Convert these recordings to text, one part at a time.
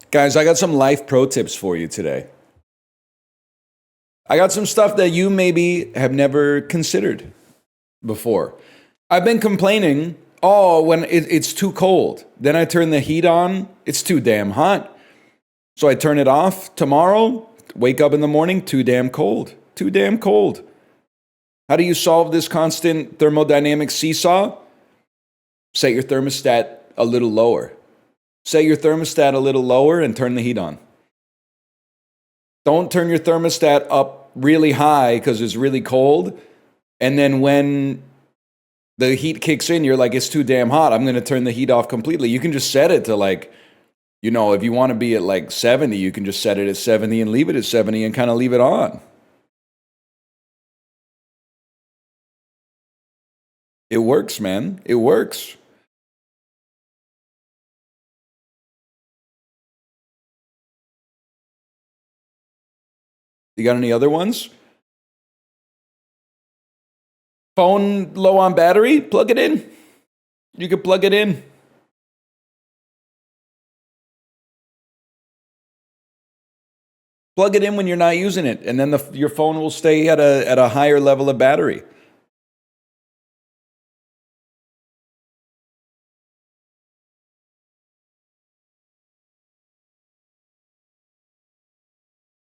Guys, I got some life pro tips for you today. I got some stuff that you maybe have never considered before. I've been complaining, oh, when it's too cold. Then I turn the heat on, it's too damn hot. So I turn it off tomorrow, wake up in the morning, too damn cold. Too damn cold. How do you solve this constant thermodynamic seesaw? Set your thermostat a little lower. Set your thermostat a little lower and turn the heat on. Don't turn your thermostat up really high because it's really cold. And then when the heat kicks in, you're like, it's too damn hot. I'm going to turn the heat off completely. You can just set it to like, if you want to be at like 70, you can just set it at 70 and leave it at 70 and kind of leave it on. It works, man. It works. You got any other ones? Phone low on battery? Plug it in. You can plug it in. Plug it in when you're not using it, and then your phone will stay at a higher level of battery.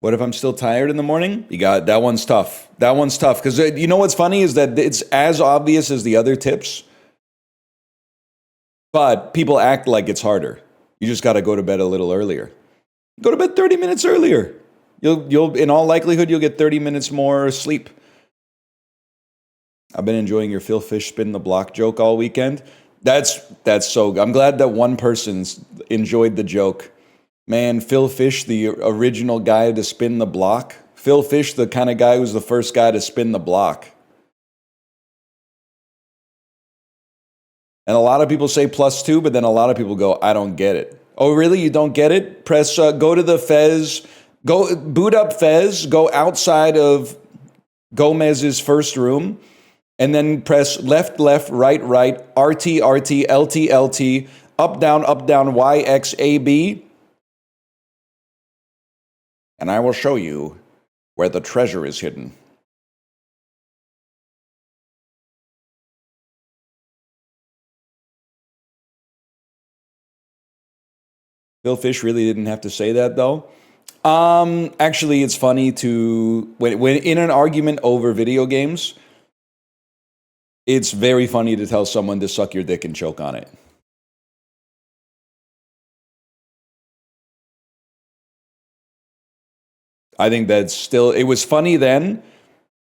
What if I'm still tired in the morning? You got that one's tough. That one's tough because you know what's funny is that it's as obvious as the other tips, but people act like it's harder. You just got to go to bed a little earlier. Go to bed 30 minutes earlier. You'll in all likelihood you'll get 30 minutes more sleep. I've been enjoying your Phil Fish spin the block joke all weekend. That's so good. I'm glad that one person's enjoyed the joke. Man, Phil Fish, the original guy to spin the block. Phil Fish, the kind of guy who's the first guy to spin the block. And a lot of people say +2, but then a lot of people go, I don't get it. Oh, really? You don't get it? Press, go to the Fez, go boot up Fez, go outside of Gomez's first room, and then press left, left, right, right, RT, RT, LT, LT, up, down, Y, X, A, B. And I will show you where the treasure is hidden. Phil Fish really didn't have to say that, though. Actually, it's funny to when in an argument over video games, it's very funny to tell someone to suck your dick and choke on it. I think that's still, it was funny then,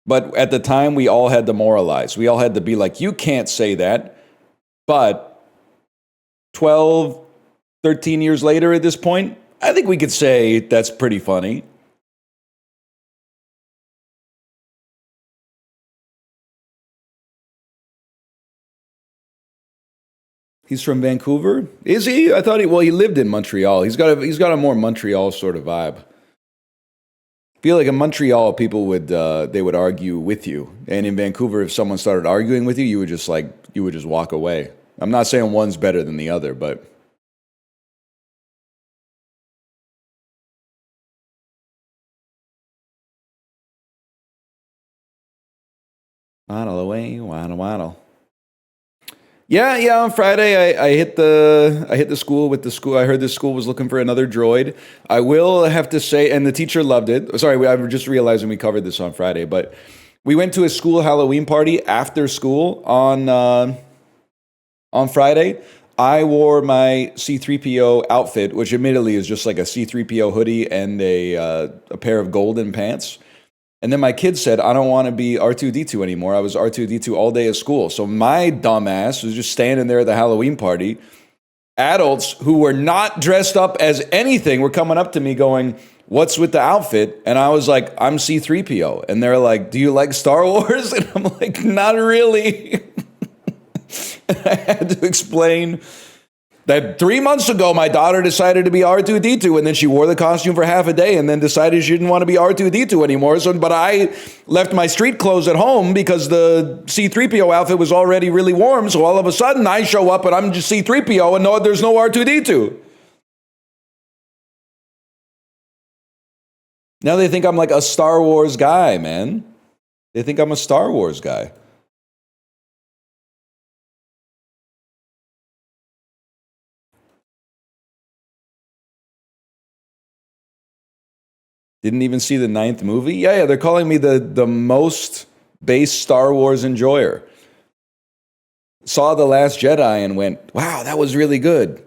but at the time we all had to moralize. We all had to be like, you can't say that. But 12, 13 years later at this point, I think we could say that's pretty funny. He's from Vancouver? Is he? I thought he lived in Montreal. He's got a more Montreal sort of vibe. I feel like in Montreal, people would they would argue with you, and in Vancouver, if someone started arguing with you, you would just walk away. I'm not saying one's better than the other, but waddle away, waddle waddle. Yeah. On Friday, I hit the school with the school. I heard this school was looking for another droid. I will have to say, and the teacher loved it. Sorry, I'm just realizing we covered this on Friday, but we went to a school Halloween party after school on Friday. I wore my C-3PO outfit, which admittedly is just like a C-3PO hoodie and a pair of golden pants. And then my kid said, I don't want to be R2-D2 anymore. I was R2-D2 all day at school. So my dumbass was just standing there at the Halloween party. Adults who were not dressed up as anything were coming up to me going, what's with the outfit? And I was like, I'm C-3PO. And they're like, do you like Star Wars? And I'm like, not really. And I had to explain that 3 months ago, my daughter decided to be R2-D2, and then she wore the costume for half a day and then decided she didn't want to be R2-D2 anymore. But I left my street clothes at home because the C-3PO outfit was already really warm. So all of a sudden, I show up and I'm just C-3PO and there's no R2-D2. Now they think I'm like a Star Wars guy, man. They think I'm a Star Wars guy. Didn't even see the ninth movie? Yeah, they're calling me the most base Star Wars enjoyer. Saw The Last Jedi and went, wow, that was really good.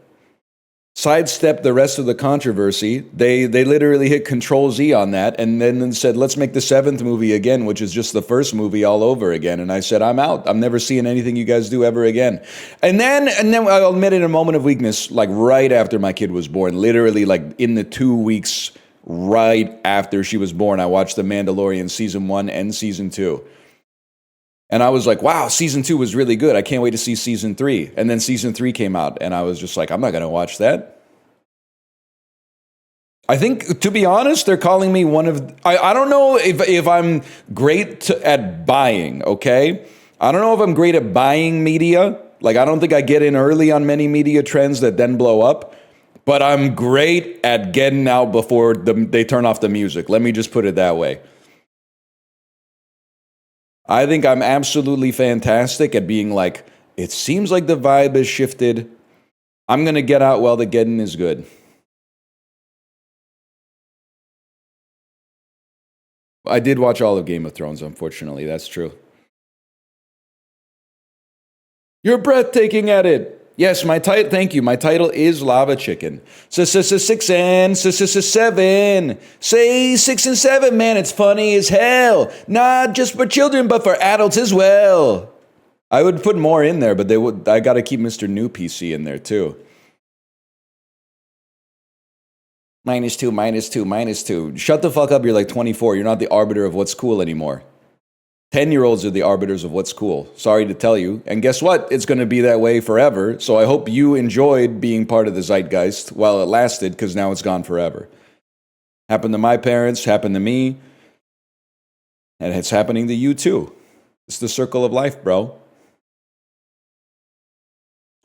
Sidestepped the rest of the controversy. They literally hit Control Z on that and then said, let's make the seventh movie again, which is just the first movie all over again. And I said, I'm out. I'm never seeing anything you guys do ever again. And then I'll admit in a moment of weakness, like right after my kid was born, literally like in the 2 weeks right after she was born, I watched The Mandalorian season 1 and season 2. And I was like, wow, season 2 was really good. I can't wait to see season 3. And then season 3 came out, and I was just like, I'm not going to watch that. I think, to be honest, they're calling me one of... I don't know if I'm great at buying, okay? I don't know if I'm great at buying media. Like, I don't think I get in early on many media trends that then blow up. But I'm great at getting out before they turn off the music. Let me just put it that way. I think I'm absolutely fantastic at being like, it seems like the vibe has shifted. I'm going to get out while the getting is good. I did watch all of Game of Thrones, unfortunately. That's true. You're breathtaking at it. Yes, thank you. My title is Lava Chicken. 6 and 7. Say 6 and 7, man. It's funny as hell. Not just for children, but for adults as well. I would put more in there, but I got to keep Mr. New PC in there too. -2, -2, -2. Shut the fuck up. You're like 24. You're not the arbiter of what's cool anymore. 10-year-olds are the arbiters of what's cool. Sorry to tell you. And guess what? It's going to be that way forever. So I hope you enjoyed being part of the zeitgeist while it lasted, because now it's gone forever. Happened to my parents, happened to me, and it's happening to you too. It's the circle of life, bro.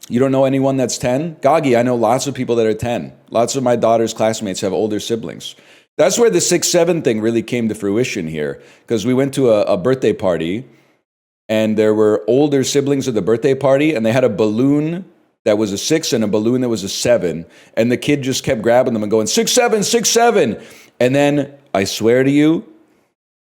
You don't know anyone that's 10? Gagi, I know lots of people that are 10. Lots of my daughter's classmates have older siblings. That's where the 6-7 thing really came to fruition here, because we went to a birthday party, and there were older siblings at the birthday party, and they had a balloon that was a 6 and a balloon that was a 7, and the kid just kept grabbing them and going, 6-7, 6-7. And then, I swear to you,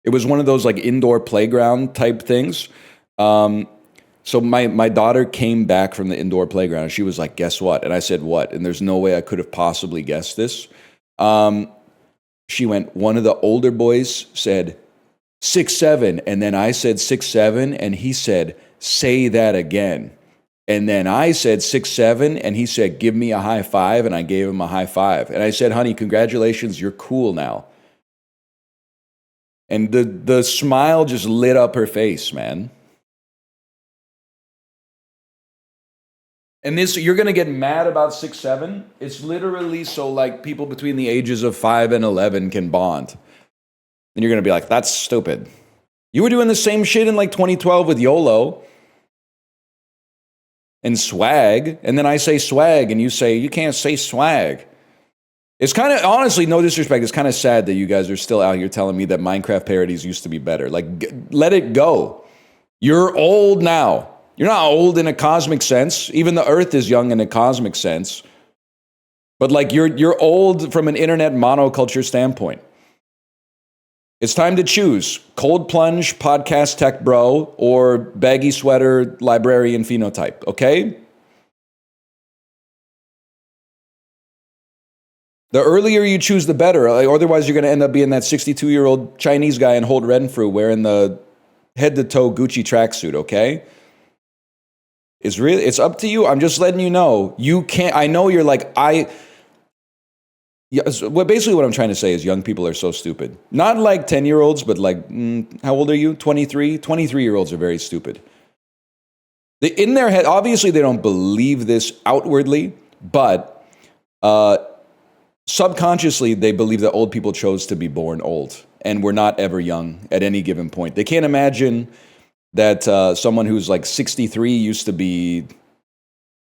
it was one of those like indoor playground type things. So my daughter came back from the indoor playground, and she was like, guess what? And I said, what? And there's no way I could have possibly guessed this. She went, one of the older boys said 6-7, and then I said 6-7, and he said, say that again. And then I said 6-7, and he said, give me a high five, and I gave him a high five. And I said, honey, congratulations, you're cool now. And the smile just lit up her face, man. And this, you're going to get mad about 6-7. It's literally so like people between the ages of 5 and 11 can bond. And you're going to be like, that's stupid. You were doing the same shit in like 2012 with YOLO and swag. And then I say swag and you say, you can't say swag. It's kind of, honestly, no disrespect, it's kind of sad that you guys are still out here telling me that Minecraft parodies used to be better. Like, let it go. You're old now. You're not old in a cosmic sense. Even the earth is young in a cosmic sense. But like you're old from an internet monoculture standpoint. It's time to choose cold plunge, podcast tech bro, or baggy sweater, librarian phenotype, okay? The earlier you choose, the better. Otherwise, you're going to end up being that 62-year-old Chinese guy in Hold Renfrew wearing the head-to-toe Gucci tracksuit, okay? It's up to you. I'm just letting you know. You can't, I know you're like, basically what I'm trying to say is young people are so stupid. Not like 10-year-olds, but like, how old are you? 23? 23-year-olds are very stupid. In their head, obviously they don't believe this outwardly, but subconsciously they believe that old people chose to be born old and were not ever young at any given point. They can't imagine that someone who's like 63 used to be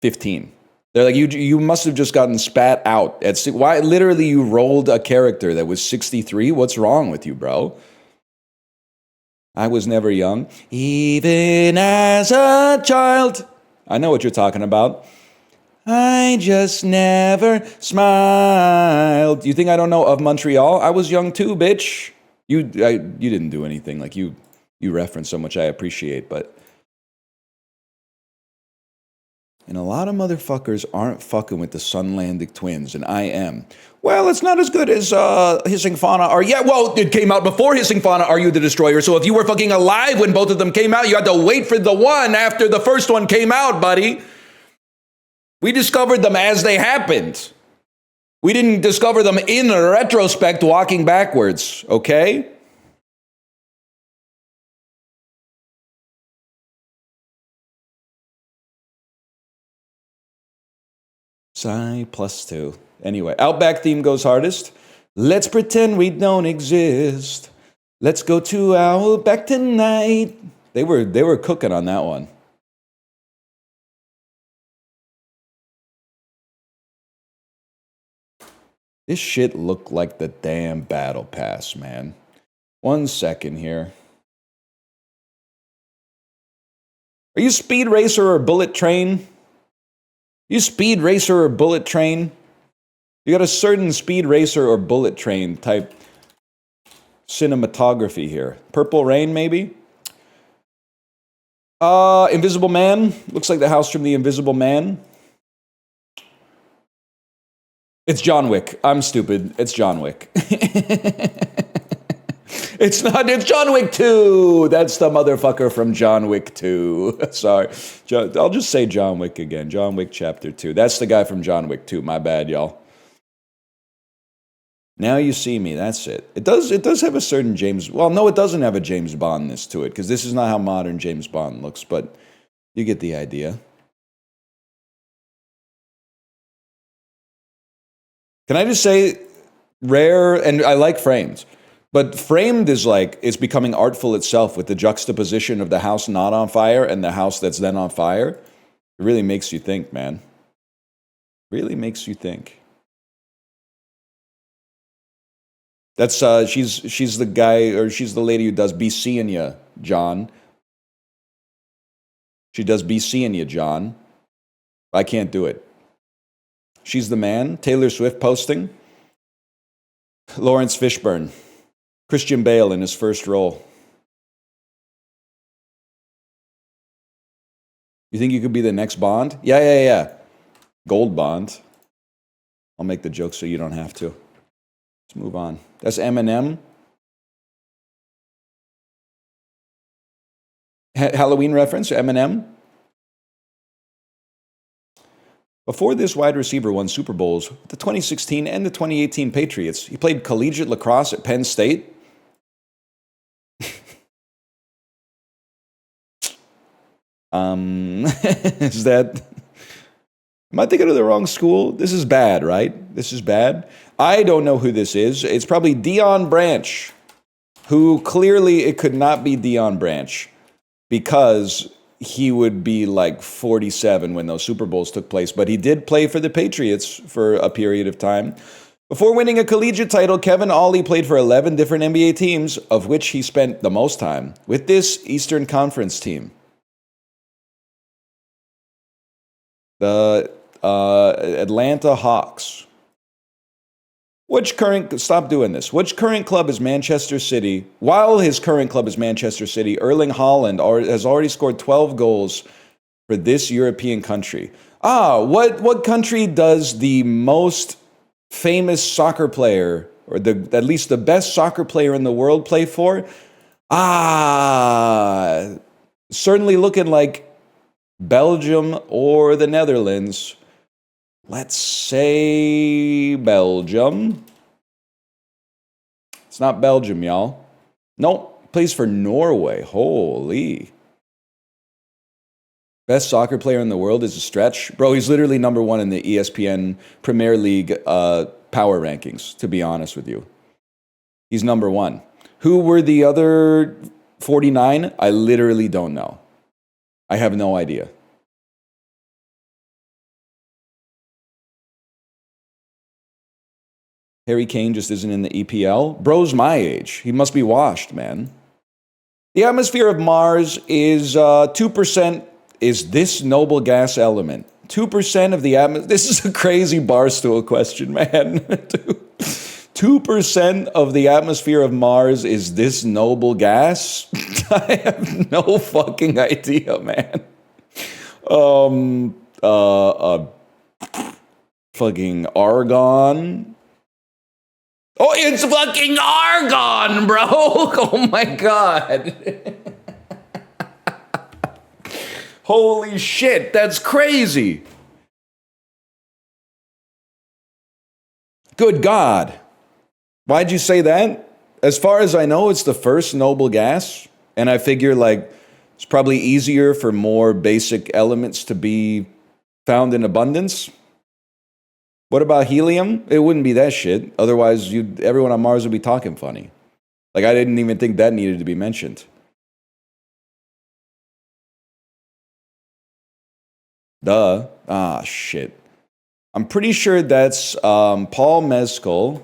15. They're like, you must have just gotten spat out. Why? Literally, you rolled a character that was 63? What's wrong with you, bro? I was never young. Even as a child. I know what you're talking about. I just never smiled. You think I don't know Of Montreal? I was young too, bitch. You didn't do anything. Like, you reference so much I appreciate, but... And a lot of motherfuckers aren't fucking with the Sunlandic twins, and I am. Well, it's not as good as Hissing Fauna. Or yeah, well, it came out before Hissing Fauna, Are You the Destroyer? So if you were fucking alive when both of them came out, you had to wait for the one after the first one came out, buddy. We discovered them as they happened. We didn't discover them in retrospect walking backwards, okay? Psi +2. Anyway, Outback theme goes hardest. Let's pretend we don't exist. Let's go to Outback tonight. They were cooking on that one. This shit looked like the damn battle pass, man. 1 second here. Are you Speed Racer or Bullet Train? You Speed Racer or Bullet Train? You got a certain Speed Racer or Bullet Train type cinematography here. Purple Rain, maybe? Invisible Man. Looks like the house from the Invisible Man. It's John Wick. I'm stupid. It's John Wick. It's not. It's John Wick 2. That's the motherfucker from John Wick 2. Sorry. I'll just say John Wick again. John Wick Chapter 2. That's the guy from John Wick 2. My bad, y'all. Now You See Me. That's it. It does have a certain James... Well, no, it doesn't have a James Bond-ness to it, because this is not how modern James Bond looks, but you get the idea. Can I just say, rare, and I like Framed, but Framed is like, it's becoming artful itself with the juxtaposition of the house not on fire and the house that's then on fire. It really makes you think, man. Really makes you think. That's, she's the guy, or she's the lady who does Be Seeing Ya, John. She does Be Seeing Ya, John. I can't do it. She's the man. Taylor Swift posting. Lawrence Fishburne. Christian Bale in his first role. You think you could be the next Bond? Yeah. Gold Bond. I'll make the joke so you don't have to. Let's move on. That's Eminem. Halloween reference, Eminem. Before this wide receiver won Super Bowls, the 2016 and the 2018 Patriots, he played collegiate lacrosse at Penn State. Is that... Am I thinking of the wrong school? This is bad, right? This is bad. I don't know who this is. It's probably Deion Branch, who clearly it could not be Deion Branch because he would be like 47 when those Super Bowls took place. But he did play for the Patriots for a period of time. Before winning a collegiate title, Kevin Ollie played for 11 different NBA teams, of which he spent the most time with this Eastern Conference team. The Atlanta Hawks. Stop doing this. Which current club is Manchester City? While his current club is Manchester City, Erling Haaland has already scored 12 goals for this European country. What country does the most famous soccer player, or at least the best soccer player in the world, play for? Certainly looking like Belgium or the Netherlands. Let's say Belgium. It's not Belgium, y'all. Nope. Plays for Norway. Holy. Best soccer player in the world is a stretch. Bro, he's literally number one in the ESPN Premier League power rankings, to be honest with you. He's number one. Who were the other 49? I literally don't know. I have no idea. Harry Kane just isn't in the EPL. Bro's my age. He must be washed, man. The atmosphere of Mars is 2% is this noble gas element. 2% of the atmosphere. This is a crazy barstool question, man. 2% of the atmosphere of Mars is this noble gas? I have no fucking idea, man. Fucking argon. Oh, it's fucking argon, bro. Oh my God. Holy shit, that's crazy. Good God. Why'd you say that? As far as I know, it's the first noble gas. And I figure like it's probably easier for more basic elements to be found in abundance. What about helium? It wouldn't be that shit. Otherwise, everyone on Mars would be talking funny. Like, I didn't even think that needed to be mentioned. Duh. Ah, shit. I'm pretty sure that's Paul Mescal.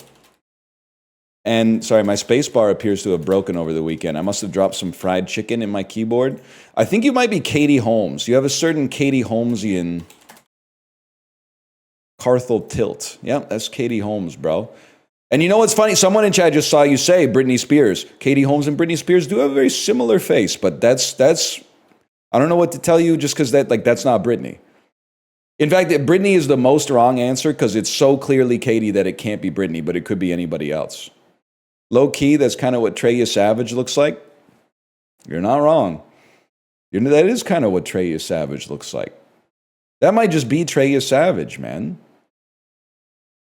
And, sorry, my spacebar appears to have broken over the weekend. I must have dropped some fried chicken in my keyboard. I think you might be Katie Holmes. You have a certain Katie Holmesian Carthel tilt. Yep, that's Katie Holmes, bro. And you know what's funny? Someone in chat just saw you say Britney Spears. Katie Holmes and Britney Spears do have a very similar face, but that's I don't know what to tell you just because that's not Britney. In fact, Britney is the most wrong answer because it's so clearly Katie that it can't be Britney, but it could be anybody else. Low key, that's kind of what Treya Savage looks like. You're not wrong. That is kind of what Treya Savage looks like. That might just be Treya Savage, man.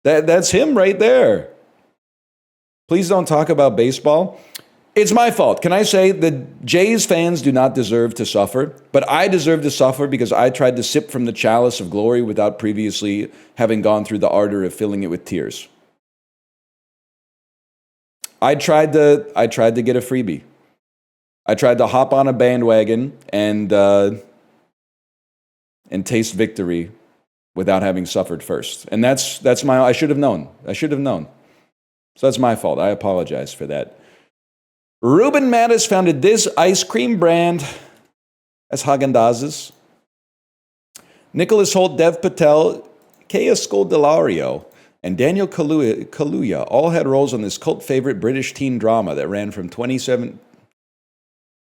That's him right there. Please don't talk about baseball. It's my fault. Can I say the Jays fans do not deserve to suffer, but I deserve to suffer because I tried to sip from the chalice of glory without previously having gone through the ardor of filling it with tears. I tried to get a freebie. I tried to hop on a bandwagon and taste victory without having suffered first. And that's my, I should have known. So that's my fault. I apologize for that. Ruben Mattis founded this ice cream brand as Haagen-Dazs. Nicholas Holt, Dev Patel, Kea Scoldelario, and Daniel Kaluuya all had roles on this cult favorite British teen drama that ran from 27...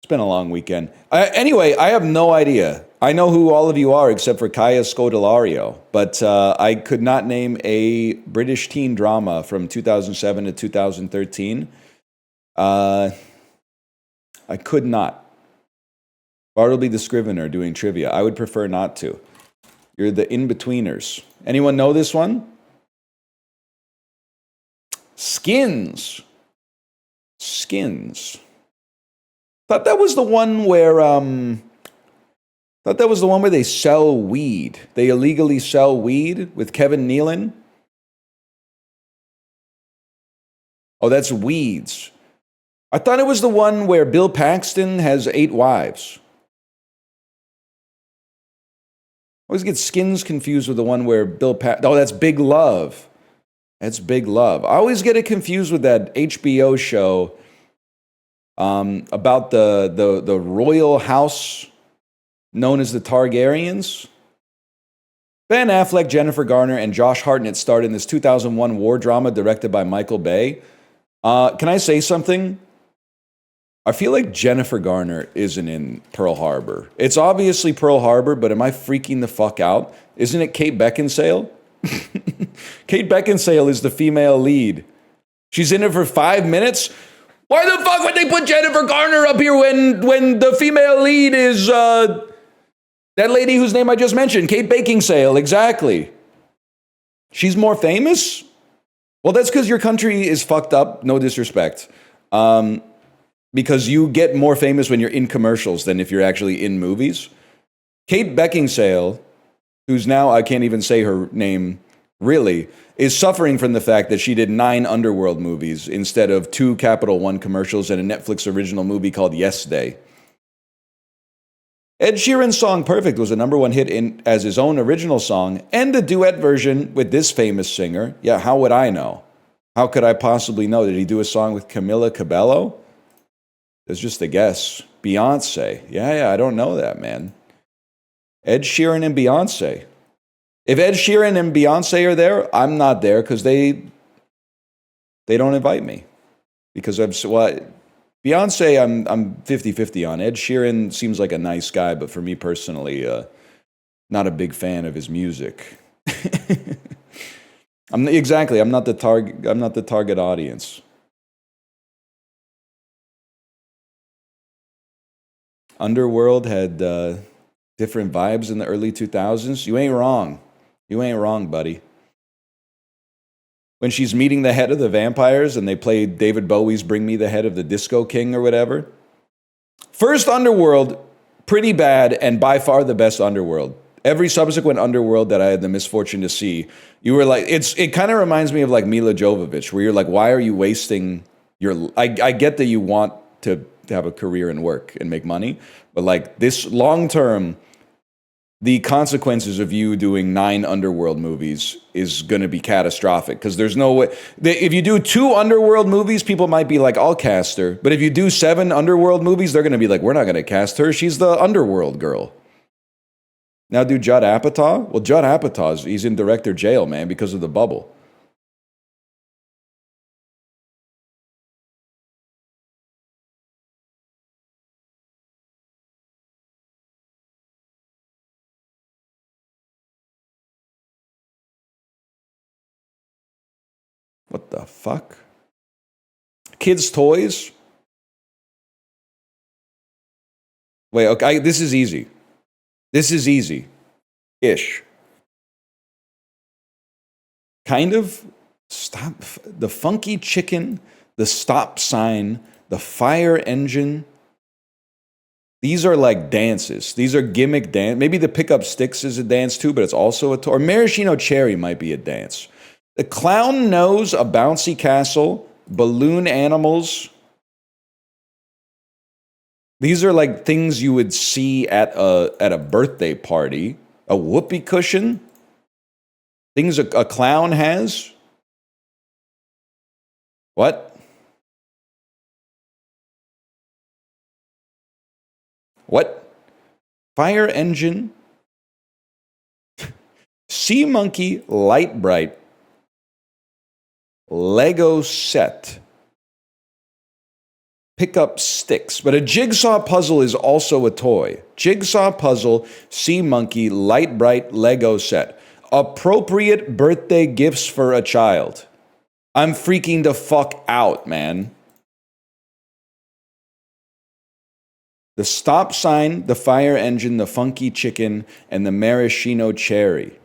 It's been a long weekend. Anyway, I have no idea. I know who all of you are except for Kaya Scodelario, but I could not name a British teen drama from 2007 to 2013. I could not. Bartleby the Scrivener doing trivia. I would prefer not to. You're the in-betweeners. Anyone know this one? Skins. Thought that was the one where they sell weed. They illegally sell weed with Kevin Nealon. Oh, that's Weeds. I thought it was the one where Bill Paxton has 8 wives. I always get Skins confused with the one where Oh, that's Big Love. That's Big Love. I always get it confused with that HBO show about the royal house known as the Targaryens. Ben Affleck, Jennifer Garner, and Josh Hartnett starred in this 2001 war drama directed by Michael Bay. Can I say something? I feel like Jennifer Garner isn't in Pearl Harbor. It's obviously Pearl Harbor, but am I freaking the fuck out? Isn't it Kate Beckinsale? Kate Beckinsale is the female lead. She's in it for 5 minutes. Why the fuck would they put Jennifer Garner up here when the female lead is that lady whose name I just mentioned, Kate Beckinsale? Exactly. She's more famous? Well, that's because your country is fucked up. No disrespect. Because you get more famous when you're in commercials than if you're actually in movies. Kate Beckinsale, who's now, I can't even say her name really, is suffering from the fact that she did 9 Underworld movies instead of 2 Capital One commercials and a Netflix original movie called Yes Day. Ed Sheeran's song Perfect was a #1 hit as his own original song and a duet version with this famous singer. Yeah, how would I know? How could I possibly know? Did he do a song with Camila Cabello? It's just a guess. Beyonce. Yeah, I don't know that, man. Ed Sheeran and Beyonce. If Ed Sheeran and Beyonce are there, I'm not there because they don't invite me. Because Beyonce, I'm 50-50 on. Ed Sheeran seems like a nice guy, but for me personally, not a big fan of his music. I'm not the target audience. Underworld had different vibes in the early 2000s. You ain't wrong, buddy. When she's meeting the head of the vampires and they play David Bowie's Bring Me the Head of the Disco King or whatever. First Underworld, pretty bad and by far the best Underworld. Every subsequent Underworld that I had the misfortune to see, you were like, it kind of reminds me of like Mila Jovovich, where you're like, why are you wasting I get that you want to have a career and work and make money, but like this long term, the consequences of you doing 9 Underworld movies is going to be catastrophic because there's no way. If you do 2 Underworld movies, people might be like, I'll cast her. But if you do 7 Underworld movies, they're going to be like, we're not going to cast her. She's the Underworld girl. Now do Judd Apatow? Well, Judd Apatow, he's in director jail, man, because of the bubble. What the fuck? Kids' toys? Wait, okay, this is easy. This is easy. Ish. Kind of. Stop. The funky chicken, the stop sign, the fire engine. These are like dances. These are gimmick dance. Maybe the pickup sticks is a dance too, but it's also a toy. Or maraschino cherry might be a dance. The clown nose, a bouncy castle, balloon animals. These are like things you would see at a birthday party. A whoopee cushion. Things a clown has. What? What? Fire engine. Sea monkey, light bright. Lego set. Pick up sticks. But a jigsaw puzzle is also a toy. Jigsaw puzzle, sea monkey, light bright, Lego set. Appropriate birthday gifts for a child. I'm freaking the fuck out, man. The stop sign, the fire engine, the funky chicken, and the maraschino cherry.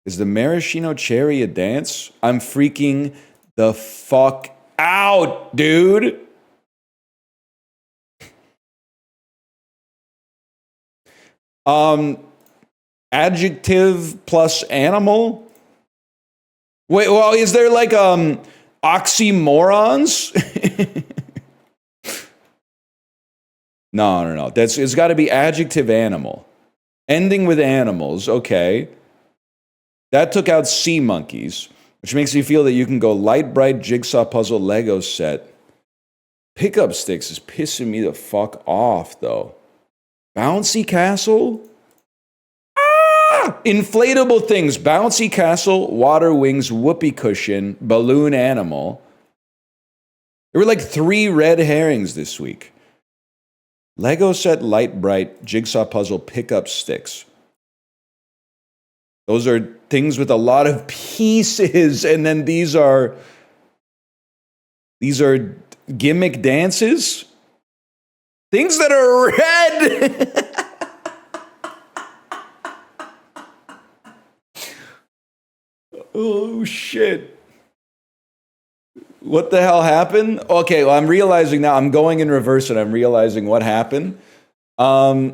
Is the maraschino cherry a dance? I'm freaking the fuck out, dude. Adjective plus animal? Wait, well, is there like oxymorons? No. It's got to be adjective animal. Ending with animals, okay. That took out sea monkeys, which makes me feel that you can go light bright jigsaw puzzle Lego set. Pickup sticks is pissing me the fuck off, though. Bouncy castle? Ah! Inflatable things. Bouncy castle, water wings, whoopee cushion, balloon animal. There were like 3 red herrings this week. Lego set, light bright, jigsaw puzzle, pickup sticks. Those are things with a lot of pieces, and then these are gimmick dances. Things that are red. Oh shit. What the hell happened? Okay, well, I'm realizing now, I'm going in reverse and I'm realizing what happened. The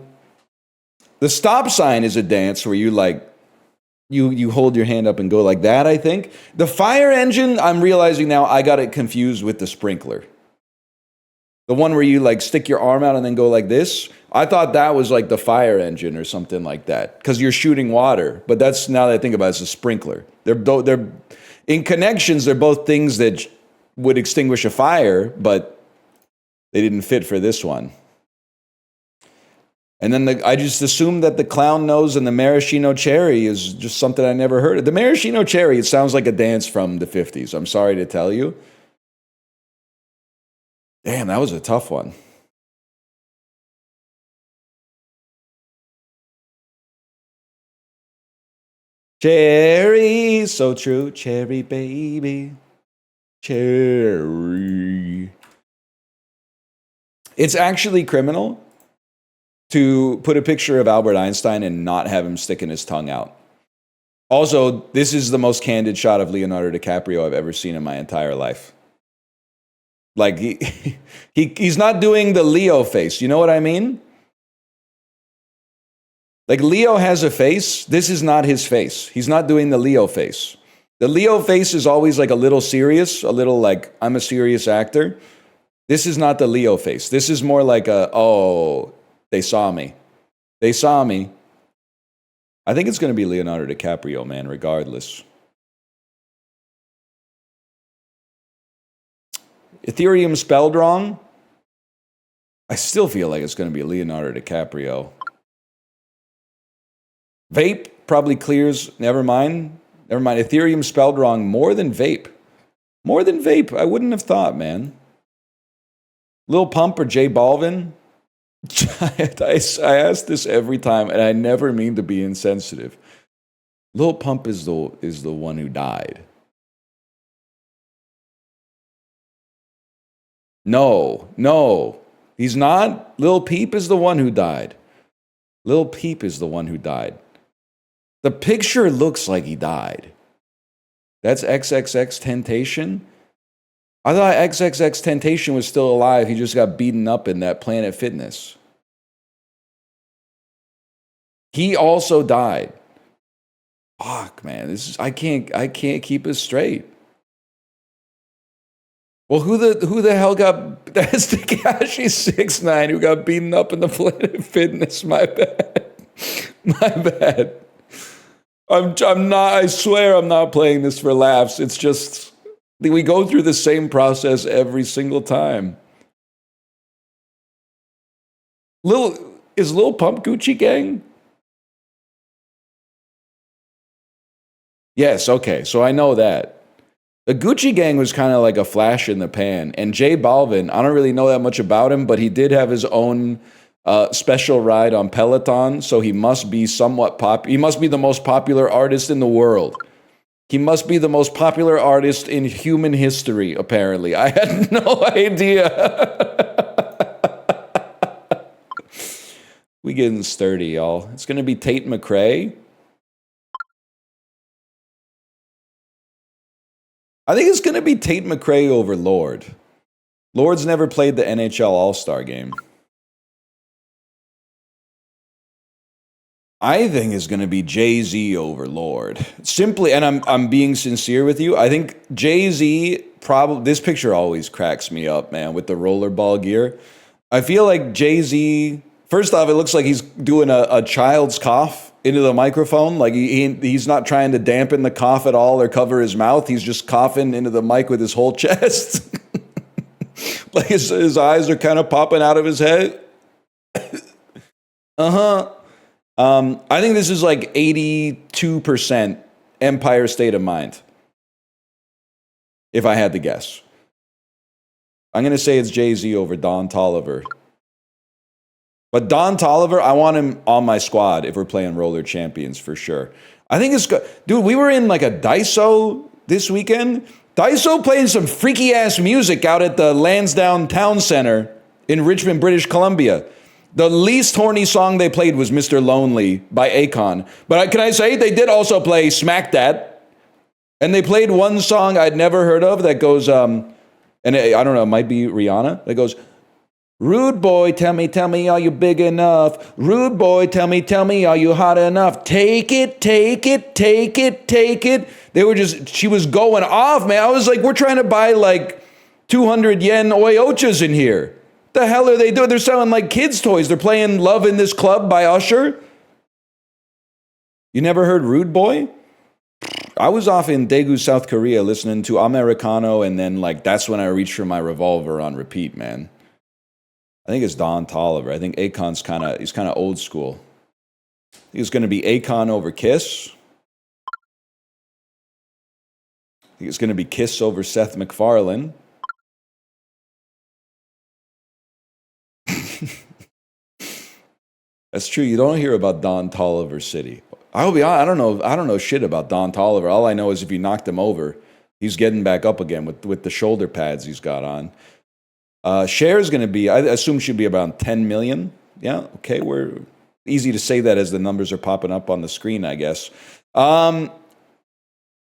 stop sign is a dance where you like, you hold your hand up and go like that, I think. The fire engine, I'm realizing now I got it confused with the sprinkler. The one where you like stick your arm out and then go like this. I thought that was like the fire engine or something like that because you're shooting water. But that's, now that I think about it, it's a sprinkler. in connections, they're both things that would extinguish a fire, but they didn't fit for this one. And then I just assumed that the clown nose and the maraschino cherry is just something I never heard of. The maraschino cherry, it sounds like a dance from the 50s. I'm sorry to tell you. Damn, that was a tough one. Cherry, so true. Cherry baby. Cherry. It's actually criminal to put a picture of Albert Einstein and not have him sticking his tongue out. Also, this is the most candid shot of Leonardo DiCaprio I've ever seen in my entire life. Like, he's not doing the Leo face. You know what I mean? Like, Leo has a face. This is not his face. He's not doing the Leo face. The Leo face is always like a little serious, a little like, I'm a serious actor. This is not the Leo face. This is more like oh, they saw me. They saw me. I think it's going to be Leonardo DiCaprio, man, regardless. Ethereum spelled wrong. I still feel like it's going to be Leonardo DiCaprio. Vape probably clears. Never mind. Never mind. Ethereum spelled wrong more than vape. More than vape. I wouldn't have thought, man. Lil Pump or J Balvin? I ask this every time, and I never mean to be insensitive. Lil Pump is the one who died. No, he's not. Lil Peep is the one who died. Lil Peep is the one who died. The picture looks like he died. That's XXX Temptation. I thought XXX Temptation was still alive. He just got beaten up in that Planet Fitness. He also died. Fuck, man. I can't keep it straight. Well, who the hell got? That's Tekashi 6ix9ine who got beaten up in the Planet Fitness. My bad. My bad. I'm not. I swear I'm not playing this for laughs. It's just we go through the same process every single time. Is Lil Pump Gucci Gang? Yes. Okay. So I know that. The Gucci Gang was kind of like a flash in the pan. And J Balvin, I don't really know that much about him, but he did have his own special ride on Peloton, so he must be somewhat he must be the most popular artist in the world. He must be the most popular artist in human history, apparently. I had no idea. We getting sturdy, y'all. It's going to be Tate McRae. I think it's going to be Tate McRae over Lord. Lord's never played the NHL All-Star game. I think it's going to be Jay-Z over Lord. Simply, and I'm being sincere with you, I think Jay-Z probably, this picture always cracks me up, man, with the rollerball gear. I feel like Jay-Z, first off, it looks like he's doing a child's cough into the microphone. Like he's not trying to dampen the cough at all or cover his mouth. He's just coughing into the mic with his whole chest. Like his eyes are kind of popping out of his head. I think this is like 82% Empire State of Mind. If I had to guess. I'm going to say it's Jay-Z over Don Toliver. But Don Toliver, I want him on my squad if we're playing Roller Champions for sure. I think it's good. Dude, we were in like a Daiso this weekend. Daiso playing some freaky ass music out at the Lansdowne Town Center in Richmond, British Columbia. The least horny song they played was Mr. Lonely by Akon. But can I say, they did also play Smack That. And they played one song I'd never heard of that goes, and I don't know, it might be Rihanna. That goes, rude boy, tell me, are you big enough? Rude boy, tell me, are you hot enough? Take it. She was going off, man. I was like, we're trying to buy like 200 yen oyochas in here. The hell are they doing? They're selling like kids' toys. They're playing Love in This Club by Usher. You never heard Rude Boy? I was off in Daegu, South Korea, listening to Americano, and then like that's when I reached for my revolver on repeat, man. I think it's Don Toliver. I think Akon's he's kind of old school. I think it's going to be Akon over Kiss. I think it's going to be Kiss over Seth MacFarlane. That's true. You don't hear about Don Toliver City. I'll be honest, I don't know shit about Don Toliver. All I know is if you knocked him over, he's getting back up again with the shoulder pads he's got on. Share is going to be, I assume should be about 10 million. Yeah, okay, we're easy to say that as the numbers are popping up on the screen, I guess.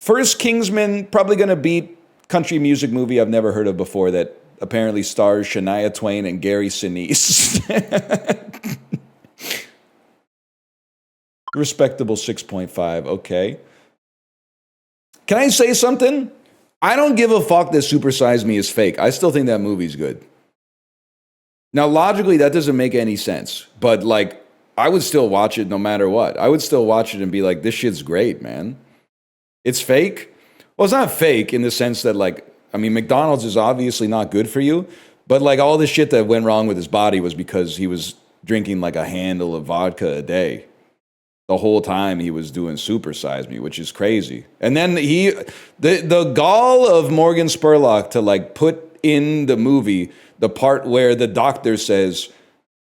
First Kingsman, probably going to beat country music movie I've never heard of before that apparently stars Shania Twain and Gary Sinise. Respectable 6.5, okay. Can I say something? I don't give a fuck that Super Size Me is fake. I still think that movie's good. Now, logically, that doesn't make any sense. But, like, I would still watch it no matter what. I would still watch it and be like, this shit's great, man. It's fake? Well, it's not fake in the sense that, like, I mean, McDonald's is obviously not good for you. But, like, all the shit that went wrong with his body was because he was drinking, like, a handle of vodka a day. The whole time he was doing Super Size Me, which is crazy. And then the gall of Morgan Spurlock to like put in the movie the part where the doctor says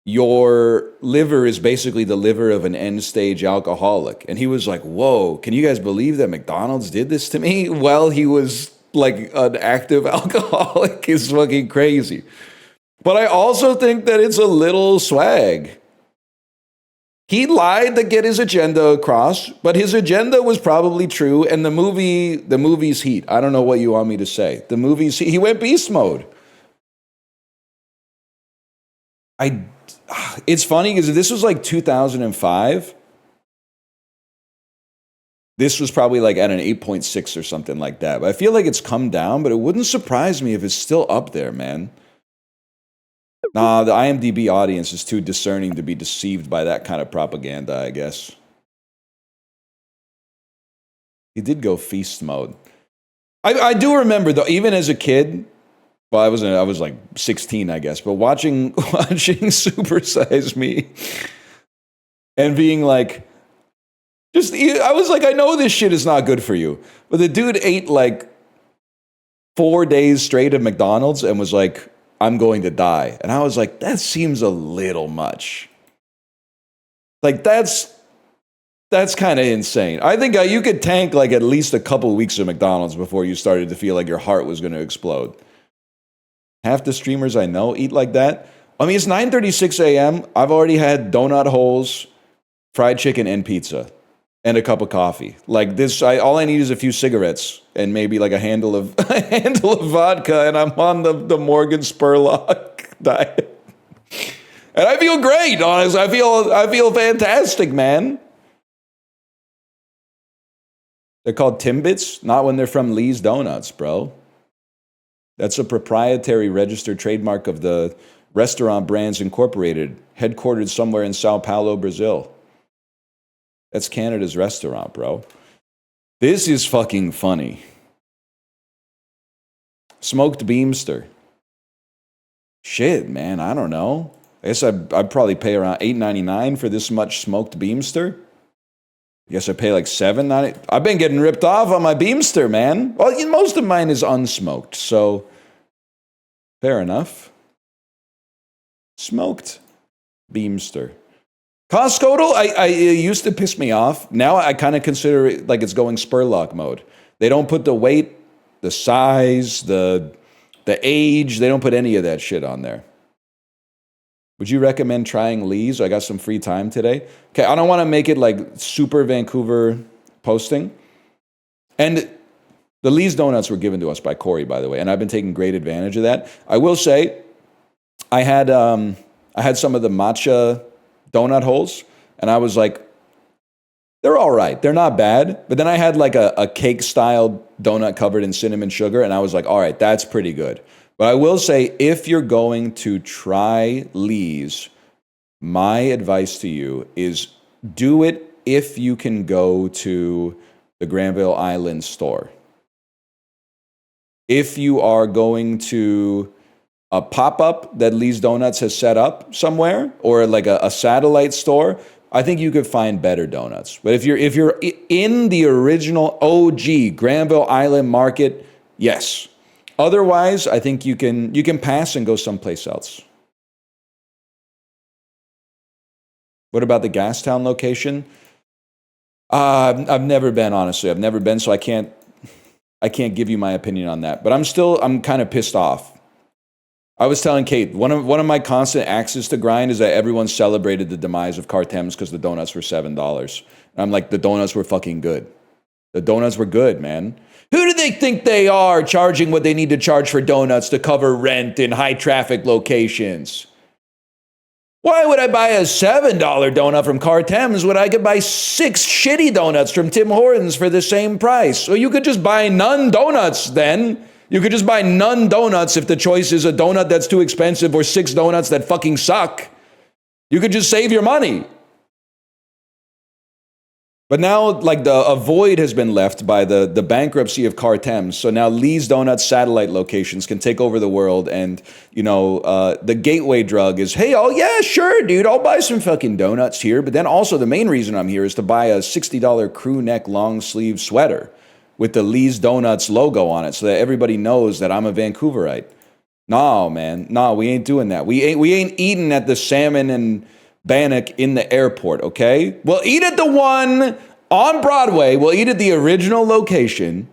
your liver is basically the liver of an end-stage alcoholic. And he was like, whoa, can you guys believe that McDonald's did this to me while he was like an active alcoholic? Is fucking crazy. But I also think that it's a little swag. He lied to get his agenda across, but his agenda was probably true, and the movie's heat. I don't know what you want me to say. The movie's heat. He went beast mode. It's funny because this was like 2005. This was probably like at an 8.6 or something like that. But I feel like it's come down, but it wouldn't surprise me if it's still up there, man. Nah, the IMDb audience is too discerning to be deceived by that kind of propaganda, I guess. He did go feast mode. I do remember, though, even as a kid, well, I was like 16, I guess, but watching Super Size Me and being like, I was like, I know this shit is not good for you. But the dude ate like 4 days straight of McDonald's and was like, I'm going to die. And I was like, that seems a little much. Like, that's kind of insane. I think you could tank like at least a couple weeks of McDonald's before you started to feel like your heart was going to explode. Half the streamers I know eat like that. I mean, it's 9:36 a.m. I've already had donut holes, fried chicken, and pizza. And a cup of coffee. Like this, all I need is a few cigarettes and maybe like a handle of vodka, and I'm on the Morgan Spurlock diet. And I feel great, honestly. I feel fantastic, man. They're called Timbits, not when they're from Lee's Donuts, bro. That's a proprietary registered trademark of the Restaurant Brands Incorporated, headquartered somewhere in Sao Paulo, Brazil. That's Canada's restaurant, bro. This is fucking funny. Smoked Beamster. Shit, man, I don't know. I guess I'd probably pay around $8.99 for this much smoked Beamster. I guess I pay like $7.90. I've been getting ripped off on my Beamster, man. Well, most of mine is unsmoked, so fair enough. Smoked Beamster. Costco, it used to piss me off. Now I kind of consider it like it's going Spurlock mode. They don't put the weight, the size, the age. They don't put any of that shit on there. Would you recommend trying Lee's? I got some free time today. Okay, I don't want to make it like super Vancouver posting. And the Lee's donuts were given to us by Corey, by the way, and I've been taking great advantage of that. I will say, I had some of the matcha donut holes, and I was like, they're all right. They're not bad. But then I had like a cake-style donut covered in cinnamon sugar, and I was like, all right, that's pretty good. But I will say, if you're going to try Lee's, my advice to you is do it if you can go to the Granville Island store. If you are going to a pop-up that Lee's Donuts has set up somewhere, or like a satellite store, I think you could find better donuts. But if you're in the original OG Granville Island market, yes. Otherwise, I think you can pass and go someplace else. What about the Gastown location? I've never been, honestly. I've never been, so I can't give you my opinion on that. But I'm kind of pissed off. I was telling Kate, one of my constant axes to grind is that everyone celebrated the demise of Cartems because the donuts were $7. And I'm like, the donuts were fucking good. The donuts were good, man. Who do they think they are, charging what they need to charge for donuts to cover rent in high traffic locations? Why would I buy a $7 donut from Cartems when I could buy 6 shitty donuts from Tim Hortons for the same price? So you could just buy none donuts then. You could just buy none donuts if the choice is a donut that's too expensive or 6 donuts that fucking suck. You could just save your money. But now, like, a void has been left by the bankruptcy of Cartems. So now Lee's Donuts satellite locations can take over the world. And, the gateway drug is, hey, oh, yeah, sure, dude, I'll buy some fucking donuts here. But then also the main reason I'm here is to buy a $60 crew neck long sleeve sweater with the Lee's Donuts logo on it so that everybody knows that I'm a Vancouverite. No, man. No, we ain't doing that. We ain't eating at the Salmon and Bannock in the airport, okay? We'll eat at the one on Broadway. We'll eat at the original location.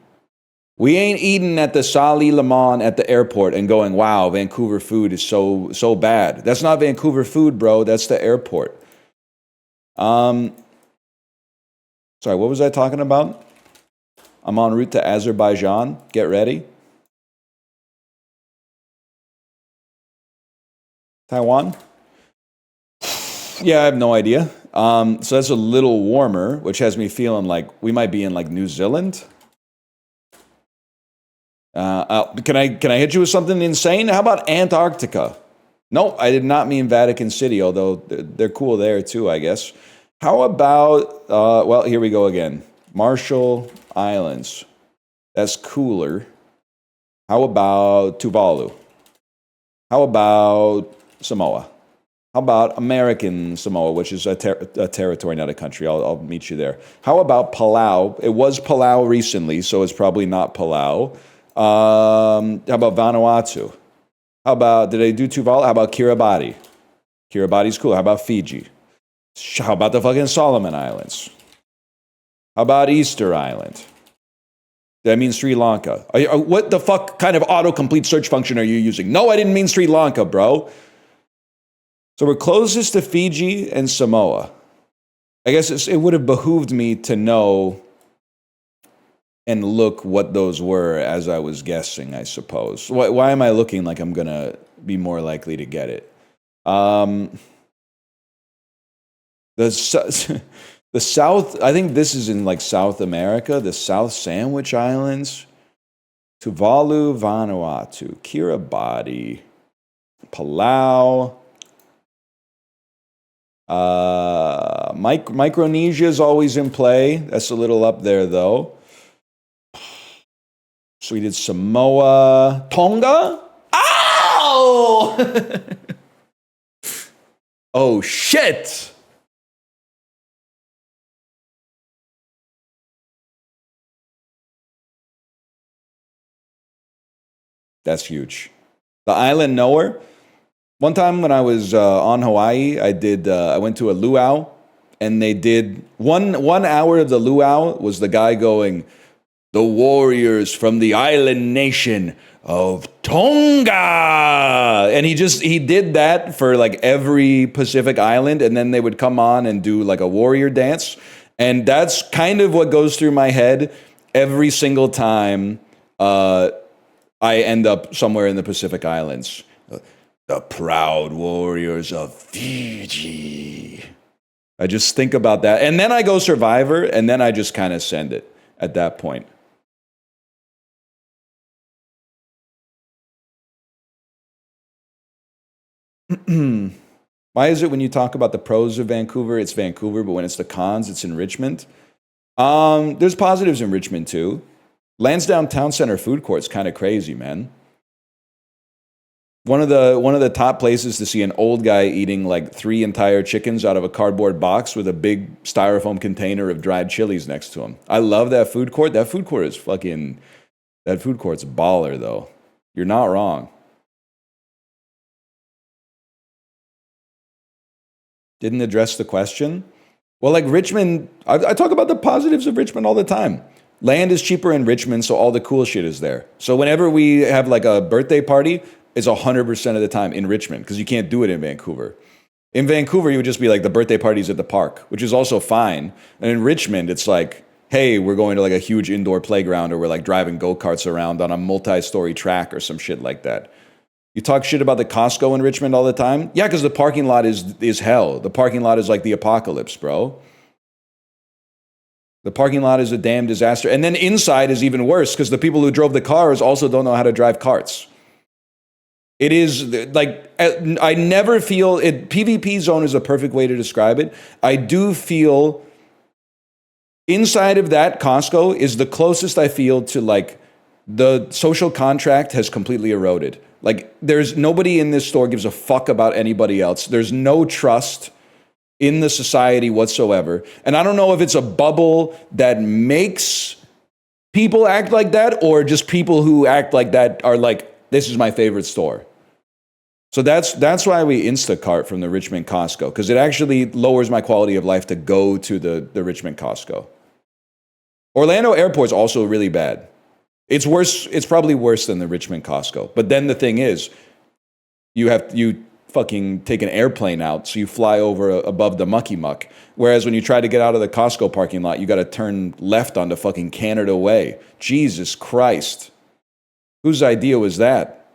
We ain't eating at the Sali Lemon at the airport and going, wow, Vancouver food is so bad. That's not Vancouver food, bro. That's the airport. Sorry, what was I talking about? I'm en route to Azerbaijan. Get ready. Taiwan? Yeah, I have no idea. So that's a little warmer, which has me feeling like we might be in like New Zealand. Can I hit you with something insane? How about Antarctica? No, I did not mean Vatican City, although they're cool there too, I guess. How about, well, here we go again. Marshall Islands. That's cooler. How about Tuvalu? How about Samoa? How about American Samoa, which is a territory, not a country? I'll meet you there. How about Palau? It was Palau recently, so it's probably not Palau. How about Vanuatu? How about, did I do Tuvalu? How about Kiribati? Kiribati's cool. How about Fiji? How about the fucking Solomon Islands? How about Easter Island? Did I mean Sri Lanka? What the fuck kind of autocomplete search function are you using? No, I didn't mean Sri Lanka, bro. So we're closest to Fiji and Samoa. I guess it would have behooved me to know and look what those were as I was guessing, I suppose. Why am I looking like I'm going to be more likely to get it? The South, I think this is in like South America, the South Sandwich Islands, Tuvalu, Vanuatu, Kiribati, Palau. Micronesia is always in play. That's a little up there, though. So we did Samoa. Tonga? Ow! Oh, shit! That's huge. The island nowhere. One time when I was on Hawaii, I went to a luau, and they did one hour of the luau was the guy going, "The warriors from the island nation of Tonga," and he did that for like every Pacific island, and then they would come on and do like a warrior dance, and that's kind of what goes through my head every single time I end up somewhere in the Pacific Islands. The proud warriors of Fiji. I just think about that. And then I go Survivor, and then I just kind of send it at that point. Why is it when you talk about the pros of Vancouver, it's Vancouver, but when it's the cons, it's enrichment? There's positives in Richmond too. Lansdowne Town Center food court's kind of crazy, man. One of the top places to see an old guy eating like 3 entire chickens out of a cardboard box with a big styrofoam container of dried chilies next to him. I love that food court. That food court is fucking. That food court's baller though. You're not wrong. Didn't address the question. Well, like Richmond, I talk about the positives of Richmond all the time. Land is cheaper in Richmond, so all the cool shit is there. So whenever we have like a birthday party, it's 100% of the time in Richmond because you can't do it in Vancouver. In Vancouver, you would just be like the birthday parties at the park, which is also fine. And in Richmond, it's like, hey, we're going to like a huge indoor playground or we're like driving go-karts around on a multi-story track or some shit like that. You talk shit about the Costco in Richmond all the time? Yeah, because the parking lot is hell. The parking lot is like the apocalypse, bro. The parking lot is a damn disaster. And then inside is even worse because the people who drove the cars also don't know how to drive carts. It is like, I never feel it. PvP zone is a perfect way to describe it. I do feel inside of that Costco is the closest I feel to like the social contract has completely eroded. Like there's nobody in this store gives a fuck about anybody else. There's no trust in the society whatsoever. And I don't know if it's a bubble that makes people act like that or just people who act like that are like, this is my favorite store. So that's why we Instacart from the Richmond Costco, because it actually lowers my quality of life to go to the Richmond Costco. Orlando Airport is also really bad. It's worse. It's probably worse than the Richmond Costco. But then the thing is, you fucking take an airplane out, so you fly over above the mucky muck. Whereas when you try to get out of the Costco parking lot, you got to turn left onto fucking Canada Way. Jesus Christ. Whose idea was that?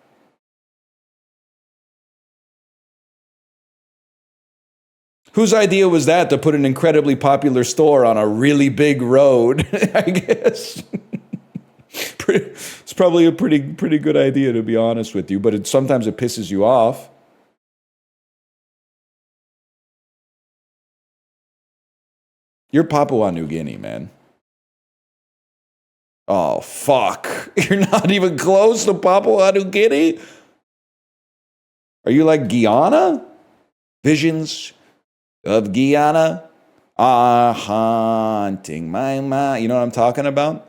Whose idea was that to put an incredibly popular store on a really big road? I guess. It's probably a pretty good idea, to be honest with you, but sometimes it pisses you off. You're Papua New Guinea, man. Oh, fuck. You're not even close to Papua New Guinea? Are you like Guyana? Visions of Guyana are haunting my mind. You know what I'm talking about?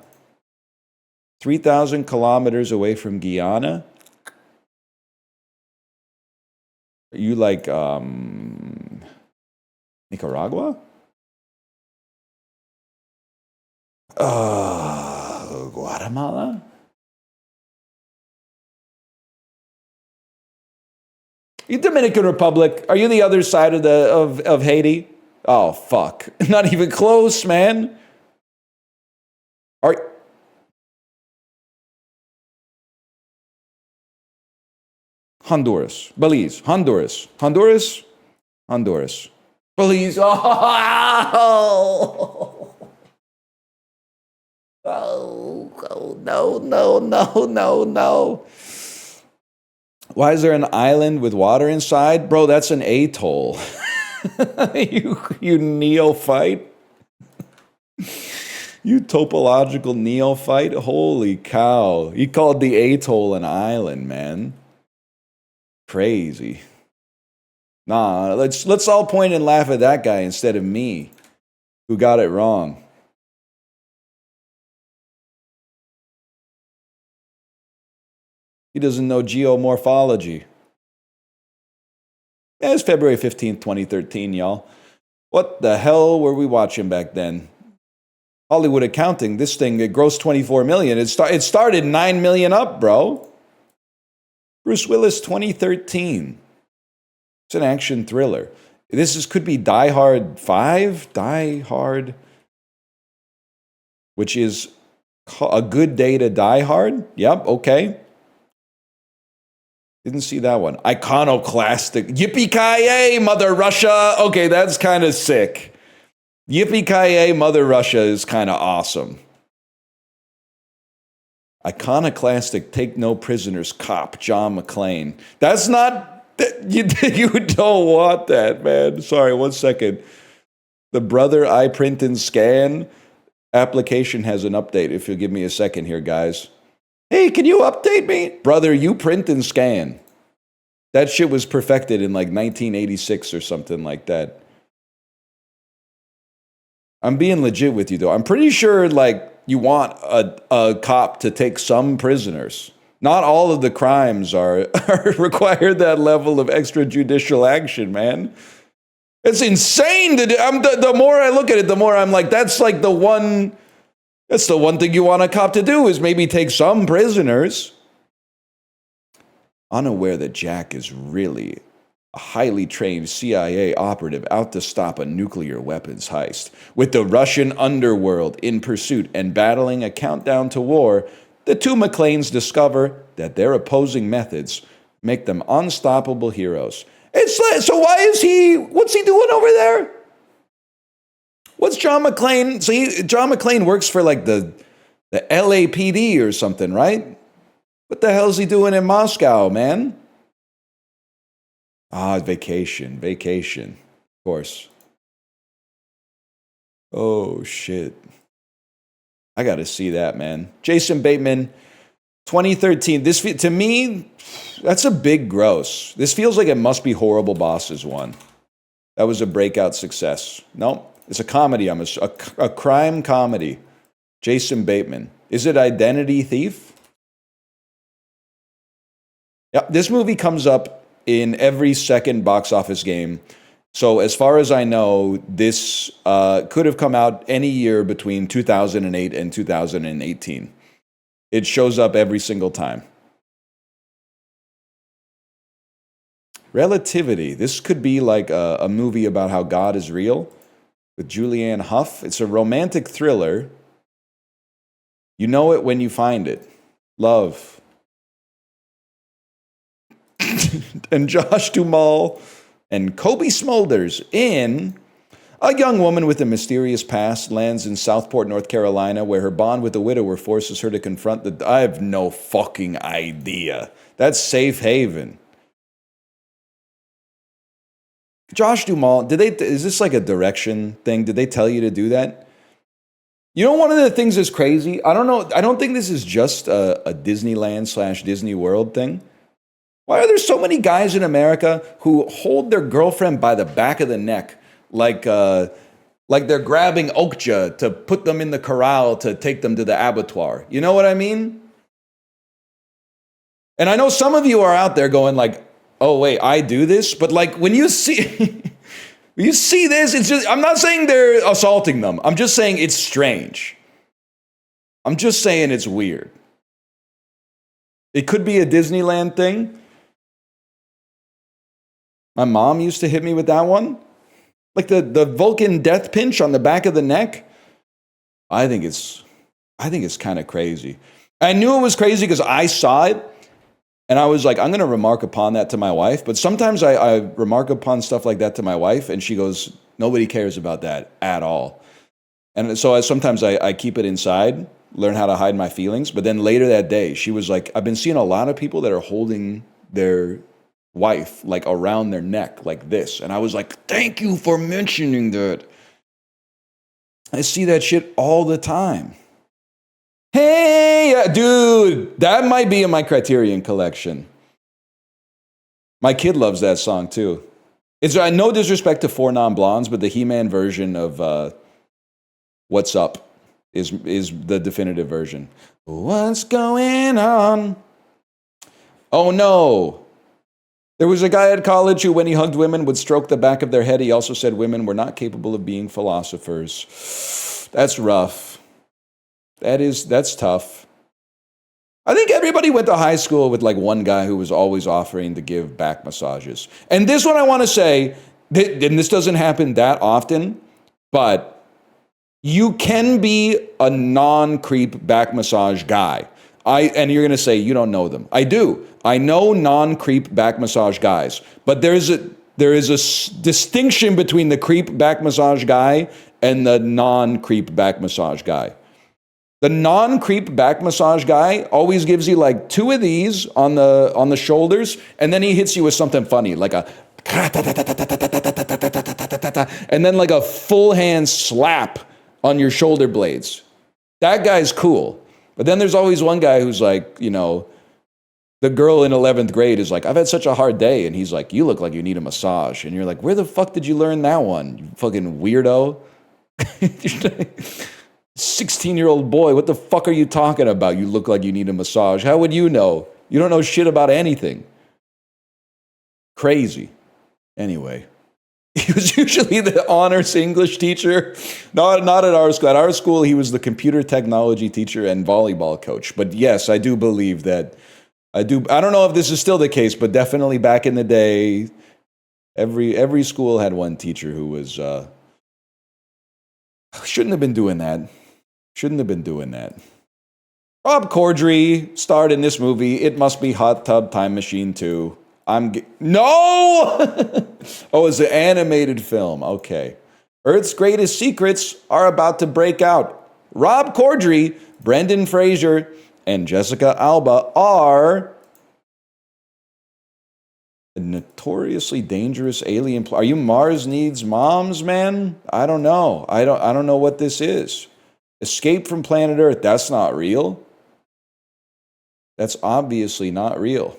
3,000 kilometers away from Guyana. Are you like Nicaragua? Guatemala? You Dominican Republic? Are you the other side of Haiti? Oh fuck! Not even close, man. Are Honduras, Belize, Honduras, Belize. Oh, no. Why is there an island with water inside? Bro, that's an atoll. you neophyte. You topological neophyte. Holy cow. You called the atoll an island, man. Crazy. Nah, let's all point and laugh at that guy instead of me, who got it wrong. He doesn't know geomorphology. Yeah, it's February 15th, 2013, y'all. What the hell were we watching back then? Hollywood Accounting, this thing, it grossed 24 million. It started 9 million up, bro. Bruce Willis, 2013. It's an action thriller. Could be Die Hard 5, Die Hard, which is A Good Day to Die Hard. Yep, okay. Didn't see that one. Iconoclastic. Yippee-ki-yay, Mother Russia. Okay, that's kind of sick. Yippee-ki-yay, Mother Russia is kind of awesome. Iconoclastic, Take No Prisoners cop, John McClane. That's not... You don't want that, man. Sorry, 1 second. The brother I print and scan. application has an update. If you'll give me a second here, guys. Hey, can you update me? Brother, you print and scan. That shit was perfected in like 1986 or something like that. I'm being legit with you, though. I'm pretty sure, like, you want a cop to take some prisoners. Not all of the crimes are require that level of extrajudicial action, man. It's insane to do. The more I look at it, the more I'm like, that's the one thing you want a cop to do, is maybe take some prisoners. Unaware that Jack is really a highly trained CIA operative out to stop a nuclear weapons heist. With the Russian underworld in pursuit and battling a countdown to war, the two McClanes discover that their opposing methods make them unstoppable heroes. So what's he doing over there? What's John McClane? So John McClane works for like the LAPD or something, right? What the hell's he doing in Moscow, man? Vacation, of course. Oh, shit. I got to see that, man. Jason Bateman, 2013. To me, that's a big gross. This feels like it must be Horrible Bosses 1. That was a breakout success. No, it's a comedy. A crime comedy. Jason Bateman. Is it Identity Thief? Yeah, this movie comes up in every second box office game. So as far as I know, this could have come out any year between 2008 and 2018. It shows up every single time. Relativity. This could be like a movie about how God is real with Julianne Hough. It's a romantic thriller. You know it when you find it. Love. And Josh Duhamel and Kobe Smulders in A Young Woman with a Mysterious Past lands in Southport, North Carolina, where her bond with a widower forces her to confront I have no fucking idea. That's Safe Haven. Josh Duhamel, is this like a direction thing? Did they tell you to do that? You know, one of the things that's crazy, I don't know, I don't think this is just a Disneyland / Disney World thing. Why are there so many guys in America who hold their girlfriend by the back of the neck like they're grabbing Okja to put them in the corral to take them to the abattoir? You know what I mean? And I know some of you are out there going like, oh, wait, I do this? But like when you see this, it's just, I'm not saying they're assaulting them. I'm just saying it's strange. I'm just saying it's weird. It could be a Disneyland thing. My mom used to hit me with that one. Like the Vulcan death pinch on the back of the neck. I think it's kind of crazy. I knew it was crazy because I saw it. And I was like, I'm going to remark upon that to my wife. But sometimes I remark upon stuff like that to my wife. And she goes, nobody cares about that at all. And so sometimes I keep it inside, learn how to hide my feelings. But then later that day, she was like, I've been seeing a lot of people that are holding their wife like around their neck like this. And I was like, thank you for mentioning that. I see that shit all the time. Hey, dude, that might be in my Criterion collection. My kid loves that song too. It's no disrespect to Four Non-Blondes, but the He-Man version of What's Up is the definitive version. What's going on? Oh no. There was a guy at college who, when he hugged women, would stroke the back of their head. He also said women were not capable of being philosophers. That's rough. That's tough. I think everybody went to high school with like one guy who was always offering to give back massages. And this one I want to say, and this doesn't happen that often, but you can be a non-creep back massage guy. And you're going to say, you don't know them. I do. I know non-creep back massage guys. But there is a distinction between the creep back massage guy and the non-creep back massage guy. The non-creep back massage guy always gives you like two of these on the shoulders, and then he hits you with something funny, like a and then like a full hand slap on your shoulder blades. That guy's cool. But then there's always one guy who's like, you know, the girl in 11th grade is like, I've had such a hard day. And he's like, you look like you need a massage. And you're like, where the fuck did you learn that one, you fucking weirdo? 16-year-old boy, what the fuck are you talking about? You look like you need a massage. How would you know? You don't know shit about anything. Crazy. Anyway, he was usually the honors English teacher. Not at our school. At our school, he was the computer technology teacher and volleyball coach. But yes, I do believe that. I don't know if this is still the case, but definitely back in the day, every school had one teacher who was shouldn't have been doing that. Shouldn't have been doing that. Rob Corddry starred in this movie. It Must Be Hot Tub Time Machine 2. No! Oh, it's an animated film. Okay. Earth's greatest secrets are about to break out. Rob Corddry, Brendan Fraser, and Jessica Alba are a notoriously dangerous alien. Are you Mars Needs Moms, man? I don't know. I don't know what this is. Escape from planet Earth. That's not real. That's obviously not real.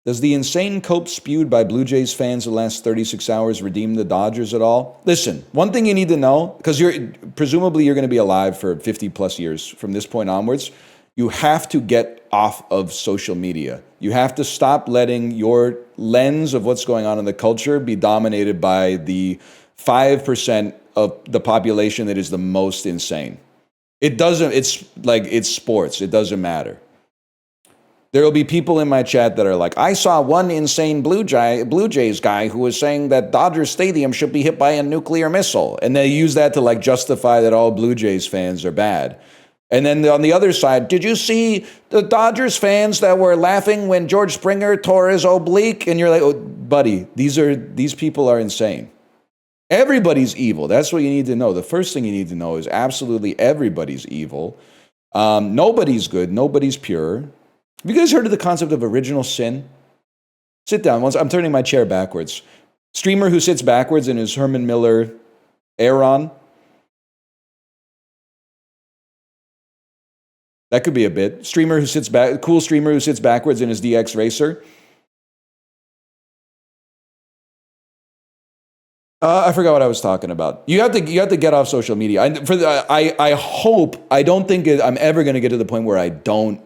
Does the insane cope spewed by Blue Jays fans the last 36 hours redeem the Dodgers at all? Listen, one thing you need to know, because presumably you're going to be alive for 50 plus years from this point onwards, you have to get off of social media. You have to stop letting your lens of what's going on in the culture be dominated by the 5% of the population that is the most insane. It's like, it's sports. It doesn't matter. There will be people in my chat that are like, I saw one insane Blue Jays guy who was saying that Dodger Stadium should be hit by a nuclear missile. And they use that to like justify that all Blue Jays fans are bad. And then on the other side, did you see the Dodgers fans that were laughing when George Springer tore his oblique? And you're like, oh, buddy, these people are insane. Everybody's evil. That's what you need to know. The first thing you need to know is absolutely everybody's evil. Nobody's good. Nobody's pure. Have you guys heard of the concept of original sin? Sit down. I'm turning my chair backwards. Streamer who sits backwards in his Herman Miller Aeron. That could be a bit. Streamer who sits back, cool streamer who sits backwards in his DX Racer. I forgot what I was talking about. You have to get off social media. I hope, I don't think I'm ever going to get to the point where I don't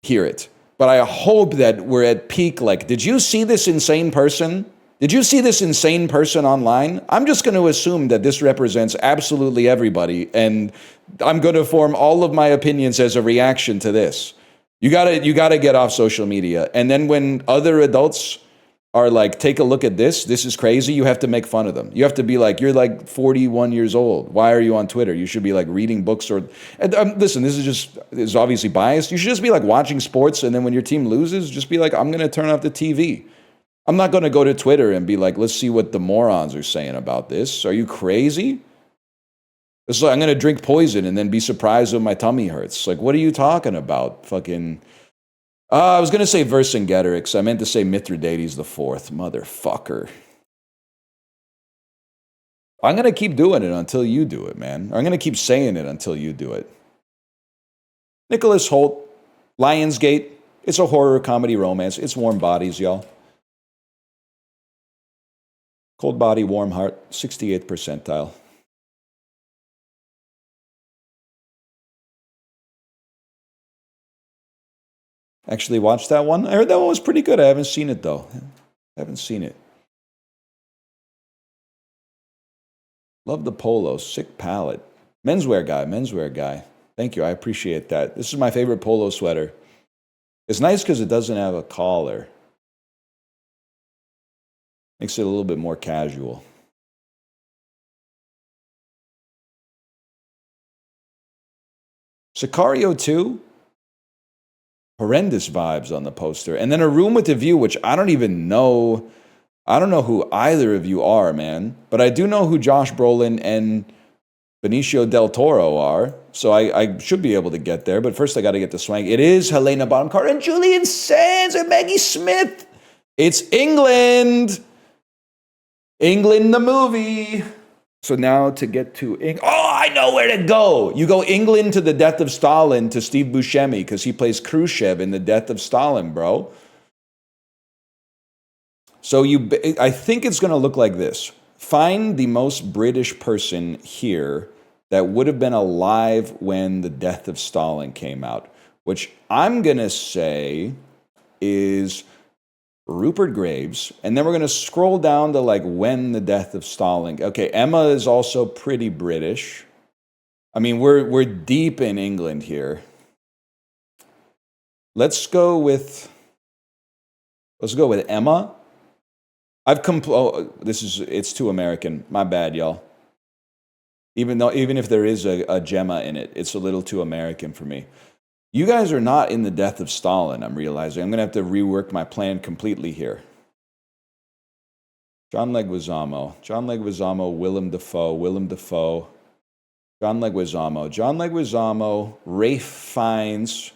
hear it. But I hope that we're at peak, like, did you see this insane person? Did you see this insane person online? I'm just going to assume that this represents absolutely everybody, and I'm going to form all of my opinions as a reaction to this. You gotta get off social media. And then when other adults are like, take a look at this is crazy, you have to make fun of them. You have to be like, you're like 41 years old. Why are you on Twitter? You should be like reading books or, listen, this is obviously biased. You should just be like watching sports, and then when your team loses, just be like, I'm going to turn off the TV. I'm not going to go to Twitter and be like, let's see what the morons are saying about this. Are you crazy? It's like, I'm going to drink poison and then be surprised when my tummy hurts. Like, what are you talking about? Fucking... I was going to say Vercingetorix. I meant to say Mithridates the Fourth. Motherfucker. I'm going to keep doing it until you do it, man. I'm going to keep saying it until you do it. Nicholas Holt, Lionsgate. It's a horror comedy romance. It's Warm Bodies, y'all. Cold Body, Warm Heart, 68th percentile. Actually watched that one. I heard that one was pretty good. I haven't seen it, though. I haven't seen it. Love the polo. Sick palette. Menswear guy. Thank you. I appreciate that. This is my favorite polo sweater. It's nice because it doesn't have a collar. Makes it a little bit more casual. Sicario 2? Horrendous vibes on the poster. And then A Room with a View, which I don't even know. I don't know who either of you are, man. But I do know who Josh Brolin and Benicio del Toro are. So I should be able to get there. But first I got to get the swang. It is Helena Bonham Carter and Julian Sands and Maggie Smith. It's England. England the movie. So now to get to oh, I know where to go. You go England to the Death of Stalin to Steve Buscemi because he plays Khrushchev in the Death of Stalin, bro. So I think it's going to look like this. Find the most British person here that would have been alive when the Death of Stalin came out, which I'm going to say is Rupert Graves. And then we're going to scroll down to like when the Death of Stalin. Okay, Emma is also pretty British. I mean, we're deep in England here. Let's go with Emma. It's too American. My bad, y'all. Even if there is a Gemma in it, it's a little too American for me. You guys are not in the Death of Stalin, I'm realizing. I'm going to have to rework my plan completely here. John Leguizamo, Willem Dafoe, John Leguizamo, Ralph Fiennes,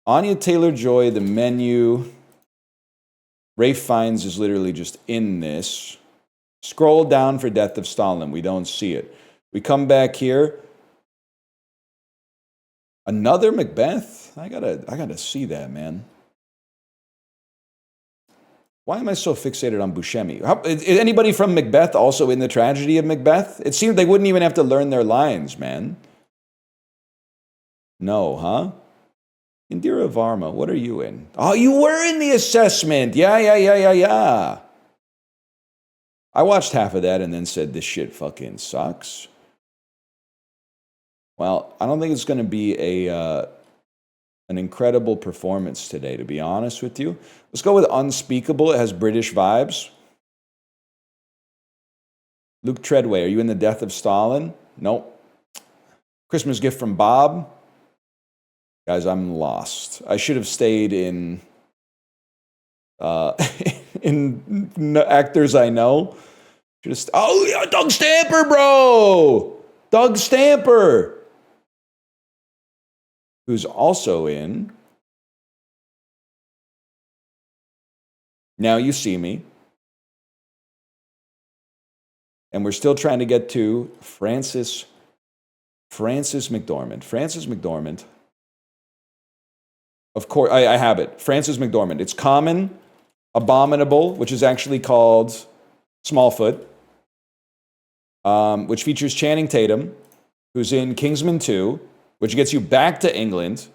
Anya Taylor-Joy, The Menu. Ralph Fiennes is literally just in this. Scroll down for Death of Stalin. We don't see it. We come back here. Another Macbeth? I gotta see that, man. Why am I so fixated on Buscemi? Is anybody from Macbeth also in the tragedy of Macbeth? It seemed they wouldn't even have to learn their lines, man. No, huh? Indira Varma, what are you in? Oh, you were in the assessment. Yeah. I watched half of that and then said, this shit fucking sucks. Well, I don't think it's going to be an incredible performance today, to be honest with you. Let's go with Unspeakable. It has British vibes. Luke Treadway, are you in the Death of Stalin? Nope. Christmas Gift from Bob. Guys, I'm lost. I should have stayed in actors I know. Oh, yeah, Doug Stamper, bro! Doug Stamper! Who's also in Now You See Me. And we're still trying to get to Frances McDormand. Frances McDormand. Of course, I have it. Frances McDormand. It's Common, Abominable, which is actually called Smallfoot, which features Channing Tatum, who's in Kingsman 2, which gets you back to England,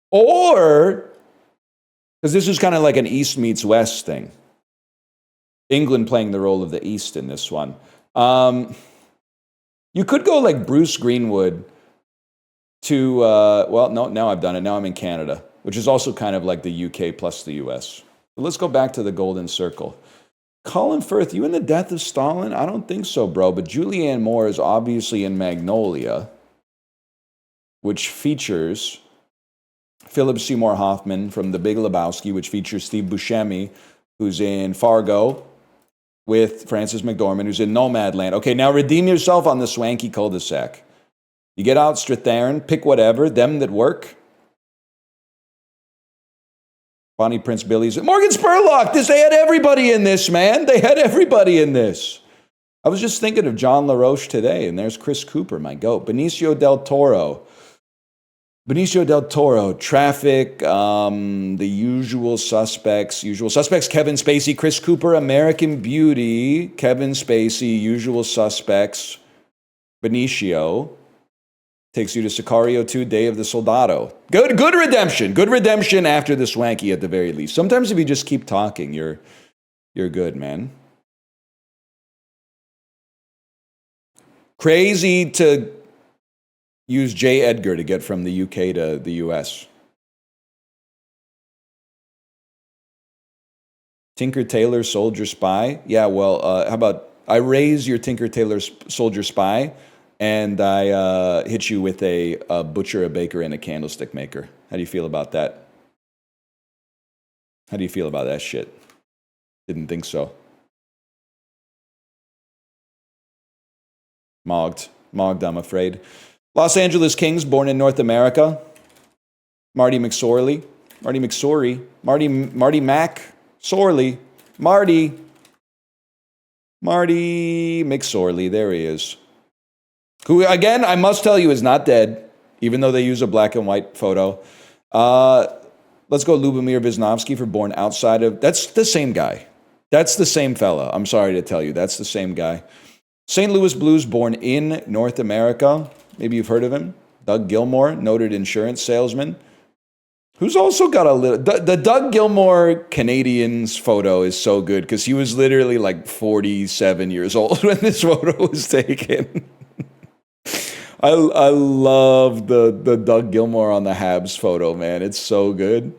or, because this is kind of like an East meets West thing. England playing the role of the East in this one. You could go like Bruce Greenwood to, now I've done it. Now I'm in Canada, which is also kind of like the UK plus the US. But let's go back to the Golden Circle. Colin Firth, you in the Death of Stalin? I don't think so, bro. But Julianne Moore is obviously in Magnolia, which features Philip Seymour Hoffman from The Big Lebowski, which features Steve Buscemi, who's in Fargo, with Frances McDormand, who's in Nomadland. Okay, now redeem yourself on the swanky cul-de-sac. You get out Strathairn, pick whatever, them that work. Bonnie Prince Billy's. Morgan Spurlock! They had everybody in this, man. They had everybody in this. I was just thinking of John LaRoche today, and there's Chris Cooper, my goat. Benicio del Toro, Traffic, The Usual Suspects, Kevin Spacey, Chris Cooper, American Beauty, Kevin Spacey, Usual Suspects, Benicio. Takes you to Sicario 2, Day of the Soldado. Good redemption. Good redemption after the swanky at the very least. Sometimes if you just keep talking, you're good, man. Crazy to use J. Edgar to get from the UK to the US. Tinker Tailor Soldier Spy. Yeah, well, how about I raise your Tinker Tailor Soldier Spy and I hit you with a butcher, a baker, and a candlestick maker. How do you feel about that? How do you feel about that shit? Didn't think so. Mogged, I'm afraid. Los Angeles Kings, born in North America. Marty McSorley. Marty McSorley, there he is. Who, again, I must tell you, is not dead, even though they use a black and white photo. Let's go Lubomir Visnovsky for Born Outside of... That's the same guy. That's the same fella. I'm sorry to tell you. That's the same guy. St. Louis Blues, Born in North America. Maybe you've heard of him. Doug Gilmour, noted insurance salesman. Who's also got a little... The Doug Gilmour Canadians photo is so good because he was literally like 47 years old when this photo was taken. I love the Doug Gilmour on the Habs photo, man. It's so good.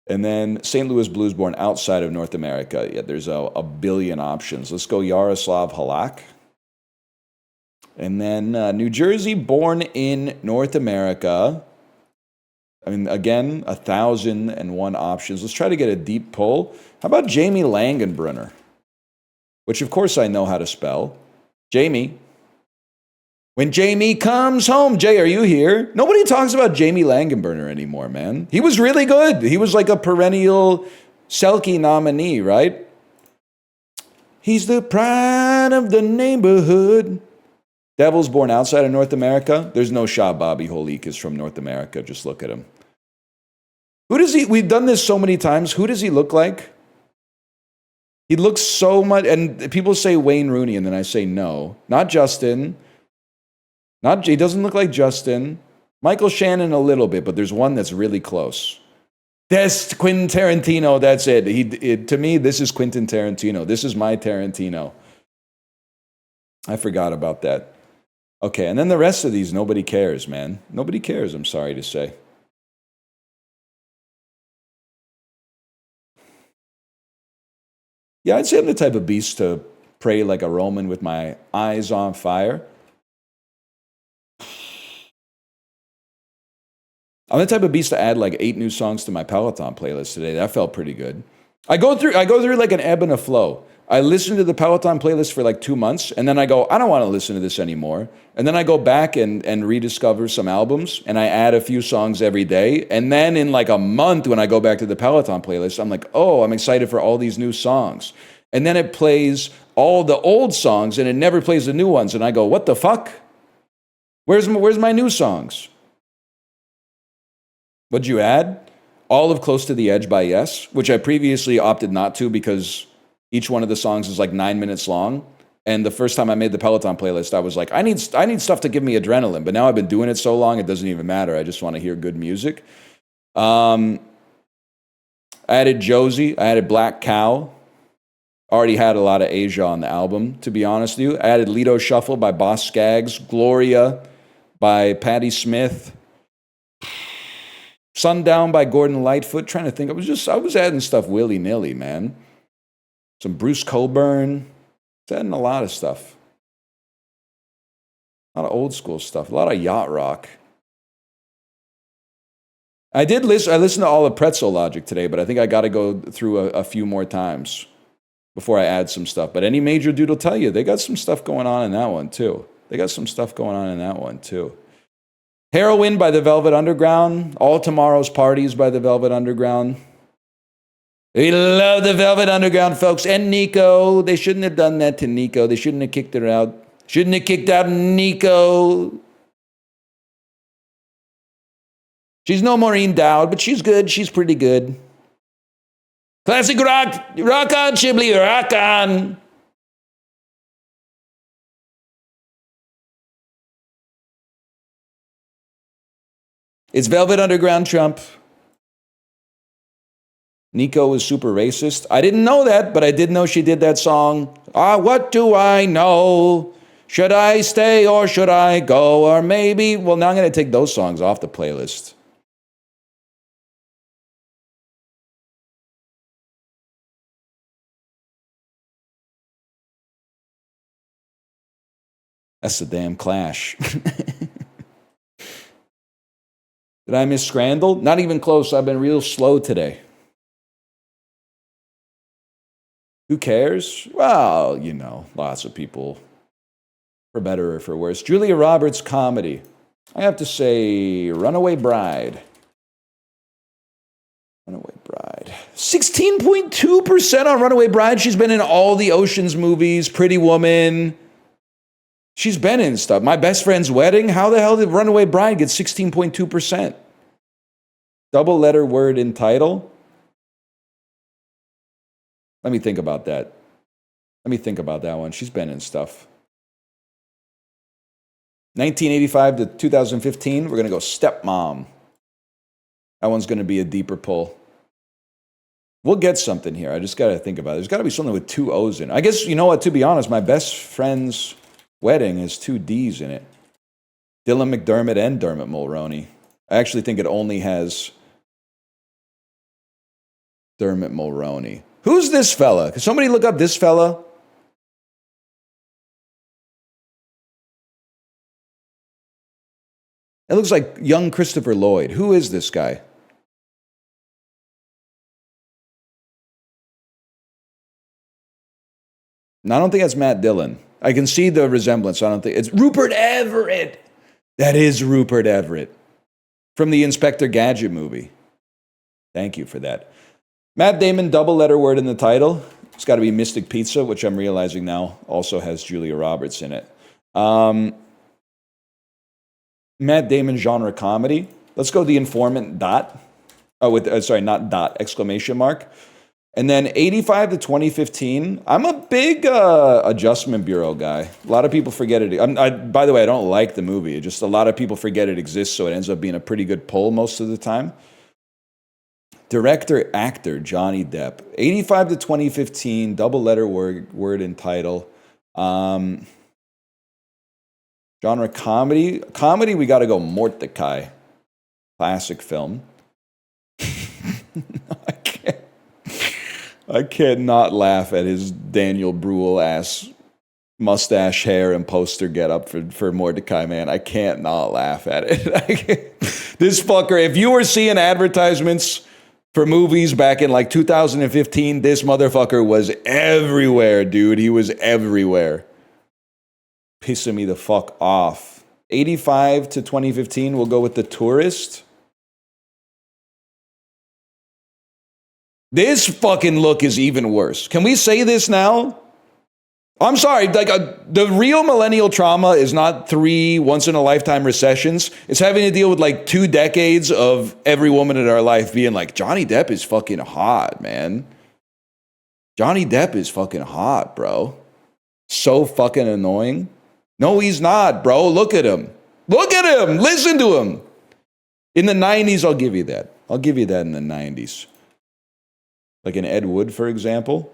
And then St. Louis Blues, Born Outside of North America. Yeah, there's a billion options. Let's go Yaroslav Halak. And then New Jersey, Born in North America. I mean, again, 1,001 options. Let's try to get a deep pull. How about Jamie Langenbrunner? Which, of course, I know how to spell. Jamie. When Jamie comes home. Jay, are you here? Nobody talks about Jamie Langenbrunner anymore, man. He was really good. He was like a perennial Selke nominee, right? He's the pride of the neighborhood. Devils, Born Outside of North America. There's no shot Bobby Holik is from North America. Just look at him. Who does he... We've done this so many times. Who does he look like? He looks so much... And people say Wayne Rooney, and then I say no. Not Justin. He doesn't look like Justin. Michael Shannon a little bit, but there's one that's really close. That's Quentin Tarantino. That's it. To me, this is Quentin Tarantino. This is my Tarantino. I forgot about that. Okay, and then the rest of these, nobody cares, man. Nobody cares, I'm sorry to say. Yeah, I'd say I'm the type of beast to pray like a Roman with my eyes on fire. I'm the type of beast to add like 8 new songs to my Peloton playlist today. That felt pretty good. I go through like an ebb and a flow. I listen to the Peloton playlist for like 2 months, and then I go, I don't want to listen to this anymore. And then I go back and rediscover some albums, and I add a few songs every day. And then in like a month, when I go back to the Peloton playlist, I'm like, oh, I'm excited for all these new songs. And then it plays all the old songs, and it never plays the new ones. And I go, what the fuck? Where's my new songs? What'd you add? All of Close to the Edge by Yes, which I previously opted not to because each one of the songs is like 9 minutes long. And the first time I made the Peloton playlist, I was like, I need stuff to give me adrenaline. But now I've been doing it so long, it doesn't even matter. I just want to hear good music. I added Josie. I added Black Cow. Already had a lot of Asia on the album, to be honest with you. I added Lido Shuffle by Boss Skaggs. Gloria by Patti Smith. Sundown by Gordon Lightfoot. Trying to think. I was adding stuff willy-nilly, man. Some Bruce Coburn. It's adding a lot of stuff. A lot of old school stuff. A lot of yacht rock. I listened to all of Pretzel Logic today, but I think I got to go through a few more times before I add some stuff. But any major dude will tell you, they got some stuff going on in that one, too. Heroin by the Velvet Underground. All Tomorrow's Parties by the Velvet Underground. We love the Velvet Underground, folks. And Nico. They shouldn't have done that to Nico. They shouldn't have kicked her out. Shouldn't have kicked out Nico. She's no Maureen Dowd, but she's good. She's pretty good. Classic rock. Rock on, Chiblee. Rock on. It's Velvet Underground Trump. Nico is super racist. I didn't know that, but I did know she did that song. What do I know? Should I stay or should I go? Or maybe, well, now I'm going to take those songs off the playlist. That's the damn Clash. Did I miss Scrandal? Not even close. I've been real slow today. Who cares? Well, you know, lots of people, for better or for worse. Julia Roberts comedy. I have to say, Runaway Bride. Runaway Bride. 16.2% on Runaway Bride. She's been in all the Ocean's movies, Pretty Woman. She's been in stuff. My Best Friend's Wedding. How the hell did Runaway Bride get 16.2%? Double letter word in title. Let me think about that. Let me think about that one. She's been in stuff. 1985 to 2015, we're going to go Stepmom. That one's going to be a deeper pull. We'll get something here. I just got to think about it. There's got to be something with two O's in it. I guess, you know what, to be honest, My Best Friend's Wedding has two D's in it. Dylan McDermott and Dermot Mulroney. I actually think it only has Dermot Mulroney. Who's this fella? Can somebody look up this fella? It looks like young Christopher Lloyd. Who is this guy? No, I don't think that's Matt Dillon. I can see the resemblance. I don't think it's Rupert Everett. That is Rupert Everett from the Inspector Gadget movie. Thank you for that. Matt Damon, double letter word in the title. It's got to be Mystic Pizza, which I'm realizing now also has Julia Roberts in it. Matt Damon genre comedy. Let's go The Informant dot. Oh, with sorry, not dot, exclamation mark. And then 85 to 2015. I'm a big Adjustment Bureau guy. A lot of people forget it. By the way, I don't like the movie. Just a lot of people forget it exists, so it ends up being a pretty good pull most of the time. Director, actor, Johnny Depp. 85 to 2015, double letter word and title. Genre comedy. Comedy, we got to go Mordecai. Classic film. I can't not laugh at his Daniel Bruhl ass mustache, hair, and poster get up for Mordecai, man. I can't not laugh at it. This fucker, if you were seeing advertisements for movies back in like 2015, this motherfucker was everywhere, dude. He was everywhere. Pissing me the fuck off. 85 to 2015, we'll go with The Tourist. This fucking look is even worse. Can we say this now? I'm sorry, like the real millennial trauma is not 3 once-in-a-lifetime recessions. It's having to deal with like 2 decades of every woman in our life being like, Johnny Depp is fucking hot, man. Johnny Depp is fucking hot, bro. So fucking annoying. No, he's not, bro. Look at him. Look at him. Listen to him. In the 90s, I'll give you that. I'll give you that in the 90s. Like in Ed Wood, for example.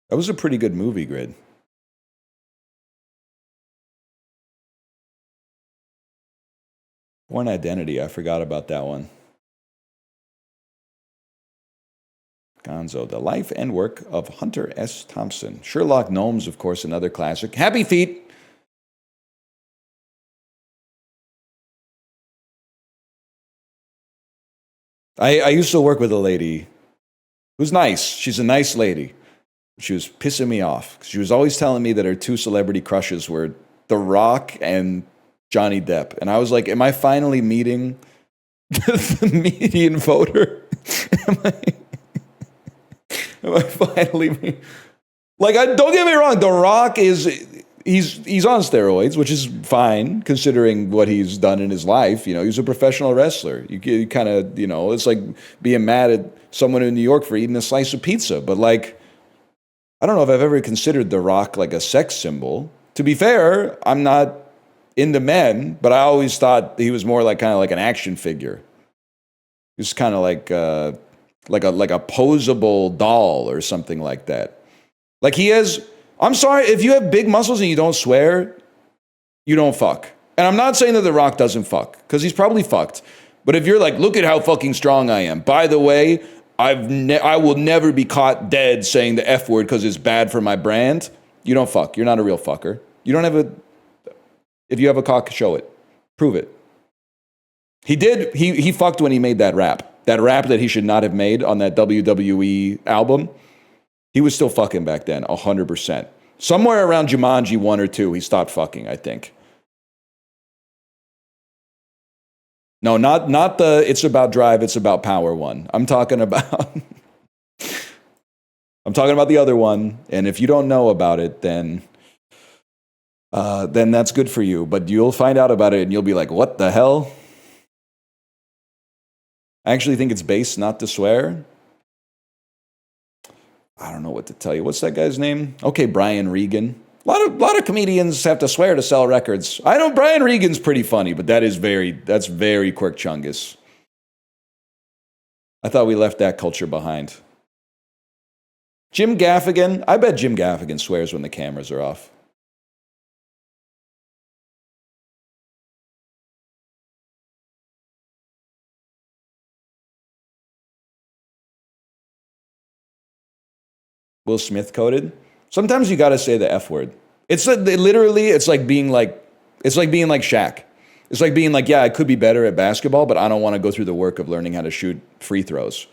That was a pretty good movie, Grid. Born Identity, I forgot about that one. Gonzo, The Life and Work of Hunter S. Thompson. Sherlock Gnomes, of course, another classic. Happy Feet. I used to work with a lady who's nice. She's a nice lady. She was pissing me off. She was always telling me that her 2 celebrity crushes were The Rock and Johnny Depp. And I was like, am I finally meeting the median voter? Am I finally... Like, don't get me wrong. The Rock is... He's on steroids, which is fine considering what he's done in his life. You know, he's a professional wrestler. You kind of, you know, it's like being mad at someone in New York for eating a slice of pizza. But like, I don't know if I've ever considered The Rock like a sex symbol. To be fair, I'm not into men, but I always thought he was more like kind of like an action figure. He was kind of like a posable doll or something like that. Like he has. I'm sorry, if you have big muscles and you don't swear, you don't fuck. And I'm not saying that The Rock doesn't fuck, because he's probably fucked. But if you're like, look at how fucking strong I am. By the way, I will never be caught dead saying the F word because it's bad for my brand. You don't fuck. You're not a real fucker. You don't have a... If you have a cock, show it. Prove it. He did. He fucked when he made that rap. That rap that he should not have made on that WWE album. He was still fucking back then, 100%. Somewhere around Jumanji 1 or 2, he stopped fucking, I think. No, not the it's about drive, it's about power one. I'm talking about I'm talking about the other one. And if you don't know about it, then that's good for you. But you'll find out about it and you'll be like, what the hell? I actually think it's based not to swear. I don't know what to tell you. What's that guy's name? Okay, Brian Regan. A lot of comedians have to swear to sell records. I know Brian Regan's pretty funny, but that's very Quirk Chungus. I thought we left that culture behind. Jim Gaffigan. I bet Jim Gaffigan swears when the cameras are off. Will Smith coded. Sometimes you got to say the F word. It's like being like Shaq. It's like being like, yeah, I could be better at basketball, but I don't want to go through the work of learning how to shoot free throws.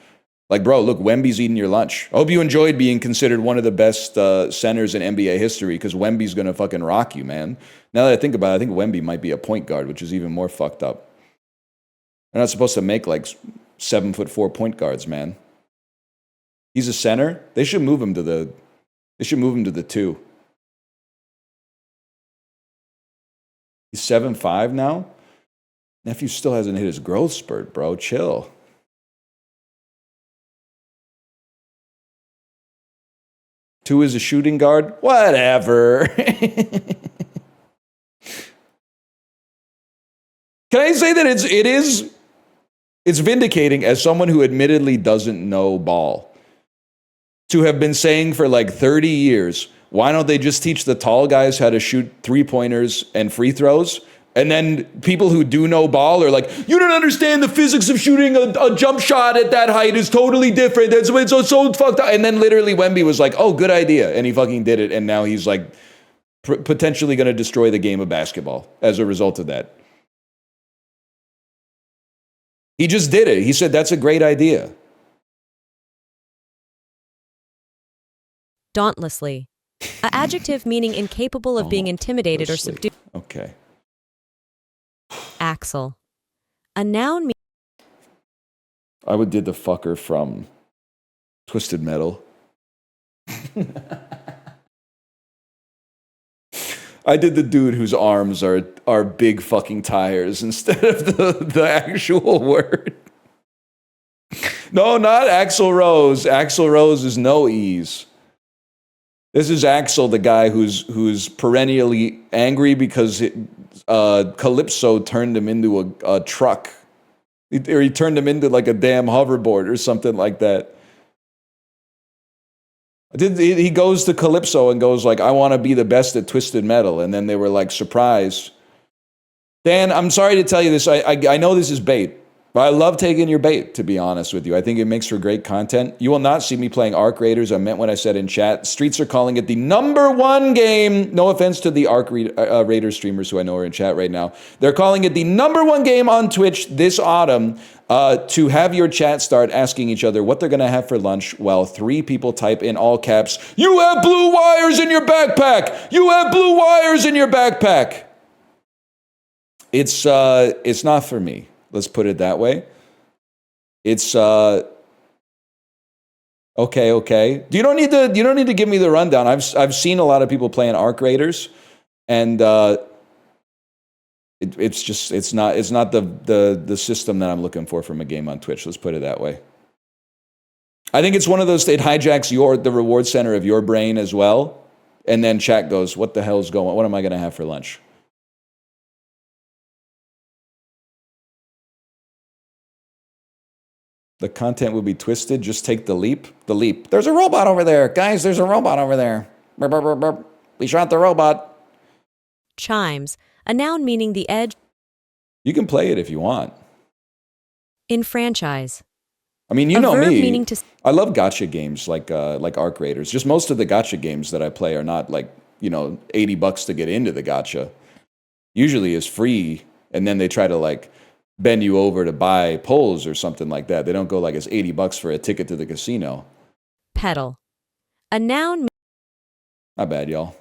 Like, bro, look, Wemby's eating your lunch. I hope you enjoyed being considered one of the best centers in NBA history because Wemby's going to fucking rock you, man. Now that I think about it, I think Wemby might be a point guard, which is even more fucked up. They're not supposed to make like 7'4" point guards, man. He's a center. They should move him to the 2. He's 7'5" now. Nephew still hasn't hit his growth spurt, bro. Chill. Two is a shooting guard. Whatever. Can I say that it's vindicating as someone who admittedly doesn't know ball to have been saying for like 30 years, why don't they just teach the tall guys how to shoot three-pointers and free throws? And then people who do know ball are like, you don't understand the physics of shooting a jump shot at that height is totally different. It's so fucked up. And then literally Wemby was like, oh, good idea. And he fucking did it. And now he's like potentially going to destroy the game of basketball as a result of that. He just did it. He said, that's a great idea. Dauntlessly. An adjective meaning incapable of being intimidated or subdued. Okay. Axle. A noun I would did the fucker from Twisted Metal. I did the dude whose arms are big fucking tires instead of the actual word. No, not Axl Rose. Axl Rose is no ease. This is Axel, the guy who's perennially angry because Calypso turned him into a truck. Or he turned him into like a damn hoverboard or something like that. He goes to Calypso and goes like, I want to be the best at Twisted Metal. And then they were like, surprise. Dan, I'm sorry to tell you this. I know this is bait. But I love taking your bait, to be honest with you. I think it makes for great content. You will not see me playing Arc Raiders. I meant what I said in chat. Streets are calling it the #1 game. No offense to the Arc Raiders streamers who I know are in chat right now. They're calling it the #1 game on Twitch this autumn to have your chat start asking each other what they're going to have for lunch while 3 people type in all caps, "You have blue wires in your backpack! You have blue wires in your backpack!" It's not for me. Let's put it that way. It's okay. You don't need to give me the rundown. I've seen a lot of people playing Arc Raiders, and it's not the system that I'm looking for from a game on Twitch. Let's put it that way. I think it's one of those. It hijacks the reward center of your brain as well, and then chat goes, "What the hell's going? What am I going to have for lunch?" The content will be twisted. Just take the leap. The leap. There's a robot over there. Guys, there's a robot over there. Burp, burp, burp, burp. We shot the robot. Chimes. A noun meaning the edge. You can play it if you want. Enfranchise. I mean, you know me. Meaning to... I love gacha games like Arc Raiders. Just most of the gacha games that I play are not like, $80 to get into the gacha. Usually is free, and then they try to like bend you over to buy polls or something like that. They don't go like it's $80 for a ticket to the casino. Pedal. A noun. Not bad, y'all.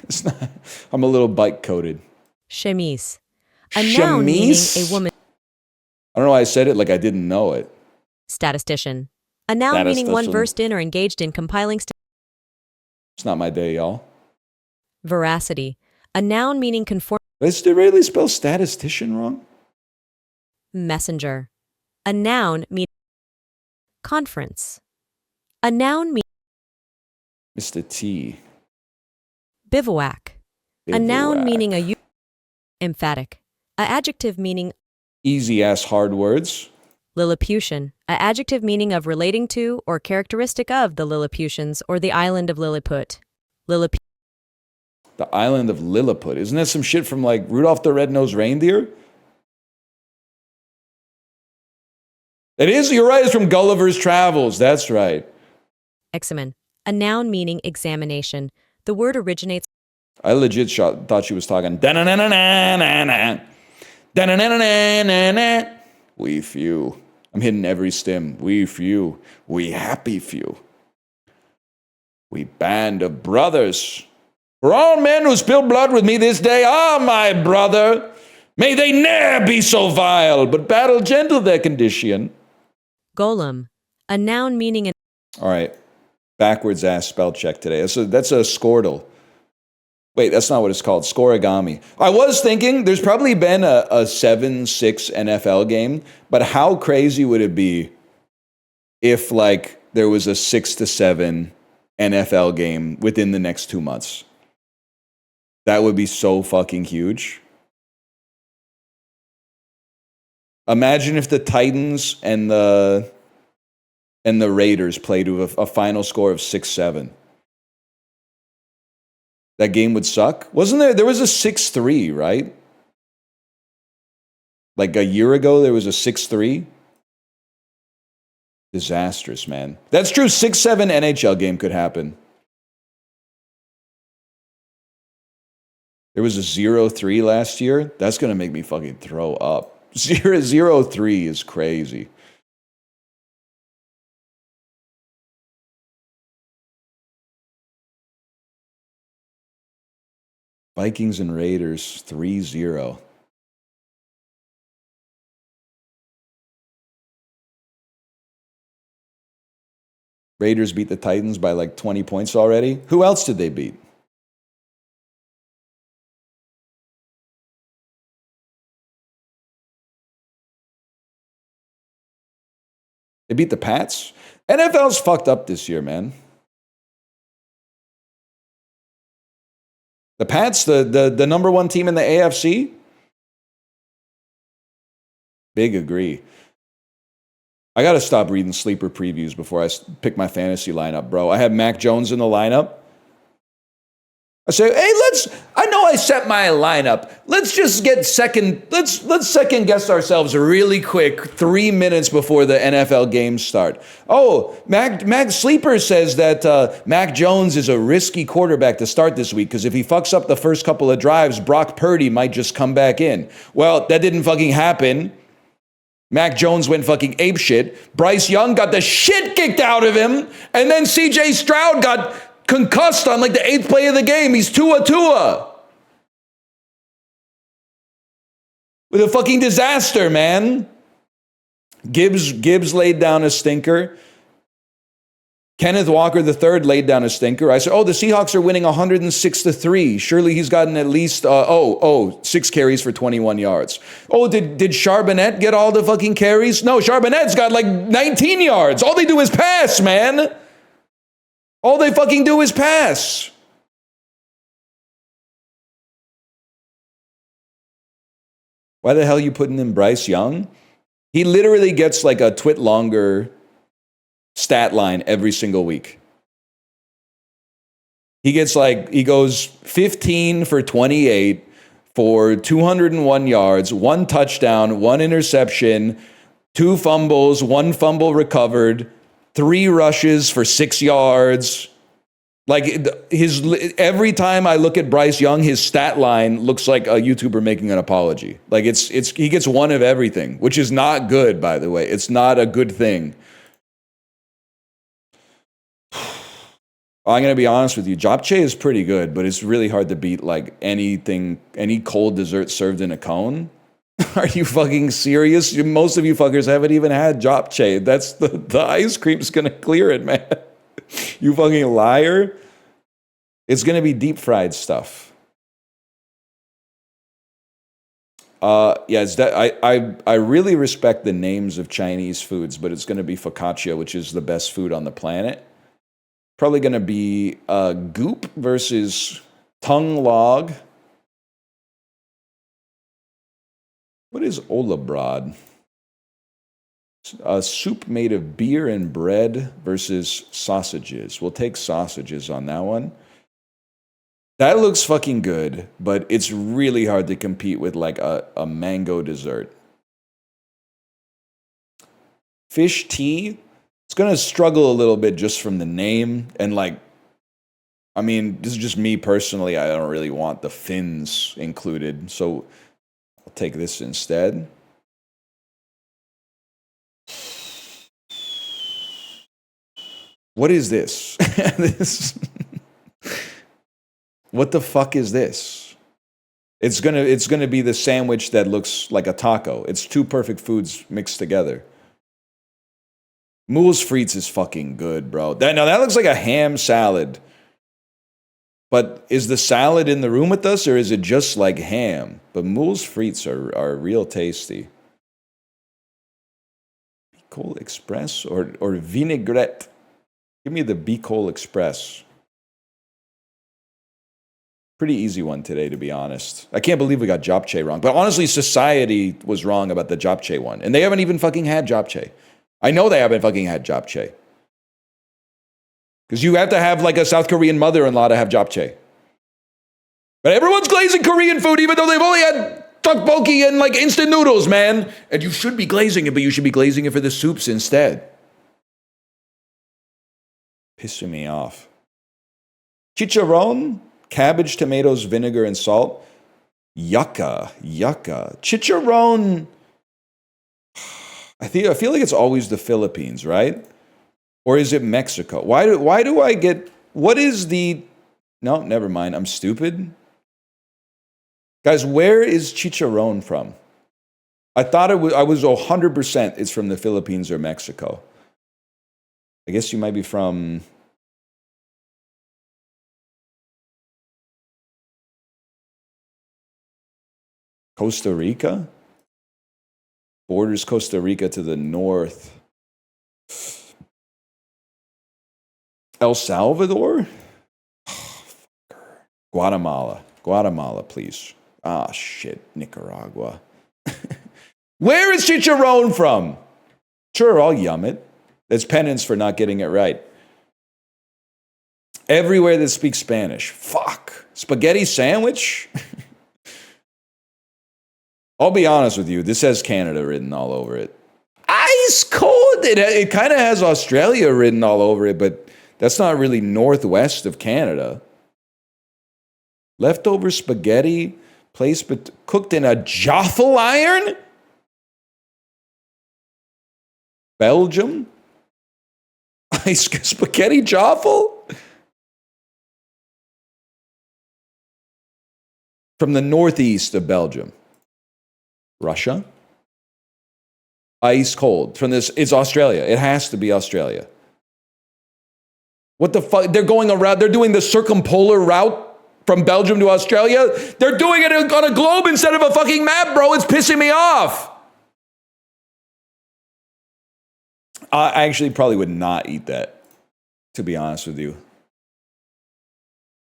It's not, I'm a little bike coded. Chemise. A noun meaning Shamise? a woman. I don't know why I said it like I didn't know it. Statistician. A noun meaning one versed in or engaged in compiling. It's not my day, y'all. Veracity. A noun meaning conform. Did they really spell statistician wrong? Messenger. A noun meaning conference. A noun meaning Mr. T. bivouac. A noun Bivouac. meaning a emphatic. A adjective meaning Easy ass hard words. Lilliputian. A adjective meaning of relating to or characteristic of the Lilliputians or the island of Lilliput. The island of Lilliput. Isn't that some shit from like Rudolph the Red-Nosed Reindeer? It is, you're right, it's from Gulliver's Travels. That's right. Examen. A noun meaning examination. The word originates. I legit thought she was talking. Da-na-na-na-na-na-na. Da-na-na-na-na-na-na. We few. I'm hitting every stim. We few. We happy few. We band of brothers. For all men who spill blood with me this day are my brother. May they ne'er be so vile, but battle gentle their condition. Golem. A noun meaning an. All right. Backwards ass spell check today. That's a Squirtle. Wait, that's not what it's called. Scorigami. I was thinking there's probably been a 7-6 NFL game, but how crazy would it be if like there was a 6-7 NFL game within the next 2 months? That would be so fucking huge. Imagine if the Titans and the Raiders played with a final score of 6-7. That game would suck. Wasn't there? There was a 6-3, right? Like a year ago, there was a 6-3. Disastrous, man. That's true. 6-7 NHL game could happen. There was a 0-3 last year. That's going to make me fucking throw up. 0-3 is crazy. Vikings and Raiders 3-0. Raiders beat the Titans by like 20 points already. Who else did they beat? They beat the Pats? NFL's fucked up this year, man. The Pats, the number one team in the AFC? Big agree. I got to stop reading sleeper previews before I pick my fantasy lineup, bro. I have Mac Jones in the lineup. I say, hey, I know I set my lineup. Let's just get let's second guess ourselves really quick 3 minutes before the NFL games start. Oh, Mac Sleeper says that Mac Jones is a risky quarterback to start this week because if he fucks up the first couple of drives, Brock Purdy might just come back in. Well, that didn't fucking happen. Mac Jones went fucking apeshit. Bryce Young got the shit kicked out of him. And then CJ Stroud got concussed on like the 8th play of the game. He's Tua. With a fucking disaster, man. Gibbs laid down a stinker. Kenneth Walker III laid down a stinker. I said, the Seahawks are winning 106-3. Surely he's gotten at least 6 carries for 21 yards. Oh, did Charbonnet get all the fucking carries? No, Charbonnet's got like 19 yards. All they do is pass, man. All they fucking do is pass. Why the hell are you putting in Bryce Young? He literally gets like a twit longer stat line every single week. He goes 15 for 28 for 201 yards, 1 touchdown, 1 interception, 2 fumbles, 1 fumble recovered, 3 rushes for 6 yards. Like every time I look at Bryce Young, his stat line looks like a YouTuber making an apology. Like he gets one of everything, which is not good, by the way. It's not a good thing. I'm going to be honest with you. Japchae is pretty good, but it's really hard to beat like any cold dessert served in a cone. Are you fucking serious? Most of you fuckers haven't even had japchae. That's the ice cream's gonna clear it, man. You fucking liar. It's gonna be deep fried stuff. Yeah, I really respect the names of Chinese foods, but it's gonna be focaccia, which is the best food on the planet. Probably gonna be goop versus tongue log. What is olabrod? A soup made of beer and bread versus sausages. We'll take sausages on that one. That looks fucking good, but it's really hard to compete with like a mango dessert. Fish tea, it's gonna struggle a little bit just from the name. And like, I mean, this is just me personally. I don't really want the fins included. So I'll take this instead. What is this? What the fuck is this? It's gonna be the sandwich that looks like a taco. It's two perfect foods mixed together. Moose frites is fucking good, bro. That looks like a ham salad. But is the salad in the room with us, or is it just like ham? But moose frites are real tasty. Bicol Express or vinaigrette? Give me the Bicol Express. Pretty easy one today, to be honest. I can't believe we got japchae wrong. But honestly, society was wrong about the japchae one. And they haven't even fucking had japchae. I know they haven't fucking had japchae. Because you have to have like a South Korean mother-in-law to have japchae. But everyone's glazing Korean food, even though they've only had tteokbokki and like instant noodles, man. And you should be glazing it, but you should be glazing it for the soups instead. Pissing me off. Chicharron, cabbage, tomatoes, vinegar, and salt. Yucca. Chicharron. I feel like it's always the Philippines, right? Or is it Mexico? Why do I get... What is the... No, never mind. I'm stupid. Guys, where is chicharron from? I thought I was 100% it's from the Philippines or Mexico. I guess you might be from... Costa Rica? Borders Costa Rica to the north. El Salvador? Guatemala, please. Ah, shit. Nicaragua. Where is chicharron from? Sure, I'll yum it. It's penance for not getting it right. Everywhere that speaks Spanish. Fuck. Spaghetti sandwich? I'll be honest with you. This has Canada written all over it. Ice cold. It kind of has Australia written all over it, but that's not really northwest of Canada. Leftover spaghetti placed cooked in a Joffel iron? Belgium? Spaghetti Joffel? From the northeast of Belgium. Russia? Ice cold. From this, it's Australia. It has to be Australia. What the fuck? They're going around, they're doing the circumpolar route from Belgium to Australia. They're doing it on a globe instead of a fucking map, bro. It's pissing me off. I actually probably would not eat that, to be honest with you.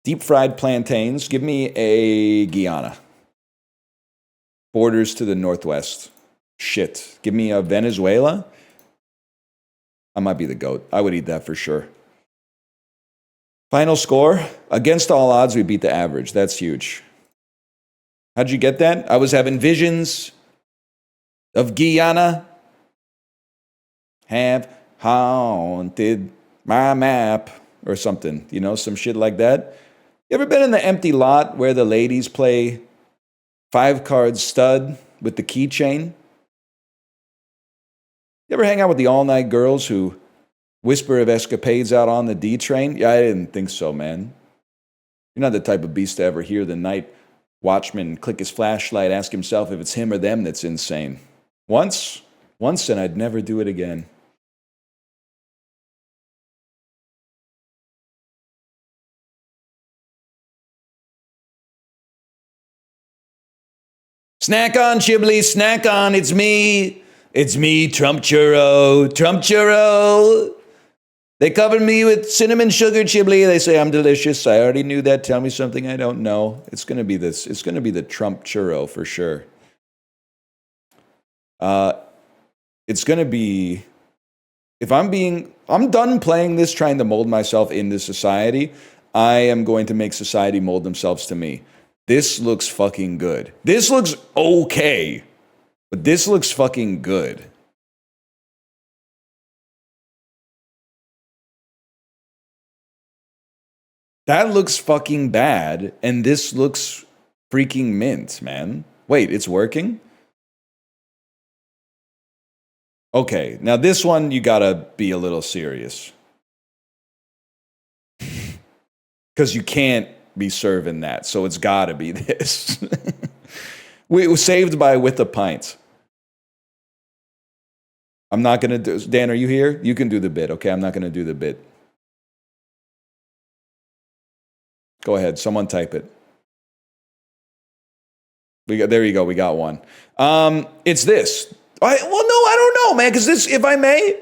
Deep fried plantains. Give me a Guyana. Borders to the northwest. Shit. Give me a Venezuela. I might be the GOAT. I would eat that for sure. Final score. Against all odds, we beat the average. That's huge. How'd you get that? I was having visions of Guyana. Have haunted my map. Or something. You know, some shit like that. You ever been in the empty lot where the ladies play 5-card stud with the keychain? You ever hang out with the all-night girls who whisper of escapades out on the D train? Yeah, I didn't think so, man. You're not the type of beast to ever hear the night Watchman click his flashlight, ask himself if it's him or them that's insane. Once, and I'd never do it again. Snack on, Chiblee, snack on. It's me. It's me, Trump Churro. Trump Churro. They covered me with cinnamon sugar, Chiblee. They say I'm delicious. I already knew that. Tell me something I don't know. It's going to be this. It's going to be the Trump Churro for sure. It's going to be, I'm done playing this, trying to mold myself into society. I am going to make society mold themselves to me. This looks fucking good. This looks okay, but this looks fucking good. That looks fucking bad, and this looks freaking mint, man. Wait, it's working? Okay, now this one you gotta be a little serious. Because you can't be serving that, so it's gotta be this. We were saved by with a pint. I'm not gonna do. Dan, are you here? You can do the bit, okay? I'm not gonna do the bit. Go ahead, someone type it. There you go, we got one. It's this. I don't know, man, because this, if I may,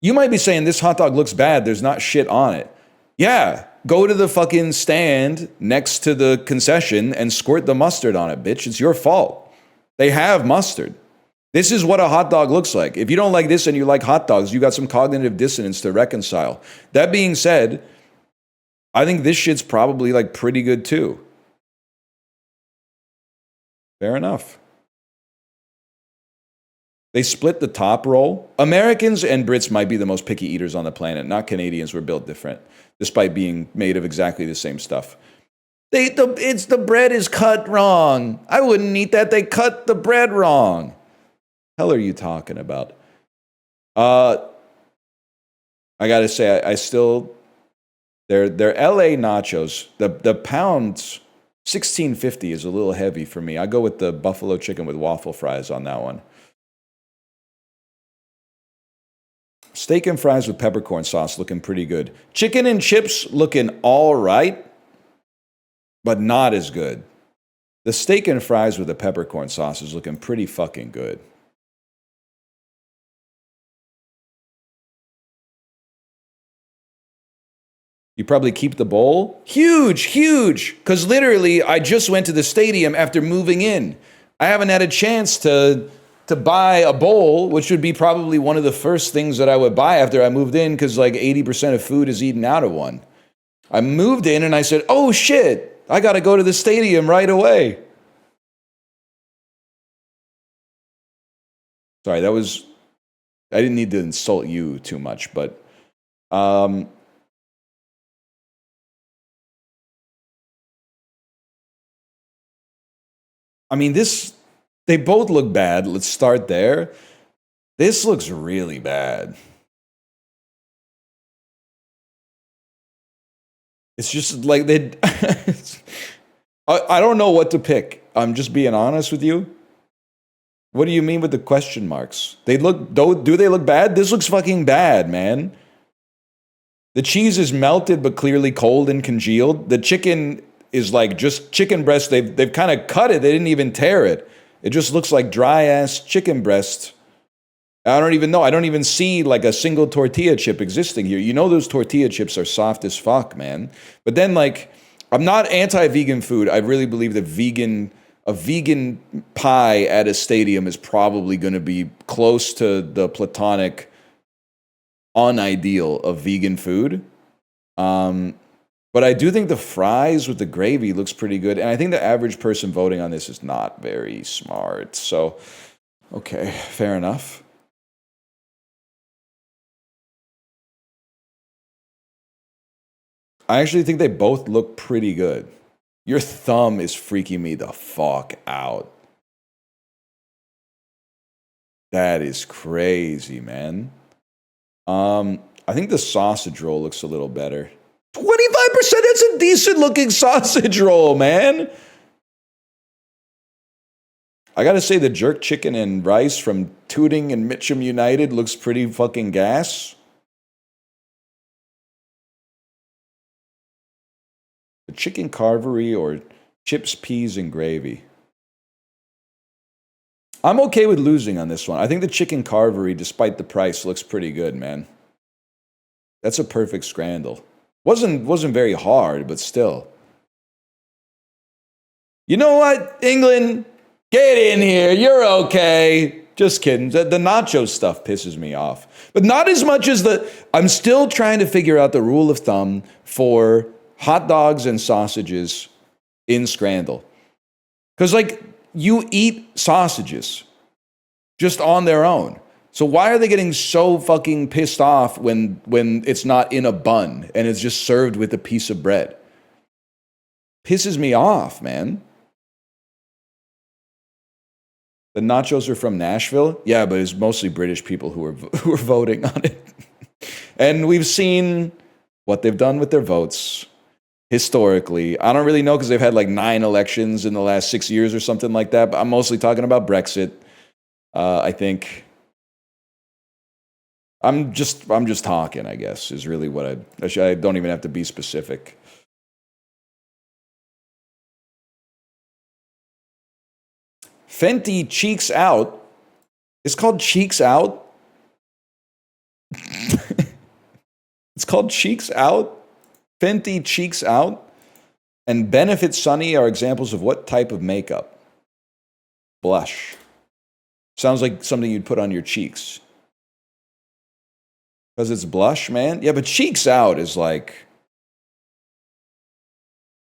you might be saying this hot dog looks bad, there's not shit on it. Yeah, go to the fucking stand next to the concession and squirt the mustard on it, bitch. It's your fault. They have mustard. This is what a hot dog looks like. If you don't like this and you like hot dogs, you got some cognitive dissonance to reconcile. That being said, I think this shit's probably like pretty good too. Fair enough. They split the top roll. Americans and Brits might be the most picky eaters on the planet. Not Canadians. We're built different, despite being made of exactly the same stuff. The bread is cut wrong. I wouldn't eat that. They cut the bread wrong. Hell are you talking about? I gotta say, I still, they're LA nachos. The pound $16.50 is a little heavy for me. I go with the buffalo chicken with waffle fries on that one. Steak and fries with peppercorn sauce looking pretty good. Chicken and chips looking all right, but not as good. The steak and fries with the peppercorn sauce is looking pretty fucking good. You probably keep the bowl. Huge, huge. Because literally, I just went to the stadium after moving in. I haven't had a chance to buy a bowl, which would be probably one of the first things that I would buy after I moved in, because like 80% of food is eaten out of one. I moved in and I said, oh shit, I got to go to the stadium right away. Sorry, I didn't need to insult you too much, but I mean, they both look bad. Let's start there. This looks really bad. It's just like I don't know what to pick. I'm just being honest with you. What do you mean with the question marks? Do they look bad? This looks fucking bad, man. The cheese is melted but clearly cold and congealed. The chicken is like just chicken breast. They've kind of cut it. They didn't even tear it. It just looks like dry ass chicken breast. I don't even know. I don't even see like a single tortilla chip existing here. You know those tortilla chips are soft as fuck, man. But then like, I'm not anti-vegan food. I really believe that a vegan pie at a stadium is probably going to be close to the platonic unideal of vegan food. But I do think the fries with the gravy looks pretty good. And I think the average person voting on this is not very smart. So, okay, fair enough. I actually think they both look pretty good. Your thumb is freaking me the fuck out. That is crazy, man. I think the sausage roll looks a little better. that's a decent looking sausage roll, man. I gotta say, the jerk chicken and rice from Tooting and Mitcham United looks pretty fucking gas. The chicken carvery or chips, peas, and gravy. I'm okay with losing on this one. I think the chicken carvery, despite the price, looks pretty good, man. That's a perfect scrandle. Wasn't very hard, but still. You know what, England? Get in here. You're okay. Just kidding. The nacho stuff pisses me off. But not as much as I'm still trying to figure out the rule of thumb for hot dogs and sausages in scrandle. Because, like, you eat sausages just on their own. So why are they getting so fucking pissed off when it's not in a bun and it's just served with a piece of bread? Pisses me off, man. The nachos are from Nashville? Yeah, but it's mostly British people who are voting on it. And we've seen what they've done with their votes historically. I don't really know because they've had like 9 elections in the last 6 years or something like that, but I'm mostly talking about Brexit, I think. I'm just talking, I guess, is really what I don't even have to be specific. Fenty Cheeks Out. It's called Cheeks Out. It's called Cheeks Out. Fenty Cheeks Out. And Benefit Sunny are examples of what type of makeup? Blush. Sounds like something you'd put on your cheeks. Because it's blush, man? Yeah, but Cheeks Out is like...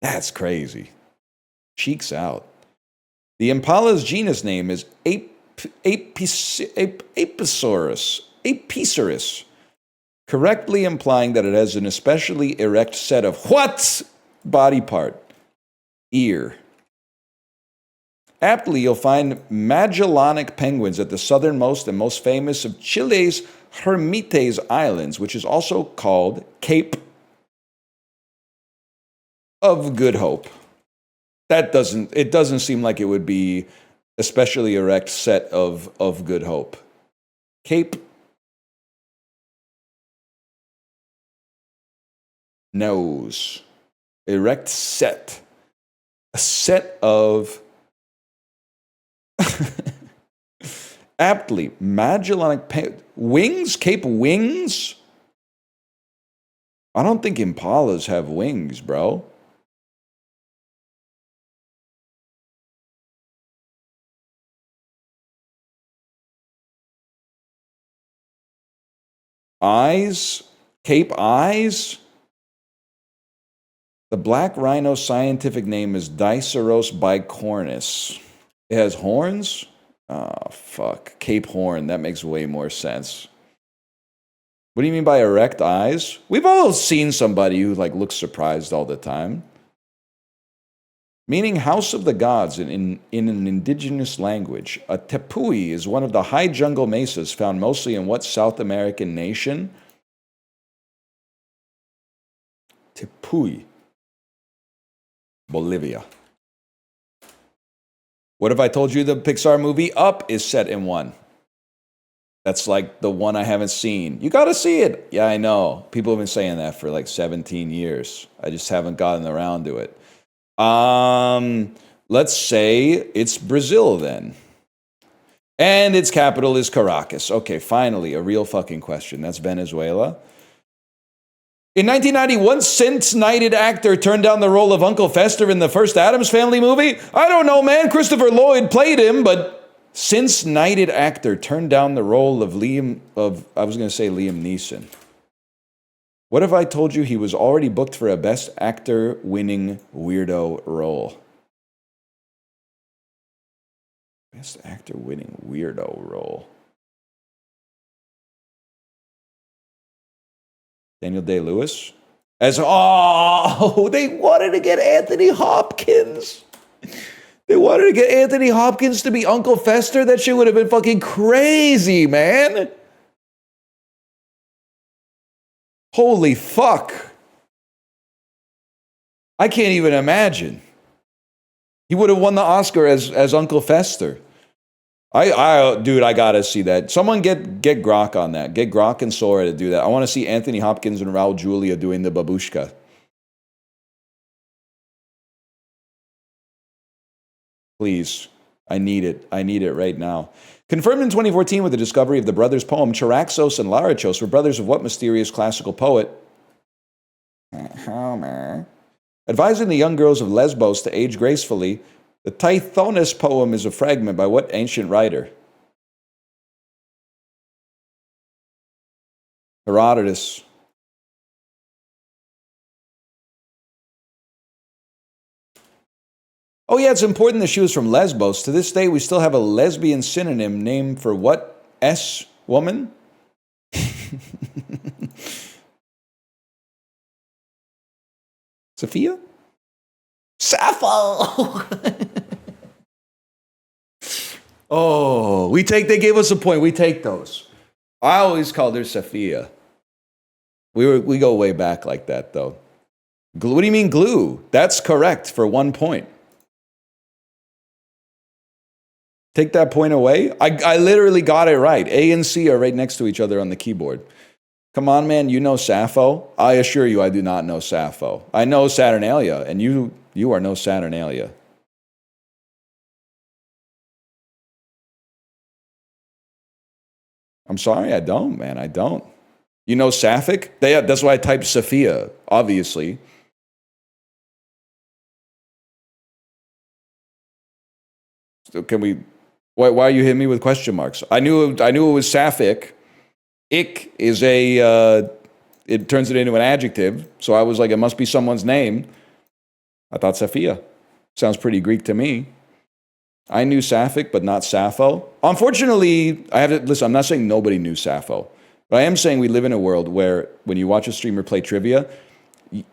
That's crazy. Cheeks Out. The Impala's genus name is Apisaurus, correctly implying that it has an especially erect set of what body part? Ear. Aptly, you'll find Magellanic penguins at the southernmost and most famous of Chile's Hermites Islands, which is also called Cape of Good Hope. It doesn't seem like it would be especially erect set of Good Hope. Cape. Nose. Erect set. A set of aptly Magellanic wings, Cape wings. I don't think impalas have wings, bro. Eyes, Cape eyes. The black rhino's scientific name is Diceros bicornis. It has horns? Oh, fuck. Cape horn. That makes way more sense. What do you mean by erect eyes? We've all seen somebody who like looks surprised all the time. Meaning house of the gods in an indigenous language. A tepui is one of the high jungle mesas found mostly in what South American nation? Tepui. Bolivia. What if I told you the Pixar movie Up is set in one? That's like the one I haven't seen. You gotta see it. Yeah, I know. People have been saying that for like 17 years. I just haven't gotten around to it. Let's say it's Brazil then. And its capital is Caracas. Okay, finally, a real fucking question. That's Venezuela. In 1991, since-knighted actor turned down the role of Uncle Fester in the first Addams Family movie? I don't know, man. Christopher Lloyd played him, but since-knighted actor turned down the role of Liam Neeson. What if I told you he was already booked for a Best Actor winning weirdo role? Best Actor winning weirdo role. Daniel Day-Lewis? They wanted to get Anthony Hopkins. They wanted to get Anthony Hopkins to be Uncle Fester? That shit would have been fucking crazy, man. Holy fuck. I can't even imagine. He would have won the Oscar as Uncle Fester. Dude, I gotta see that. Someone get Grok on that. Get Grok and Sora to do that. I want to see Anthony Hopkins and Raul Julia doing the babushka. Please. I need it. I need it right now. Confirmed in 2014 with the discovery of the brothers' poem, Charaxos and Larichos were brothers of what mysterious classical poet? Homer. Advising the young girls of Lesbos to age gracefully, the Tithonus poem is a fragment by what ancient writer? Herodotus. Oh yeah, it's important that she was from Lesbos. To this day, we still have a lesbian synonym named for what? Woman? Sophia? Sappho! Oh, they gave us a point. We take those. I always called her Sophia. We go way back like that, though. What do you mean glue? That's correct for 1 point. Take that point away. I literally got it right. A and C are right next to each other on the keyboard. Come on, man. You know Sappho? I assure you I do not know Sappho. I know Saturnalia, and you are no Saturnalia. I'm sorry, I don't, man. I don't. You know Sapphic? That's why I typed Sophia, obviously. So can we... Why are you hitting me with question marks? I knew it was Sapphic. Ick is it turns it into an adjective. So I was like, it must be someone's name. I thought Sophia. Sounds pretty Greek to me. I knew Sapphic, but not Sappho. Unfortunately, listen, I'm not saying nobody knew Sappho. But I am saying we live in a world where when you watch a streamer play trivia,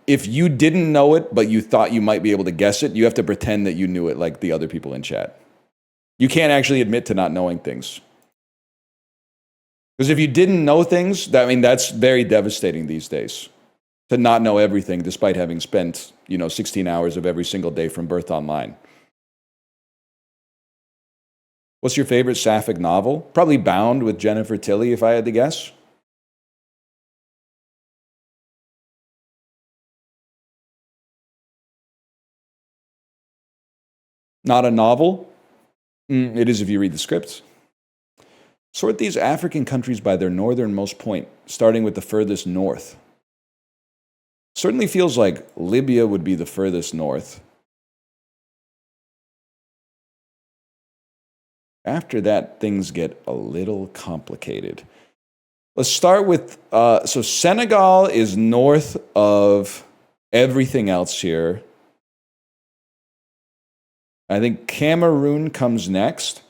if you didn't know it, but you thought you might be able to guess it, you have to pretend that you knew it like the other people in chat. You can't actually admit to not knowing things. Because if you didn't know things, that's very devastating these days. To not know everything despite having spent, 16 hours of every single day from birth online. What's your favorite Sapphic novel? Probably Bound with Jennifer Tilly, if I had to guess. Not a novel? It is if you read the scripts. Sort these African countries by their northernmost point, starting with the furthest north. Certainly feels like Libya would be the furthest north. After that, things get a little complicated. Let's start with, so Senegal is north of everything else here. I think Cameroon comes next.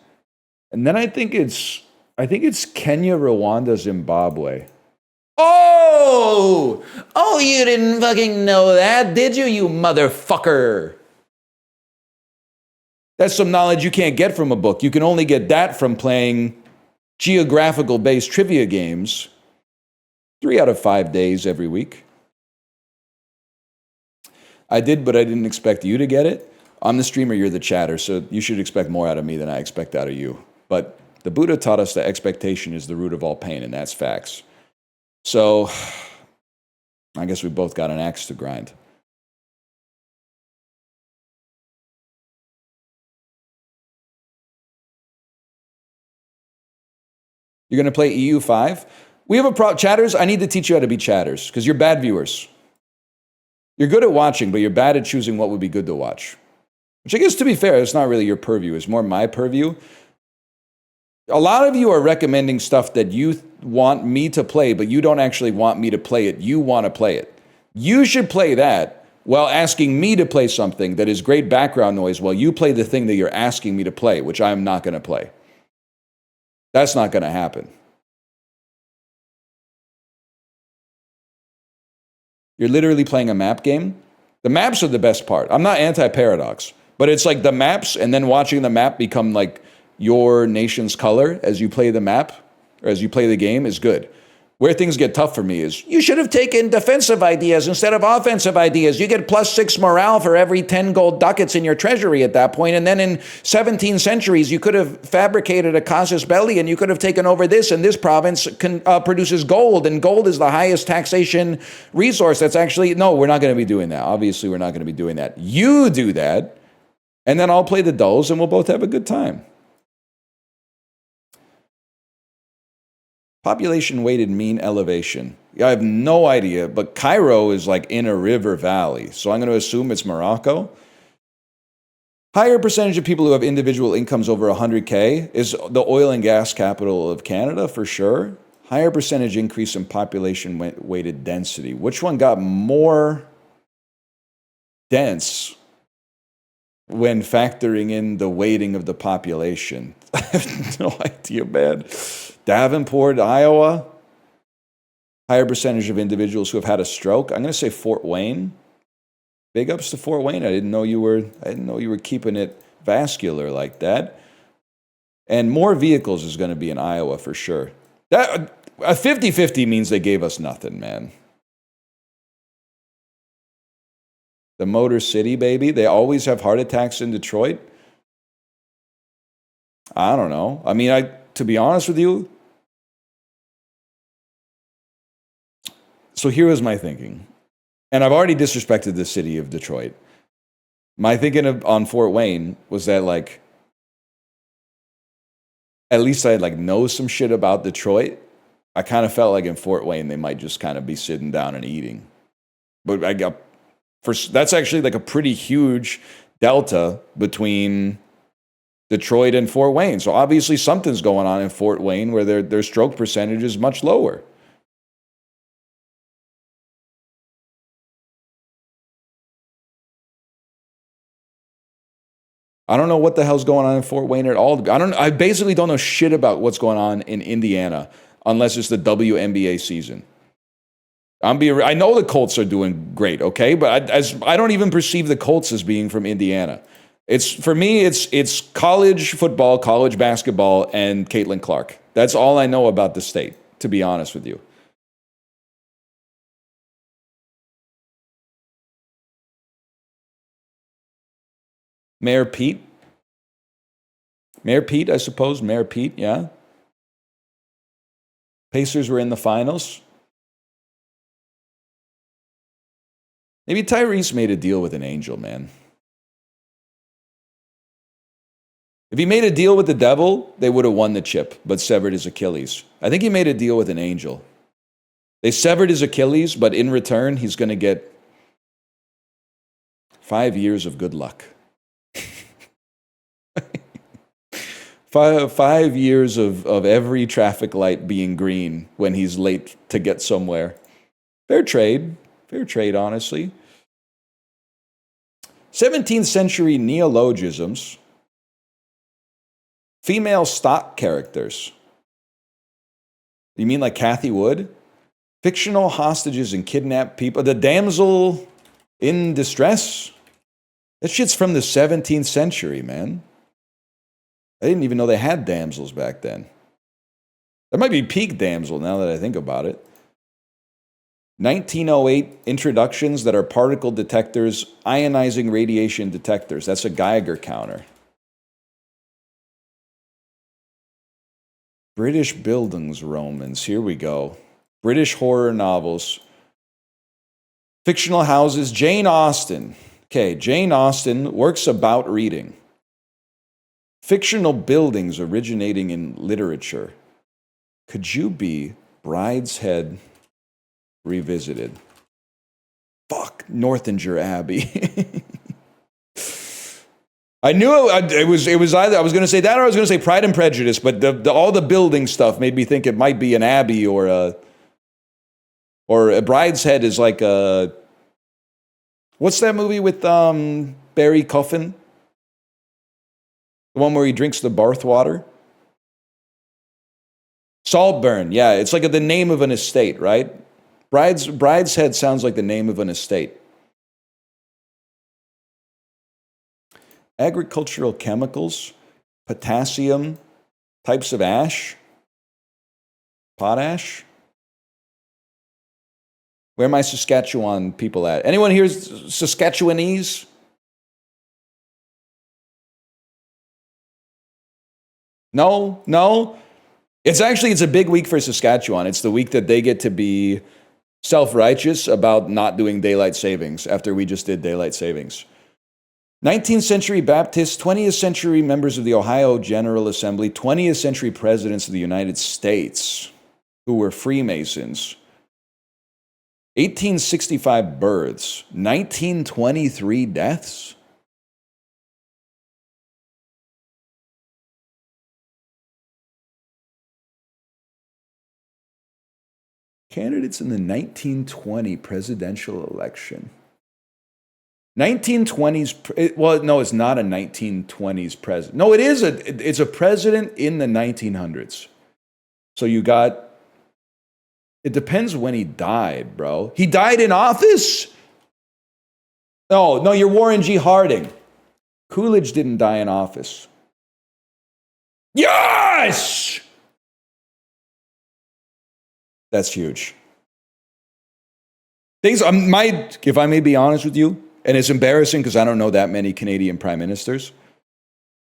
And then I think it's Kenya, Rwanda, Zimbabwe. Oh, you didn't fucking know that, did you, you motherfucker? That's some knowledge you can't get from a book. You can only get that from playing geographical-based trivia games 3 out of 5 days every week. I did, but I didn't expect you to get it. I'm the streamer, you're the chatter, so you should expect more out of me than I expect out of you. But the Buddha taught us that expectation is the root of all pain, and that's facts. So, I guess we both got an axe to grind. You're going to play EU5? We have a chatters, I need to teach you how to be chatters, because you're bad viewers. You're good at watching, but you're bad at choosing what would be good to watch. Which I guess, to be fair, it's not really your purview. It's more my purview. A lot of you are recommending stuff that you want me to play, but you don't actually want me to play it. You want to play it. You should play that while asking me to play something that is great background noise while you play the thing that you're asking me to play, which I'm not going to play. That's not going to happen. You're literally playing a map game. The maps are the best part. I'm not anti-paradox. But it's like the maps and then watching the map become like your nation's color as you play the map or as you play the game is good. Where things get tough for me is, you should have taken defensive ideas instead of offensive ideas. You get +6 morale for every 10 gold ducats in your treasury at that point. And then in 17 centuries, you could have fabricated a casus belli and you could have taken over this, and this province produces gold, and gold is the highest taxation resource. That's actually, no, we're not going to be doing that. Obviously, we're not going to be doing that. You do that, and then I'll play the dulls and we'll both have a good time. Population weighted mean elevation. I have no idea, but Cairo is like in a river valley, so I'm going to assume it's Morocco. Higher percentage of people who have individual incomes over 100K is the oil and gas capital of Canada, for sure. Higher percentage increase in population weighted density. Which one got more dense when factoring in the weighting of the population? I have no idea, man. Davenport, Iowa. Higher percentage of individuals who have had a stroke. I'm going to say Fort Wayne. Big ups to Fort Wayne. I didn't know you were keeping it vascular like that. And more vehicles is going to be in Iowa for sure. That a 50-50 means they gave us nothing, man. The Motor City, baby. They always have heart attacks in Detroit. I don't know. I mean, to be honest with you, so here was my thinking. And I've already disrespected the city of Detroit. My thinking on Fort Wayne was that, like, at least I know some shit about Detroit. I kind of felt like in Fort Wayne they might just kind of be sitting down and eating. But that's actually like a pretty huge delta between Detroit and Fort Wayne. So obviously something's going on in Fort Wayne where their stroke percentage is much lower. I don't know what the hell's going on in Fort Wayne at all. I basically don't know shit about what's going on in Indiana unless it's the WNBA season. I know the Colts are doing great, okay? But I don't even perceive the Colts as being from Indiana. For me, it's college football, college basketball, and Caitlin Clark. That's all I know about the state, to be honest with you. Mayor Pete, I suppose. Mayor Pete, yeah. Pacers were in the finals. Maybe Tyrese made a deal with an angel, man. If he made a deal with the devil, they would have won the chip, but severed his Achilles. I think he made a deal with an angel. They severed his Achilles, but in return, he's going to get 5 years of good luck. 5 years of every traffic light being green when he's late to get somewhere. Fair trade, honestly. 17th century neologisms. Female stock characters. You mean like Kathy Wood? Fictional hostages and kidnapped people. The damsel in distress. That shit's from the 17th century, man. I didn't even know they had damsels back then. That might be peak damsel now that I think about it. 1908 introductions that are particle detectors, ionizing radiation detectors. That's a Geiger counter. British buildings, Romans. Here we go. British horror novels. Fictional houses. Jane Austen. Okay, Jane Austen, works about reading. Fictional buildings originating in literature. Could you be Brideshead Revisited? Fuck, Northanger Abbey. I knew it was either I was going to say that or I was going to say Pride and Prejudice, but all the building stuff made me think it might be an abbey or a Brideshead is like a, what's that movie with Barry Coffin? The one where he drinks the bath water? Saltburn, yeah. It's like the name of an estate, right? Brideshead sounds like the name of an estate. Agricultural chemicals, potassium, types of ash, potash. Where are my Saskatchewan people at? Anyone here Saskatchewanese? No? It's a big week for Saskatchewan. It's the week that they get to be self-righteous about not doing daylight savings after we just did daylight savings. 19th century Baptists, 20th century members of the Ohio General Assembly, 20th century presidents of the United States who were Freemasons. 1865 births, 1923 deaths. Candidates in the 1920 presidential election. 1920s, well, no, it's not a 1920s president. No, it's a president in the 1900s. So you got, it depends when he died, bro. He died in office? No, you're Warren G. Harding. Coolidge didn't die in office. Yes! That's huge. If I may be honest with you, and it's embarrassing because I don't know that many Canadian prime ministers,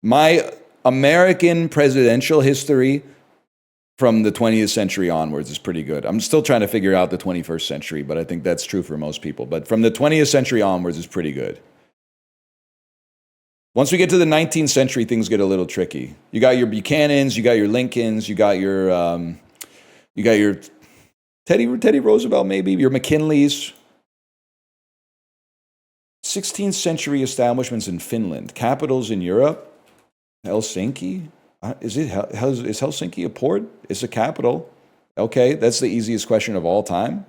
my American presidential history from the 20th century onwards is pretty good. I'm still trying to figure out the 21st century, but I think that's true for most people. But from the 20th century onwards is pretty good. Once we get to the 19th century, things get a little tricky. You got your Buchanans, you got your Lincolns, you got your Teddy Roosevelt, maybe, your McKinleys. 16th century establishments in Finland, capitals in Europe, Helsinki. Is Helsinki a port? It's a capital. Okay, that's the easiest question of all time.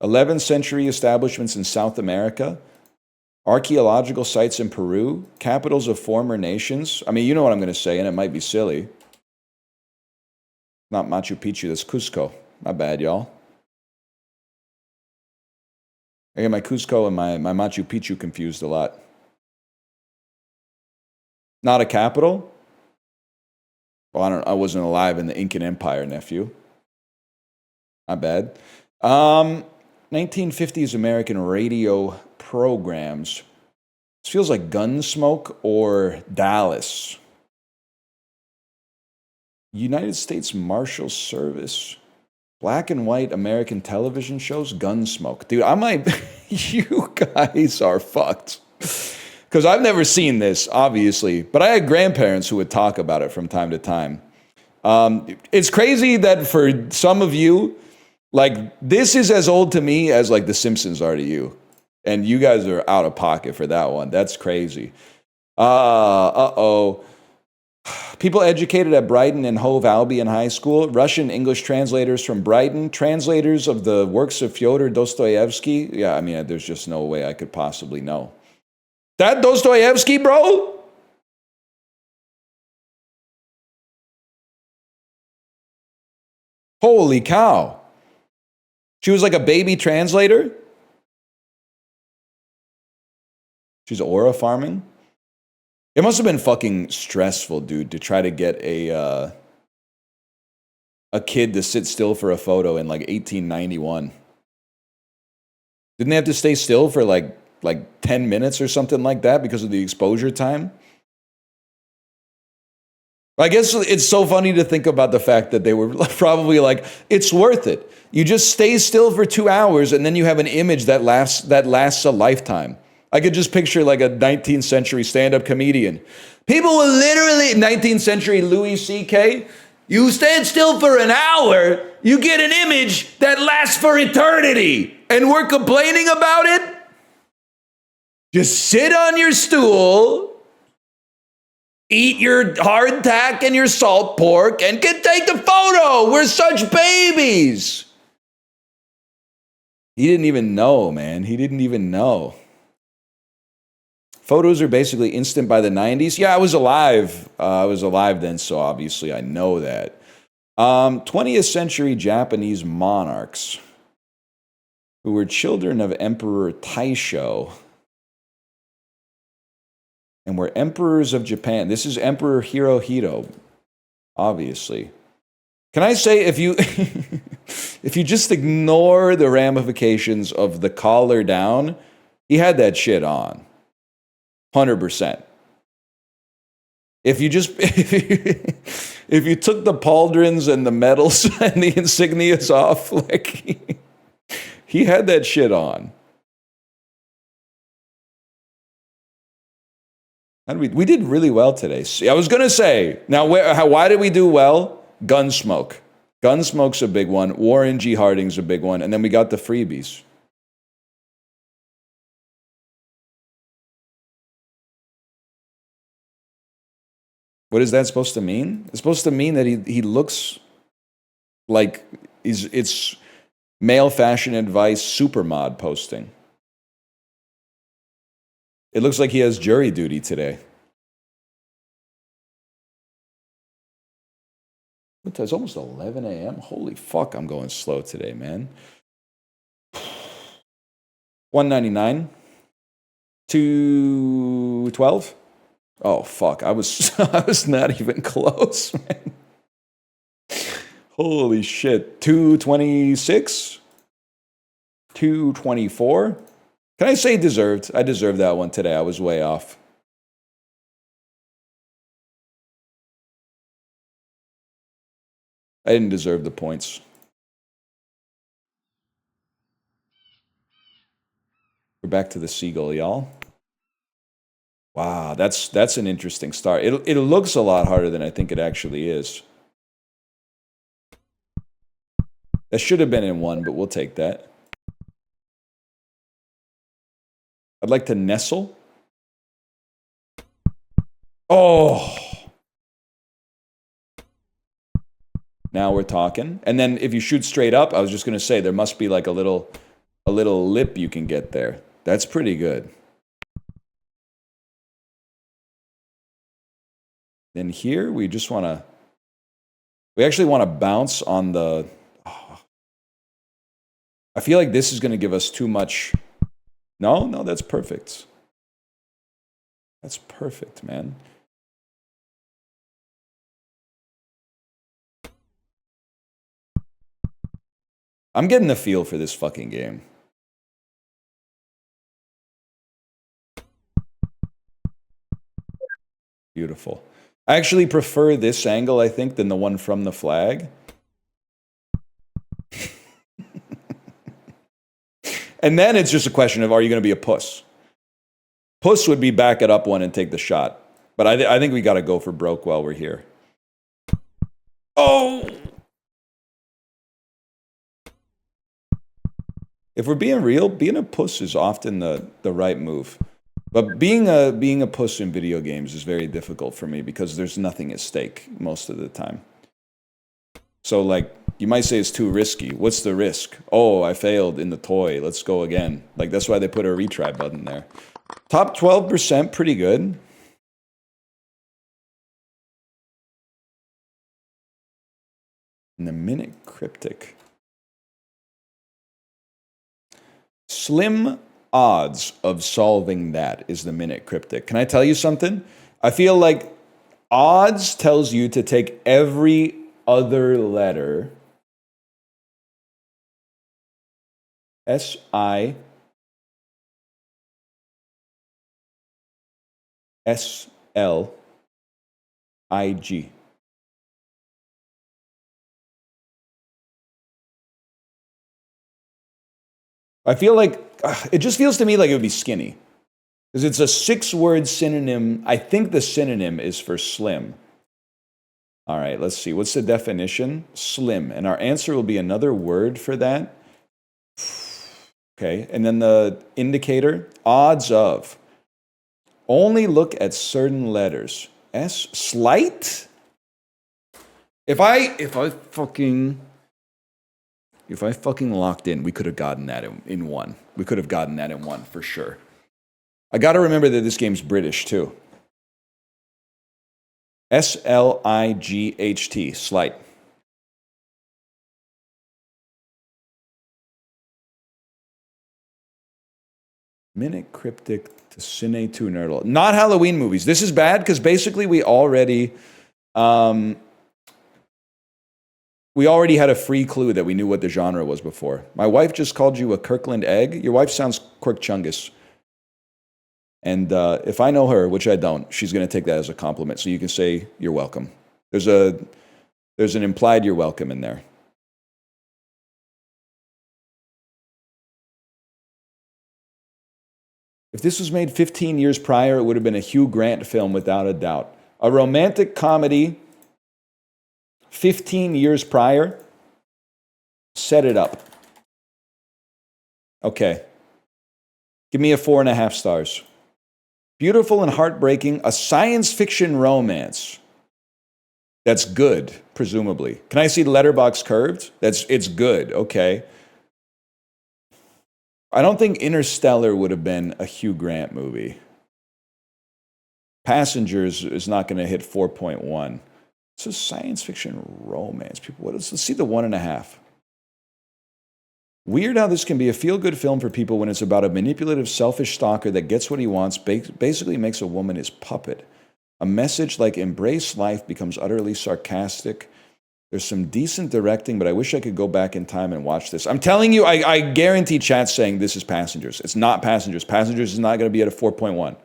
11th century establishments in South America, archaeological sites in Peru, capitals of former nations. I mean, you know what I'm going to say, and it might be silly. Not Machu Picchu, that's Cusco. My bad, y'all. I get my Cusco and my Machu Picchu confused a lot. Not a capital? Well, I wasn't alive in the Incan Empire, nephew. My bad. 1950s American radio programs. This feels like Gunsmoke or Dallas. United States Marshal Service. Black and white American television shows, Gunsmoke. Dude, you guys are fucked. Because I've never seen this, obviously, but I had grandparents who would talk about it from time to time. It's crazy that for some of you, like, this is as old to me as, like, The Simpsons are to you. And you guys are out of pocket for that one. That's crazy. People educated at Brighton and Hove Albion High School, Russian English translators from Brighton, translators of the works of Fyodor Dostoevsky. Yeah, I mean, there's just no way I could possibly know. That Dostoevsky, bro? Holy cow. She was like a baby translator? She's aura farming? It must have been fucking stressful, dude, to try to get a kid to sit still for a photo in like 1891. Didn't they have to stay still for like 10 minutes or something like that because of the exposure time? I guess it's so funny to think about the fact that they were probably like, it's worth it. You just stay still for 2 hours and then you have an image that lasts a lifetime. I could just picture like a 19th century stand-up comedian. People will literally, 19th century Louis C.K., you stand still for an hour, you get an image that lasts for eternity. And we're complaining about it? Just sit on your stool, eat your hardtack and your salt pork, and take the photo. We're such babies. He didn't even know, man. He didn't even know. Photos are basically instant by the 90s. Yeah, I was alive. I was alive then, so obviously I know that. 20th century Japanese monarchs who were children of Emperor Taisho and were emperors of Japan. This is Emperor Hirohito, obviously. Can I say, if if you just ignore the ramifications of the collar down, he had that shit on. 100%. If you just if you took the pauldrons and the medals and the insignias off, like he had that shit on. We did really well today. I was gonna say now, why did we do well? Gunsmoke. Gunsmoke's a big one. Warren G. Harding's a big one, and then we got the freebies. What is that supposed to mean? It's supposed to mean that he looks like it's male fashion advice supermod posting. It looks like he has jury duty today. It's almost 11 a.m. Holy fuck, I'm going slow today, man. 199. 212. Oh fuck, I was not even close, man. Holy shit. 226. 224. Can I say deserved? I deserved that one today. I was way off. I didn't deserve the points. We're back to the seagull, y'all. Wow, that's an interesting start. It looks a lot harder than I think it actually is. That should have been in one, but we'll take that. I'd like to nestle. Oh. Now we're talking. And then if you shoot straight up, I was just going to say there must be like a little lip you can get there. That's pretty good. Then here we just want to, we actually want to bounce on the, oh. I feel like this is going to give us too much. No, that's perfect. That's perfect, man. I'm getting the feel for this fucking game. Beautiful. I actually prefer this angle, I think, than the one from the flag. And then it's just a question of, are you going to be a puss? Puss would be back it up one and take the shot. But I think we got to go for broke while we're here. Oh! If we're being real, being a puss is often the right move. But being a puss in video games is very difficult for me because there's nothing at stake most of the time. So like, you might say it's too risky. What's the risk? Oh, I failed in the toy. Let's go again. Like, that's why they put a retry button there. Top 12%, pretty good. And the minute cryptic. Slim odds of solving that is the minute cryptic. Can I tell you something? I feel like odds tells you to take every other letter. S-I-S-L-I-G. I feel like, it just feels to me like it would be skinny. Because it's a 6-word synonym. I think the synonym is for slim. All right, let's see. What's the definition? Slim. And our answer will be another word for that. Okay, and then the indicator, odds of. Only look at certain letters. S, slight? If I fucking locked in, we could have gotten that in one. We could have gotten that in one for sure. I got to remember that this game's British too. S-L-I-G-H-T, slight. Minute cryptic to Cine to Nerdle. Not Halloween movies. This is bad because basically we already We already had a free clue that we knew what the genre was before. My wife just called you a Kirkland egg. Your wife sounds Quirk-Chungus. And if I know her, which I don't, she's going to take that as a compliment. So you can say you're welcome. There's an implied you're welcome in there. If this was made 15 years prior, it would have been a Hugh Grant film without a doubt. A romantic comedy 15 years prior, set it up. Okay. Give me a 4.5 stars. Beautiful and heartbreaking, a science fiction romance. That's good, presumably. Can I see the letterbox curved? It's good, okay. I don't think Interstellar would have been a Hugh Grant movie. Passengers is not going to hit 4.1. It's a science fiction romance. People, let's see the 1.5. Weird how this can be a feel-good film for people when it's about a manipulative, selfish stalker that gets what he wants, basically makes a woman his puppet. A message like embrace life becomes utterly sarcastic. There's some decent directing, but I wish I could go back in time and watch this. I'm telling you, I guarantee chat's saying this is Passengers. It's not Passengers. Passengers is not going to be at a 4.1.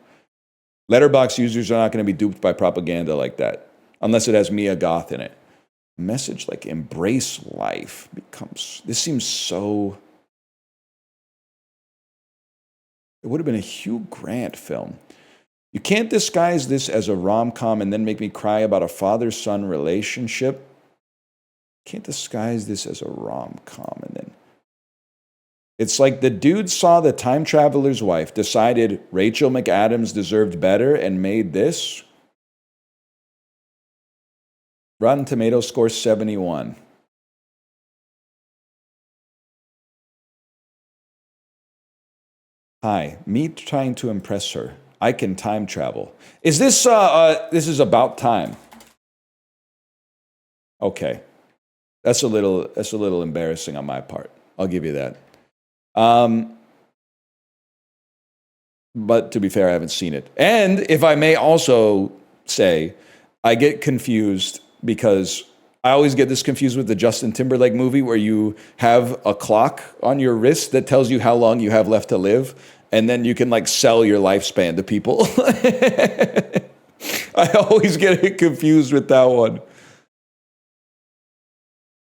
Letterboxd users are not going to be duped by propaganda like that, unless it has Mia Goth in it. A message like embrace life becomes... This seems so... It would have been a Hugh Grant film. You can't disguise this as a rom-com and then make me cry about a father-son relationship. Can't disguise this as a rom-com and then... It's like the dude saw The Time Traveler's Wife, decided Rachel McAdams deserved better, and made this. Rotten Tomatoes score 71. Hi, me trying to impress her. I can time travel. Is this, this is about time? Okay. That's a little embarrassing on my part. I'll give you that. But to be fair, I haven't seen it. And if I may also say, I get confused because I always get this confused with the Justin Timberlake movie where you have a clock on your wrist that tells you how long you have left to live, and then you can like sell your lifespan to people. I always get it confused with that one.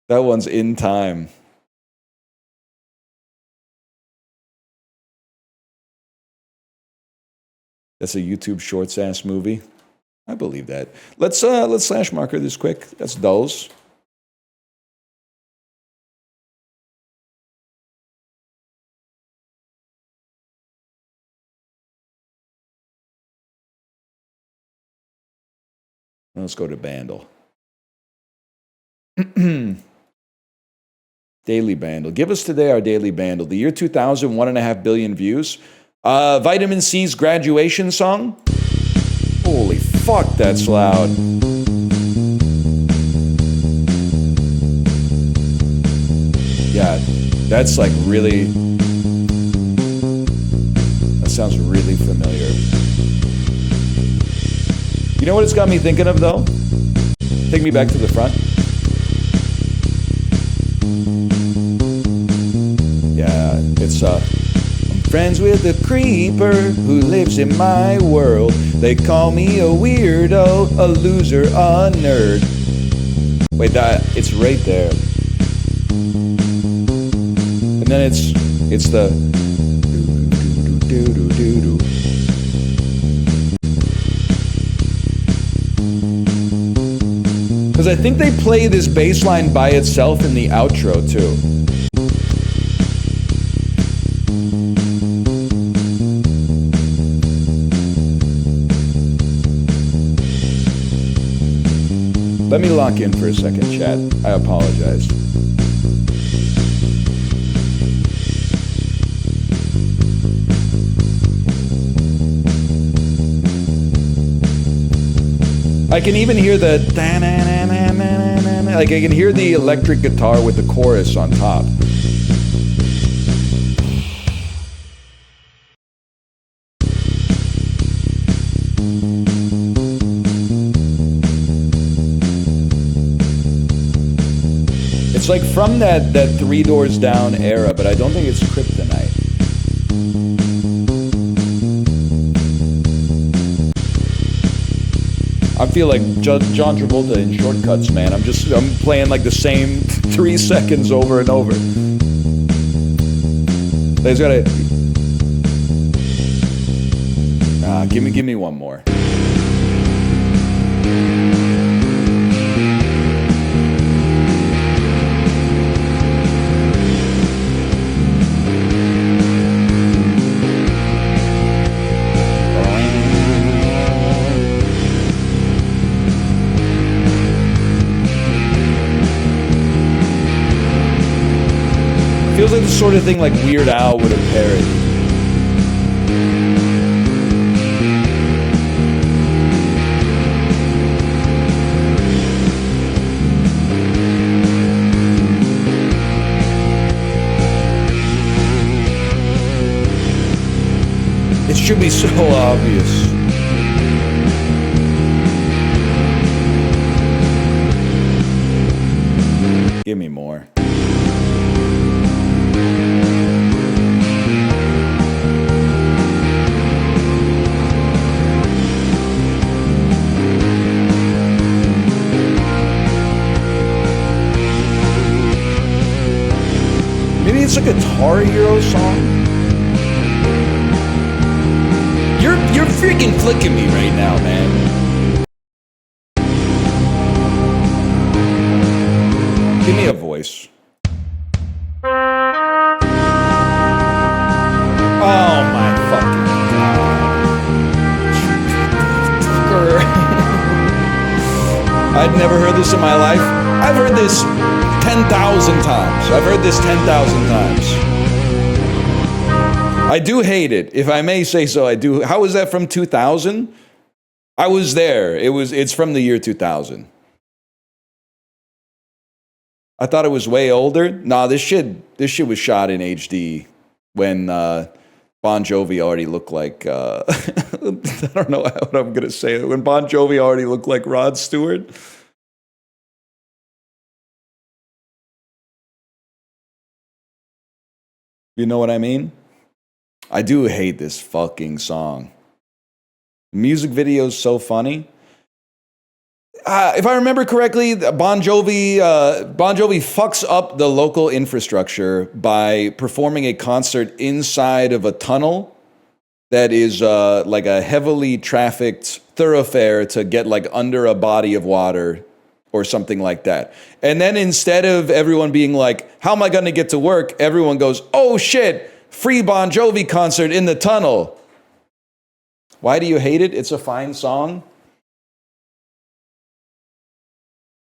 That one's In Time. That's a YouTube Shorts ass movie. I believe that. Let's slash marker this quick. That's Dulls. Let's go to Bandle. Daily Bandle. Give us today our daily Bandle. The year 2000, 1.5 billion views. Vitamin C's graduation song. Holy fuck, that's loud. Yeah, that's like really... That sounds really familiar. You know what it's got me thinking of, though? Take me back to the front. Yeah, it's, I'm friends with a creeper who lives in my world. They call me a weirdo, a loser, a nerd. Wait, it's right there. And then it's the do-do-do-do-do-do. Because I think they play this bass line by itself in the outro, too. Let me lock in for a second, chat. I apologize. I can even hear the like I can hear the electric guitar with the chorus on top. It's like from that Three Doors Down era, but I don't think it's Kryptonite. I feel like John Travolta in Shortcuts, man. I'm playing like the same 3 seconds over and over. There's gotta. Give me one more. Feels like the sort of thing like Weird Al would have parodied. It should be so obvious. Give me more. Maybe it's a Guitar Hero song? You're freaking flicking me right now, man. Give me a voice. Oh my fucking god. I'd never heard this in my life. I've heard this 10,000 times. I've heard this 10,000 times. I do hate it, if I may say so. I do. How is that from 2000? I was there. It's from the year 2000. I thought it was way older. Nah, this shit was shot in HD when Bon Jovi already looked like I don't know what I'm gonna say. When Bon Jovi already looked like Rod Stewart. You know what I mean? I do hate this fucking song. Music video is so funny. If I remember correctly, Bon Jovi fucks up the local infrastructure by performing a concert inside of a tunnel that is like a heavily trafficked thoroughfare to get like under a body of water or something like that. And then instead of everyone being like, how am I going to get to work? Everyone goes, oh shit, free Bon Jovi concert in the tunnel. Why do you hate it? It's a fine song.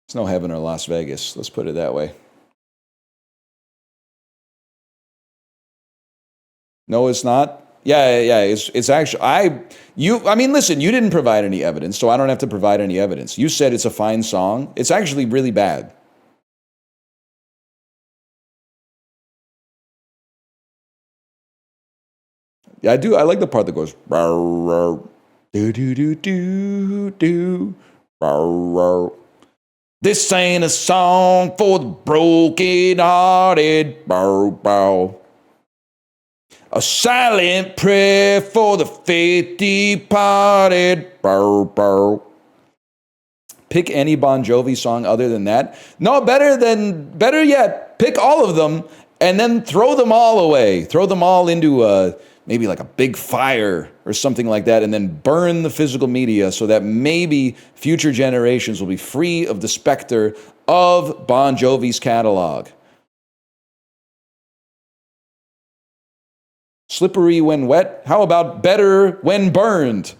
It's no heaven or Las Vegas. Let's put it that way. No, it's not. Yeah. It's actually I mean, listen, you didn't provide any evidence, so I don't have to provide any evidence. You said it's a fine song. It's actually really bad. Yeah, I do. I like the part that goes do do do do do. This ain't a song for the broken-hearted. A silent prayer for the faith departed. Pick any Bon Jovi song other than that. No, better yet, pick all of them and then throw them all away. Throw them all into maybe like a big fire or something like that, and then burn the physical media so that maybe future generations will be free of the specter of Bon Jovi's catalog. Slippery when wet. How about better when burned?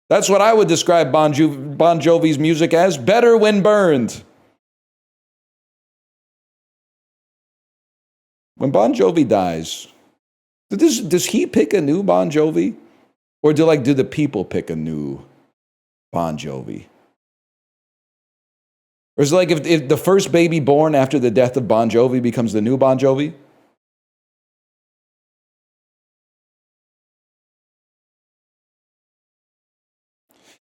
That's what I would describe Bon Jovi's music as. Better when burned. When Bon Jovi dies, does he pick a new Bon Jovi? Or do the people pick a new Bon Jovi? Or is it like if the first baby born after the death of Bon Jovi becomes the new Bon Jovi?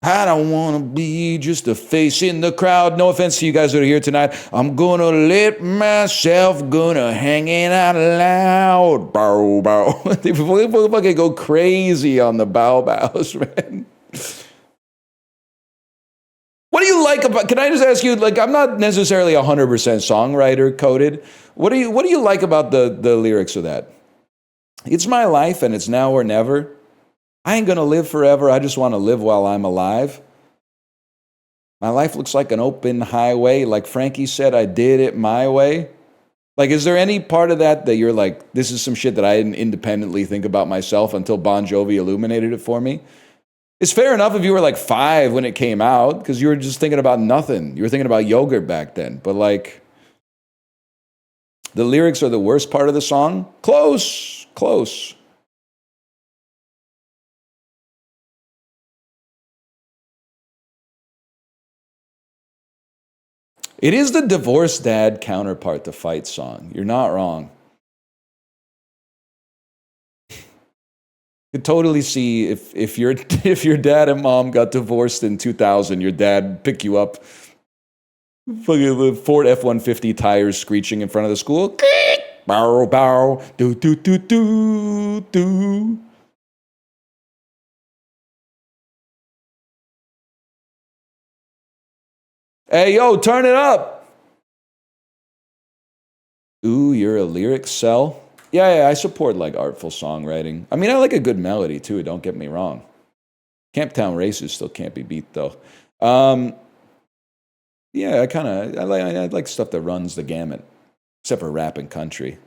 I don't want to be just a face in the crowd. No offense to you guys that are here tonight. I'm gonna let myself gonna hang it out loud. Bow, bow. They fucking go crazy on the bow bows, man. What do you like about, can I just ask you, like, I'm not necessarily 100% songwriter coded. What do you like about the lyrics of that? It's my life and it's now or never. I ain't gonna live forever. I just want to live while I'm alive. My life looks like an open highway. Like Frankie said, I did it my way. Like, is there any part of that that you're like, this is some shit that I didn't independently think about myself until Bon Jovi illuminated it for me? It's fair enough if you were like 5 when it came out, because you were just thinking about nothing. You were thinking about yogurt back then. But like, the lyrics are the worst part of the song? Close, close. It is the divorced dad counterpart to Fight song. You're not wrong. You could totally see if your dad and mom got divorced in 2000, your dad pick you up, fucking the Ford F-150 tires screeching in front of the school. Bow, bow, do, do, do, do, do. Hey, yo, turn it up. Ooh, you're a lyric cell? Yeah, I support like artful songwriting. I mean, I like a good melody too, don't get me wrong. Camptown Races still can't be beat though. Yeah, I like stuff that runs the gamut, except for rap and country. Of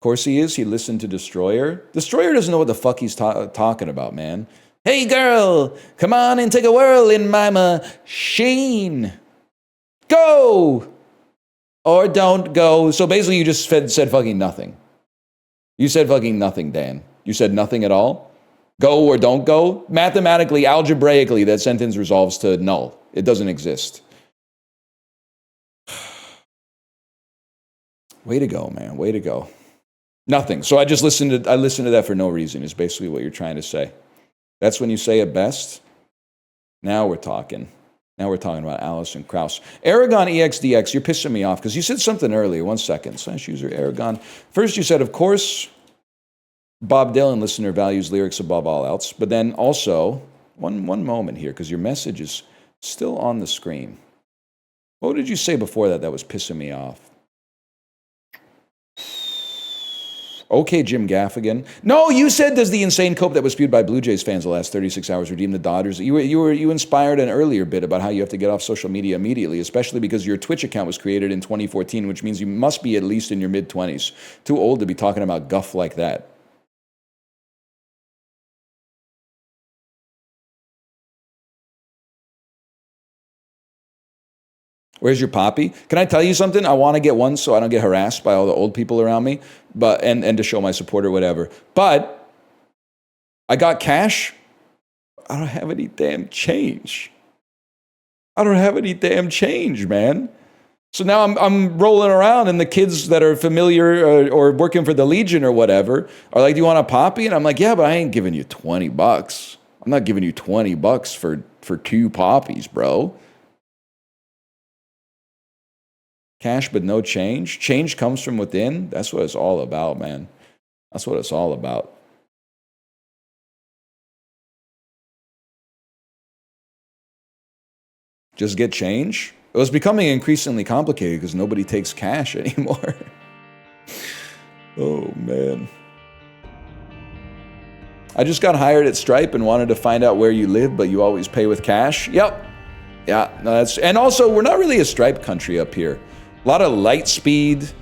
course he is. He listened to Destroyer. Destroyer doesn't know what the fuck he's talking about, man. Hey girl, come on and take a whirl in my machine. Go! Or don't go. So basically you just said fucking nothing. You said fucking nothing, Dan. You said nothing at all? Go or don't go? Mathematically, algebraically, that sentence resolves to null. It doesn't exist. Way to go, man. Way to go. Nothing. So I listened to that for no reason, is basically what you're trying to say. That's when you say it best. Now we're talking. Now we're talking about Alison Krauss. Aragon EXDX, you're pissing me off because you said something earlier. 1 second. Slash user Aragon. First you said, of course, Bob Dylan listener values lyrics above all else. But then also, one moment here, because your message is still on the screen. What did you say before that was pissing me off? Okay, Jim Gaffigan. No, you said, does the insane cope that was spewed by Blue Jays fans the last 36 hours redeem the Dodgers? You inspired an earlier bit about how you have to get off social media immediately, especially because your Twitch account was created in 2014, which means you must be at least in your mid-20s. Too old to be talking about guff like that. Where's your poppy? Can I tell you something? I want to get one so I don't get harassed by all the old people around me, but and to show my support or whatever. But I got cash. I don't have any damn change. I don't have any damn change, man. So now I'm rolling around, and the kids that are familiar or working for the Legion or whatever are like, "Do you want a poppy?" And I'm like, "Yeah, but I ain't giving you $20. I'm not giving you $20 for 2 poppies, bro." Cash but no change. Change comes from within. That's what it's all about, man. That's what it's all about. Just get change. It was becoming increasingly complicated because nobody takes cash anymore. Oh, man. I just got hired at Stripe and wanted to find out where you live, but you always pay with cash. Yep. Yeah, no, and also, we're not really a Stripe country up here. A lot of Lightspeed.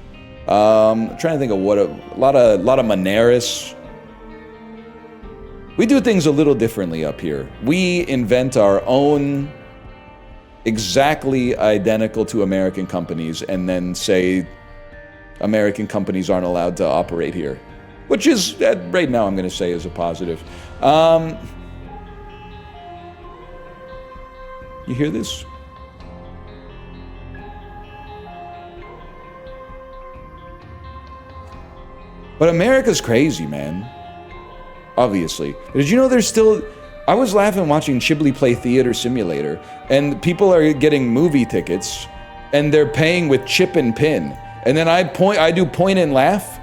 I'm trying to think of what a lot of Moneris. We do things a little differently up here. We invent our own exactly identical to American companies and then say American companies aren't allowed to operate here, which is, right now I'm going to say, is a positive. You hear this? But America's crazy, man. Obviously. Did you know there's still I was laughing watching Chibli play Theater Simulator, and people are getting movie tickets, and they're paying with chip and pin. And then I do point and laugh,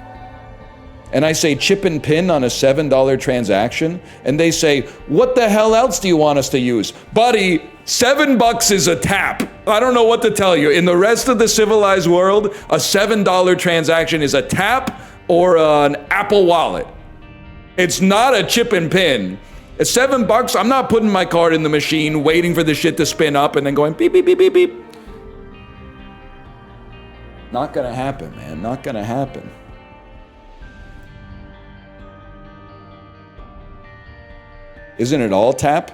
and I say chip and pin on a $7 transaction, and they say, what the hell else do you want us to use? Buddy, $7 is a tap. I don't know what to tell you. In the rest of the civilized world, a $7 transaction is a tap or an Apple Wallet. It's not a chip and pin. At $7, I'm not putting my card in the machine, waiting for the shit to spin up and then going beep, beep, beep, beep, beep. Not gonna happen, man. Not gonna happen. Isn't it all tap?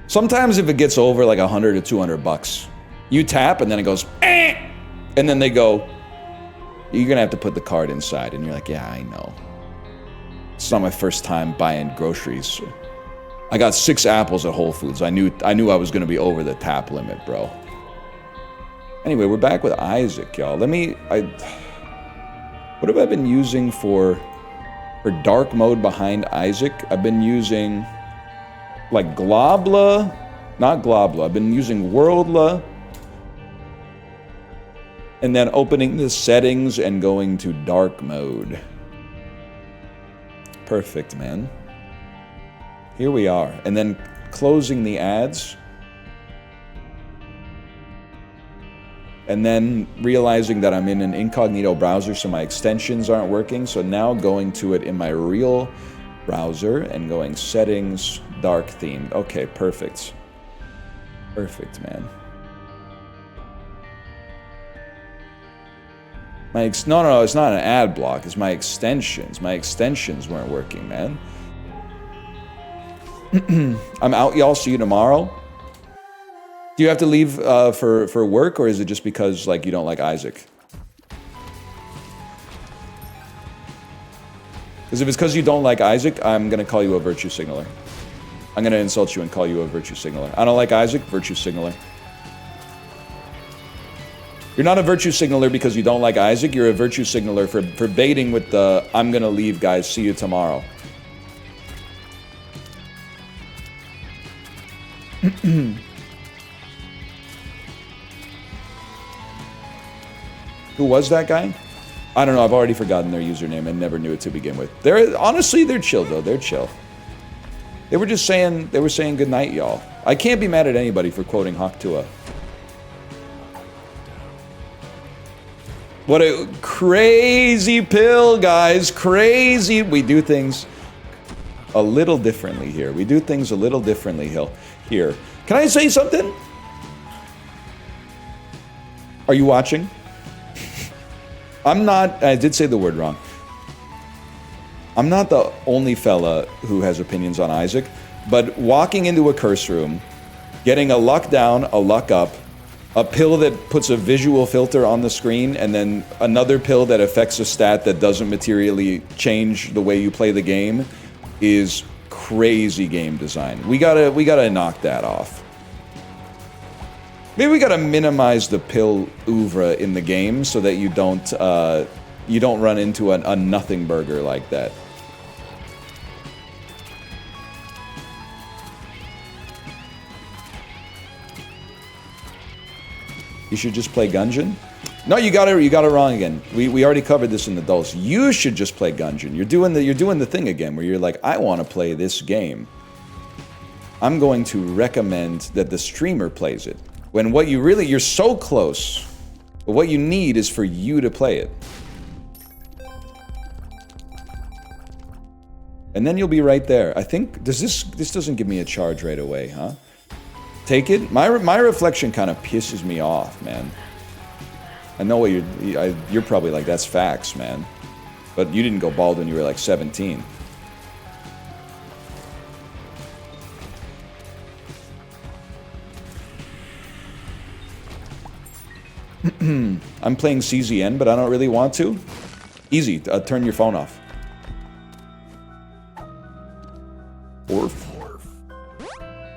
Sometimes if it gets over like 100 or 200 bucks, you tap and then it goes, eh! And then they go, you're gonna have to put the card inside. And you're like, yeah, I know. It's not my first time buying groceries. I got 6 apples at Whole Foods. I knew I was gonna be over the tap limit, bro. Anyway, we're back with Isaac, y'all. What have I been using for dark mode behind Isaac? I've been using like Globla, not Globla. I've been using Worldla, and then opening the settings and going to dark mode. Perfect, man. Here we are. And then closing the ads. And then realizing that I'm in an incognito browser, so my extensions aren't working. So now going to it in my real browser and going settings, dark theme. Okay, perfect. Perfect, man. No, it's not an ad block. It's my extensions. My extensions weren't working, man. I'm out, y'all. See you tomorrow. Do you have to leave for work, or is it just because like you don't like Isaac? Because if it's because you don't like Isaac, I'm gonna call you a virtue signaler. I'm gonna insult you and call you a virtue signaler. I don't like Isaac, virtue signaler. You're not a virtue signaler because you don't like Isaac. You're a virtue signaler for baiting with the "I'm gonna leave, guys. See you tomorrow." Who was that guy? I don't know. I've already forgotten their username and never knew it to begin with. Honestly, they're chill though. They're chill. They were saying good night, y'all. I can't be mad at anybody for quoting Hawktua. What a crazy pill, guys. Crazy. We do things a little differently here. We do things a little differently here. Can I say something? Are you watching? I did say the word wrong. I'm not the only fella who has opinions on Isaac, but walking into a curse room, getting a luck down, a luck up, a pill that puts a visual filter on the screen, and then another pill that affects a stat that doesn't materially change the way you play the game is crazy game design. We gotta knock that off. Maybe we gotta minimize the pill oeuvre in the game so that you don't run into a nothing burger like that. You should just play Gungeon? No, you got it wrong again. We already covered this in the dulls. You should just play Gungeon. You're doing the thing again where you're like, I want to play this game. I'm going to recommend that the streamer plays it. When you're so close, but what you need is for you to play it. And then you'll be right there. I think, this doesn't give me a charge right away, huh? Take it? My reflection kind of pisses me off, man. I know what you're probably like, that's facts, man. But you didn't go bald when you were like 17. I'm playing CZN, but I don't really want to. Easy, turn your phone off. Horf.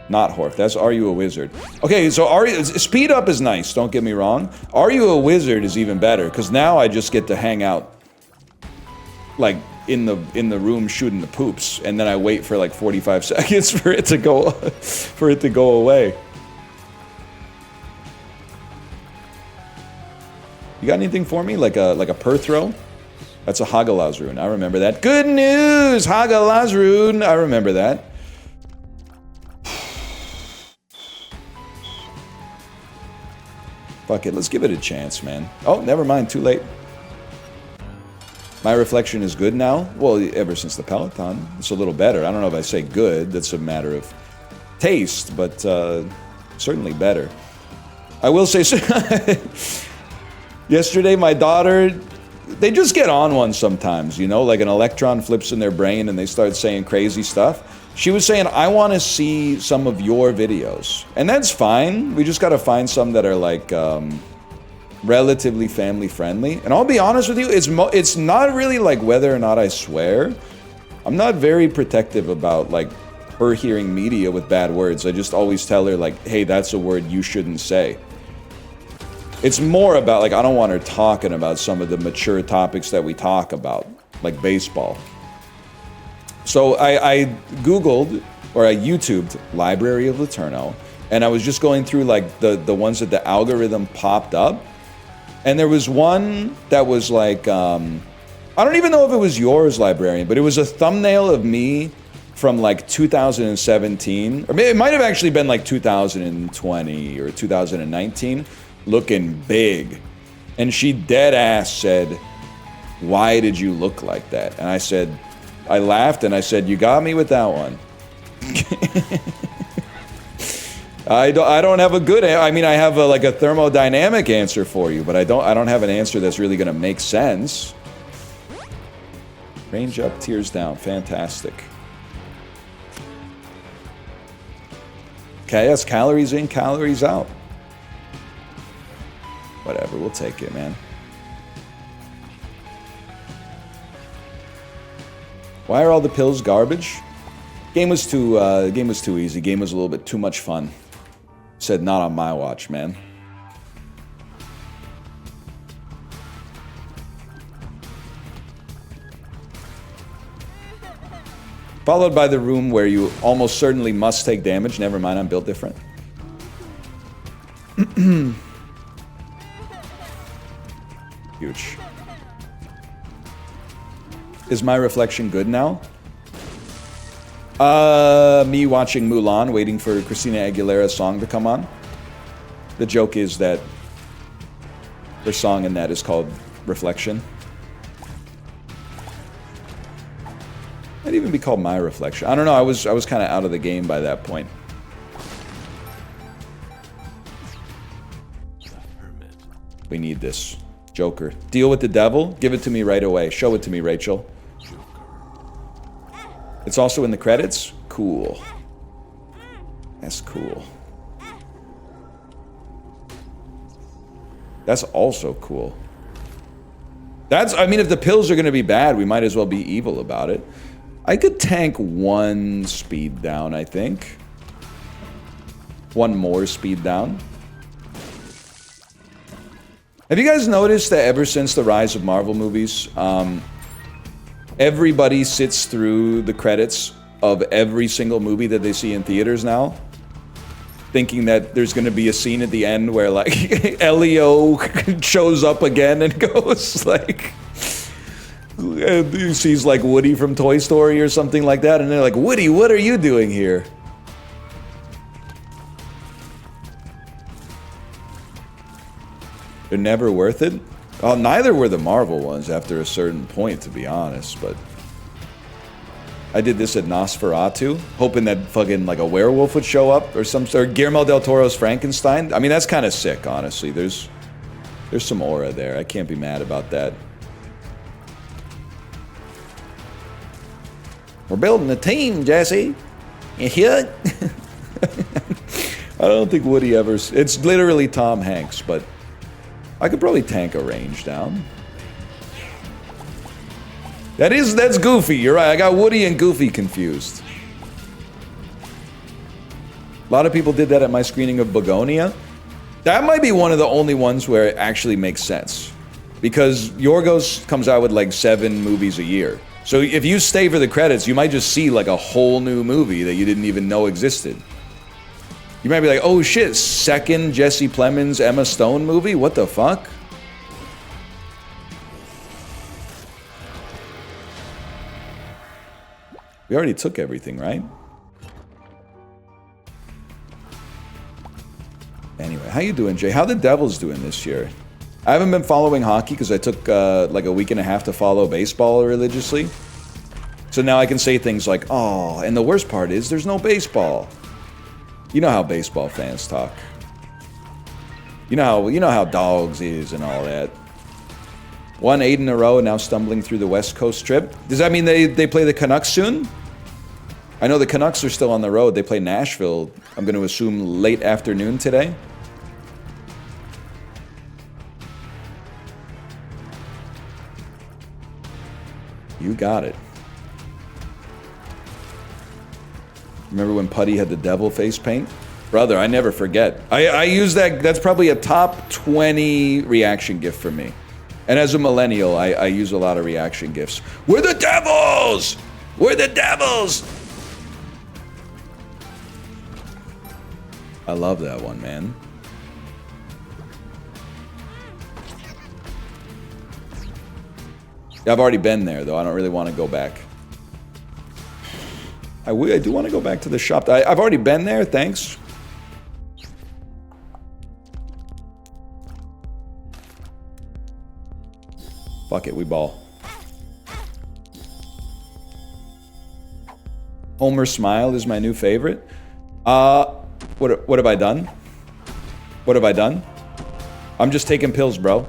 Not Horf, that's Are You a Wizard? Okay, so Speed Up is nice, don't get me wrong. Are You a Wizard is even better, because now I just get to hang out, like, in the room shooting the poops, and then I wait for like 45 seconds for it to go away. You got anything for me? Like a Perthrow? That's a Hagalaz rune. I remember that. Good news! Hagalaz rune! I remember that. Fuck it, let's give it a chance, man. Oh, never mind, too late. My reflection is good now? Well, ever since the Peloton. It's a little better. I don't know if I say good. That's a matter of taste, but certainly better. I will say... Yesterday, my daughter... They just get on one sometimes, you know? Like an electron flips in their brain and they start saying crazy stuff. She was saying, I want to see some of your videos. And that's fine. We just got to find some that are like relatively family friendly. And I'll be honest with you, it's not really like whether or not I swear. I'm not very protective about like her hearing media with bad words. I just always tell her like, hey, that's a word you shouldn't say. It's more about like, I don't want her talking about some of the mature topics that we talk about, like baseball. So I Googled, or I YouTubed Library of Laterno, and I was just going through like the ones that the algorithm popped up. And there was one that was like, I don't even know if it was yours, Librarian, but it was a thumbnail of me from like 2017, or it might have actually been like 2020 or 2019, looking big. And she dead ass said, why did you look like that? And I said, I laughed and I said, you got me with that one. I don't have a good, I mean, I have like a thermodynamic answer for you, but I don't have an answer that's really gonna make sense. Range up, tears down, fantastic. Okay, that's calories in, calories out. Whatever, we'll take it, man. Why are all the pills garbage? Game was too easy. Game was a little bit too much fun. Said not on my watch, man. Followed by the room where you almost certainly must take damage. Never mind, I'm built different. Huge. Is my reflection good now? Me watching Mulan, waiting for Christina Aguilera's song to come on. The joke is that her song in that is called Reflection. Might even be called My Reflection. I don't know, I was kind of out of the game by that point. We need this. Joker. Deal with the devil? Give it to me right away. Show it to me, Rachel. It's also in the credits? Cool. That's cool. That's also cool. I mean, if the pills are going to be bad, we might as well be evil about it. I could tank one speed down, I think. One more speed down. Have you guys noticed that ever since the rise of Marvel movies, everybody sits through the credits of every single movie that they see in theaters now, thinking that there's going to be a scene at the end where, like, Elio shows up again and goes, like... He sees, like, Woody from Toy Story or something like that, and they're like, Woody, what are you doing here? They're never worth it? Well, neither were the Marvel ones after a certain point, to be honest, but... I did this at Nosferatu, hoping that fucking, like, a werewolf would show up, or Guillermo del Toro's Frankenstein. I mean, that's kind of sick, honestly. There's some aura there. I can't be mad about that. We're building a team, Jesse. You hear it? I don't think Woody ever... It's literally Tom Hanks, but... I could probably tank a range down. That's Goofy, you're right. I got Woody and Goofy confused. A lot of people did that at my screening of Begonia. That might be one of the only ones where it actually makes sense. Because Yorgos comes out with like 7 movies a year. So if you stay for the credits, you might just see like a whole new movie that you didn't even know existed. You might be like, oh shit, second Jesse Plemons, Emma Stone movie? What the fuck? We already took everything, right? Anyway, how you doing, Jay? How the Devils doing this year? I haven't been following hockey because I took like a week and a half to follow baseball religiously. So now I can say things like, oh, and the worst part is there's no baseball. You know how baseball fans talk. You know how dogs is and all that. 1-8 in a row and now stumbling through the West Coast trip. Does that mean they play the Canucks soon? I know the Canucks are still on the road. They play Nashville, I'm going to assume, late afternoon today. You got it. Remember when Putty had the devil face paint? Brother, I never forget. I use that. That's probably a top 20 reaction gift for me. And as a millennial, I use a lot of reaction gifts. We're the Devils! We're the Devils! I love that one, man. I've already been there, though. I don't really want to go back. I do want to go back to the shop. I've already been there, thanks. Fuck it, we ball. Homer Smile is my new favorite. What have I done? What have I done? I'm just taking pills, bro.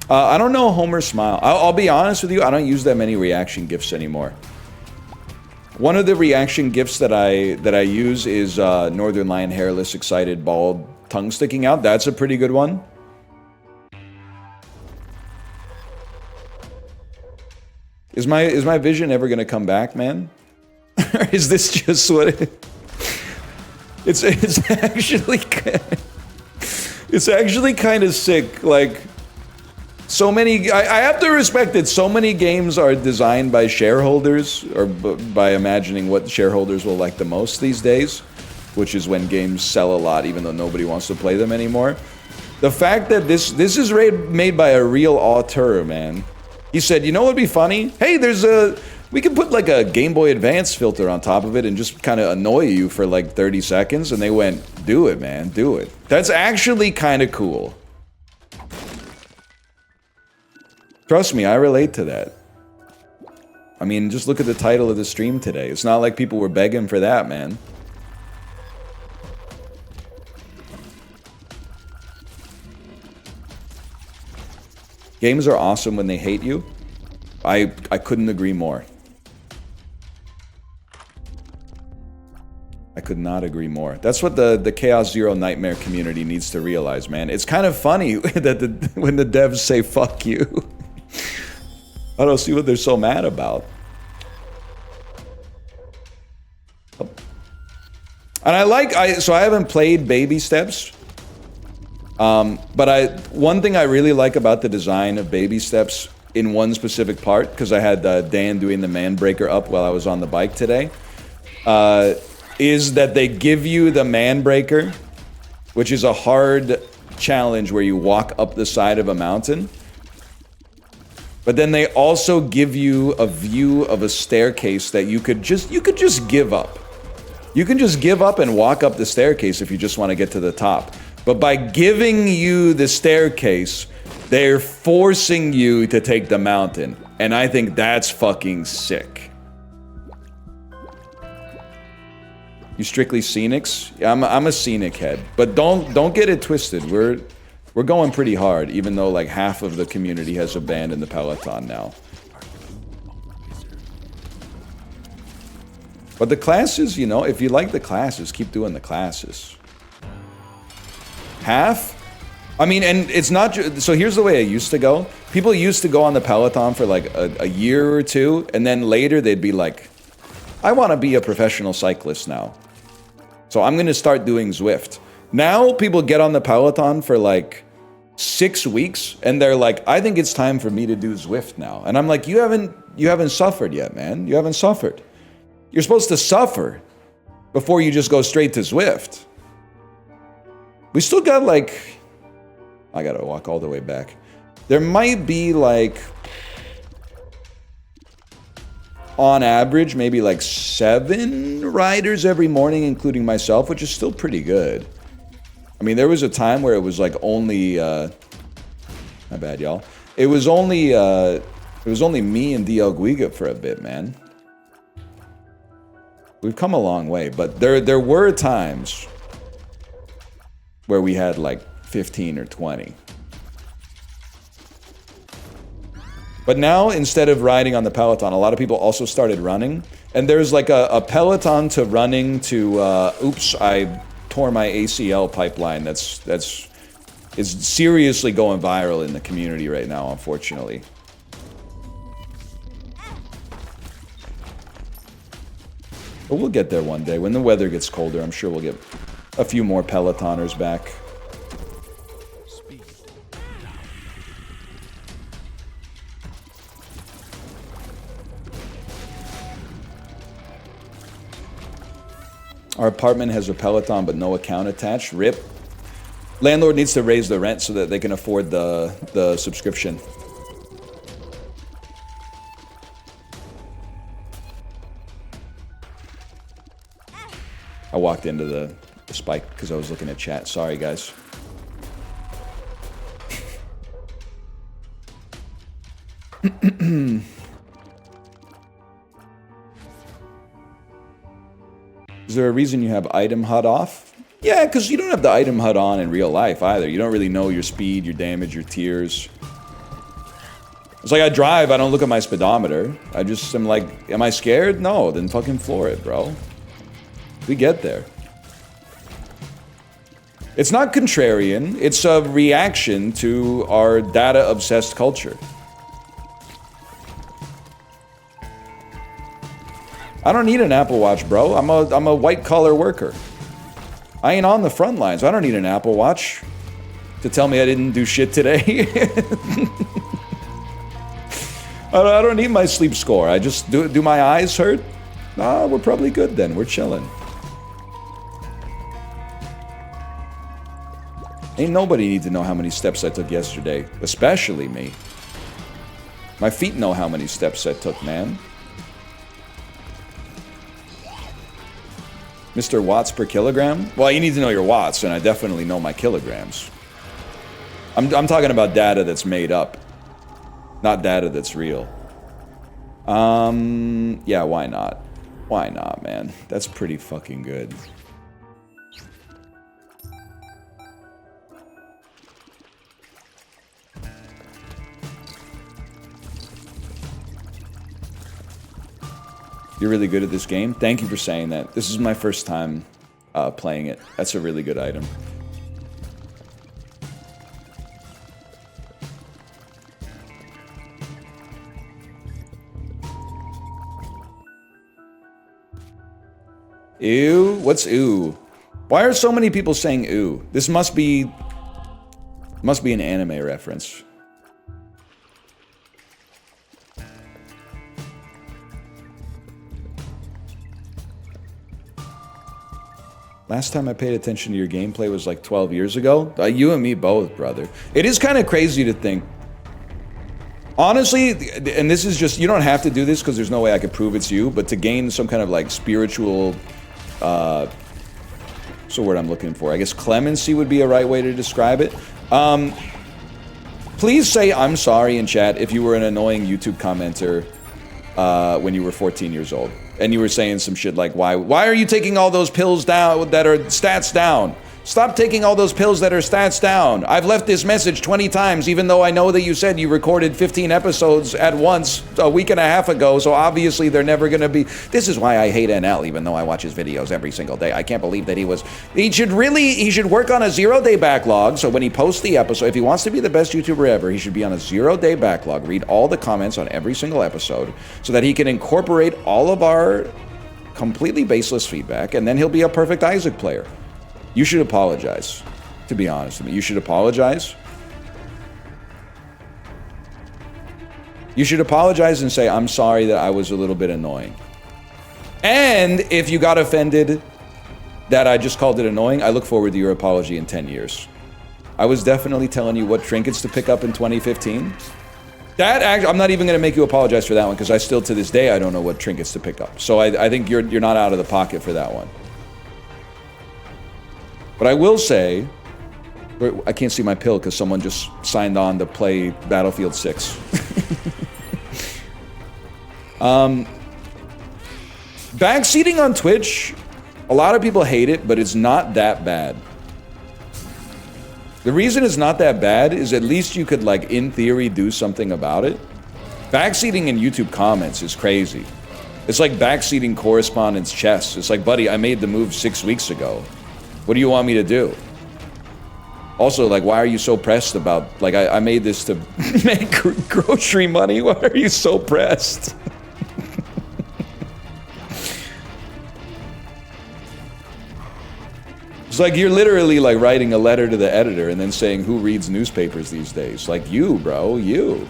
I don't know Homer Smile. I'll be honest with you, I don't use that many reaction gifts anymore. One of the reaction gifts that I use is Northern Lion hairless, excited, bald, tongue sticking out. That's a pretty good one. Is my vision ever gonna come back, man? Or is this just what it's actually it's actually kind of sick, like. So many, I have to respect it. So many games are designed by shareholders, or by imagining what shareholders will like the most these days, which is when games sell a lot, even though nobody wants to play them anymore. The fact that this is made by a real auteur, man. He said, you know what'd be funny? Hey, we can put like a Game Boy Advance filter on top of it and just kind of annoy you for like 30 seconds. And they went, do it, man, do it. That's actually kind of cool. Trust me, I relate to that. I mean, just look at the title of the stream today. It's not like people were begging for that, man. Games are awesome when they hate you. I couldn't agree more. I could not agree more. That's what the Chaos Zero Nightmare community needs to realize, man. It's kind of funny that when the devs say fuck you. I don't see what they're so mad about. And so I haven't played Baby Steps. But one thing I really like about the design of Baby Steps in one specific part, because I had Dan doing the man breaker up while I was on the bike today, is that they give you the man breaker, which is a hard challenge where you walk up the side of a mountain. But then they also give you a view of a staircase that you could just give up. You can just give up and walk up the staircase if you just want to get to the top. But by giving you the staircase, they're forcing you to take the mountain. And I think that's fucking sick. You strictly scenics? Yeah, I'm a scenic head. But don't get it twisted. We're going pretty hard, even though like half of the community has abandoned the Peloton now. But the classes, you know, if you like the classes, keep doing the classes. Half? I mean, and it's not so here's the way I used to go. People used to go on the Peloton for like a year or two, and then later they'd be like, I want to be a professional cyclist now. So I'm going to start doing Zwift. Now people get on the Peloton for like 6 weeks, and they're like, I think it's time for me to do Zwift now. And I'm like, you haven't suffered yet, man. You haven't suffered. You're supposed to suffer before you just go straight to Zwift. We still got like, I gotta walk all the way back. There might be like, on average, maybe like 7 riders every morning, including myself, which is still pretty good. I mean, there was a time where it was like only, my bad, y'all. It was only me and DL Guiga for a bit, man. We've come a long way, but there were times where we had like 15 or 20. But now, instead of riding on the Peloton, a lot of people also started running. And there's like a Peloton to running to, oops, I tore my ACL pipeline. It's seriously going viral in the community right now, unfortunately. But we'll get there one day. When the weather gets colder, I'm sure we'll get a few more Pelotoners back. Our apartment has a Peloton, but no account attached. RIP. Landlord needs to raise the rent so that they can afford the subscription. I walked into the spike because I was looking at chat. Sorry, guys. Is there a reason you have item HUD off? Yeah, because you don't have the item HUD on in real life either. You don't really know your speed, your damage, your tiers. It's like I drive, I don't look at my speedometer. I just am like, am I scared? No, then fucking floor it, bro. We get there. It's not contrarian, it's a reaction to our data-obsessed culture. I don't need an Apple Watch, bro. I'm a white-collar worker. I ain't on the front lines. I don't need an Apple Watch to tell me I didn't do shit today. I don't need my sleep score. I just do my eyes hurt? Nah, we're probably good then. We're chilling. Ain't nobody need to know how many steps I took yesterday, especially me. My feet know how many steps I took, man. Mr. Watts per kilogram? Well, you need to know your watts, and I definitely know my kilograms. I'm talking about data that's made up, not data that's real. Yeah, why not? Why not, man? That's pretty fucking good. You're really good at this game. Thank you for saying that. This is my first time playing it. That's a really good item. Ew? What's ew? Why are so many people saying ew? This must be an anime reference. Last time I paid attention to your gameplay was like 12 years ago. You and me both, brother. It is kind of crazy to think. Honestly, and this is just, you don't have to do this because there's no way I could prove it's you, but to gain some kind of like spiritual, what's the word I'm looking for? I guess clemency would be a right way to describe it. Please say I'm sorry in chat if you were an annoying YouTube commenter when you were 14 years old. And you were saying some shit like, why are you taking all those pills down that are stats down? Stop taking all those pills that are stats down. I've left this message 20 times, even though I know that you said you recorded 15 episodes at once a week and a half ago, so obviously they're never gonna be. This is why I hate NL, even though I watch his videos every single day. I can't believe that he should work on a 0-day backlog, so when he posts the episode, if he wants to be the best YouTuber ever, he should be on a 0-day backlog, read all the comments on every single episode, so that he can incorporate all of our completely baseless feedback, and then he'll be a perfect Isaac player. You should apologize, to be honest with me. You should apologize You should apologize and say, I'm sorry that I was a little bit annoying. And if you got offended that I just called it annoying, I look forward to your apology in 10 years. I was definitely telling you what trinkets to pick up in 2015. I'm not even going to make you apologize for that one, because I still, to this day, I don't know what trinkets to pick up. So I think you're not out of the pocket for that one. But I will say, I can't see my pill because someone just signed on to play Battlefield 6. Backseating on Twitch, a lot of people hate it, but it's not that bad. The reason it's not that bad is at least you could, like, in theory, do something about it. Backseating in YouTube comments is crazy. It's like backseating correspondence chess. It's like, buddy, I made the move 6 weeks ago. What do you want me to do? Also, like, why are you so pressed about, like, I made this to make grocery money. Why are you so pressed? It's like you're literally like writing a letter to the editor and then saying, who reads newspapers these days? Like, you, bro, you.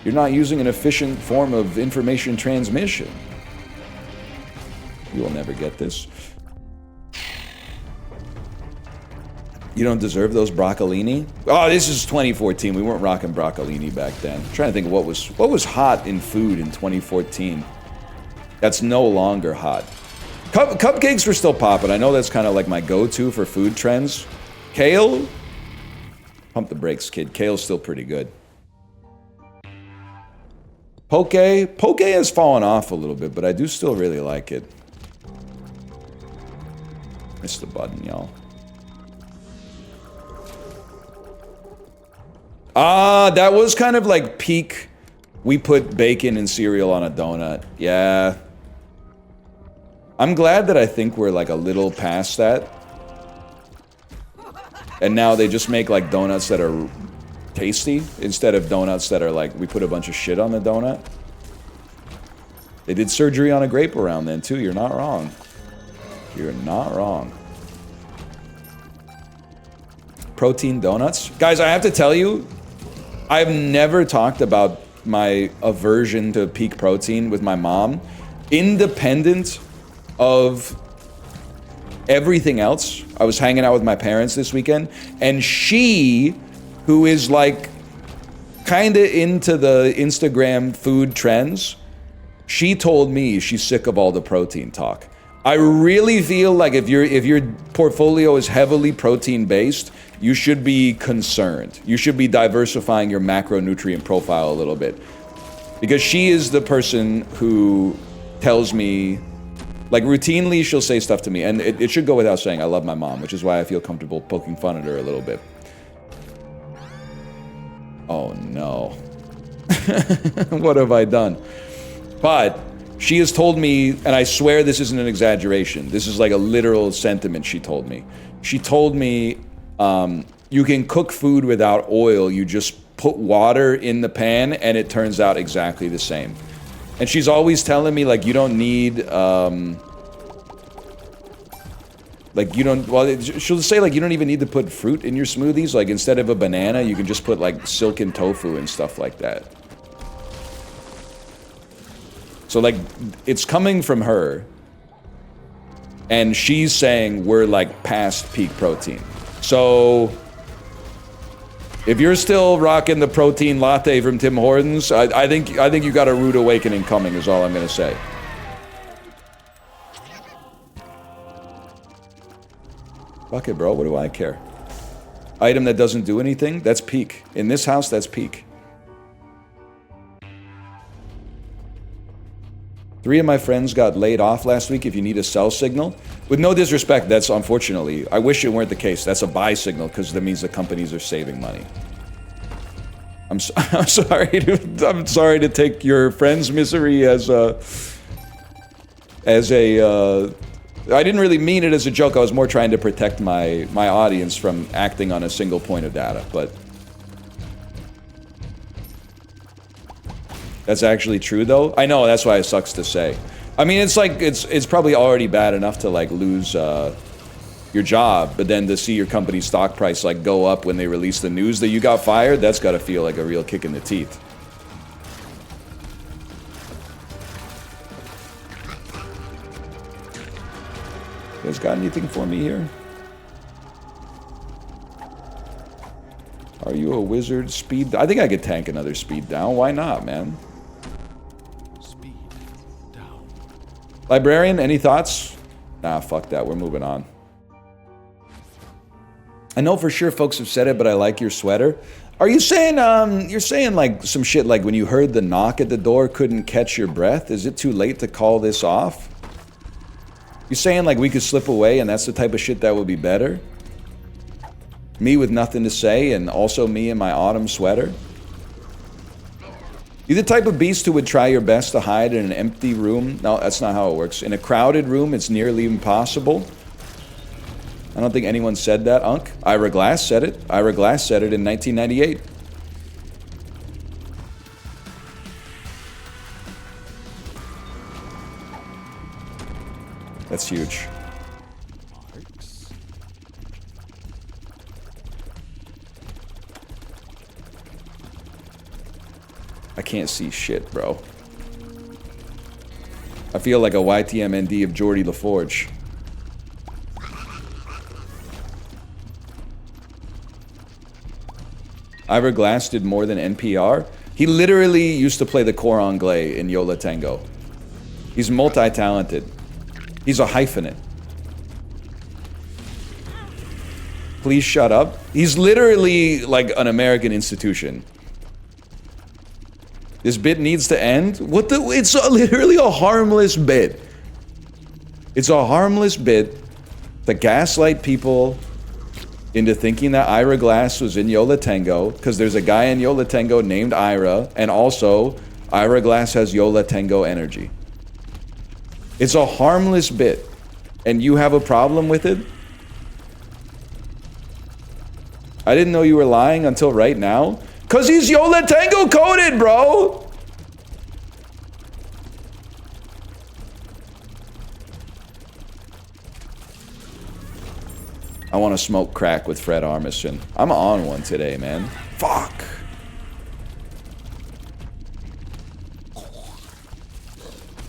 You're not using an efficient form of information transmission. You will never get this. You don't deserve those broccolini? Oh, this is 2014. We weren't rocking broccolini back then. I'm trying to think of what was hot in food in 2014. That's no longer hot. Cupcakes were still popping. I know that's kind of like my go-to for food trends. Kale? Pump the brakes, kid. Kale's still pretty good. Poke has fallen off a little bit, but I do still really like it. Missed the button, y'all. Ah, that was kind of like peak. We put bacon and cereal on a donut. Yeah. I'm glad that I think we're like a little past that. And now they just make like donuts that are tasty instead of donuts that are like, we put a bunch of shit on the donut. They did surgery on a grape around then too. You're not wrong. You're not wrong. Protein donuts. Guys, I have to tell you, I've never talked about my aversion to peak protein with my mom, independent of everything else. I was hanging out with my parents this weekend, and she, who is like kinda into the Instagram food trends, she told me she's sick of all the protein talk. I really feel like if your portfolio is heavily protein based, you should be concerned. You should be diversifying your macronutrient profile a little bit. Because she is the person who tells me, like, routinely she'll say stuff to me, and it should go without saying, I love my mom, which is why I feel comfortable poking fun at her a little bit. Oh no. What have I done? But she has told me, and I swear this isn't an exaggeration, this is like a literal sentiment she told me. She told me, you can cook food without oil, you just put water in the pan and it turns out exactly the same. And she's always telling me, like, you don't need, like, you don't, well, she'll say, like, you don't even need to put fruit in your smoothies. Like, instead of a banana, you can just put, like, silken tofu and stuff like that. So, like, it's coming from her. And she's saying we're, like, past peak protein. So, if you're still rocking the protein latte from Tim Hortons, I think you got a rude awakening coming, is all I'm gonna say. Fuck it, bro. What do I care? Item that doesn't do anything? That's peak. In this house, that's peak. 3 of my friends got laid off last week if you need a sell signal. With no disrespect, that's unfortunately, I wish it weren't the case. That's a buy signal because that means the companies are saving money. I'm sorry to take your friend's misery as a I didn't really mean it as a joke. I was more trying to protect my audience from acting on a single point of data, but that's actually true, though. I know, that's why it sucks to say. I mean, it's like, it's probably already bad enough to, like, lose, your your job, but then to see your company's stock price like go up when they release the news that you got fired, that's got to feel like a real kick in the teeth. You guys got anything for me here? Are you a wizard? Speed? I think I could tank another speed down. Why not, man? Speed down. Librarian, any thoughts? Nah, fuck that. We're moving on. I know for sure folks have said it, but I like your sweater. Are you saying, you're saying like some shit like when you heard the knock at the door, couldn't catch your breath? Is it too late to call this off? You saying like we could slip away and that's the type of shit that would be better? Me with nothing to say and also me in my autumn sweater? You the type of beast who would try your best to hide in an empty room? No, that's not how it works. In a crowded room, it's nearly impossible. I don't think anyone said that, Unc. Ira Glass said it. Ira Glass said it in 1998. That's huge. Marks. I can't see shit, bro. I feel like a YTMND of Geordie LaForge. Ira Glass did more than NPR. He literally used to play the cor anglais in Yola Tango. He's multi-talented. He's a hyphenate. Please shut up. He's literally like an American institution. This bit needs to end. What the? It's literally a harmless bit. It's a harmless bit to gaslight people into thinking that Ira Glass was in Yola Tango because there's a guy in Yola Tango named Ira, and also Ira Glass has Yola Tango energy. It's a harmless bit, and you have a problem with it? I didn't know you were lying until right now. Cause he's Yola Tango coded, bro! I want to smoke crack with Fred Armisen. I'm on one today, man. Fuck.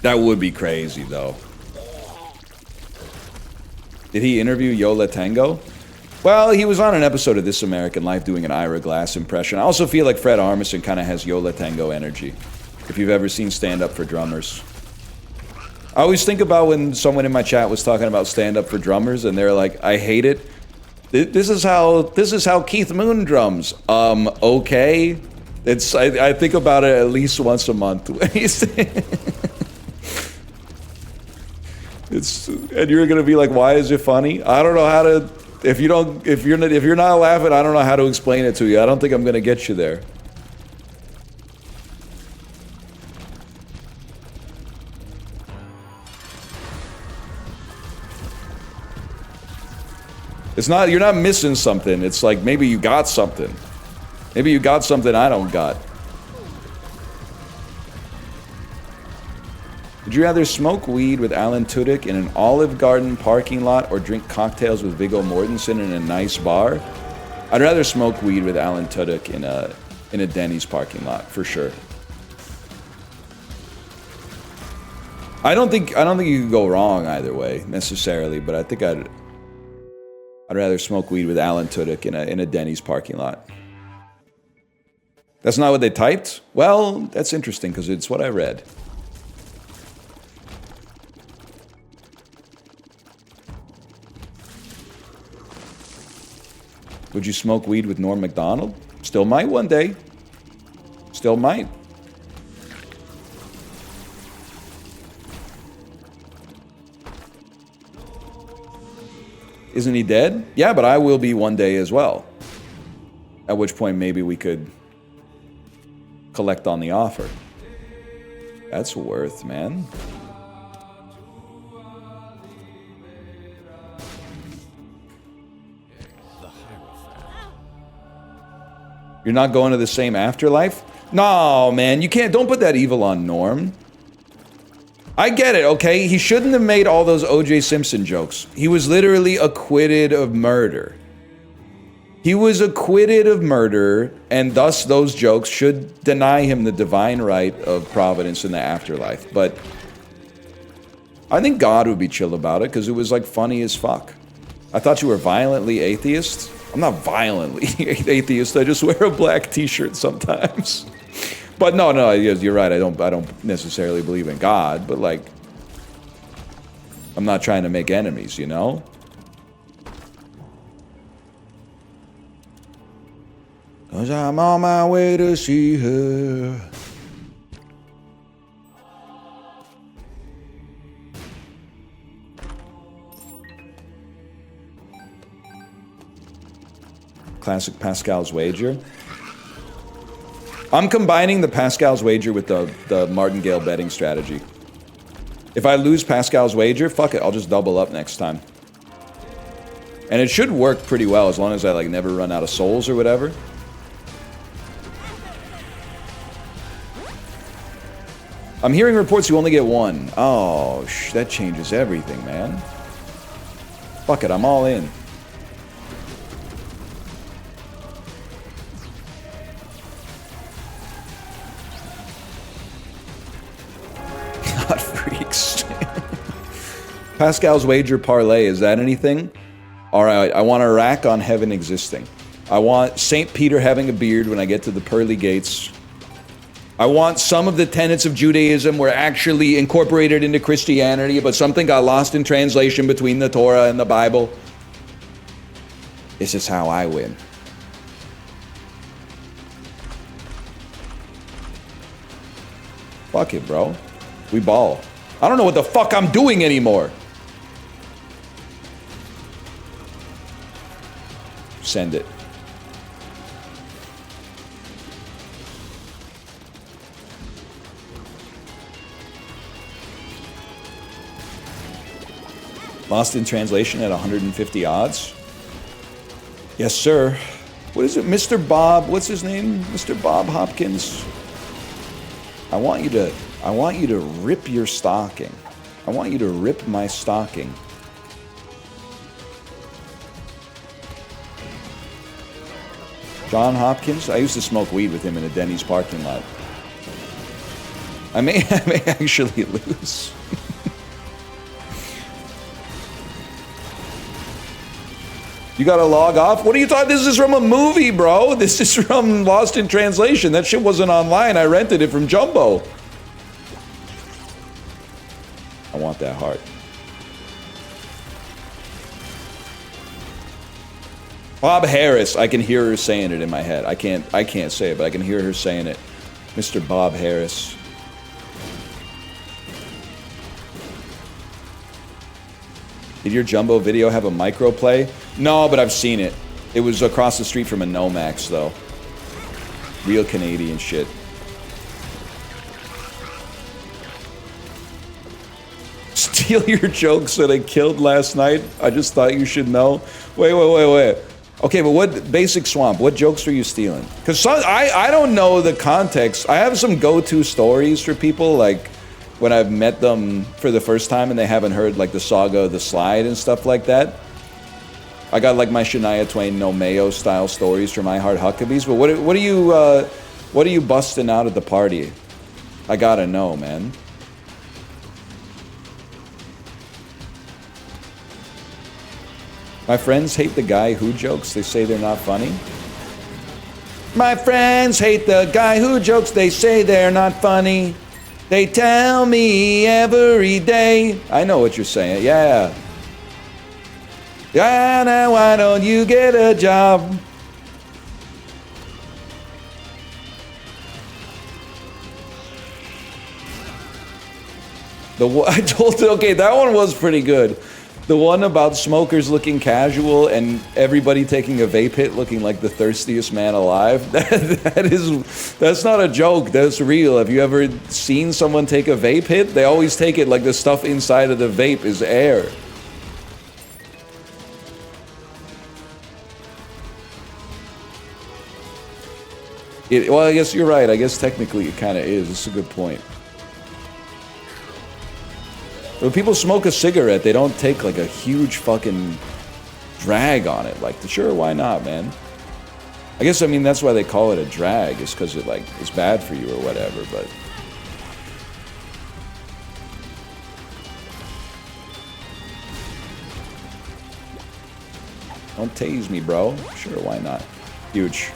That would be crazy, though. Did he interview Yola Tango? Well, he was on an episode of This American Life doing an Ira Glass impression. I also feel like Fred Armisen kind of has Yola Tango energy. If you've ever seen Stand Up for Drummers. I always think about when someone in my chat was talking about Stand Up for Drummers, and they're like, I hate it. This is how Keith Moon drums. Okay. I think about it at least once a month. And you're gonna be like, why is it funny? I don't know how to. If you're not laughing, I don't know how to explain it to you. I don't think I'm gonna get you there. It's not, you're not missing something. It's like maybe you got something. Maybe you got something I don't got. Would you rather smoke weed with Alan Tudyk in an Olive Garden parking lot or drink cocktails with Viggo Mortensen in a nice bar? I'd rather smoke weed with Alan Tudyk in a Denny's parking lot, for sure. I don't think you could go wrong either way necessarily, but I think I'd rather smoke weed with Alan Tudyk in a Denny's parking lot. That's not what they typed? Well, that's interesting because it's what I read. Would you smoke weed with Norm Macdonald? Still might one day. Still might. Isn't he dead? Yeah, but I will be one day as well. At which point maybe we could collect on the offer. That's worth, man. You're not going to the same afterlife? No, man, you can't. Don't put that evil on Norm. I get it, okay? He shouldn't have made all those O.J. Simpson jokes. He was literally acquitted of murder. He was acquitted of murder, and thus those jokes should deny him the divine right of providence in the afterlife. But I think God would be chill about it, because it was, like, funny as fuck. I thought you were violently atheist. I'm not violently atheist. I just wear a black t-shirt sometimes. But no, you're right. I don't necessarily believe in God, but like, I'm not trying to make enemies, you know? Cause I'm on my way to see her. Classic Pascal's Wager. I'm combining the Pascal's Wager with the Martingale betting strategy. If I lose Pascal's Wager, fuck it, I'll just double up next time. And it should work pretty well as long as I like never run out of souls or whatever. I'm hearing reports you only get one. Oh, that changes everything, man. Fuck it, I'm all in. God freaks. Pascal's Wager Parlay, is that anything? Alright, I want a rack on heaven existing. I want St. Peter having a beard when I get to the pearly gates. I want some of the tenets of Judaism were actually incorporated into Christianity, but something got lost in translation between the Torah and the Bible. This is how I win. Fuck it, bro. We ball. I don't know what the fuck I'm doing anymore. Send it. Lost in translation at 150 odds. Yes, sir. What is it? Mr. Bob, what's his name? Mr. Bob Hopkins. I want you to rip your stocking. I want you to rip my stocking. John Hopkins? I used to smoke weed with him in a Denny's parking lot. I may actually lose. You gotta log off? What are you talking? This is from a movie, bro. This is from Lost in Translation. That shit wasn't online. I rented it from Jumbo. I want that heart. Bob Harris. I can hear her saying it in my head. I can't say it, but I can hear her saying it. Mr. Bob Harris. Did your Jumbo video have a microplay? No, but I've seen it. It was across the street from a Nomax, though. Real Canadian shit. Steal your jokes that I killed last night? I just thought you should know. Wait. Okay, but what, Basic Swamp, what jokes were you stealing? Because I don't know the context. I have some go-to stories for people, like when I've met them for the first time and they haven't heard like the Saga of the Slide and stuff like that. I got like my Shania Twain No Mayo style stories from I Heart Huckabees, but what are you busting out at the party? I gotta know, man. My friends hate the guy who jokes. They say they're not funny. My friends hate the guy who jokes. They say they're not funny. They tell me every day. I know what you're saying. Yeah. Yeah, now why don't you get a job? I told you, okay, that one was pretty good. The one about smokers looking casual and everybody taking a vape hit looking like the thirstiest man alive. That's not a joke. That's real. Have you ever seen someone take a vape hit? They always take it like the stuff inside of the vape is air. Well, I guess you're right. I guess technically it kind of is. It's a good point. When people smoke a cigarette, they don't take like a huge fucking drag on it. Like, sure, why not, man? I guess, I mean, that's why they call it a drag, is because it, like, is bad for you or whatever, but... Don't tase me, bro. Sure, why not? Huge.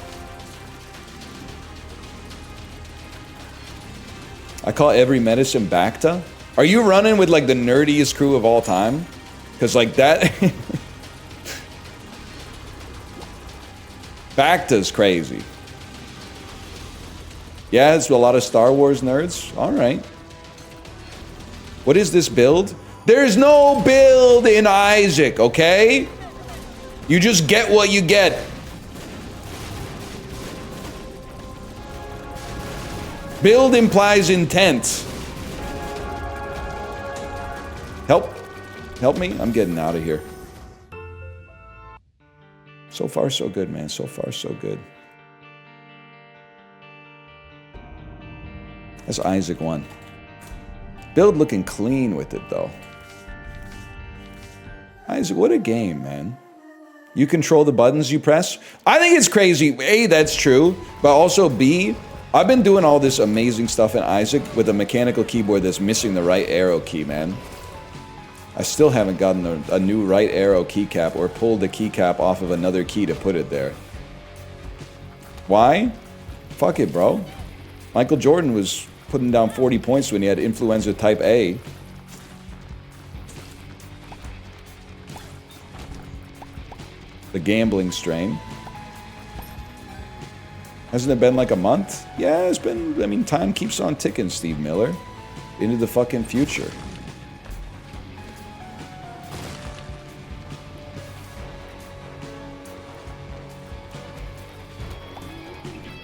I call every medicine Bacta. Are you running with, like, the nerdiest crew of all time? Because, like, that... Bacta's crazy. Yeah, it's a lot of Star Wars nerds. All right. What is this build? There's no build in Isaac, okay? You just get what you get. Build implies intent. Help. Help me. I'm getting out of here. So far, so good, man. So far, so good. That's Isaac 1. Build looking clean with it, though. Isaac, what a game, man. You control the buttons you press? I think it's crazy. A, that's true. But also, B, I've been doing all this amazing stuff in Isaac with a mechanical keyboard that's missing the right arrow key, man. I still haven't gotten a new right arrow keycap or pulled the keycap off of another key to put it there. Why? Fuck it, bro. Michael Jordan was putting down 40 points when he had influenza type A. The gambling strain. Hasn't it been like a month? Yeah, it's been, I mean, time keeps on ticking, Steve Miller. Into the fucking future.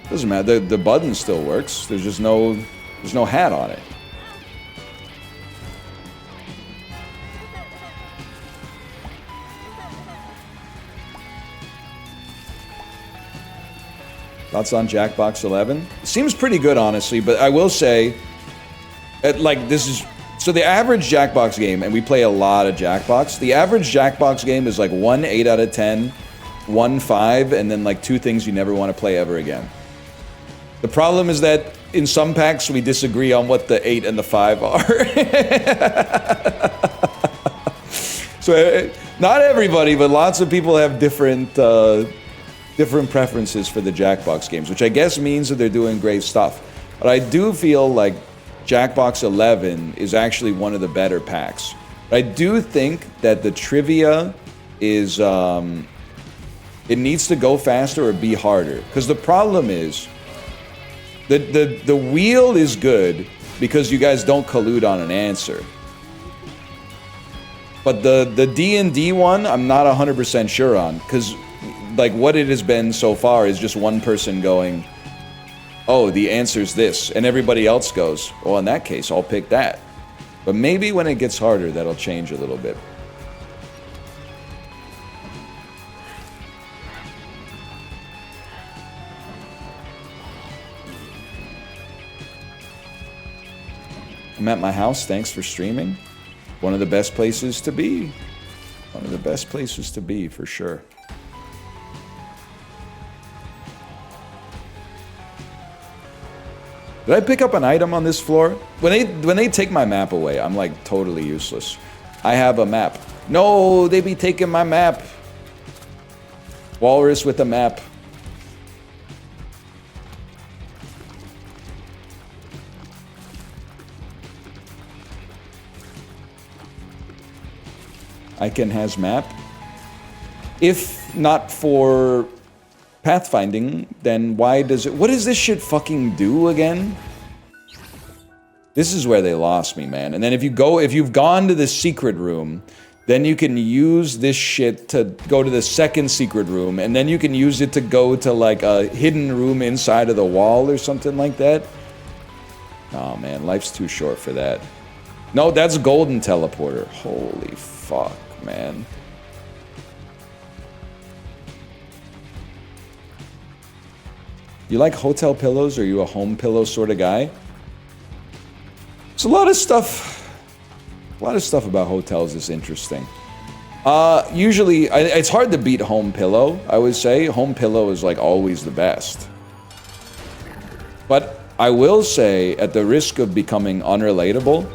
Doesn't matter. The button still works. There's just no hat on it. Thoughts on Jackbox 11? Seems pretty good, honestly, but I will say, like, this is... So the average Jackbox game, and we play a lot of Jackbox, the average Jackbox game is like 1 8 out of 10, 1 5, and then like 2 things you never want to play ever again. The problem is that in some packs we disagree on what the 8 and the 5 are. So not everybody, but lots of people have different different preferences for the Jackbox games, which I guess means that they're doing great stuff. But I do feel like Jackbox 11 is actually one of the better packs. But I do think that the trivia is it needs to go faster or be harder, because the problem is the wheel is good because you guys don't collude on an answer. But the D&D one, I'm not 100% sure on, because like what it has been so far is just one person going, oh, the answer's this, and everybody else goes, well, in that case, I'll pick that. But maybe when it gets harder, that'll change a little bit. I'm at my house, thanks for streaming. One of the best places to be. One of the best places to be, for sure. Did I pick up an item on this floor? When they take my map away, I'm like totally useless. I have a map. No, they be taking my map. Walrus with a map. Icon has map. If not for pathfinding, then why does it... What does this shit fucking do again? This is where they lost me, man. And then if you've gone to the secret room, then you can use this shit to go to the second secret room, and then you can use it to go to like a hidden room inside of the wall or something like that. Oh man, life's too short for that. No, that's golden teleporter. Holy fuck, man. You like hotel pillows? Are you a home pillow sort of guy? There's a lot of stuff. A lot of stuff about hotels is interesting. Usually, it's hard to beat home pillow, I would say. Home pillow is like always the best. But I will say, at the risk of becoming unrelatable,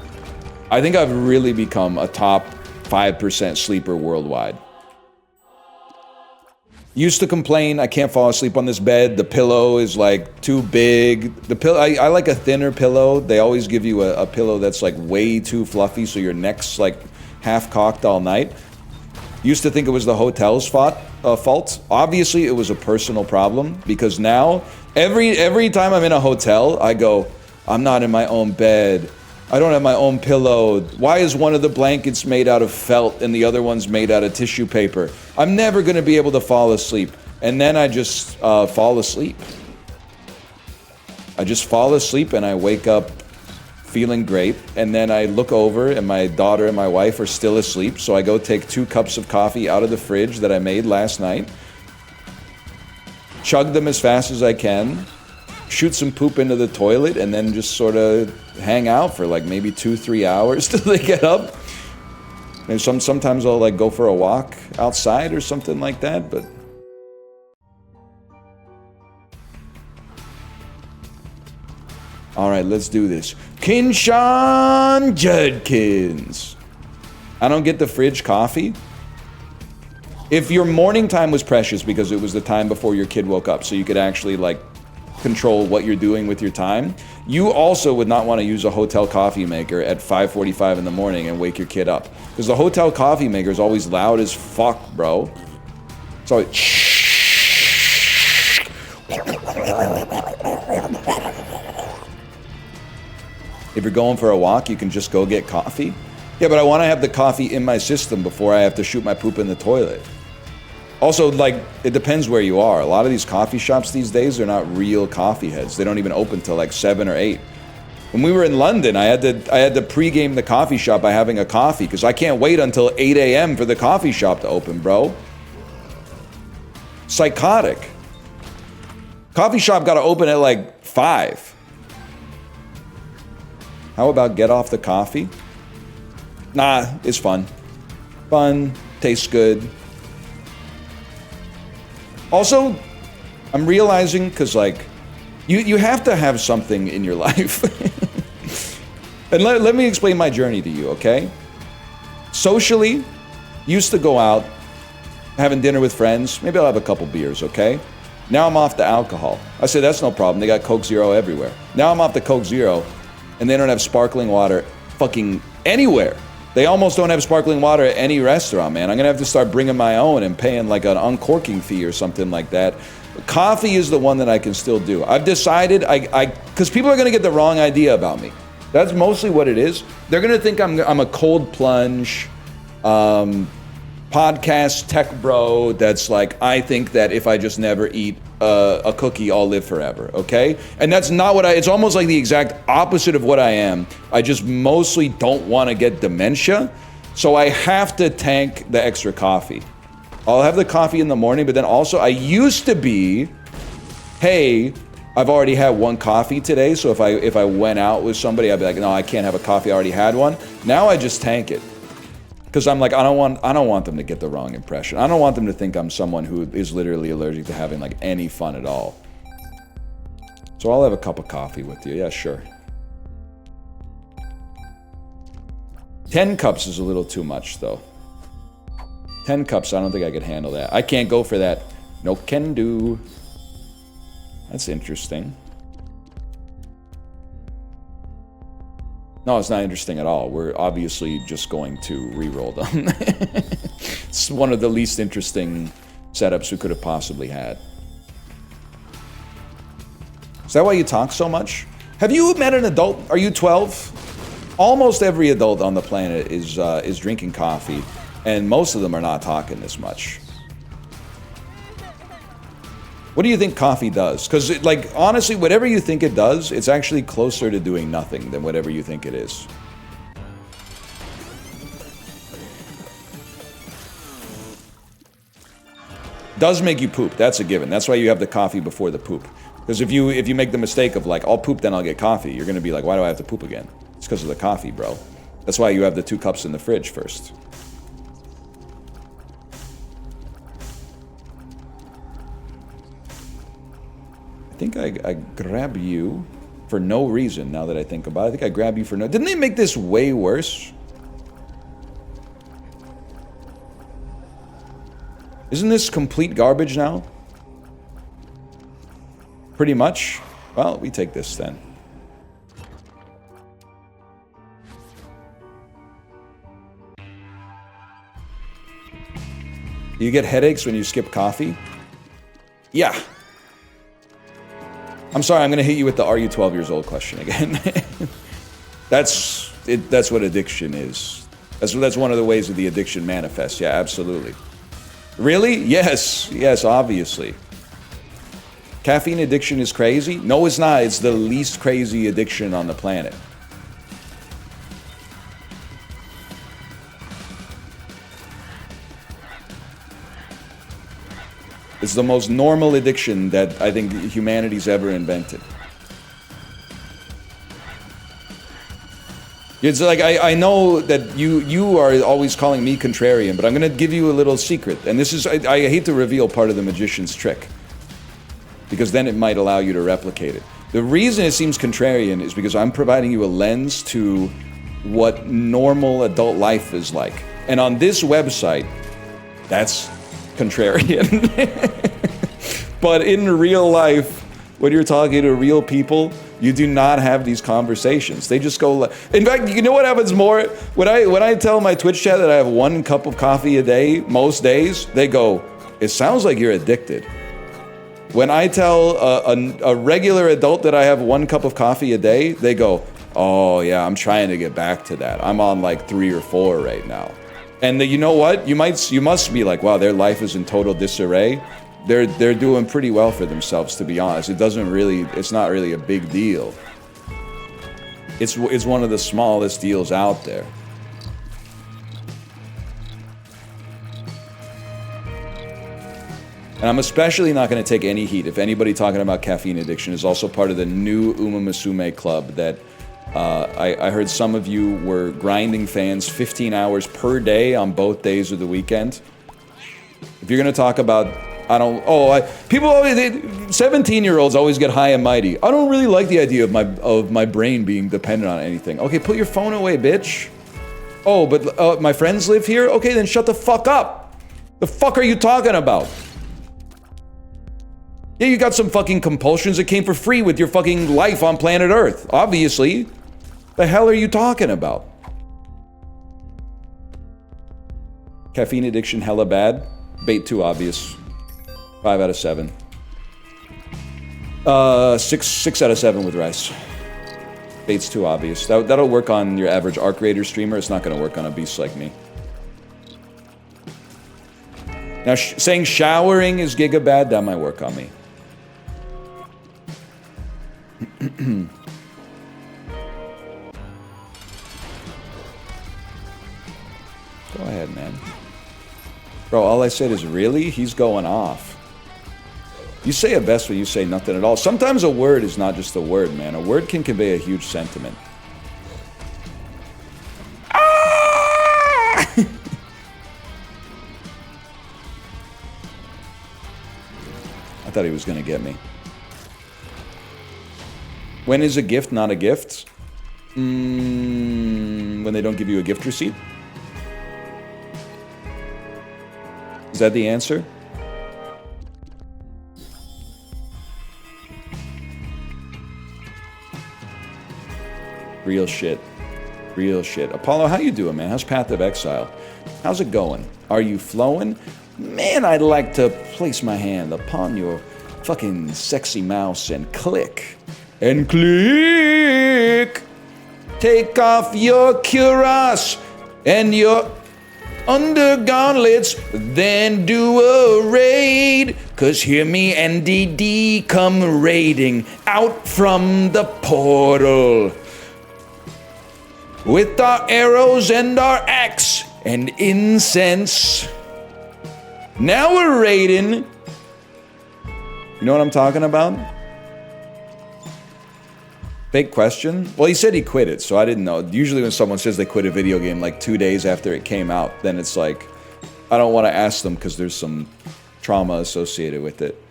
I think I've really become a top 5% sleeper worldwide. Used to complain, I can't fall asleep on this bed, the pillow is like too big. The pillow, I like a thinner pillow. They always give you a pillow that's like way too fluffy so your neck's like half cocked all night. Used to think it was the hotel's fault. Obviously, it was a personal problem because now, every time I'm in a hotel, I go, I'm not in my own bed. I don't have my own pillow. Why is one of the blankets made out of felt and the other one's made out of tissue paper? I'm never going to be able to fall asleep. And then I just fall asleep. I just fall asleep and I wake up feeling great. And then I look over and my daughter and my wife are still asleep. So I go take 2 cups of coffee out of the fridge that I made last night. Chug them as fast as I can. Shoot some poop into the toilet and then just sort of hang out for like maybe 2-3 hours till they get up. And sometimes I'll like go for a walk outside or something like that, but all right, let's do this. Kinshawn Judkins. I don't get the fridge coffee. If your morning time was precious because it was the time before your kid woke up, so you could actually like control what you're doing with your time, you also would not want to use a hotel coffee maker at 5:45 in the morning and wake your kid up. Because the hotel coffee maker is always loud as fuck, bro. So if you're going for a walk, you can just go get coffee. Yeah, but I want to have the coffee in my system before I have to shoot my poop in the toilet. Also, like, it depends where you are. A lot of these coffee shops these days are not real coffee heads. They don't even open till like 7 or 8. When we were in London, I had to pregame the coffee shop by having a coffee because I can't wait until 8 a.m. for the coffee shop to open, bro. Psychotic. Coffee shop got to open at like 5. How about get off the coffee? Nah, it's fun. Fun, tastes good. Also, I'm realizing, because like, you have to have something in your life. And let me explain my journey to you, okay? Socially, used to go out, having dinner with friends, maybe I'll have a couple beers, okay? Now I'm off the alcohol. I say, that's no problem, they got Coke Zero everywhere. Now I'm off the Coke Zero, and they don't have sparkling water fucking anywhere. They almost don't have sparkling water at any restaurant, man. I'm gonna have to start bringing my own and paying like an uncorking fee or something like that. Coffee is the one that I can still do. I've decided, because people are gonna get the wrong idea about me. That's mostly what it is. They're gonna think I'm a cold plunge, podcast tech bro that's like, I think that if I just never eat a cookie, I'll live forever, okay? And that's not what it's almost like the exact opposite of what I am. I just mostly don't want to get dementia, so I have to tank the extra coffee. I'll have the coffee in the morning, but then also I used to be, hey, I've already had 1 coffee today, so if I went out with somebody, I'd be like, no, I can't have a coffee, I already had one. Now I just tank it. Because I'm like, I don't want them to get the wrong impression. I don't want them to think I'm someone who is literally allergic to having like any fun at all. So I'll have a cup of coffee with you. Yeah, sure. 10 cups is a little too much though. 10 cups, I don't think I could handle that. I can't go for that. No can do. That's interesting. No, it's not interesting at all. We're obviously just going to re-roll them. It's one of the least interesting setups we could have possibly had. Is that why you talk so much? Have you met an adult? Are you 12? Almost every adult on the planet is drinking coffee, and most of them are not talking this much. What do you think coffee does? Because, like, honestly, whatever you think it does, it's actually closer to doing nothing than whatever you think it is. Does make you poop. That's a given. That's why you have the coffee before the poop. Because if you make the mistake of, like, I'll poop, then I'll get coffee, you're going to be like, why do I have to poop again? It's because of the coffee, bro. That's why you have the 2 cups in the fridge first. I think I grab you for no reason, now that I think about it. I think I grab you for no... Didn't they make this way worse? Isn't this complete garbage now? Pretty much. Well, we take this then. Do you get headaches when you skip coffee? Yeah. I'm sorry, I'm gonna hit you with the "Are you 12 years old?" question again. That's what addiction is. That's one of the ways that the addiction manifests. Yeah, absolutely. Really? Yes. Yes, obviously. Caffeine addiction is crazy? No, it's not. It's the least crazy addiction on the planet. It's the most normal addiction that I think humanity's ever invented. It's like, I know that you are always calling me contrarian, but I'm going to give you a little secret. And this is, I hate to reveal part of the magician's trick, because then it might allow you to replicate it. The reason it seems contrarian is because I'm providing you a lens to what normal adult life is like. And on this website, that's contrarian. But in real life, when you're talking to real people, you do not have these conversations. They just go. In fact, you know what happens more? When I tell my Twitch chat that I have 1 cup of coffee a day, most days, they go, "It sounds like you're addicted." When I tell a regular adult that I have 1 cup of coffee a day, they go, "Oh yeah, I'm trying to get back to that. I'm on like 3 or 4 right now." And you know what? You must be like, wow, their life is in total disarray. They're doing pretty well for themselves, to be honest. It's not really a big deal. It's one of the smallest deals out there. And I'm especially not going to take any heat if anybody talking about caffeine addiction is also part of the new Uma Musume club that I heard some of you were grinding fans 15 hours per day on both days of the weekend. If you're going to talk about, people always, 17-year-olds always get high and mighty. I don't really like the idea of my brain being dependent on anything. Okay, put your phone away, bitch. Oh, but my friends live here? Okay, then shut the fuck up. The fuck are you talking about? Yeah, you got some fucking compulsions that came for free with your fucking life on planet Earth. Obviously. The hell are you talking about? Caffeine addiction hella bad. Bait too obvious. 5 out of 7. 6 out of 7 with rice. Bait's too obvious. That'll work on your average Arc Raider streamer. It's not going to work on a beast like me. Now, saying showering is giga bad, that might work on me. Go ahead, man. Bro, all I said is, really? He's going off. You say it best when you say nothing at all. Sometimes a word is not just a word, man. A word can convey a huge sentiment. Ah! I thought he was going to get me. When is a gift not a gift? When they don't give you a gift receipt? Is that the answer? Real shit. Real shit. Apollo, how you doing, man? How's Path of Exile? How's it going? Are you flowing? Man, I'd like to place my hand upon your fucking sexy mouse and click. And click! Take off your cuirass and your undergauntlets, then do a raid. 'Cause hear me, NDD come raiding out from the portal. With our arrows and our axe and incense. Now we're raiding. You know what I'm talking about? Fake question? Well, he said he quit it, so I didn't know. Usually when someone says they quit a video game like 2 days after it came out, then it's like, I don't want to ask them because there's some trauma associated with it.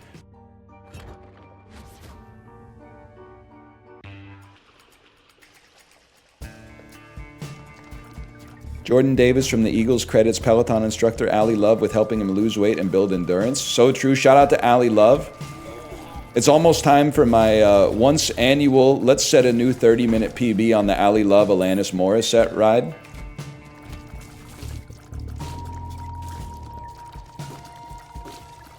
Jordan Davis from the Eagles credits Peloton instructor Ali Love with helping him lose weight and build endurance. So true. Shout out to Ali Love. It's almost time for my once annual, let's set a new 30-minute PB on the Ali Love Alanis Morissette ride.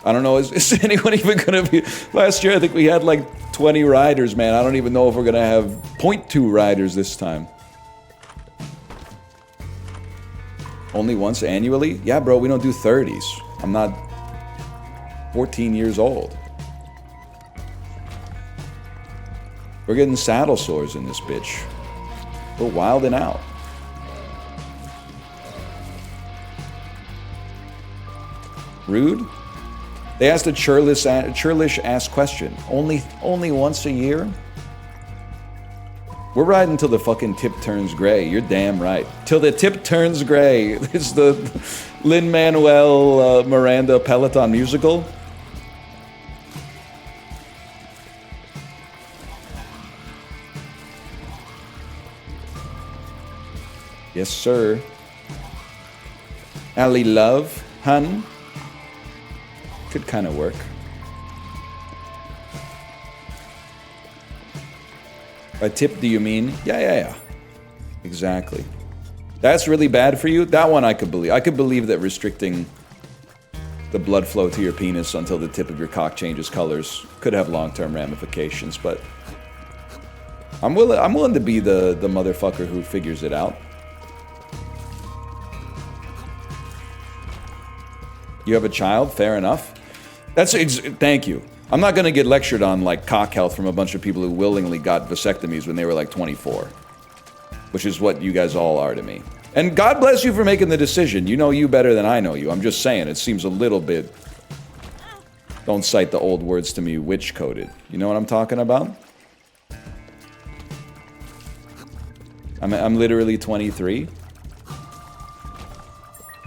I don't know, is anyone even going to be... Last year I think we had like 20 riders, man. I don't even know if we're going to have 0.2 riders this time. Only once annually? Yeah, bro, we don't do 30s. I'm not 14 years old. We're getting saddle sores in this bitch. We're wilding out. Rude? They asked a churlish-ass question. Only once a year? We're riding till the fucking tip turns gray. You're damn right. Till the tip turns gray. It's the Lin-Manuel Miranda Peloton musical. Yes, sir. Ali Love, hun. Could kind of work. By tip, do you mean? Yeah. Exactly. That's really bad for you? That one I could believe. I could believe that restricting the blood flow to your penis until the tip of your cock changes colors could have long-term ramifications, but I'm willing to be the motherfucker who figures it out. You have a child? Fair enough. Thank you. I'm not going to get lectured on like cock health from a bunch of people who willingly got vasectomies when they were like 24. Which is what you guys all are to me. And God bless you for making the decision. You know you better than I know you. I'm just saying, it seems a little bit... Don't cite the old words to me, witch-coded. You know what I'm talking about? I'm literally 23.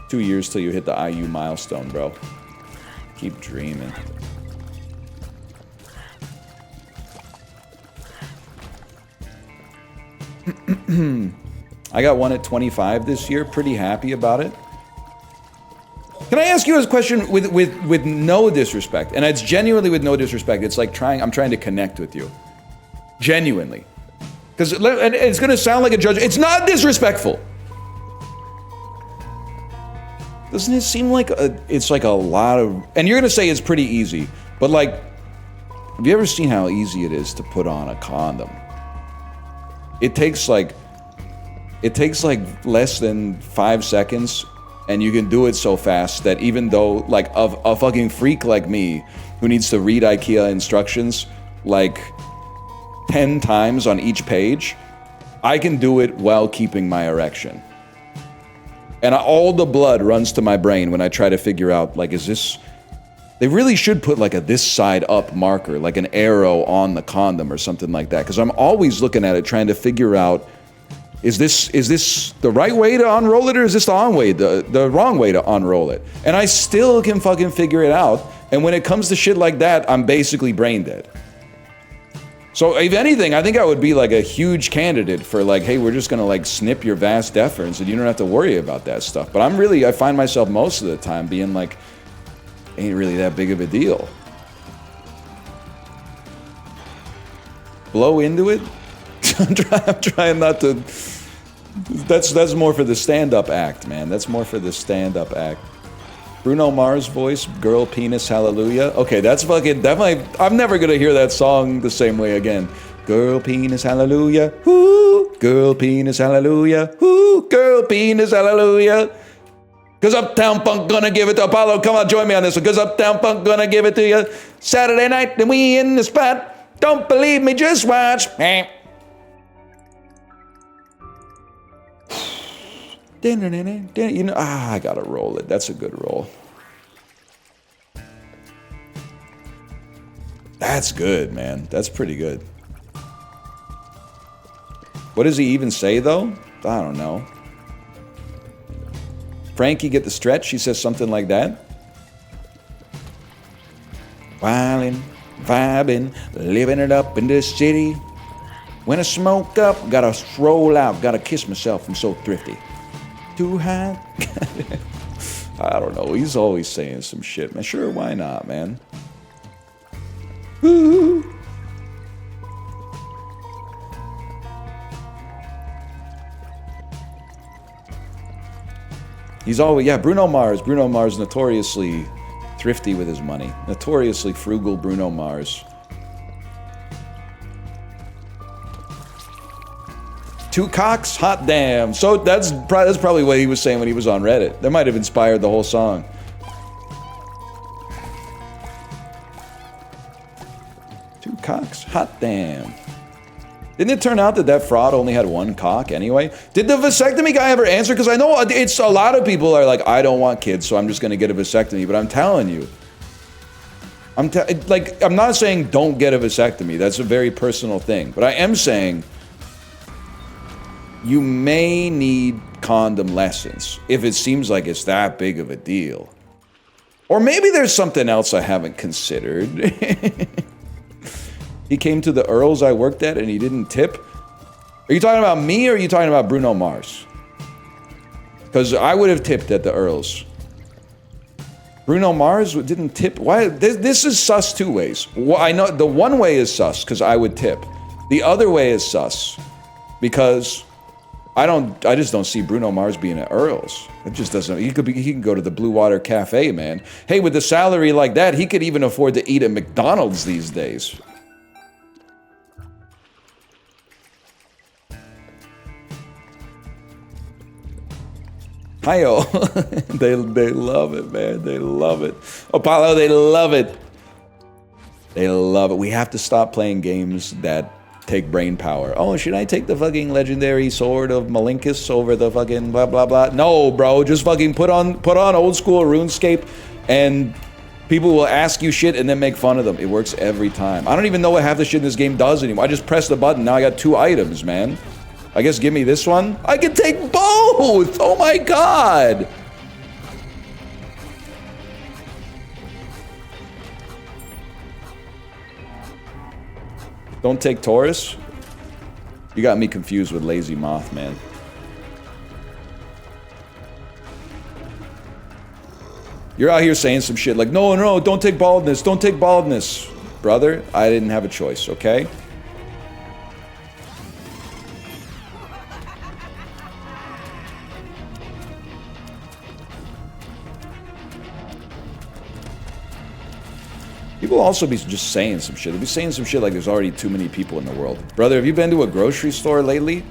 2 years till you hit the IU milestone, bro. Keep dreaming. I got one at 25 this year. Pretty happy about it. Can I ask you a question with no disrespect? And it's genuinely with no disrespect. It's like I'm trying to connect with you. Genuinely. Because it's going to sound like a judge. It's not disrespectful. Doesn't it seem like it's like a lot of... And you're going to say it's pretty easy. But like, have you ever seen how easy it is to put on a condom? It takes like less than 5 seconds, and you can do it so fast that even though like a fucking freak like me who needs to read IKEA instructions like 10 times on each page, I can do it while keeping my erection. And all the blood runs to my brain when I try to figure out, like, is this... They really should put like a this side up marker, like an arrow on the condom or something like that. Because I'm always looking at it trying to figure out, is this the right way to unroll it, or is this the wrong way to unroll it? And I still can fucking figure it out. And when it comes to shit like that, I'm basically brain dead. So if anything, I think I would be like a huge candidate for like, hey, we're just gonna like snip your vas deferens and you don't have to worry about that stuff. But I find myself most of the time being like, ain't really that big of a deal. Blow into it? I'm trying not to... That's more for the stand-up act, man. That's more for the stand-up act. Bruno Mars voice, Girl Penis Hallelujah. Okay, that's fucking... Definitely... I'm never gonna hear that song the same way again. Girl Penis Hallelujah. Whoo! Girl Penis Hallelujah. Whoo! Girl Penis Hallelujah. Cause Uptown Funk gonna give it to Apollo. Come on, join me on this one. Cause Uptown Funk gonna give it to you. Saturday night, and we in the spot. Don't believe me, just watch. You know, I gotta roll it. That's a good roll. That's good, man. That's pretty good. What does he even say, though? I don't know. Frankie, get the stretch? He says something like that. Wildin', vibing, living it up in this city. When I smoke up, gotta stroll out, gotta kiss myself, I'm so thrifty. Too high? I don't know, he's always saying some shit, man. Sure, why not, man? Woo! He's always, yeah, Bruno Mars. Bruno Mars notoriously thrifty with his money. Notoriously frugal Bruno Mars. Two cocks? Hot damn. So that's probably what he was saying when he was on Reddit. That might have inspired the whole song. Two cocks? Hot damn. Didn't it turn out that that fraud only had one cock anyway? Did the vasectomy guy ever answer? Because I know it's a lot of people are like, I don't want kids, so I'm just going to get a vasectomy. But I'm telling you, I'm not saying don't get a vasectomy. That's a very personal thing. But I am saying you may need condom lessons if it seems like it's that big of a deal. Or maybe there's something else I haven't considered. He came to the Earls I worked at and he didn't tip. Are you talking about me or are you talking about Bruno Mars? Because I would have tipped at the Earls. Bruno Mars didn't tip. Why? This is sus two ways. Well, I know the one way is sus because I would tip. The other way is sus because I just don't see Bruno Mars being at Earls. It just doesn't. He can go to the Blue Water Cafe, man. Hey, with a salary like that, he could even afford to eat at McDonald's these days. Hi-yo. they love it, man. They love it. Apollo, they love it. They love it. We have to stop playing games that take brain power. Oh, should I take the fucking legendary sword of Malinkus over the fucking blah blah blah? No, bro. Just fucking put on old school RuneScape and people will ask you shit and then make fun of them. It works every time. I don't even know what half the shit in this game does anymore. I just press the button. Now I got 2 items, man. I guess give me this one. I can take both! Oh my god! Don't take Taurus? You got me confused with Lazy Moth, man. You're out here saying some shit like, no, don't take baldness, don't take baldness. Brother, I didn't have a choice, okay? People also be just saying some shit. They'll be saying some shit like there's already too many people in the world. Brother, have you been to a grocery store lately?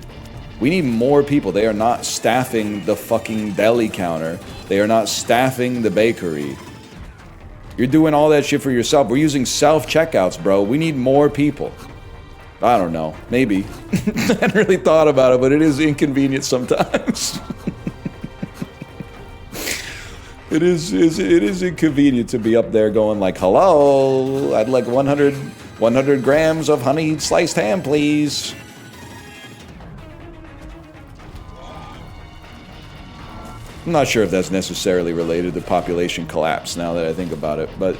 We need more people. They are not staffing the fucking deli counter. They are not staffing the bakery. You're doing all that shit for yourself. We're using self-checkouts, bro. We need more people. I don't know. Maybe. I hadn't really thought about it, but it is inconvenient sometimes. It is inconvenient to be up there going like, hello, I'd like 100 grams of honey sliced ham, please. I'm not sure if that's necessarily related to population collapse now that I think about it, but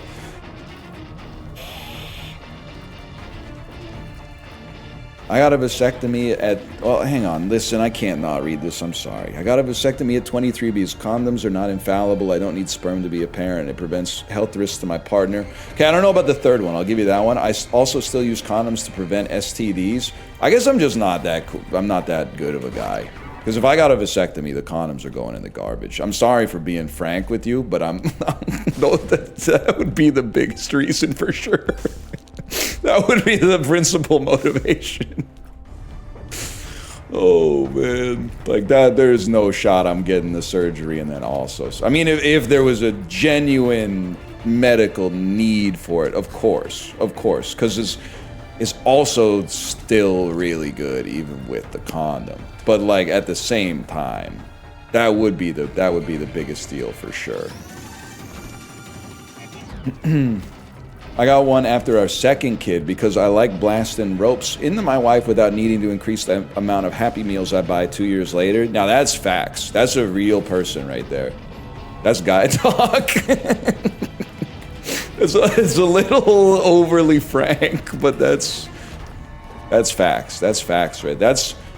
I got a vasectomy at, well, hang on, listen, I can't not read this, I'm sorry. I got a vasectomy at 23 because condoms are not infallible. I don't need sperm to be a parent. It prevents health risks to my partner. Okay, I don't know about the third one. I'll give you that one. I also still use condoms to prevent STDs. I guess I'm just not that cool. I'm not that good of a guy. Because if I got a vasectomy, the condoms are going in the garbage. I'm sorry for being frank with you, but that would be the biggest reason for sure. That would be the principal motivation. Oh, man. Like that, there's no shot I'm getting the surgery and then also... I mean, if there was a genuine medical need for it, of course. Because it's also still really good, even with the condom. But, like, at the same time, that would be the biggest deal for sure. I got one after our second kid because I like blasting ropes into my wife without needing to increase the amount of Happy Meals I buy 2 years later. Now that's facts. That's a real person right there. That's guy talk. It's a little overly frank, but that's facts. That's facts, right?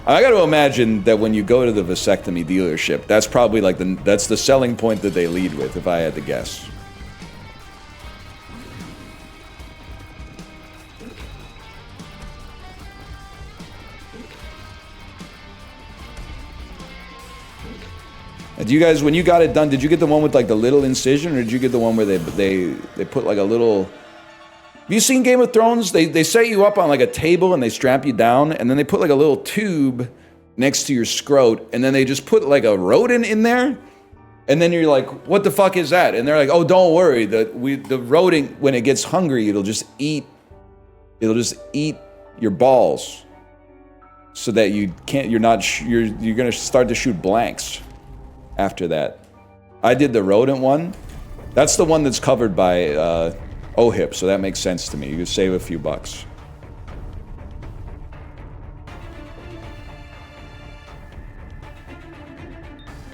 I got to imagine that when you go to the vasectomy dealership, that's probably like that's the selling point that they lead with, if I had to guess. Do you guys, when you got it done, did you get the one with like the little incision, or did you get the one where they put like a little? Have you seen Game of Thrones? They set you up on like a table and they strap you down, and then they put like a little tube next to your scrot, and then they just put like a rodent in there, and then you're like, what the fuck is that? And they're like, oh, don't worry, the rodent, when it gets hungry, it'll just eat your balls, so that you're gonna start to shoot blanks after that. I did the rodent one. That's the one that's covered by OHIP, so that makes sense to me. You could save a few bucks.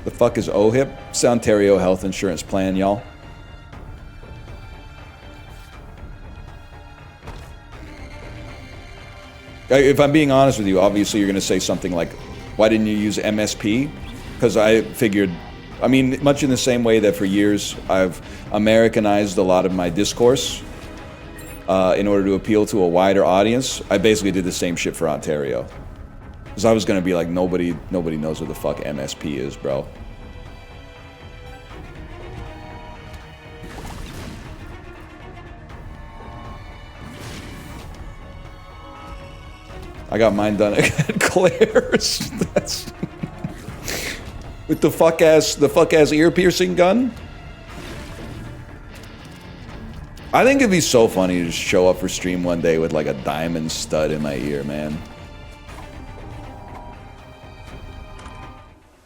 The fuck is OHIP? It's the Ontario Health Insurance Plan, y'all. If I'm being honest with you, obviously you're going to say something like, why didn't you use MSP? Because I figured, I mean, much in the same way that for years I've Americanized a lot of my discourse in order to appeal to a wider audience, I basically did the same shit for Ontario. Because I was going to be like, nobody knows what the fuck MSP is, bro. I got mine done at Claire's. That's with the fuck ass ear piercing gun. I think it'd be so funny to just show up for stream one day with like a diamond stud in my ear, man.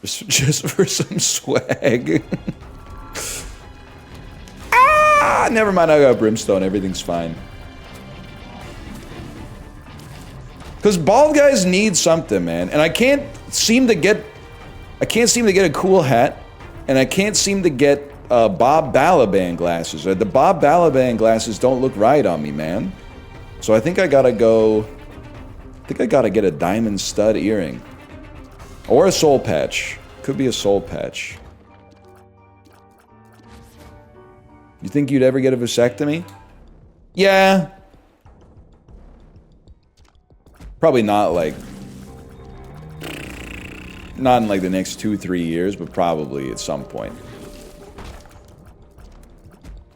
Just for some swag. Ah, never mind. I got brimstone. Everything's fine. Because bald guys need something, man, and I can't seem to get a cool hat, and I can't seem to get Bob Balaban glasses. The Bob Balaban glasses don't look right on me, man. So I think I gotta get a diamond stud earring. Or a soul patch. Could be a soul patch. You think you'd ever get a vasectomy? Yeah. Probably not in like the next 2-3 years, but probably at some point.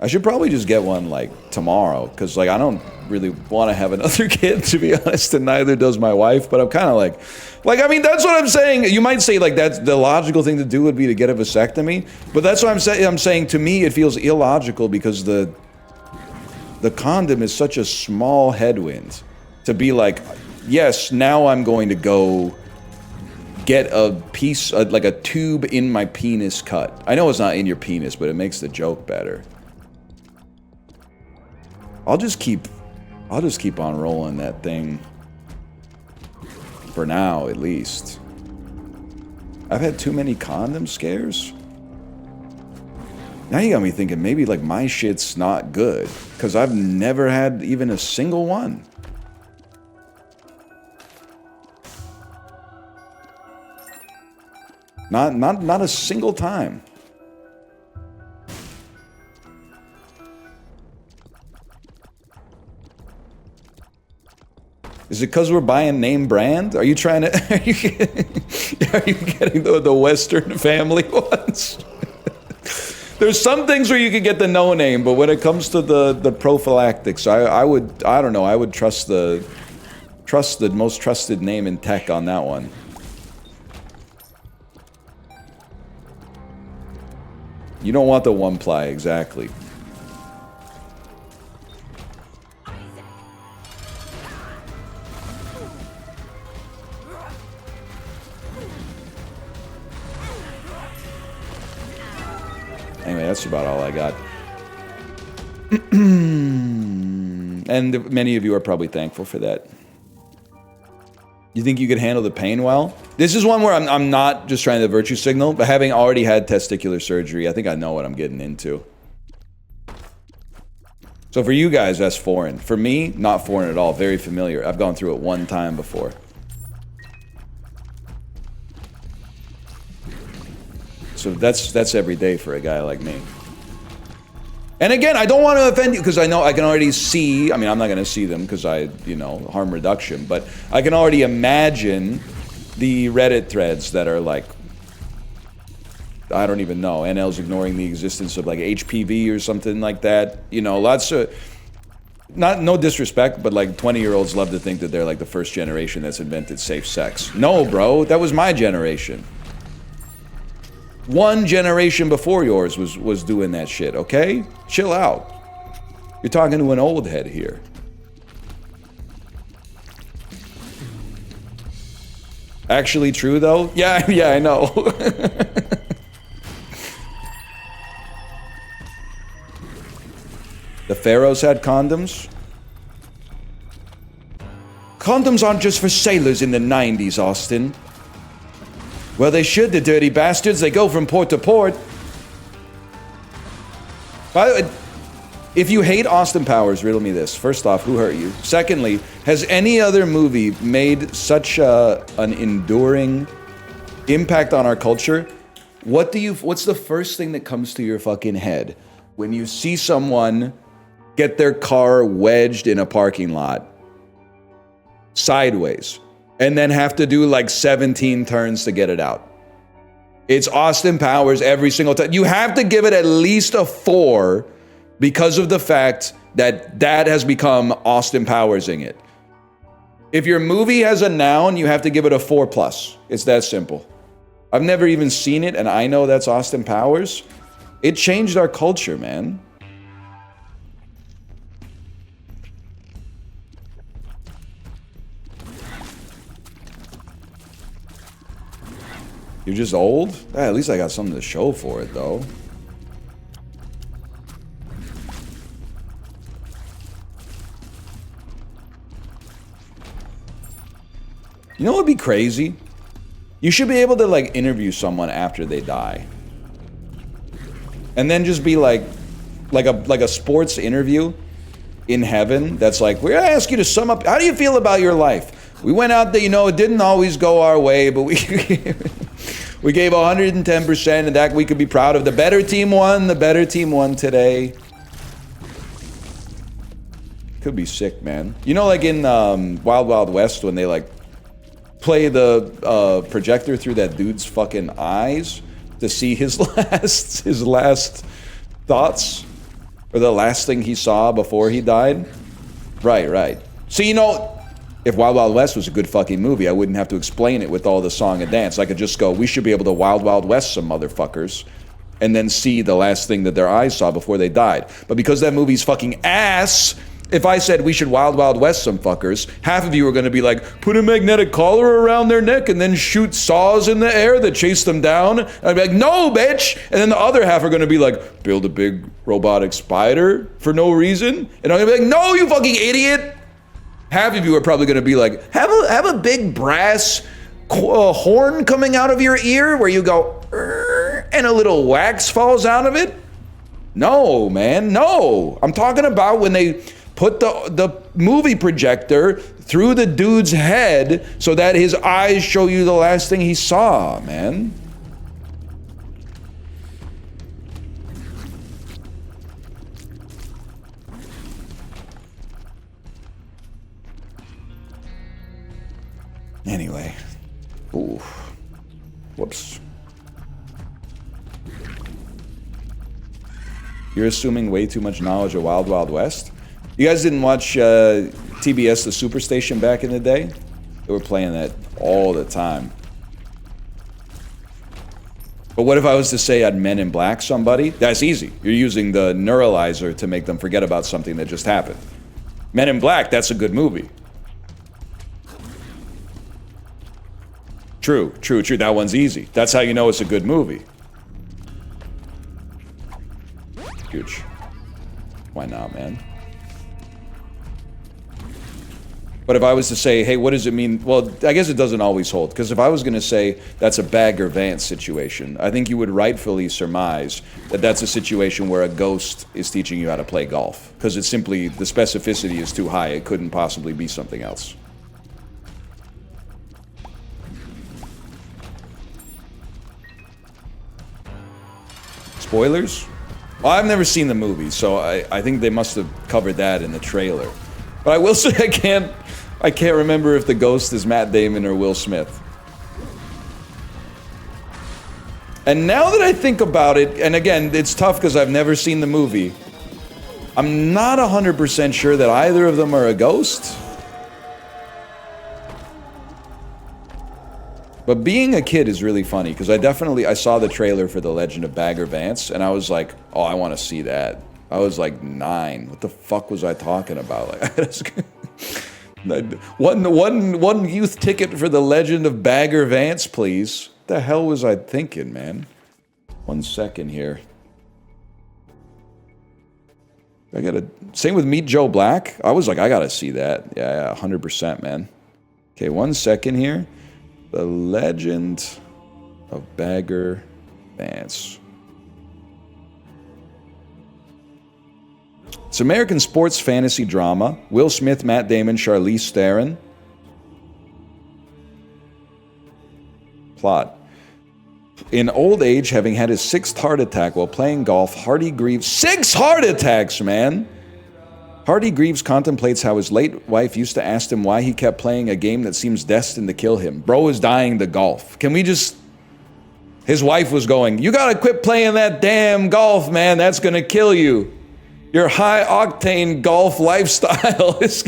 I should probably just get one like tomorrow, because like I don't really want to have another kid, to be honest, and neither does my wife, but I'm kind of like I mean, that's what I'm saying. You might say like that's the logical thing to do would be to get a vasectomy, but that's what I'm saying to me it feels illogical, because the condom is such a small headwind to be like, yes, now I'm going to go get a piece, like a tube in my penis cut. I know it's not in your penis, but it makes the joke better. I'll just keep on rolling that thing. For now, at least. I've had too many condom scares. Now you got me thinking maybe like my shit's not good, because I've never had even a single one. Not a single time. Is it because we're buying name brand? Are you trying to? Are you getting the Western family ones? There's some things where you can get the no name, but when it comes to the prophylactics, I don't know. I would trust the most trusted name in tech on that one. You don't want the one ply, exactly. Anyway, that's about all I got. And many of you are probably thankful for that. You think you could handle the pain well? This is one where I'm not just trying to virtue signal, but having already had testicular surgery, I think I know what I'm getting into. So for you guys, that's foreign. For me, not foreign at all. Very familiar. I've gone through it one time before. So that's every day for a guy like me. And again, I don't want to offend you because I know I can already see, I mean, I'm not going to see them because I, you know, harm reduction, but I can already imagine the Reddit threads that are like, I don't even know, NL's ignoring the existence of like HPV or something like that. You know, lots of, no disrespect, but like 20-year-olds love to think that they're like the first generation that's invented safe sex. No, bro, that was my generation. One generation before yours was doing that shit, okay? Chill out. You're talking to an old head here. Actually true, though? Yeah, I know. The pharaohs had condoms? Condoms aren't just for sailors in the 90s, Austin. Well, they should, the dirty bastards. They go from port to port. By the way, if you hate Austin Powers, riddle me this. First off, who hurt you? Secondly, has any other movie made such an enduring impact on our culture? What's the first thing that comes to your fucking head when you see someone get their car wedged in a parking lot sideways and then have to do like 17 turns to get it out? It's Austin Powers every single time. You have to give it at least a 4 because of the fact that that has become Austin Powersing it. If your movie has a noun, you have to give it a 4+. It's that simple. I've never even seen it, and I know that's Austin Powers. It changed our culture, man. You're just old? At least I got something to show for it, though. You know what would be crazy? You should be able to, like, interview someone after they die. And then just be like a sports interview in heaven that's like, we're gonna ask you to sum up, how do you feel about your life? We went out there, you know, it didn't always go our way, but we we gave 110%, and that we could be proud of. The better team won today. Could be sick, man. You know, like in Wild Wild West, when they like play the projector through that dude's fucking eyes to see his last thoughts, or the last thing he saw before he died. Right. So, you know, if Wild Wild West was a good fucking movie, I wouldn't have to explain it with all the song and dance. I could just go, we should be able to Wild Wild West some motherfuckers, and then see the last thing that their eyes saw before they died. But because that movie's fucking ass, if I said we should Wild Wild West some fuckers, half of you are going to be like, put a magnetic collar around their neck and then shoot saws in the air that chase them down. And I'd be like, no, bitch! And then the other half are going to be like, build a big robotic spider for no reason. And I'm going to be like, no, you fucking idiot! Half of you are probably going to be like, have a big brass horn coming out of your ear where you go, and a little wax falls out of it. No, man, no. I'm talking about when they put the movie projector through the dude's head so that his eyes show you the last thing he saw, man. Anyway. Ooh. Whoops. You're assuming way too much knowledge of Wild Wild West? You guys didn't watch TBS The Superstation back in the day? They were playing that all the time. But what if I was to say I'd Men in Black somebody? That's easy. You're using the neuralizer to make them forget about something that just happened. Men in Black, that's a good movie. True. That one's easy. That's how you know it's a good movie. Huge. Why not, man? But if I was to say, hey, what does it mean? Well, I guess it doesn't always hold. Because if I was going to say that's a Bagger Vance situation, I think you would rightfully surmise that that's a situation where a ghost is teaching you how to play golf. Because it's simply, the specificity is too high. It couldn't possibly be something else. Spoilers? Well, I've never seen the movie, so I think they must have covered that in the trailer. But I will say I can't remember if the ghost is Matt Damon or Will Smith. And now that I think about it, and again, it's tough because I've never seen the movie, I'm not 100% sure that either of them are a ghost. But being a kid is really funny, because I saw the trailer for The Legend of Bagger Vance, and I was like, oh, I want to see that. I was like 9. What the fuck was I talking about? Like, one youth ticket for The Legend of Bagger Vance, please. What the hell was I thinking, man? 1 second here. Same with Meet Joe Black. I was like, I gotta see that. Yeah, 100%, man. Okay, 1 second here. The Legend of Bagger Vance. It's American sports fantasy drama. Will Smith, Matt Damon, Charlize Theron. Plot. In old age, having had his 6th heart attack while playing golf, Hardy grieves... 6 heart attacks, man! Hardy grieves contemplates how his late wife used to ask him why he kept playing a game that seems destined to kill him. Bro is dying to golf. Can we just... His wife was going, you gotta quit playing that damn golf, man. That's gonna kill you. Your high-octane golf lifestyle is...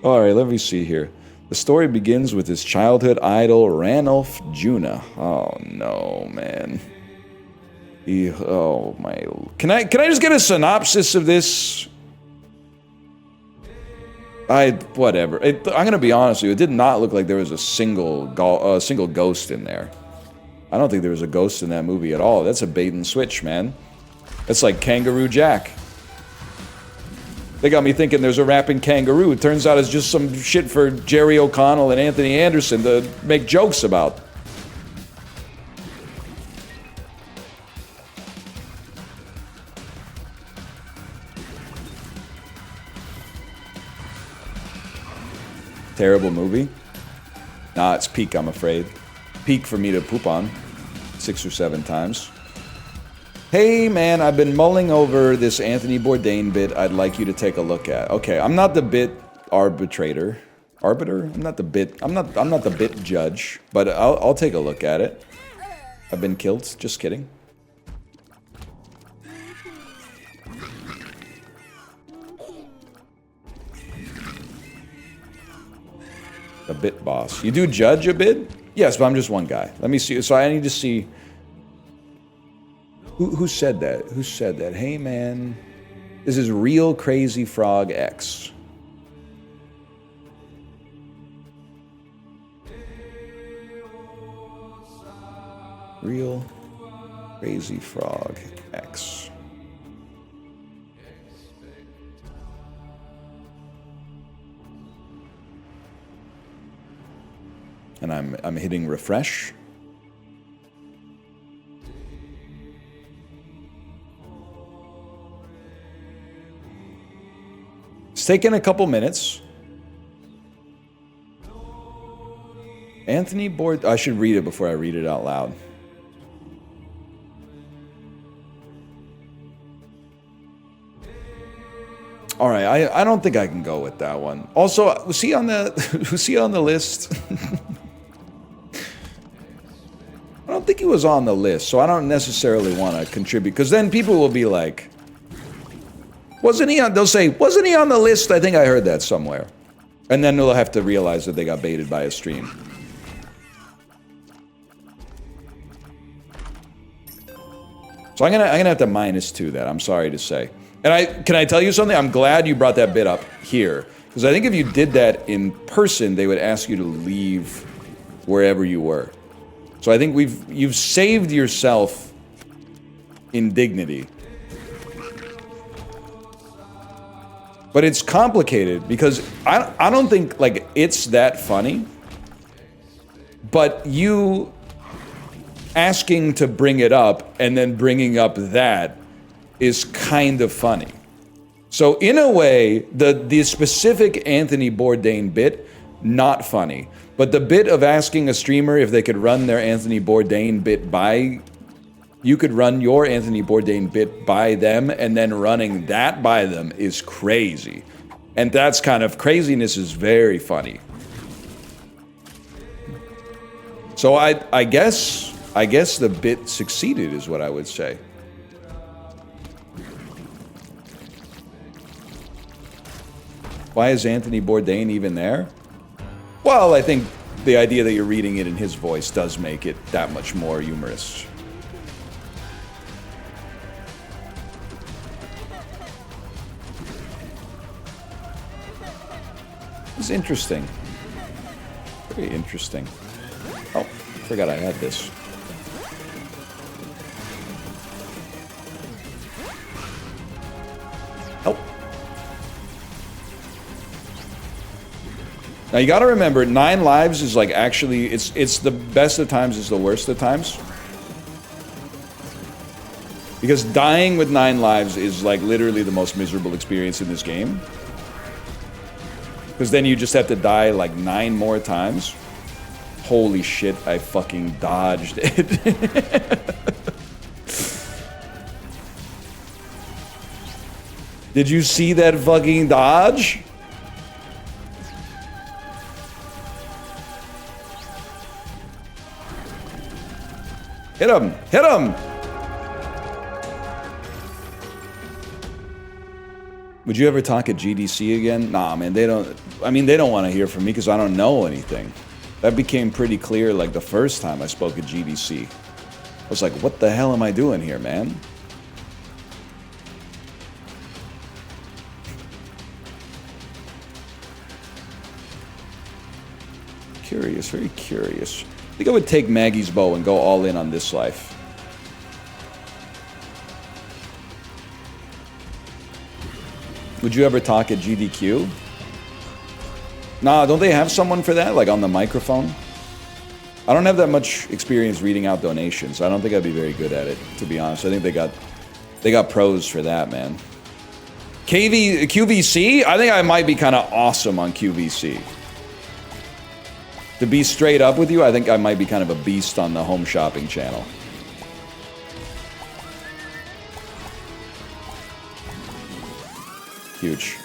Alright, let me see here. The story begins with his childhood idol, Ranulph Juna. Oh, no, man. Oh, my... Can I just get a synopsis of this? Whatever. I'm gonna be honest with you. It did not look like there was a single ghost in there. I don't think there was a ghost in that movie at all. That's a bait and switch, man. That's like Kangaroo Jack. They got me thinking there's a rapping kangaroo. It turns out it's just some shit for Jerry O'Connell and Anthony Anderson to make jokes about. Terrible movie? Nah, it's peak, I'm afraid. Peak for me to poop on 6 or 7 times. Hey man, I've been mulling over this Anthony Bourdain bit I'd like you to take a look at. Okay, I'm not the bit arbitrator. Arbiter? I'm not the bit judge, but I'll take a look at it. I've been killed, just kidding. A bit boss. You do judge a bit? Yes, but I'm just one guy. Let me see. So I need to see... Who said that? Who said that? Hey, man. This is Real Crazy Frog X. Real Crazy Frog X. And I'm hitting refresh. It's taken a couple minutes. Anthony Bourdain. I should read it before I read it out loud. All right, I don't think I can go with that one. Also, was he on the list? I don't think he was on the list, so I don't necessarily want to contribute, because then people will be like, wasn't he on, they'll say, wasn't he on the list? I think I heard that somewhere. And then they'll have to realize that they got baited by a stream. So I'm gonna have to -2 that, I'm sorry to say. And can I tell you something? I'm glad you brought that bit up here. Because I think if you did that in person, they would ask you to leave wherever you were. So I think you've saved yourself indignity. But it's complicated because I don't think like it's that funny. But you asking to bring it up and then bringing up that is kind of funny. So in a way, the specific Anthony Bourdain bit, not funny. But the bit of asking a streamer if they could run their Anthony Bourdain bit by, you could run your Anthony Bourdain bit by them, and then running that by them is crazy. And that's kind of, craziness is very funny. So I guess the bit succeeded is what I would say. Why is Anthony Bourdain even there? Well, I think the idea that you're reading it in his voice does make it that much more humorous. It's interesting. Very interesting. Oh, forgot I had this. Oh. Now you gotta remember, 9 lives is like actually, it's the best of times, it's the worst of times. Because dying with 9 lives is like literally the most miserable experience in this game. Because then you just have to die like 9 more times. Holy shit, I fucking dodged it. Did you see that fucking dodge? Hit him! Hit him! Would you ever talk at GDC again? Nah, man, they don't... I mean, they don't want to hear from me because I don't know anything. That became pretty clear, like, the first time I spoke at GDC. I was like, what the hell am I doing here, man? Curious, very curious. I think I would take Maggie's bow and go all in on this life. Would you ever talk at GDQ? Nah, don't they have someone for that, like on the microphone? I don't have that much experience reading out donations. I don't think I'd be very good at it, to be honest. I think they got pros for that, man. QVC? I think I might be kind of awesome on QVC. To be straight up with you, I think I might be kind of a beast on the home shopping channel. Huge.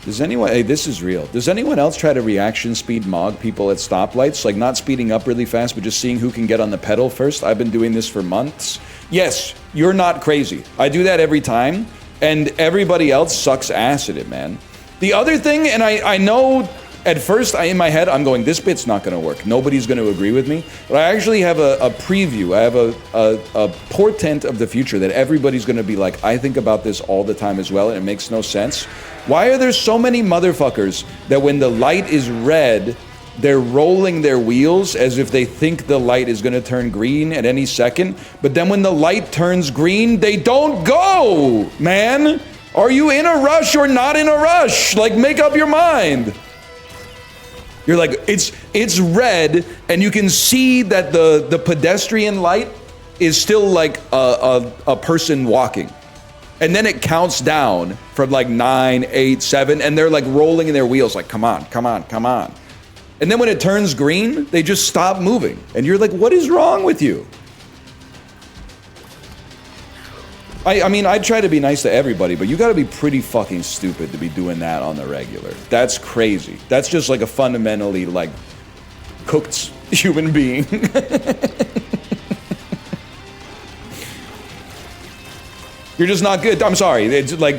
Does anyone... Hey, this is real. Does anyone else try to reaction speed mog people at stoplights? Like, not speeding up really fast, but just seeing who can get on the pedal first? I've been doing this for months. Yes, you're not crazy. I do that every time, and everybody else sucks ass at it, man. The other thing, and I know... At first, in my head, I'm going, this bit's not going to work. Nobody's going to agree with me. But I actually have a preview. I have a portent of the future that everybody's going to be like, I think about this all the time as well, and it makes no sense. Why are there so many motherfuckers that when the light is red, they're rolling their wheels as if they think the light is going to turn green at any second? But then when the light turns green, they don't go, man. Are you in a rush or not in a rush? Like, make up your mind. You're like, it's red, and you can see that the pedestrian light is still like a person walking. And then it counts down from like 9, 8, 7, and they're like rolling in their wheels like, come on, come on, come on. And then when it turns green, they just stop moving. And you're like, what is wrong with you? I mean, I try to be nice to everybody, but you gotta be pretty fucking stupid to be doing that on the regular. That's crazy. That's just like a fundamentally, like, cooked human being. You're just not good. I'm sorry. It's like,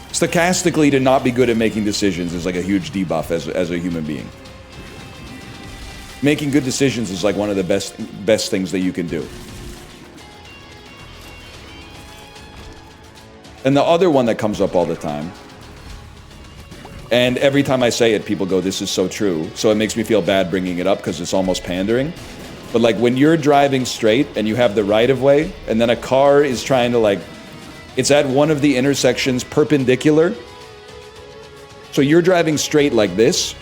stochastically to not be good at making decisions is like a huge debuff as a human being. Making good decisions is like one of the best things that you can do. And the other one that comes up all the time, and every time I say it, people go, this is so true. So it makes me feel bad bringing it up because it's almost pandering. But like when you're driving straight and you have the right of way, and then a car is trying to like, it's at one of the intersections perpendicular. So you're driving straight like this,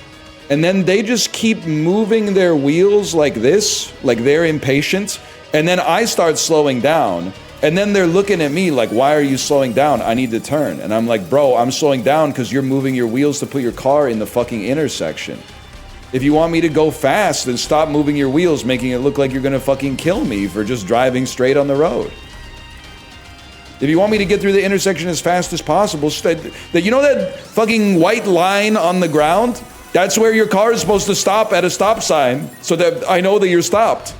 and then they just keep moving their wheels like this, like they're impatient. And then I start slowing down, and then they're looking at me like, why are you slowing down? I need to turn. And I'm like, bro, I'm slowing down because you're moving your wheels to put your car in the fucking intersection. If you want me to go fast, then stop moving your wheels, making it look like you're gonna fucking kill me for just driving straight on the road. If you want me to get through the intersection as fast as possible, you know that fucking white line on the ground? That's where your car is supposed to stop at a stop sign so that I know that you're stopped.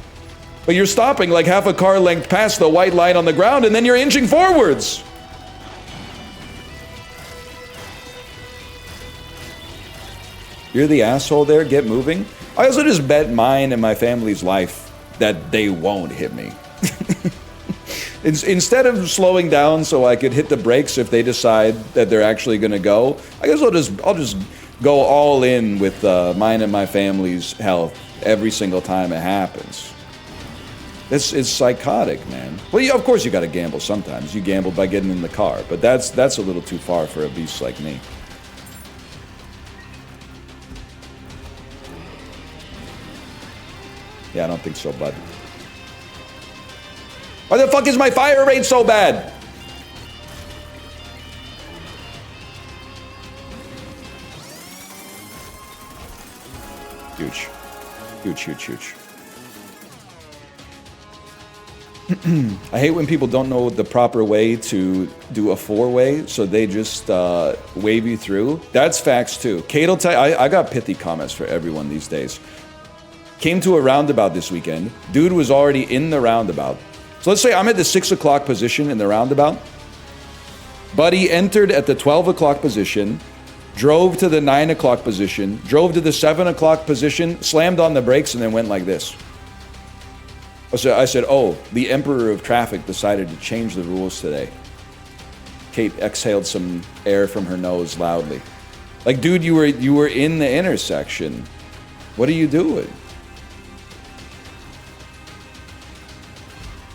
But you're stopping like half a car length past the white line on the ground, and then you're inching forwards. You're the asshole there, get moving. I also just bet mine and my family's life that they won't hit me. Instead of slowing down so I could hit the brakes if they decide that they're actually gonna go, I guess I'll just go all in with mine and my family's health every single time it happens. It's psychotic, man. Well, yeah, of course you gotta gamble sometimes. You gamble by getting in the car, but that's a little too far for a beast like me. Yeah, I don't think so, bud. Why the fuck is my fire rate so bad? Huge. Huge, huge, huge. I hate when people don't know the proper way to do a four-way, so they just wave you through. That's facts too. Kate will tell you, I got pithy comments for everyone these days. Came to a roundabout this weekend. Dude was already in the roundabout. So let's say I'm at the 6 o'clock position in the roundabout. Buddy entered at the 12 o'clock position, drove to the 9 o'clock position, drove to the 7 o'clock position, slammed on the brakes, and then went like this. So I said, oh, the emperor of traffic decided to change the rules today. Kate exhaled some air from her nose loudly. Like, dude, you were in the intersection. What are you doing?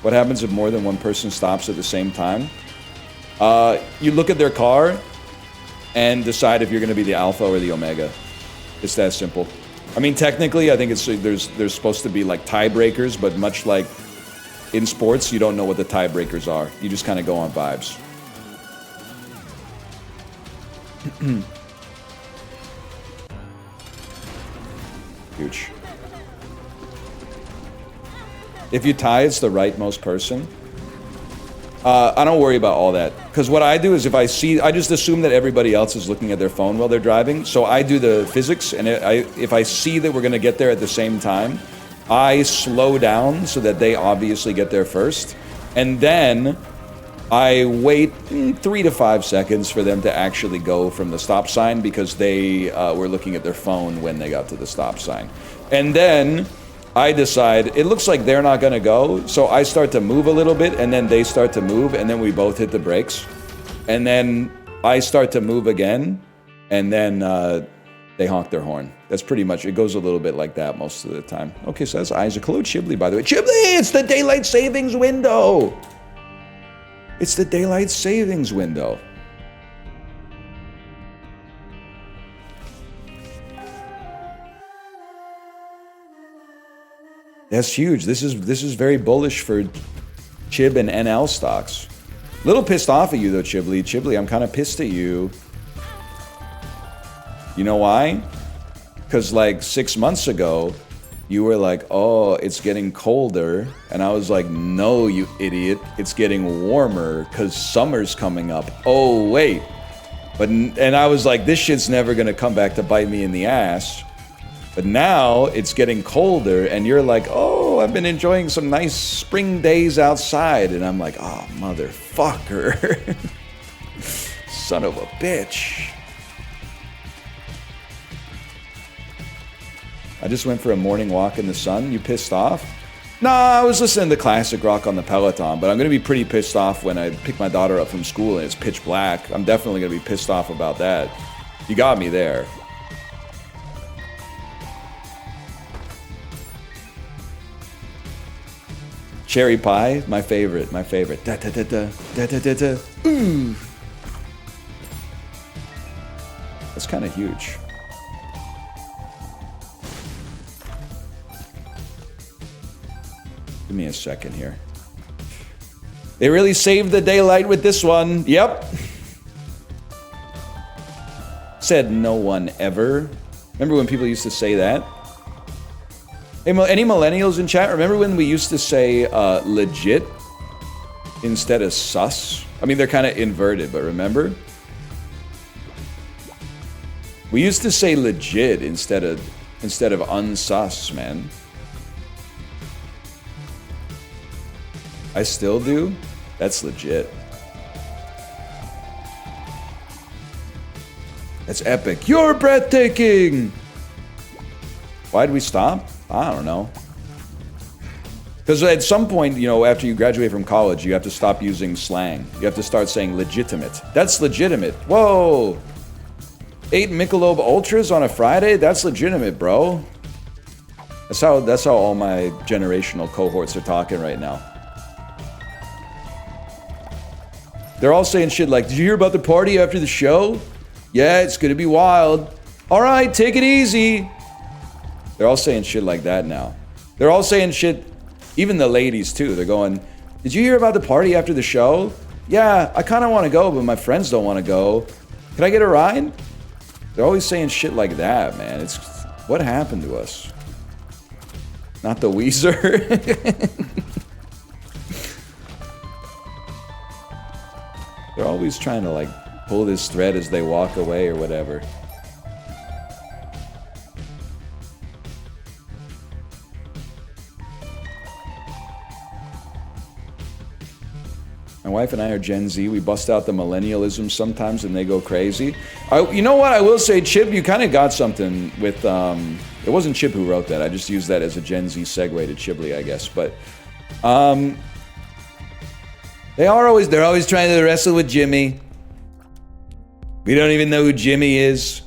What happens if more than one person stops at the same time? You look at their car and decide if you're going to be the alpha or the omega. It's that simple. I mean, technically, I think there's supposed to be like tiebreakers, but much like in sports, you don't know what the tiebreakers are. You just kind of go on vibes. Huge. If you tie, it's the rightmost person. I don't worry about all that. Because what I do is I just assume that everybody else is looking at their phone while they're driving. So I do the physics, and if I see that we're going to get there at the same time, I slow down so that they obviously get there first. And then I wait 3 to 5 seconds for them to actually go from the stop sign because they were looking at their phone when they got to the stop sign. And then I decide, it looks like they're not going to go, so I start to move a little bit, and then they start to move, and then we both hit the brakes. And then I start to move again, and then they honk their horn. That's pretty much, it goes a little bit like that most of the time. Okay, so that's Isaac. Hello, Chibli, by the way. Chibli, it's the daylight savings window! It's the daylight savings window. That's huge. This is very bullish for Chib and NL stocks. Little pissed off at you though, Chibli. Chibli, I'm kind of pissed at you. You know why? Because like 6 months ago, you were like, oh, it's getting colder. And I was like, no, you idiot. It's getting warmer because summer's coming up. Oh, wait. And I was like, this shit's never going to come back to bite me in the ass. But now it's getting colder, and you're like, oh, I've been enjoying some nice spring days outside. And I'm like, oh, motherfucker. Son of a bitch. I just went for a morning walk in the sun. You pissed off? Nah, I was listening to classic rock on the Peloton, but I'm going to be pretty pissed off when I pick my daughter up from school and it's pitch black. I'm definitely going to be pissed off about that. You got me there. Cherry pie, my favorite, my favorite. Da da da da da da da da. Ooh. That's kind of huge. Give me a second here. They really saved the daylight with this one. Yep. Said no one ever. Remember when people used to say that? Hey, any millennials in chat? Remember when we used to say legit instead of sus? I mean, they're kind of inverted, but remember? We used to say legit instead of unsus, man. I still do? That's legit. That's epic. You're breathtaking! Why'd we stop? I don't know. Because at some point, you know, after you graduate from college, you have to stop using slang. You have to start saying legitimate. That's legitimate. Whoa! 8 Michelob Ultras on a Friday? That's legitimate, bro. That's how all my generational cohorts are talking right now. They're all saying shit like, did you hear about the party after the show? Yeah, it's gonna be wild. All right, take it easy. They're all saying shit like that now. They're all saying shit, even the ladies too. They're going, did you hear about the party after the show? Yeah, I kind of want to go, but my friends don't want to go. Can I get a ride? They're always saying shit like that, man. It's what happened to us? Not the Weezer. They're always trying to like pull this thread as they walk away or whatever. My wife and I are Gen Z. We bust out the millennialism sometimes and they go crazy. You know what? I will say, Chip, you kind of got something with... it wasn't Chip who wrote that. I just used that as a Gen Z segue to Chiblee, I guess. But they're always trying to wrestle with Jimmy. We don't even know who Jimmy is.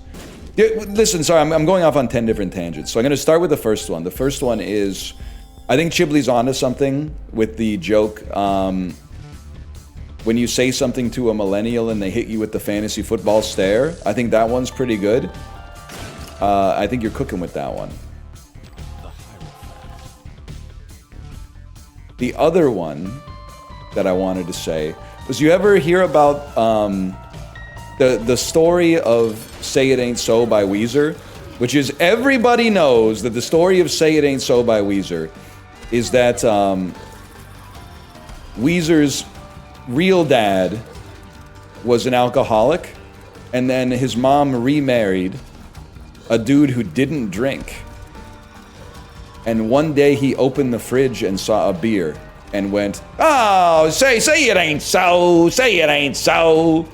Listen, sorry, I'm going off on 10 different tangents. So I'm going to start with the first one. The first one is, I think Chiblee's onto something with the joke. When you say something to a millennial and they hit you with the fantasy football stare, I think that one's pretty good. I think you're cooking with that one. The other one that I wanted to say was, you ever hear about the story of Say It Ain't So by Weezer? Which is, everybody knows that the story of Say It Ain't So by Weezer is that Weezer's real dad was an alcoholic, and then his mom remarried a dude who didn't drink. And one day he opened the fridge and saw a beer and went, "Oh, say it ain't so, say it ain't so."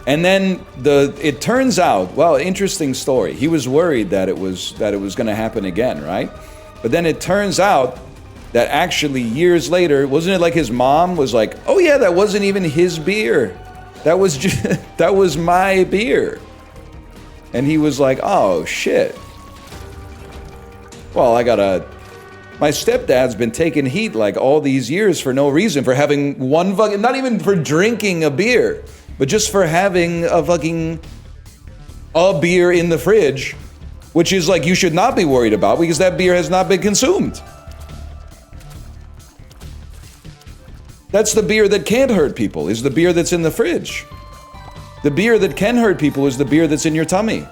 And then it turns out, well, interesting story. He was worried that it was going to happen again, right? But then it turns out that actually years later, wasn't it like his mom was like, "Oh yeah, that wasn't even his beer. That was just, that was my beer." And he was like, "Oh shit. Well, my stepdad's been taking heat like all these years for no reason, for having one fucking, not even for drinking a beer, but just for having a beer in the fridge, which is like you should not be worried about because that beer has not been consumed." That's the beer that can't hurt people, is the beer that's in the fridge. The beer that can hurt people is the beer that's in your tummy.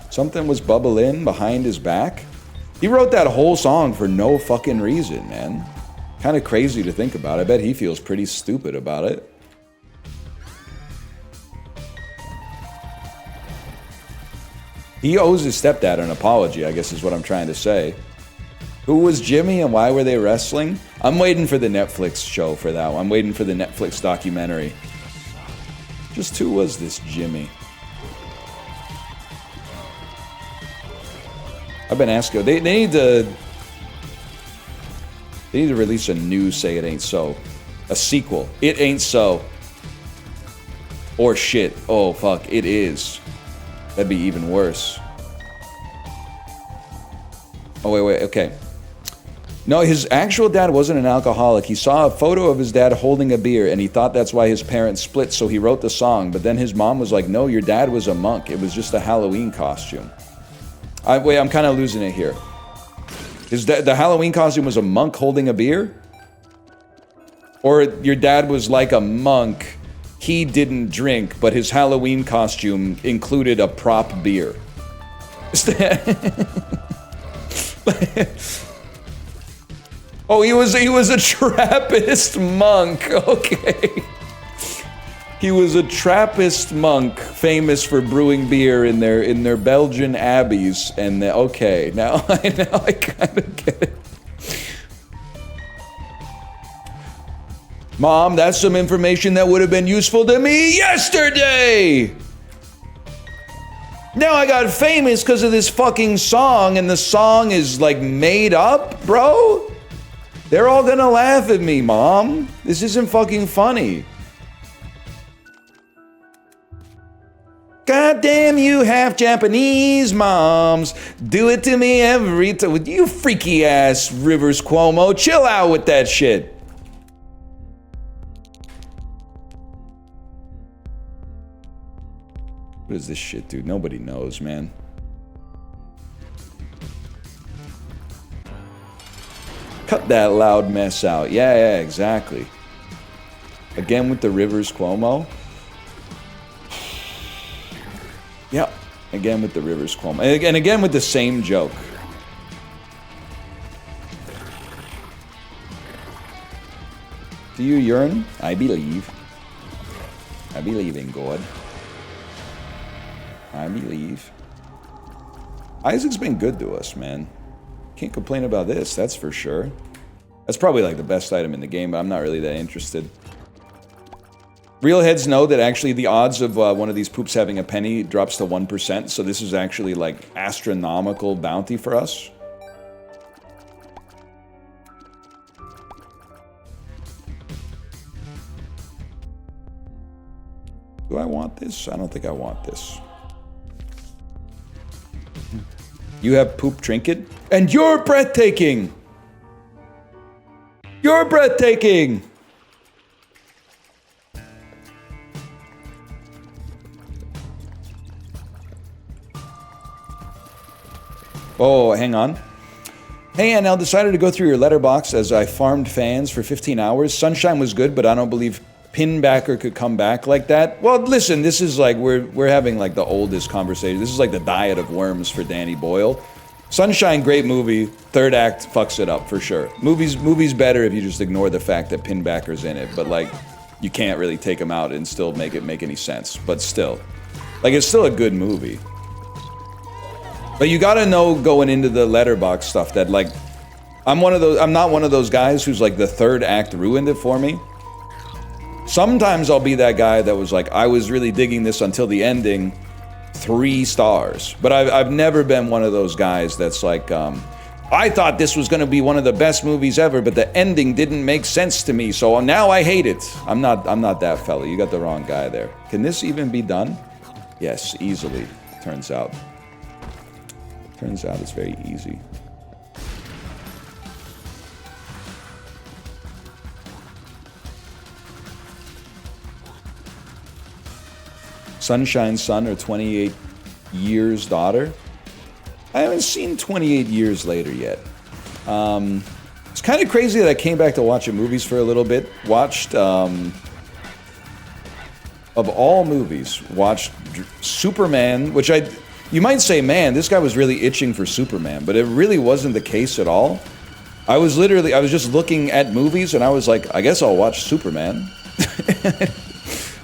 Something was bubbling behind his back. He wrote that whole song for no fucking reason, man. Kind of crazy to think about. I bet he feels pretty stupid about it. He owes his stepdad an apology, I guess is what I'm trying to say. Who was Jimmy and why were they wrestling? I'm waiting for the Netflix show for that one. I'm waiting for the Netflix documentary. Just who was this Jimmy? I've been asking. They need to release a new Say It Ain't So. A sequel. It Ain't So. Or shit. Oh fuck, it is. That'd be even worse. Oh, wait, okay. No, his actual dad wasn't an alcoholic. He saw a photo of his dad holding a beer, and he thought that's why his parents split, so he wrote the song. But then his mom was like, no, your dad was a monk. It was just a Halloween costume. Wait, I'm kind of losing it here. The Halloween costume was a monk holding a beer? Or your dad was like a monk, he didn't drink, but his Halloween costume included a prop beer. Oh, he was a Trappist monk. Okay. He was a Trappist monk, famous for brewing beer in their Belgian abbeys. And okay, now I kind of get it. Mom, that's some information that would have been useful to me yesterday! Now I got famous because of this fucking song, and the song is like made up, bro? They're all gonna laugh at me, Mom. This isn't fucking funny. God damn you half Japanese moms. Do it to me every time. You freaky ass Rivers Cuomo. Chill out with that shit. What is this shit, dude? Nobody knows, man. Cut that loud mess out. Yeah, exactly. Again with the Rivers Cuomo. Yep. Again with the Rivers Cuomo. And again with the same joke. Do you yearn? I believe. I believe in God. I believe. Isaac's been good to us, man. Can't complain about this, that's for sure. That's probably like the best item in the game, but I'm not really that interested. Real heads know that actually the odds of one of these poops having a penny drops to 1%, so this is actually like astronomical bounty for us. Do I want this? I don't think I want this. You have poop trinket? And you're breathtaking! You're breathtaking! Oh, hang on. Hey, NL, decided to go through your letterbox as I farmed fans for 15 hours. Sunshine was good, but I don't believe Pinbacker could come back like that. Well, listen, this is like, we're having like the oldest conversation. This is like the diet of worms for Danny Boyle. Sunshine, great movie. Third act fucks it up for sure. Movie's better if you just ignore the fact that Pinbacker's in it, but like, you can't really take him out and still make it make any sense. But still, like, it's still a good movie. But you gotta know going into the letterbox stuff that like, I'm not one of those guys who's like the third act ruined it for me. Sometimes I'll be that guy that was like, I was really digging this until the ending, 3 stars. But I've never been one of those guys that's like, I thought this was gonna be one of the best movies ever, but the ending didn't make sense to me, so now I hate it. I'm not that fella. You got the wrong guy there. Can this even be done? Yes, easily, turns out. Turns out it's very easy. Sunshine's son or 28 years daughter? I haven't seen 28 years later yet. It's kind of crazy that I came back to watching movies for a little bit. Watched, of all movies, watched Superman, which you might say, man, this guy was really itching for Superman, but it really wasn't the case at all. I was just looking at movies and I was like, I guess I'll watch Superman.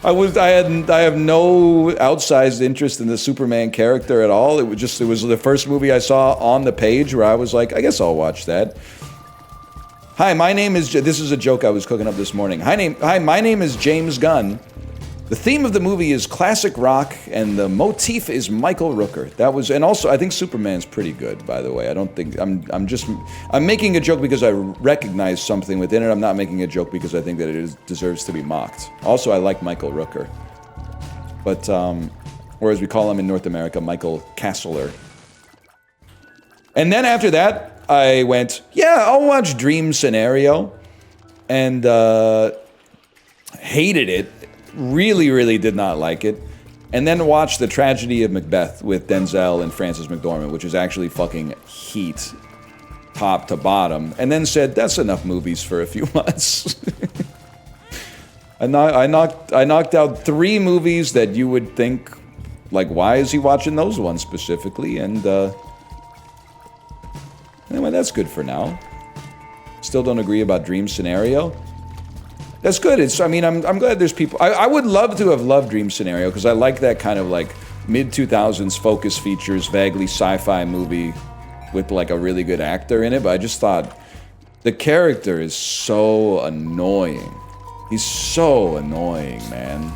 I have no outsized interest in the Superman character at all. It was the first movie I saw on the page where I was like, I guess I'll watch that. Hi, my name is, this is a joke I was cooking up this morning. Hi, my name is James Gunn. The theme of the movie is classic rock, and the motif is Michael Rooker. And also, I think Superman's pretty good, by the way. I don't think, I'm making a joke because I recognize something within it. I'm not making a joke because I think that it deserves to be mocked. Also, I like Michael Rooker. But, or as we call him in North America, Michael Castler. And then after that, I went, yeah, I'll watch Dream Scenario. And hated it. Really, really did not like it. And then watched The Tragedy of Macbeth with Denzel and Frances McDormand, which is actually fucking heat, top to bottom. And then said, that's enough movies for a few months. I knocked out 3 movies that you would think, like, why is he watching those ones specifically? And anyway, that's good for now. Still don't agree about Dream Scenario. That's good. I'm glad there's people. I would love to have loved Dream Scenario because I like that kind of like mid-2000s focus features, vaguely sci-fi movie with like a really good actor in it. But I just thought the character is so annoying. He's so annoying, man.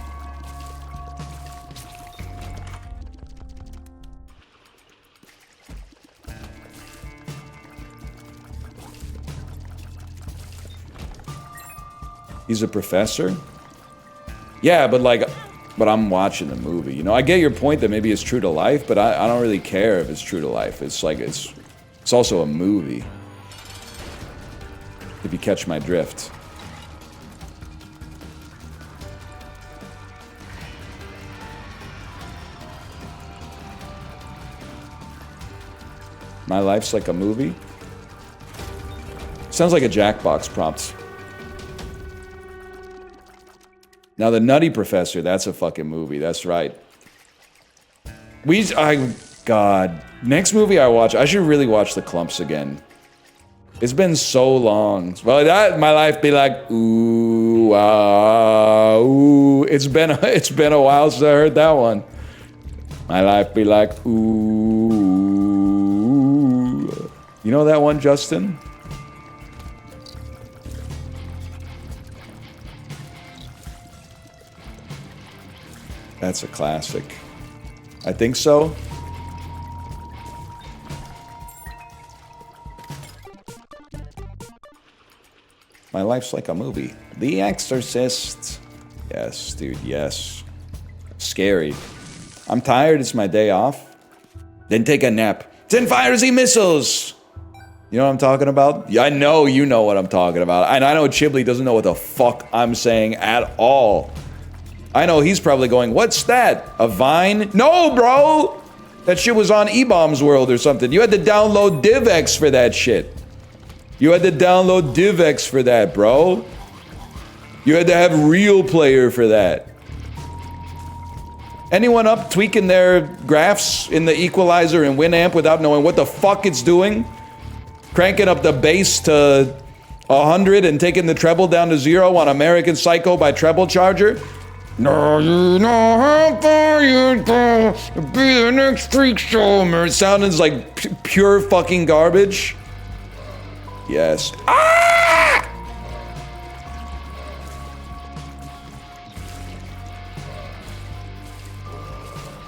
He's a professor? Yeah, but I'm watching the movie. You know, I get your point that maybe it's true to life, but I don't really care if it's true to life. It's like, it's also a movie. If you catch my drift. My life's like a movie? Sounds like a Jackbox prompt. Now, The Nutty Professor, that's a fucking movie. That's right. God. Next movie I watch, I should really watch The Clumps again. It's been so long. Well, that, my life be like, ooh, ooh. It's been a while since I heard that one. My life be like, ooh. You know that one, Justin? That's a classic. I think so. My life's like a movie. The Exorcist. Yes, dude, yes. Scary. I'm tired, it's my day off. Then take a nap. Then fire Z missiles! You know what I'm talking about? Yeah, I know you know what I'm talking about. And I know Chibley doesn't know what the fuck I'm saying at all. I know he's probably going, what's that? A Vine? No, bro! That shit was on E-Bombs World or something. You had to download DivX for that shit. You had to download DivX for that, bro. You had to have Real Player for that. Anyone up tweaking their graphs in the equalizer and Winamp without knowing what the fuck it's doing? Cranking up the bass to 100 and taking the treble down to 0 on American Psycho by Treble Charger? No, you know how far you'd go to be the next freak show. It sounds like pure fucking garbage. Yes. Ah!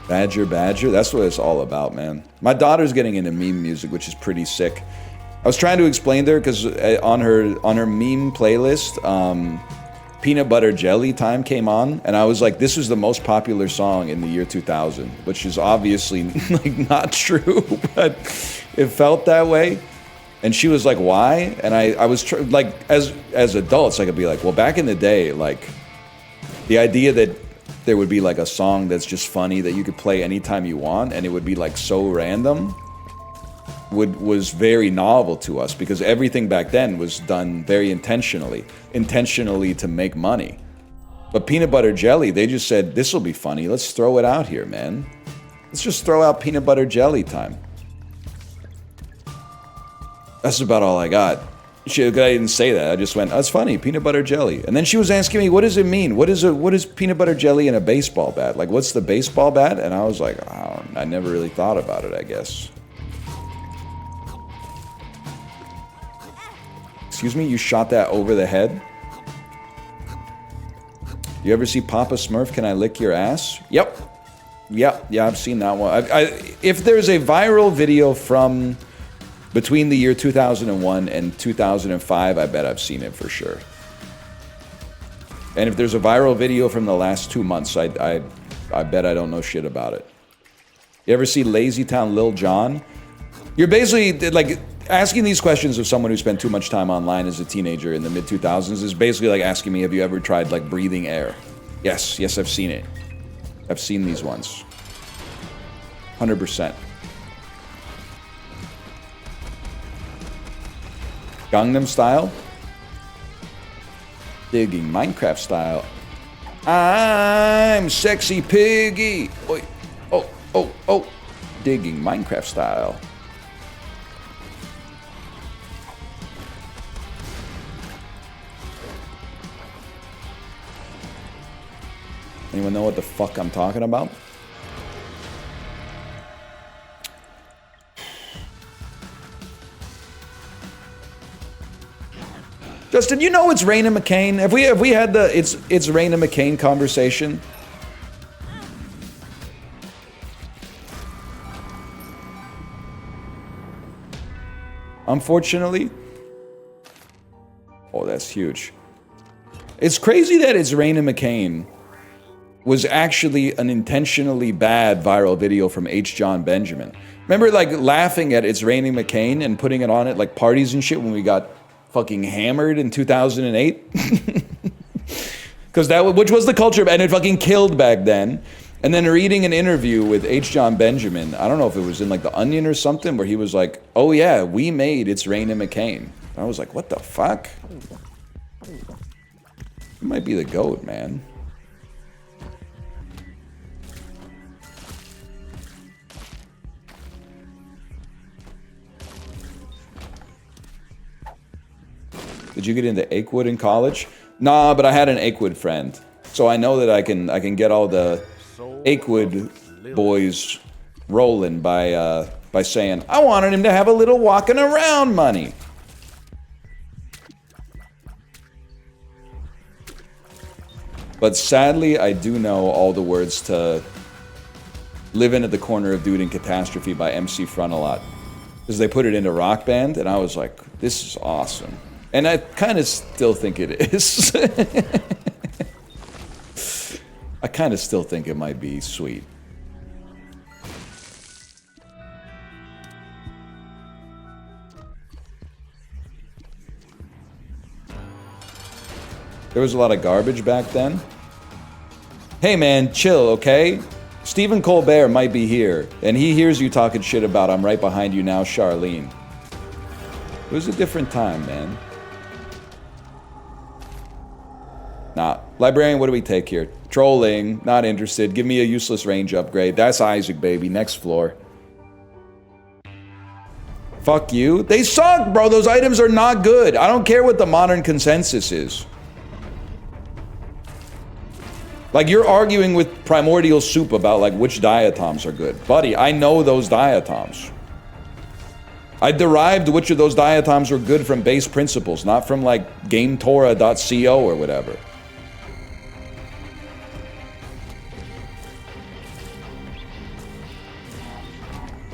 Badger, Badger. That's what it's all about, man. My daughter's getting into meme music, which is pretty sick. I was trying to explain to her because on her meme playlist, Peanut Butter Jelly Time came on, and I was like, this is the most popular song in the year 2000, which is obviously like not true, but it felt that way. And she was like, why? And I was like, as adults, I could be like, well, back in the day, like the idea that there would be like a song that's just funny that you could play anytime you want, and it would be like so random, was very novel to us because everything back then was done very intentionally to make money. But Peanut Butter Jelly, they just said, this will be funny. Let's throw it out here, man. Let's just throw out Peanut Butter Jelly Time. That's about all I got. I didn't say that. I just went, that's funny, peanut butter jelly. And then she was asking me, what does it mean? What is peanut butter jelly in a baseball bat? Like, what's the baseball bat? And I was like, I never really thought about it, I guess. Excuse me, you shot that over the head? You ever see Papa Smurf, Can I Lick Your Ass? Yep. Yeah, I've seen that one. If there's a viral video from between the year 2001 and 2005, I bet I've seen it for sure. And if there's a viral video from the last 2 months, I bet I don't know shit about it. You ever see Lazy Town Lil Jon? You're basically like asking these questions of someone who spent too much time online as a teenager in the mid 2000s is basically like asking me, have you ever tried like breathing air? Yes, I've seen it. I've seen these ones. 100%. Gangnam Style? Digging Minecraft style. I'm sexy piggy. Oi. Oh. Digging Minecraft style. Anyone know what the fuck I'm talking about? Justin, you know it's Raina McCain. Have we had the it's Raina McCain conversation? Unfortunately. Oh, that's huge. It's crazy that it's Raina McCain was actually an intentionally bad viral video from H. John Benjamin. Remember like laughing at it's Raina McCain and putting it on at like parties and shit when we got fucking hammered in 2008? Because which was the culture, and it fucking killed back then. And then reading an interview with H. John Benjamin, I don't know if it was in like The Onion or something, where he was like, oh yeah, we made It's Raina McCain. I was like, what the fuck? You might be the GOAT, man. Did you get into Achewood in college? Nah, but I had an Achewood friend. So I know that I can get all the Achewood boys rolling by saying, I wanted him to have a little walking around money. But sadly, I do know all the words to Living at the Corner of Dude and Catastrophe by MC Frontalot. Because they put it into Rock Band, and I was like, this is awesome. And I kind of still think it is. I kind of still think it might be sweet. There was a lot of garbage back then. Hey man, chill, okay? Stephen Colbert might be here, and he hears you talking shit about I'm right behind you now, Charlene. It was a different time, man. Nah. Librarian, what do we take here? Trolling, not interested. Give me a useless range upgrade. That's Isaac, baby. Next floor. Fuck you. They suck, bro. Those items are not good. I don't care what the modern consensus is. Like, you're arguing with Primordial Soup about, like, which diatoms are good. Buddy, I know those diatoms. I derived which of those diatoms were good from base principles, not from, like, GameTora.co or whatever.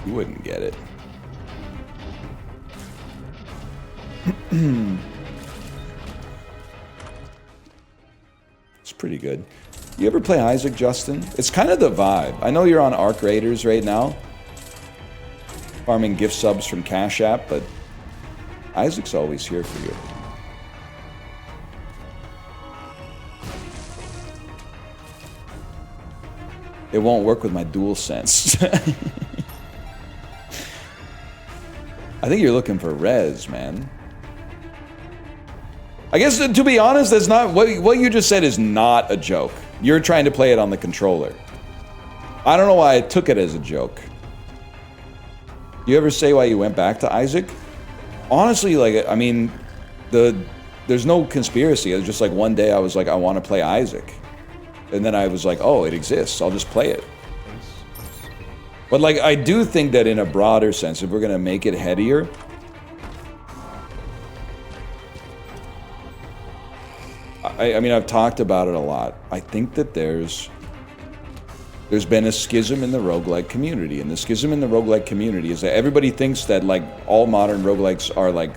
You wouldn't get it. It's pretty good. You ever play Isaac, Justin? It's kind of the vibe. I know you're on Arc Raiders right now, farming gift subs from Cash App, but Isaac's always here for you. It won't work with my DualSense. I think you're looking for res, man. I guess, to be honest, that's not what you just said is not a joke. You're trying to play it on the controller. I don't know why I took it as a joke. You ever say why you went back to Isaac? Honestly, like, I mean, there's no conspiracy. It was just like one day I was like, I want to play Isaac. And then I was like, oh, it exists. I'll just play it. But like, I do think that in a broader sense, if we're going to make it headier, I mean, I've talked about it a lot. I think that there's been a schism in the roguelike community. And the schism in the roguelike community is that everybody thinks that, like, all modern roguelikes are, like,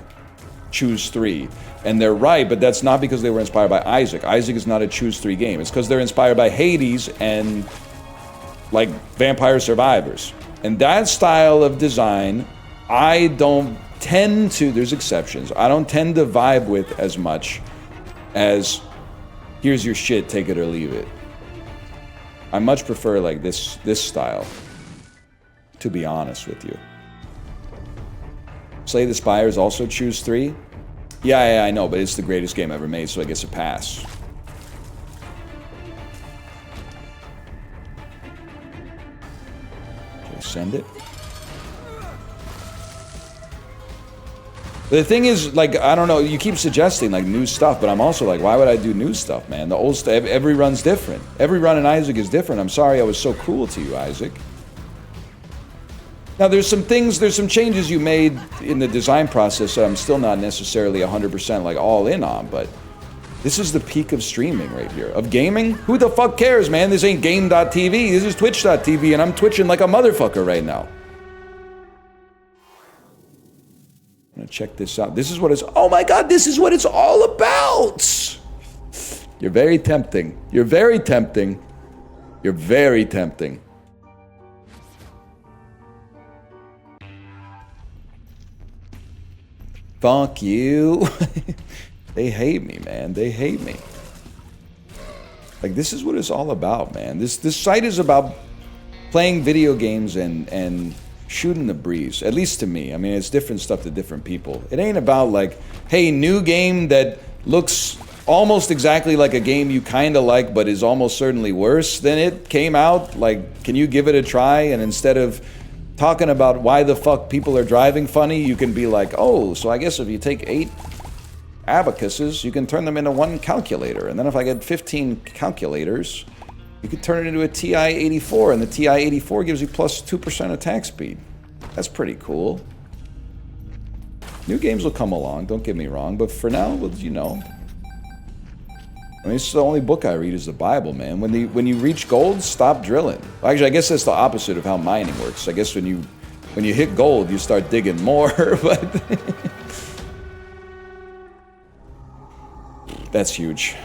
choose three. And they're right, but that's not because they were inspired by Isaac. Isaac is not a choose three game. It's because they're inspired by Hades and, like, Vampire Survivors. And that style of design I don't tend to, there's exceptions, I don't tend to vibe with as much as here's your shit, take it or leave it. I much prefer like this style, to be honest with you. Slay the Spires also choose 3? Yeah, I know, but it's the greatest game ever made, so I guess a pass. Okay, send it. The thing is, like, I don't know, you keep suggesting, like, new stuff, but I'm also like, why would I do new stuff, man? The old stuff, every run's different. Every run in Isaac is different. I'm sorry I was so cruel to you, Isaac. Now, there's some changes you made in the design process that I'm still not necessarily 100% like all in on, but this is the peak of streaming right here. Of gaming? Who the fuck cares, man? This ain't game.tv, this is twitch.tv, and I'm twitching like a motherfucker right now. I'm gonna check this out. This is what it's, oh my god, this is what it's all about! You're very tempting. You're very tempting. You're very tempting. Fuck you. They hate me, man. They hate me. Like, this is what it's all about, man. This site is about playing video games and shooting the breeze. At least to me. I mean, it's different stuff to different people. It ain't about like, hey, new game that looks almost exactly like a game you kind of like, but is almost certainly worse than it came out. Like, can you give it a try? And instead of talking about why the fuck people are driving funny, you can be like, oh, so I guess if you take 8 abacuses, you can turn them into 1 calculator. And then if I get 15 calculators, you could turn it into a TI-84, and the TI-84 gives you plus 2% attack speed. That's pretty cool. New games will come along, don't get me wrong, but for now, well, you know. I mean, it's the only book I read is the Bible, man. When you reach gold, stop drilling. Actually, I guess that's the opposite of how mining works. I guess when you hit gold, you start digging more, but that's huge.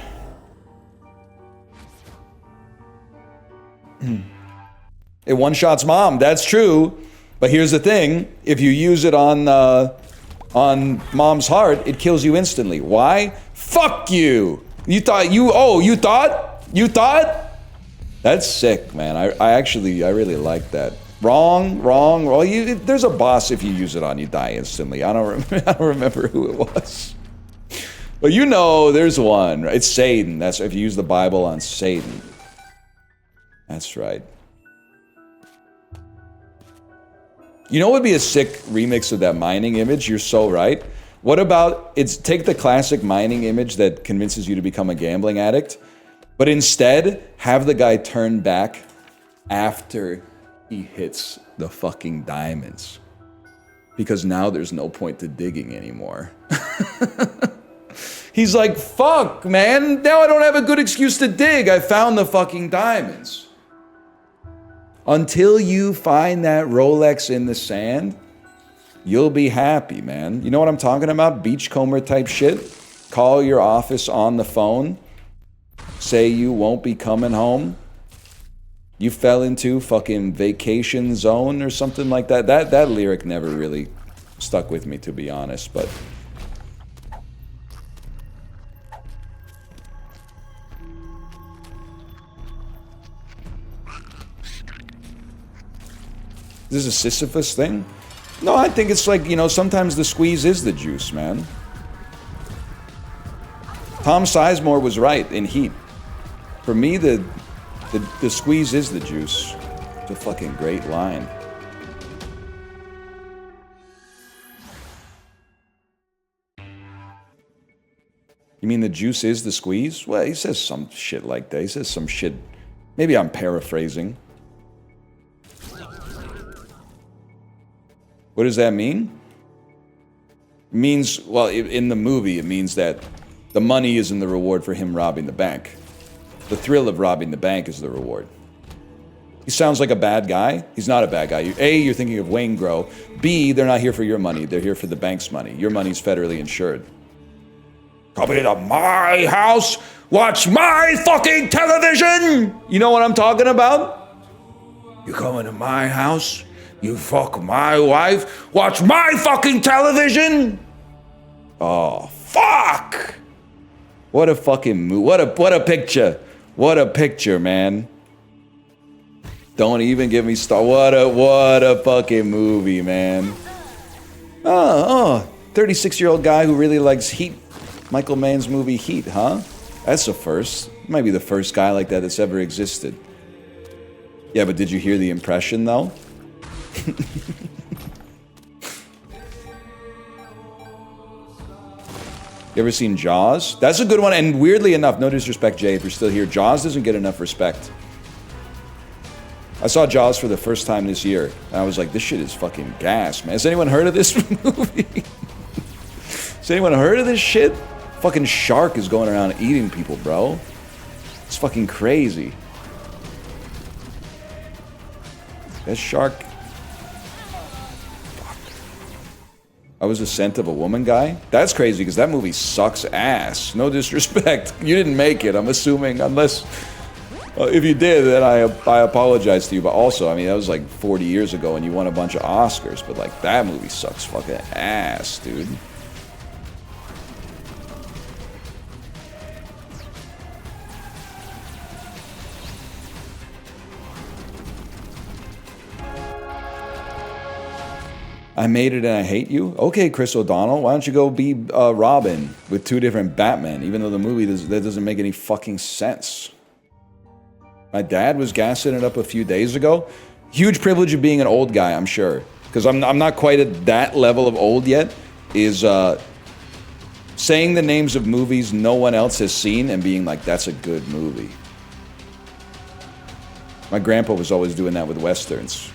It one-shots mom, that's true. But here's the thing, if you use it on mom's heart, it kills you instantly. Why? Fuck you! You thought? That's sick, man. I really like that. Wrong. Well, there's a boss if you use it on, you die instantly. I don't remember who it was. But you know, there's one. It's Satan. That's if you use the Bible on Satan. That's right. You know what would be a sick remix of that mining image? You're so right. What about, take the classic mining image that convinces you to become a gambling addict, but instead have the guy turn back after he hits the fucking diamonds. Because now there's no point to digging anymore. He's like, fuck, man, now I don't have a good excuse to dig. I found the fucking diamonds. Until you find that Rolex in the sand, you'll be happy, man. You know what I'm talking about? Beachcomber type shit. Call your office on the phone. Say you won't be coming home. You fell into fucking vacation zone or something like that. That lyric never really stuck with me, to be honest, but this is a Sisyphus thing? No, I think it's like, you know, sometimes the squeeze is the juice, man. Tom Sizemore was right in Heat. For me, the squeeze is the juice. It's a fucking great line. You mean the juice is the squeeze? Well, he says some shit like that. He says some shit. Maybe I'm paraphrasing. What does that mean? It means, well, in the movie, it means that the money isn't the reward for him robbing the bank. The thrill of robbing the bank is the reward. He sounds like a bad guy. He's not a bad guy. A, you're thinking of Wayne Grow. B, they're not here for your money. They're here for the bank's money. Your money's federally insured. Come into my house, watch my fucking television! You know what I'm talking about? You come into my house, You fuck my wife? Watch my fucking television? Oh, fuck! What a fucking what a picture. What a picture, man. Don't even get me started. What a fucking movie, man. 36-year-old guy who really likes Heat. Michael Mann's movie Heat, huh? That's a first. Might be the first guy like that that's ever existed. Yeah, but did you hear the impression, though? You ever seen Jaws? That's a good one, and weirdly enough, no disrespect, Jay, if you're still here, Jaws doesn't get enough respect. I saw Jaws for the first time this year, and I was like, this shit is fucking gas, man. Has anyone heard of this movie? Has anyone heard of this shit? Fucking shark is going around eating people, bro. It's fucking crazy. That shark... Fuck. I was a Scent of a Woman guy? That's crazy, because that movie sucks ass. No disrespect. You didn't make it, I'm assuming, unless... if you did, then I apologize to you. But also, I mean, that was like 40 years ago, and you won a bunch of Oscars. But like, that movie sucks fucking ass, dude. I made it and I hate you? Okay, Chris O'Donnell, why don't you go be Robin with two different Batmen, even though the movie that doesn't make any fucking sense. My dad was gassing it up a few days ago. Huge privilege of being an old guy, I'm sure. Because I'm not quite at that level of old yet, is saying the names of movies no one else has seen and being like, that's a good movie. My grandpa was always doing that with Westerns.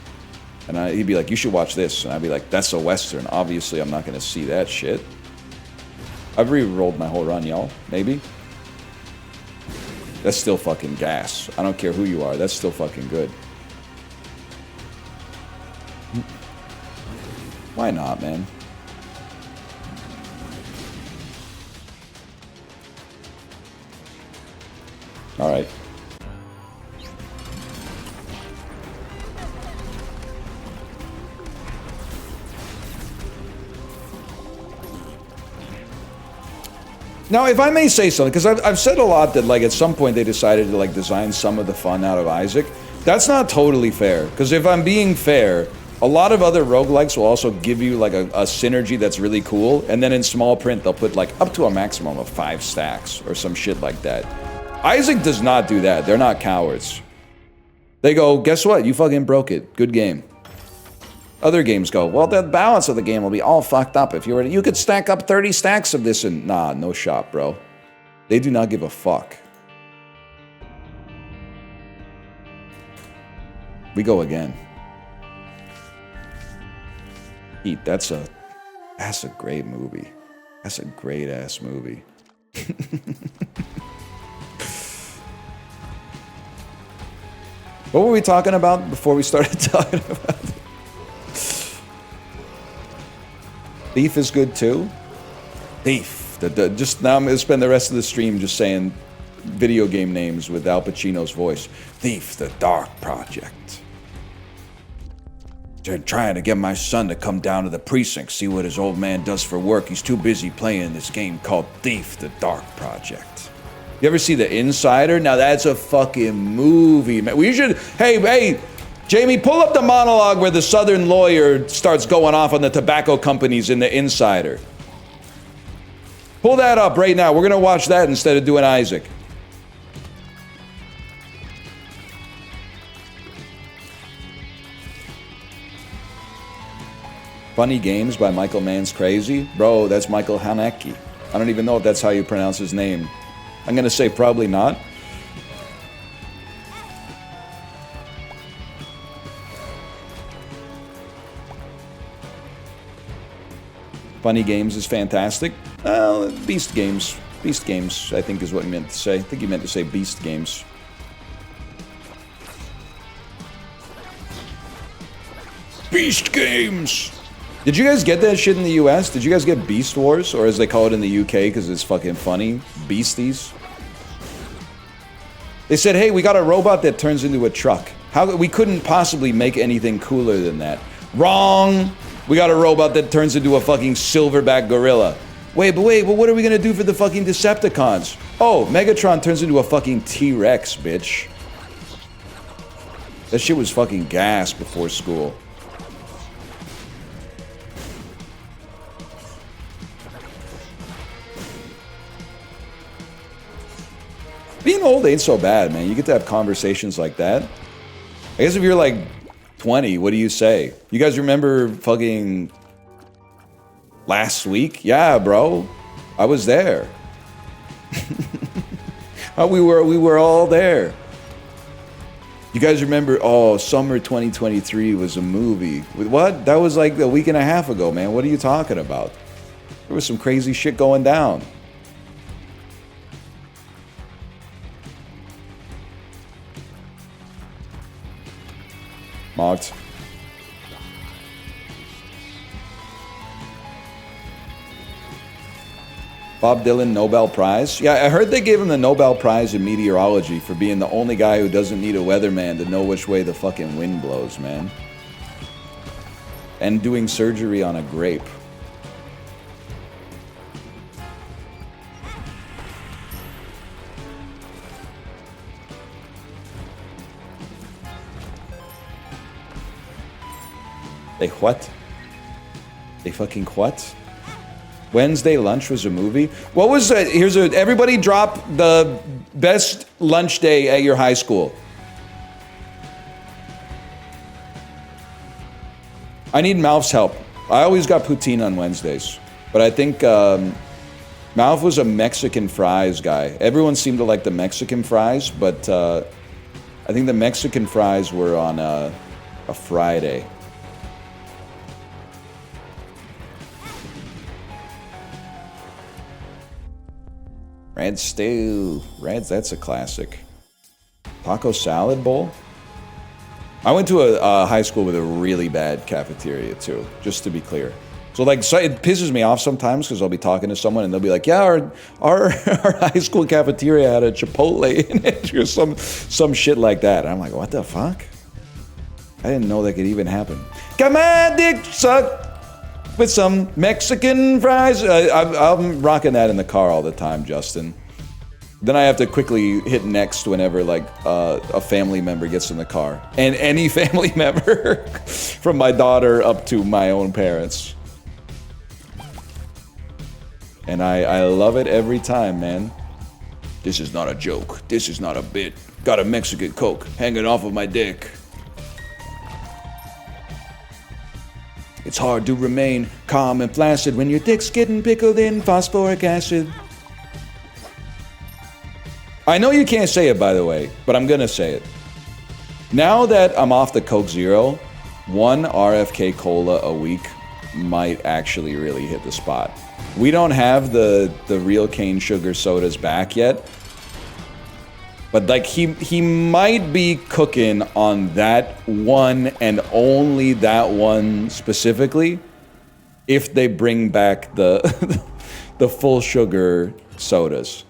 And he'd be like, you should watch this. And I'd be like, that's a Western. Obviously, I'm not going to see that shit. I've re-rolled my whole run, y'all. Maybe. That's still fucking gas. I don't care who you are. That's still fucking good. Why not, man? All right. Now, if I may say something, because I've said a lot that, like, at some point they decided to, like, design some of the fun out of Isaac. That's not totally fair, because if I'm being fair, a lot of other roguelikes will also give you, like, a synergy that's really cool, and then in small print they'll put, like, up to a maximum of 5 stacks, or some shit like that. Isaac does not do that. They're not cowards. They go, guess what? You fucking broke it. Good game. Other games go, well, the balance of the game will be all fucked up if you were to, you could stack up 30 stacks of this and, nah, no shot, bro. They do not give a fuck. We go again. Heat, that's a great movie. That's a great ass movie. What were we talking about before we started talking about it? Thief is good too. Thief. Just now I'm going to spend the rest of the stream just saying video game names with Al Pacino's voice. Thief, the Dark Project. They're trying to get my son to come down to the precinct, see what his old man does for work. He's too busy playing this game called Thief, the Dark Project. You ever see The Insider? Now that's a fucking movie, man. We should, hey, Jamie, pull up the monologue where the Southern lawyer starts going off on the tobacco companies in The Insider. Pull that up right now. We're going to watch that instead of doing Isaac. Funny Games by Michael Mann's Crazy? Bro, that's Michael Haneke. I don't even know if that's how you pronounce his name. I'm going to say probably not. Funny Games is fantastic. Beast Games. Beast Games, I think is what he meant to say. I think he meant to say Beast Games. Beast Games! Did you guys get that shit in the US? Did you guys get Beast Wars? Or as they call it in the UK because it's fucking funny, Beasties? They said, hey, we got a robot that turns into a truck. We couldn't possibly make anything cooler than that. Wrong. We got a robot that turns into a fucking silverback gorilla. Wait, but what are we gonna do for the fucking Decepticons? Oh, Megatron turns into a fucking T-Rex, bitch. That shit was fucking gas before school. Being old ain't so bad, man. You get to have conversations like that. I guess if you're like 20, what do you say? You guys remember fucking last week? Yeah, bro. I was there. we were all there. You guys remember, oh, summer 2023 was a movie. What? That was like a week and a half ago, man. What are you talking about? There was some crazy shit going down. Mocked. Bob Dylan Nobel Prize? Yeah, I heard they gave him the Nobel Prize in meteorology for being the only guy who doesn't need a weatherman to know which way the fucking wind blows, man. And doing surgery on a grape. They what? They fucking what? Wednesday lunch was a movie? What was everybody drop the best lunch day at your high school. I need Malf's help. I always got poutine on Wednesdays. But I think Malf was a Mexican fries guy. Everyone seemed to like the Mexican fries, but I think the Mexican fries were on a Friday. Red stew. That's a classic. Taco salad bowl? I went to a high school with a really bad cafeteria too, just to be clear. So it pisses me off sometimes because I'll be talking to someone and they'll be like, yeah, our high school cafeteria had a Chipotle in it or some shit like that. And I'm like, what the fuck? I didn't know that could even happen. Got my dick sucked with some Mexican fries. I'm rocking that in the car all the time, Justin. Then I have to quickly hit next whenever a family member gets in the car. And any family member from my daughter up to my own parents. And I love it every time, man. This is not a joke. This is not a bit. Got a Mexican Coke hanging off of my dick. It's hard to remain calm and placid when your dick's getting pickled in phosphoric acid. I know you can't say it, by the way, but I'm gonna say it. Now that I'm off the Coke Zero, one RFK Cola a week might actually really hit the spot. We don't have the real cane sugar sodas back yet, but he might be cooking on that one and only that one specifically if they bring back the the full sugar sodas.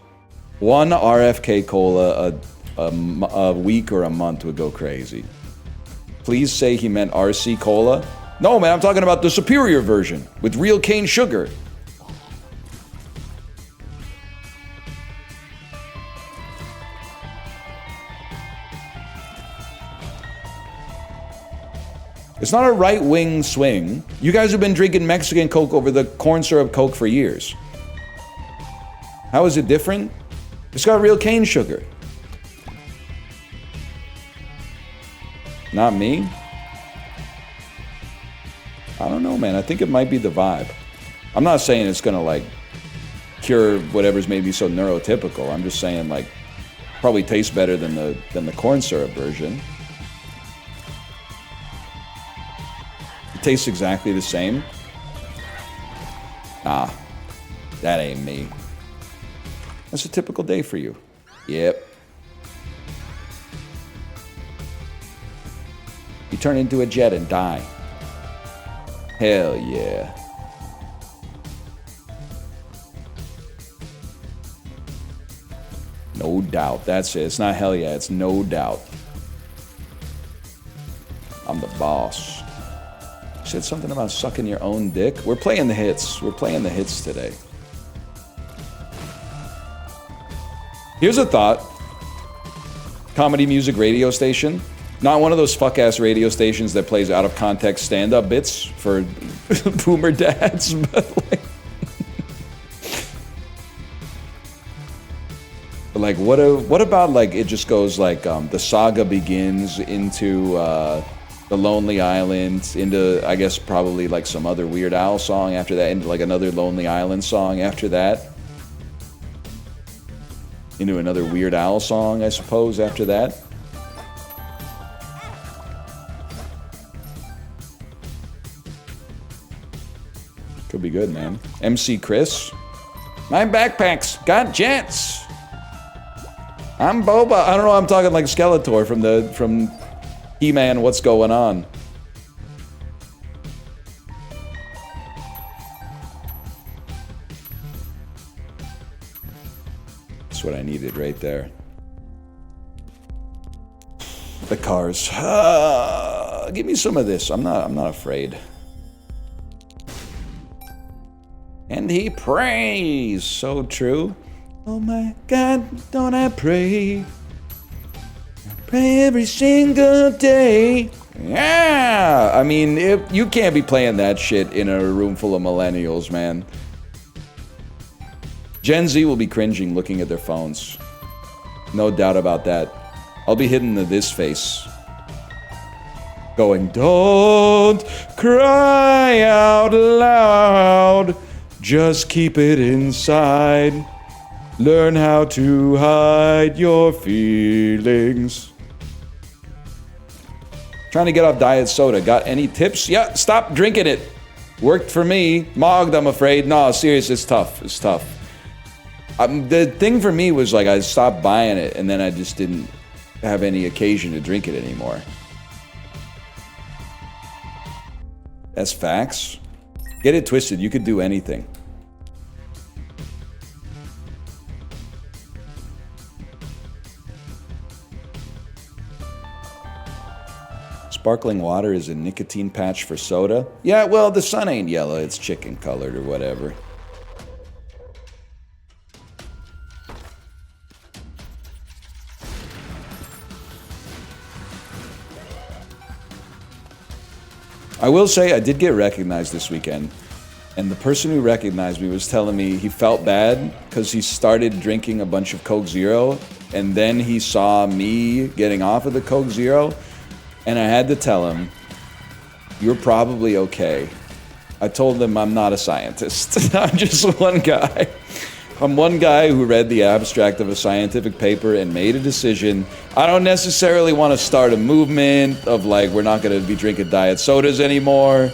One RFK Cola a week or a month would go crazy. Please say he meant RC Cola. No, man, I'm talking about the superior version with real cane sugar. It's not a right-wing swing. You guys have been drinking Mexican Coke over the corn syrup Coke for years. How is it different? It's got real cane sugar. Not me? I don't know, man. I think it might be the vibe. I'm not saying it's gonna cure whatever's made me so neurotypical. I'm just saying probably tastes better than the corn syrup version. It tastes exactly the same. Nah, that ain't me. That's a typical day for you. Yep. You turn into a jet and die. Hell yeah. No doubt. That's it. It's not hell yeah, it's no doubt. I'm the boss. Said something about sucking your own dick. We're playing the hits. We're playing the hits today. Here's a thought. Comedy music radio station. Not one of those fuck-ass radio stations that plays out-of-context stand-up bits for boomer dads, but like what about like it just goes like the saga begins into the Lonely Island, into I guess probably like some other Weird Al song after that, into like another Lonely Island song after that, into another Weird Al song I suppose after that. Could be good, man. MC Chris. My backpack's got jets. I'm Boba. I don't know, I'm talking like Skeletor from He-Man, What's Going On? That's what I needed right there. The cars. Give me some of this. I'm not afraid. And he prays. So true. Oh my God, don't I pray? I pray every single day. Yeah! I mean, you can't be playing that shit in a room full of millennials, man. Gen Z will be cringing looking at their phones. No doubt about that. I'll be hitting this face. Going, don't cry out loud. Just keep it inside. Learn how to hide your feelings. Trying to get off diet soda. Got any tips? Yeah, stop drinking it. Worked for me. Mogged, I'm afraid. No, serious, it's tough. It's tough. The thing for me was like I stopped buying it and then I just didn't have any occasion to drink it anymore. That's facts. Get it twisted. You could do anything. Sparkling water is a nicotine patch for soda. Yeah, well, the sun ain't yellow. It's chicken colored or whatever. I will say I did get recognized this weekend, and the person who recognized me was telling me he felt bad because he started drinking a bunch of Coke Zero, and then he saw me getting off of the Coke Zero, and I had to tell him, you're probably okay. I told him I'm not a scientist. I'm just one guy. I'm one guy who read the abstract of a scientific paper and made a decision. I don't necessarily want to start a movement of like, we're not going to be drinking diet sodas anymore.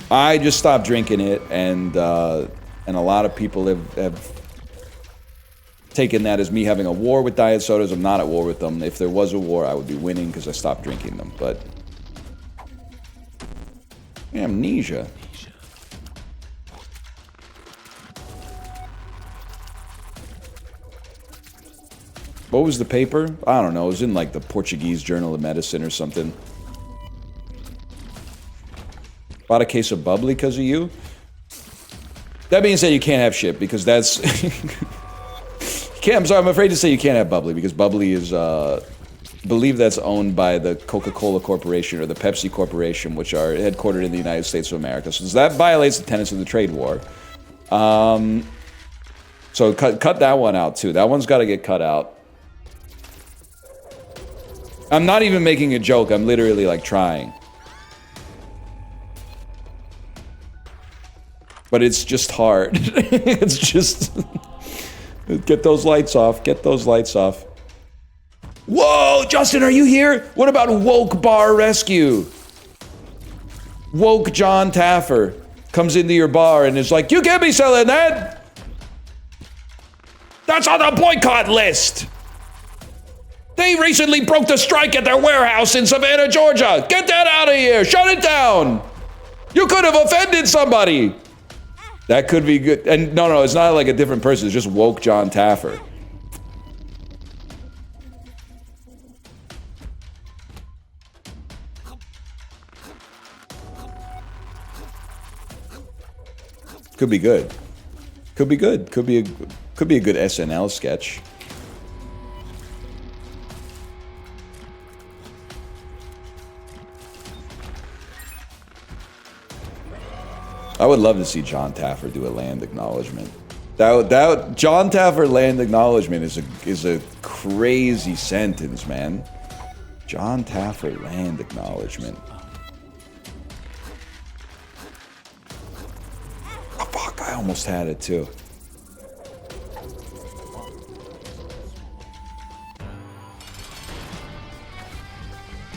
I just stopped drinking it, and a lot of people have taken that as me having a war with diet sodas. I'm not at war with them. If there was a war, I would be winning because I stopped drinking them, but... amnesia. What was the paper? I don't know. It was in like the Portuguese Journal of Medicine or something. Bought a case of bubbly because of you? That being said, you can't have shit because that's... I'm sorry, I'm afraid to say you can't have bubbly because bubbly is... I believe that's owned by the Coca-Cola Corporation or the Pepsi Corporation, which are headquartered in the United States of America. So that violates the tenets of the trade war. So cut that one out too. That one's got to get cut out. I'm not even making a joke. I'm literally like trying. But it's just hard. It's just... Get those lights off. Get those lights off. Whoa, Justin, are you here? What about Woke Bar Rescue? Woke John Taffer comes into your bar and is like, you can't be selling that. That's on the boycott list. They recently broke the strike at their warehouse in Savannah, Georgia. Get that out of here. Shut it down. You could have offended somebody. That could be good. And no, it's not like a different person. It's just Woke John Taffer. Could be good. Could be good. Could be a good SNL sketch. I would love to see John Taffer do a land acknowledgement. That John Taffer land acknowledgement is a crazy sentence, man. John Taffer land acknowledgement. Oh, fuck, I almost had it too.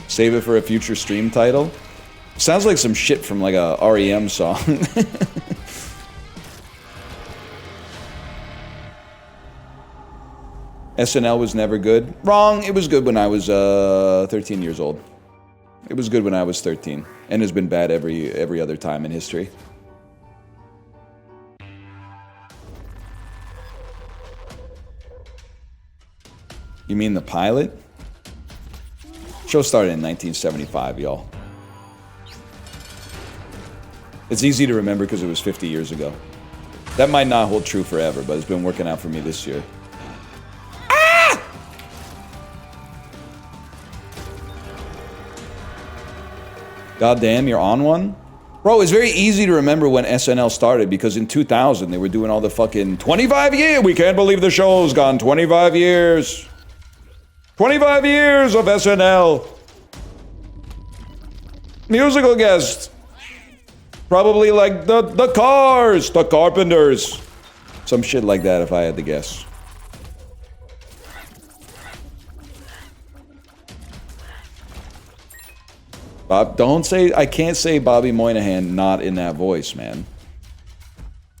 Save it for a future stream title. Sounds like some shit from like a REM song. SNL was never good. Wrong. It was good when I was 13 years old. It was good when I was 13, and has been bad every other time in history. You mean the pilot? Show started in 1975, y'all. It's easy to remember because it was 50 years ago. That might not hold true forever, but it's been working out for me this year. Ah! God damn, you're on one? Bro, it's very easy to remember when SNL started because in 2000 they were doing all the fucking 25 years. We can't believe the show's gone 25 years. 25 years of SNL. Musical guest. Probably like the Cars, the Carpenters. Some shit like that if I had to guess. Bob, don't say, I can't say Bobby Moynihan not in that voice, man.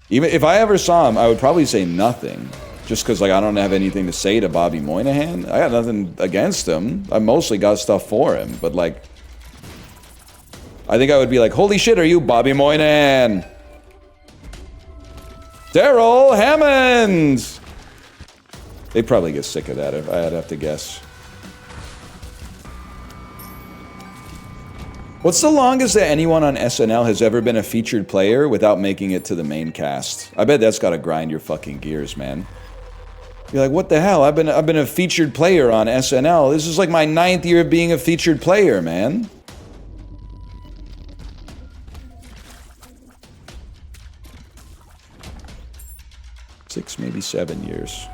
Even if I ever saw him, I would probably say nothing. Just because, like, I don't have anything to say to Bobby Moynihan. I got nothing against him. I mostly got stuff for him. But, like, I think I would be like, holy shit, are you Bobby Moynihan? Daryl Hammond! They'd probably get sick of that if I'd have to guess. What's the longest that anyone on SNL has ever been a featured player without making it to the main cast? I bet that's gotta grind your fucking gears, man. You're like, what the hell? I've been a featured player on SNL. This is like my 9th year of being a featured player, man. Six, maybe 7 years.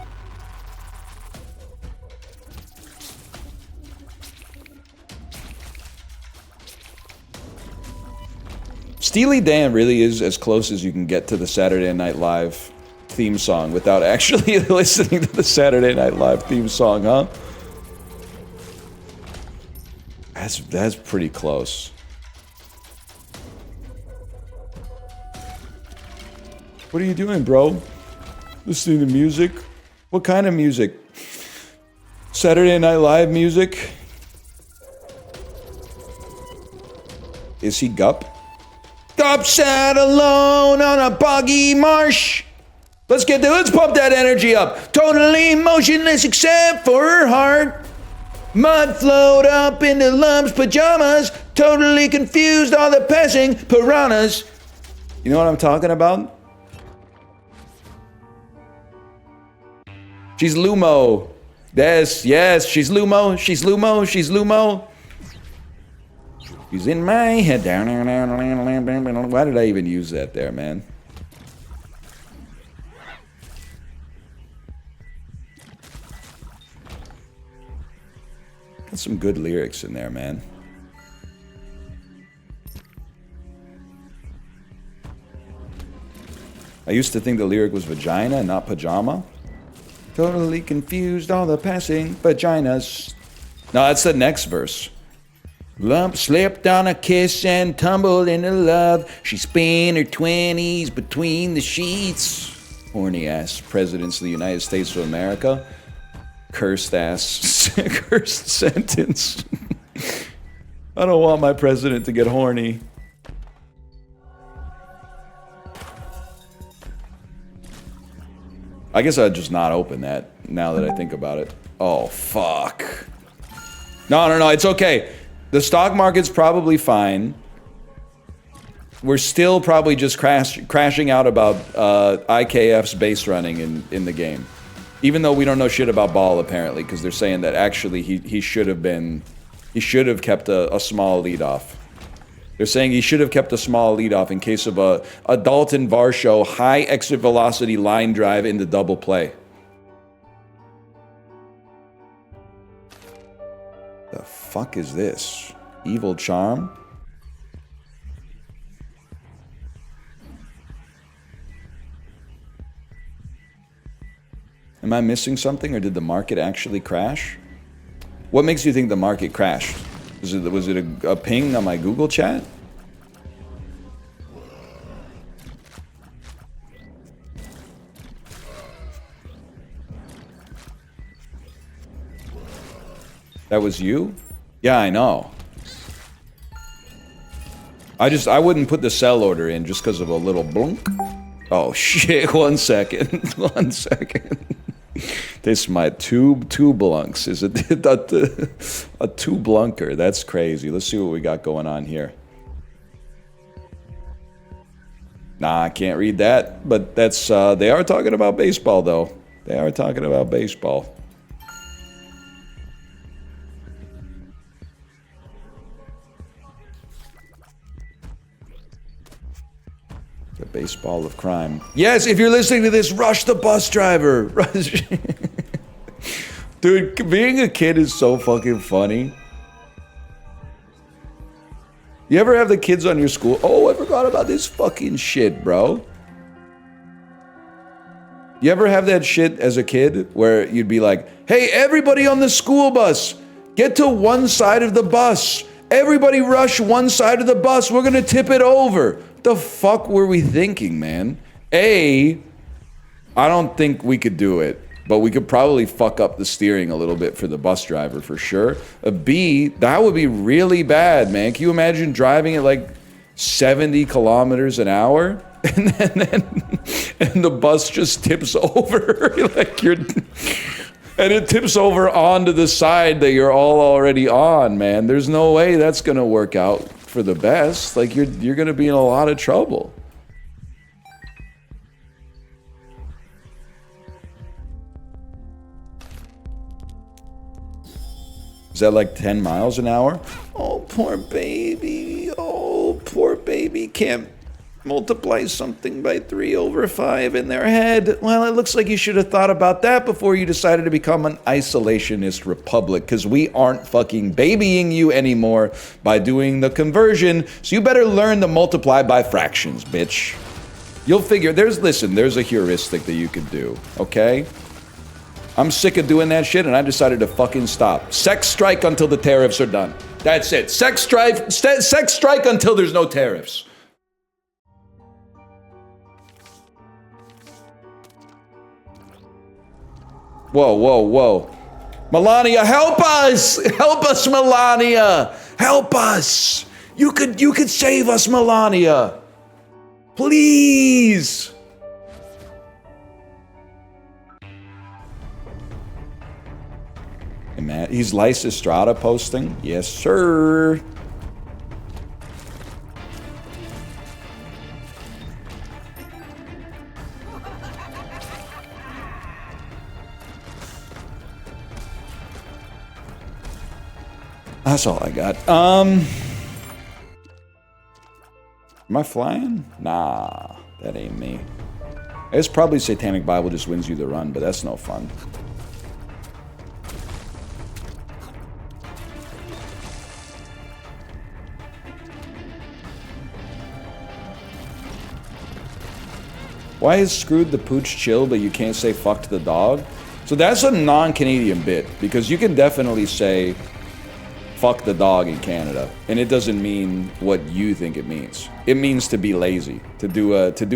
Steely Dan really is as close as you can get to the Saturday Night Live theme song without actually listening to the Saturday Night Live theme song, huh? That's pretty close. What are you doing, bro? Listening to music? What kind of music? Saturday Night Live music? Is he Gup? Gup sat alone on a boggy marsh. Let's pump that energy up. Totally motionless except for her heart. Mud flowed up into Lump's pajamas. Totally confused all the passing piranhas. You know what I'm talking about? She's Lumo. Yes, she's Lumo. She's Lumo. She's Lumo. She's in my head. Why did I even use that there, man? Got some good lyrics in there, man. I used to think the lyric was vagina, not pajama. Totally confused all the passing vaginas. No, that's the next verse. Lump slipped on a kiss and tumbled into love. She spent her 20s between the sheets. Horny ass presidents of the United States of America. Cursed ass, cursed sentence. I don't want my president to get horny. I guess I'd just not open that now that I think about it. Oh, fuck. No, it's okay. The stock market's probably fine. we're still probably just crashing out about IKF's base running in the game. Even though we don't know shit about ball, apparently, because they're saying that actually he should have kept a small lead off. They're saying he should have kept a small lead off in case of a Dalton Varsho high exit velocity line drive into double play. The fuck is this? Evil Charm? Am I missing something, or did the market actually crash? What makes you think the market crashed? Was it a ping on my Google chat? That was you? Yeah, I know. I wouldn't put the sell order in just because of a little blunk. Oh shit, 1 second. 1 second. This might two blunks. Is it a two blunker? That's crazy. Let's see what we got going on here. Nah, I can't read that. But that's they are talking about baseball though. They are talking about baseball. The baseball of crime. Yes, if you're listening to this, rush the bus driver. Rush. Dude, being a kid is so fucking funny. You ever have the kids on your school? Oh, I forgot about this fucking shit, bro. You ever have that shit as a kid where you'd be like, hey, everybody on the school bus, get to one side of the bus. Everybody rush one side of the bus. We're gonna tip it over. The fuck were we thinking, man? A, I don't think we could do it, but we could probably fuck up the steering a little bit for the bus driver for sure. B, that would be really bad, man. Can you imagine driving at like 70 kilometers an hour and the bus just tips over like and it tips over onto the side that you're all already on, man. There's no way that's gonna work out for the best. Like you're gonna be in a lot of trouble. Is that like 10 miles an hour? Oh, poor baby. Oh, poor baby. Can't multiply something by 3/5 in their head. Well, it looks like you should have thought about that before you decided to become an isolationist republic, because we aren't fucking babying you anymore by doing the conversion, so you better learn to multiply by fractions, bitch. You'll figure, there's a heuristic that you could do, okay? I'm sick of doing that shit, and I decided to fucking stop. Sex strike until the tariffs are done. That's it. Sex strike until there's no tariffs. Whoa, whoa, whoa. Melania, help us! Help us, Melania! Help us! You could save us, Melania! Please! Hey, man, he's Lysistrata posting? Yes, sir. That's all I got. Am I flying? Nah, that ain't me. It's probably Satanic Bible just wins you the run, but that's no fun. Why is screwed the pooch chill, but you can't say fuck to the dog? So that's a non-Canadian bit, because you can definitely say fuck the dog in Canada, and it doesn't mean what you think it means. It means to be lazy, to do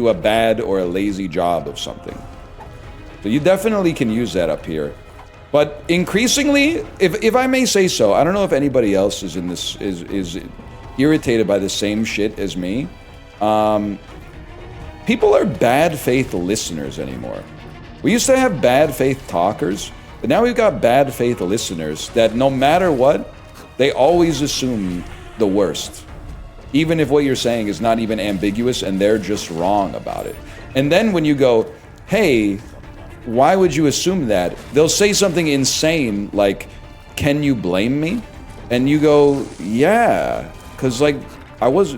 a bad or a lazy job of something. So you definitely can use that up here. But increasingly, if I may say so, I don't know if anybody else is in this is irritated by the same shit as me. People are bad faith listeners anymore. We used to have bad faith talkers, but now we've got bad faith listeners that no matter what, they always assume the worst. even if what you're saying is not even ambiguous and they're just wrong about it. And then when you go, hey, why would you assume that? They'll say something insane like, can you blame me? And you go, yeah, because like I was.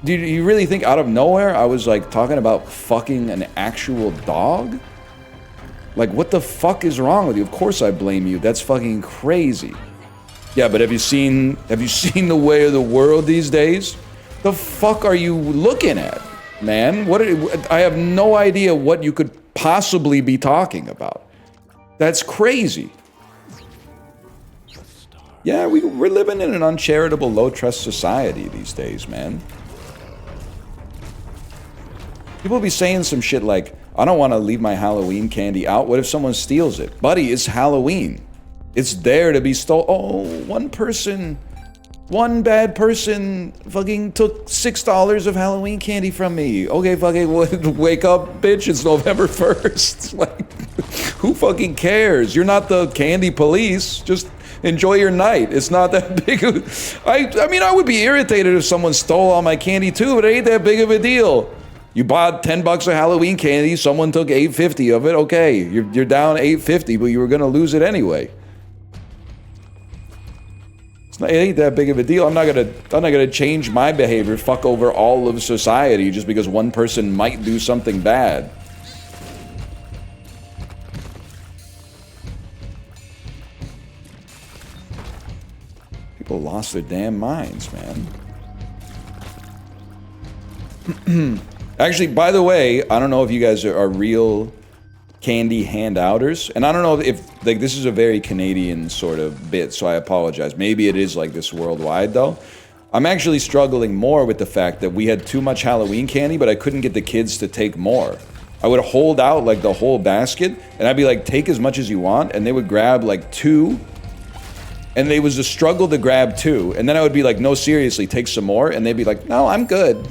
Do you really think out of nowhere I was like talking about fucking an actual dog? Like, what the fuck is wrong with you? Of course I blame you. That's fucking crazy. Yeah, but have you seen the way of the world these days? The fuck are you looking at, man? I have no idea what you could possibly be talking about. That's crazy. Yeah, we're living in an uncharitable, low-trust society these days, man. People be saying some shit like, I don't want to leave my Halloween candy out. What if someone steals it? Buddy, it's Halloween. It's there to be stolen. Oh, one bad person fucking took $6 of Halloween candy from me. Okay, fucking wake up, bitch. It's November 1st. Like, who fucking cares? You're not the candy police. Just enjoy your night. It's not that big of... I mean, I would be irritated if someone stole all my candy too, but it ain't that big of a deal. You bought $10 of Halloween candy, someone took $8.50 of it, okay, you're down $8.50, but you were gonna lose it anyway. It ain't that big of a deal. I'm not gonna change my behavior, fuck over all of society just because one person might do something bad. People lost their damn minds, man. Actually, by the way, I don't know if you guys are real candy handouters, and I don't know if like this is a very Canadian sort of bit, so I apologize. Maybe it is like this worldwide, though. I'm actually struggling more with the fact that we had too much Halloween candy, but I couldn't get the kids to take more. I would hold out like the whole basket, and I'd be like, take as much as you want, and they would grab like 2, and it was a struggle to grab 2, and then I would be like, no, seriously, take some more, and they'd be like, no, I'm good.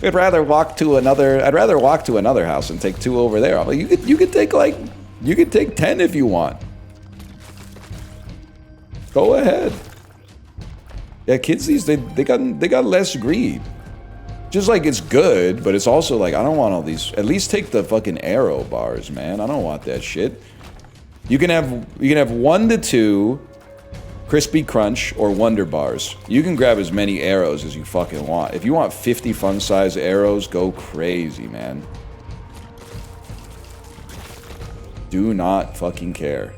I'd rather walk to another house and take 2 over there. I'm like, you could take 10 if you want. Go ahead. Yeah, kids these they got less greed. Just like it's good, but it's also like I don't want all these. At least take the fucking arrow bars, man. I don't want that shit. You can have 1 to 2 Crispy Crunch or Wonder Bars. You can grab as many arrows as you fucking want. If you want 50 fun size arrows, go crazy, man. Do not fucking care.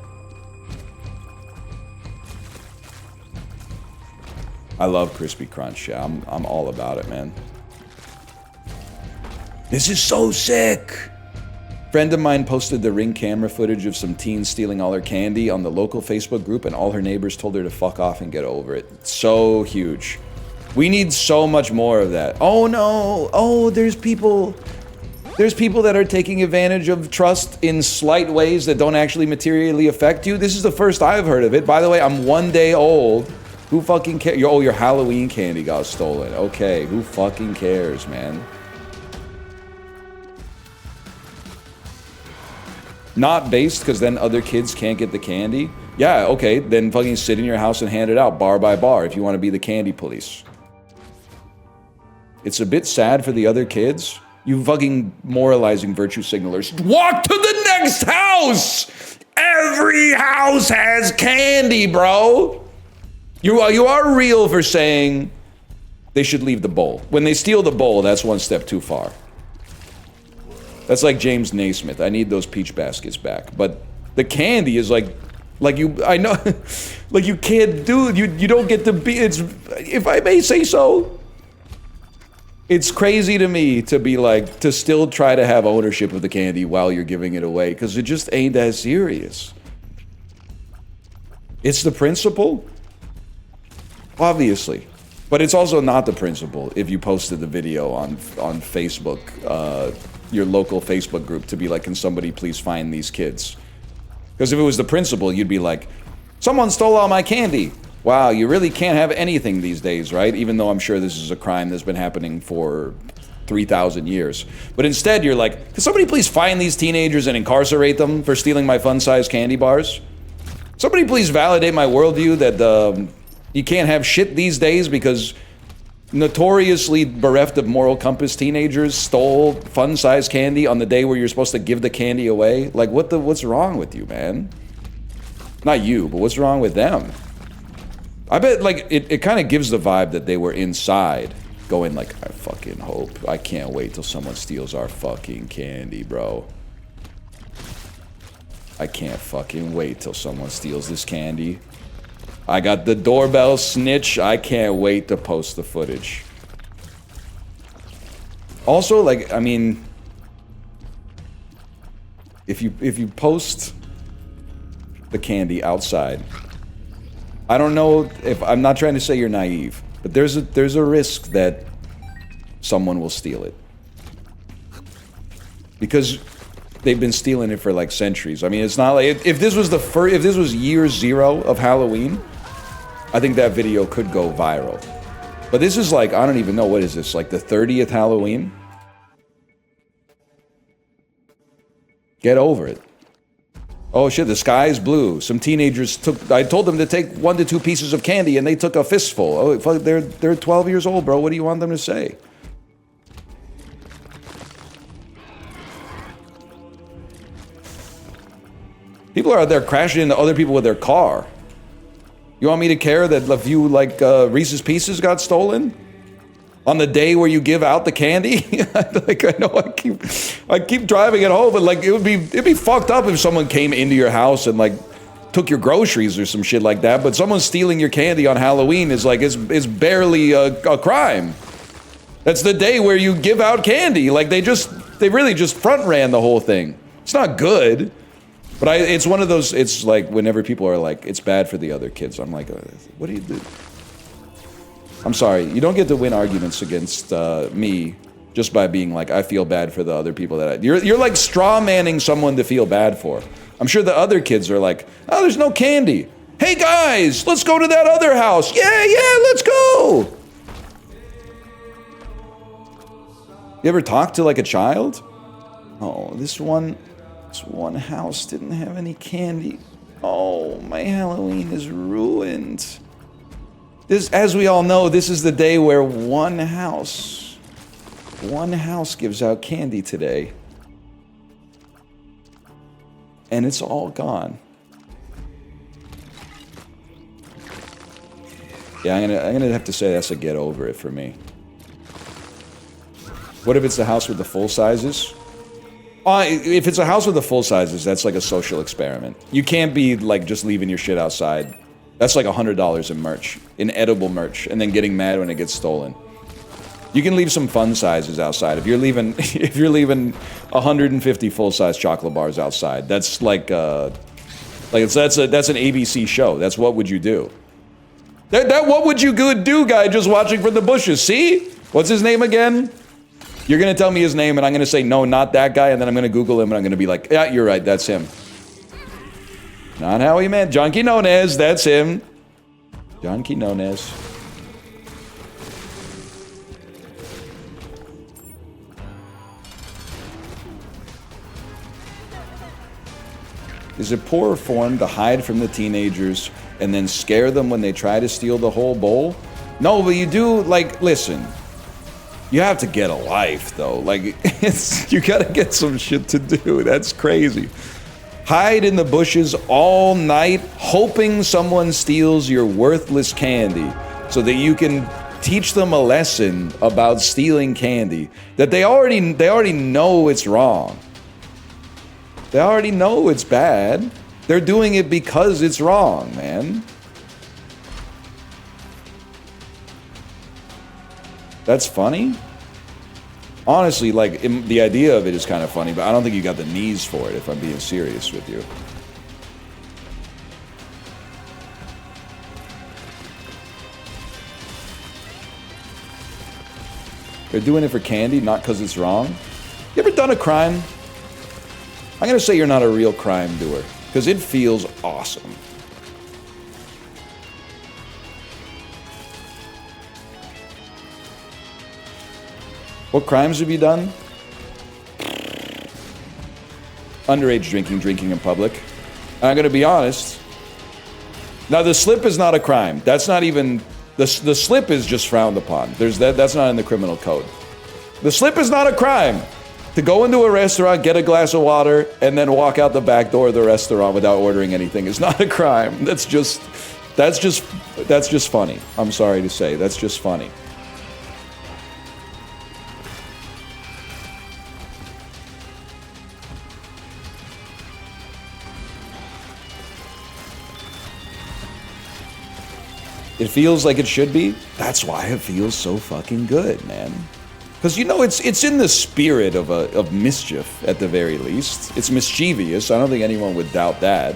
I love Crispy Crunch. Yeah, I'm all about it, man. This is so sick. Friend of mine posted the Ring camera footage of some teens stealing all her candy on the local Facebook group, and all her neighbors told her to fuck off and get over it. It's so huge. We need so much more of that. Oh no! Oh, there's people that are taking advantage of trust in slight ways that don't actually materially affect you. This is the first I've heard of it. By the way, I'm 1 day old. Who fucking cares? Oh, your Halloween candy got stolen. Okay, who fucking cares, man? Not based, because then other kids can't get the candy? Yeah, okay, then fucking sit in your house and hand it out bar by bar if you want to be the candy police. It's a bit sad for the other kids. You fucking moralizing virtue signalers. Walk to the next house! Every house has candy, bro! You are real for saying they should leave the bowl. When they steal the bowl, that's one step too far. That's like James Naismith. I need those peach baskets back. But the candy is like you, I know, like you can't do, you don't get to be, it's, if I may say so, it's crazy to me to be like, to still try to have ownership of the candy while you're giving it away, because it just ain't that serious. It's the principle, obviously. But it's also not the principle if you posted the video on Facebook, your local Facebook group, to be like, can somebody please find these kids? Because if it was the principle, you'd be like, someone stole all my candy. Wow, you really can't have anything these days, right? Even though I'm sure this is a crime that's been happening for 3,000 years. But instead, you're like, can somebody please find these teenagers and incarcerate them for stealing my fun-sized candy bars? Somebody please validate my worldview that you can't have shit these days because notoriously bereft of moral compass teenagers stole fun-sized candy on the day where you're supposed to give the candy away. Like, what's wrong with you, man? Not you, but what's wrong with them? I bet, like, it kind of gives the vibe that they were inside going like, I fucking hope. I can't wait till someone steals our fucking candy, bro. I can't fucking wait till someone steals this candy. I got the doorbell snitch. I can't wait to post the footage. Also, like, I mean, if you post the candy outside, I don't know if I'm not trying to say you're naive, but there's a risk that someone will steal it because they've been stealing it for like centuries. I mean, it's not like if this was if this was year 0 of Halloween, I think that video could go viral. But this is like, I don't even know, what is this, like the 30th Halloween? Get over it. Oh shit, the sky is blue. Some teenagers I told them to take 1 to 2 pieces of candy and they took a fistful. Oh, fuck, they're 12 years old, bro. What do you want them to say? People are out there crashing into other people with their car. You want me to care that a few, like, Reese's Pieces got stolen? On the day where you give out the candy? Like, I know I keep driving it home, but, like, it'd be fucked up if someone came into your house and, like, took your groceries or some shit like that, but someone stealing your candy on Halloween is, like, is barely a crime. That's the day where you give out candy. Like, they really just front ran the whole thing. It's not good. But it's one of those, it's like, whenever people are like, it's bad for the other kids, I'm like, what do you do? I'm sorry, you don't get to win arguments against me just by being like, I feel bad for the other people that you're like straw manning someone to feel bad for. I'm sure the other kids are like, oh, there's no candy. Hey guys, let's go to that other house. Yeah, let's go. You ever talk to like a child? Oh, this one house didn't have any candy. Oh, my Halloween is ruined. This, as we all know, this is the day where one house gives out candy today. And it's all gone. Yeah, I'm gonna have to say that's a get over it for me. What if it's the house with the full sizes? If it's a house with the full sizes, that's like a social experiment. You can't be like just leaving your shit outside. That's like $100 in merch, in edible merch, and then getting mad when it gets stolen. You can leave some fun sizes outside. If you're leaving 150 full-size chocolate bars outside, that's like that's an ABC show. That's what would you do? That what would you do guy just watching from the bushes? See? What's his name again? You're gonna tell me his name, and I'm gonna say, no, not that guy, and then I'm gonna Google him, and I'm gonna be like, yeah, you're right, that's him. Not how he meant. John Quinones, that's him. John Quinones. Is it poor form to hide from the teenagers and then scare them when they try to steal the whole bowl? No, but you do, like, listen. You have to get a life, though. Like, you gotta get some shit to do. That's crazy. Hide in the bushes all night, hoping someone steals your worthless candy so that you can teach them a lesson about stealing candy that they already know it's wrong. They already know it's bad. They're doing it because it's wrong, man. That's funny? Honestly, like, the idea of it is kind of funny, but I don't think you got the knees for it, if I'm being serious with you. They're doing it for candy, not because it's wrong. You ever done a crime? I'm gonna say you're not a real crime doer, because it feels awesome. What crimes have you done? Underage drinking in public. I'm gonna be honest. Now, the slip is not a crime. That's not even The slip is just frowned upon. That's not in the criminal code. The slip is not a crime. To go into a restaurant, get a glass of water, and then walk out the back door of the restaurant without ordering anything is not a crime. That's just funny. I'm sorry to say, that's just funny. It feels like it should be. That's why it feels so fucking good, man. Because, you know, it's in the spirit of mischief, at the very least. It's mischievous. I don't think anyone would doubt that.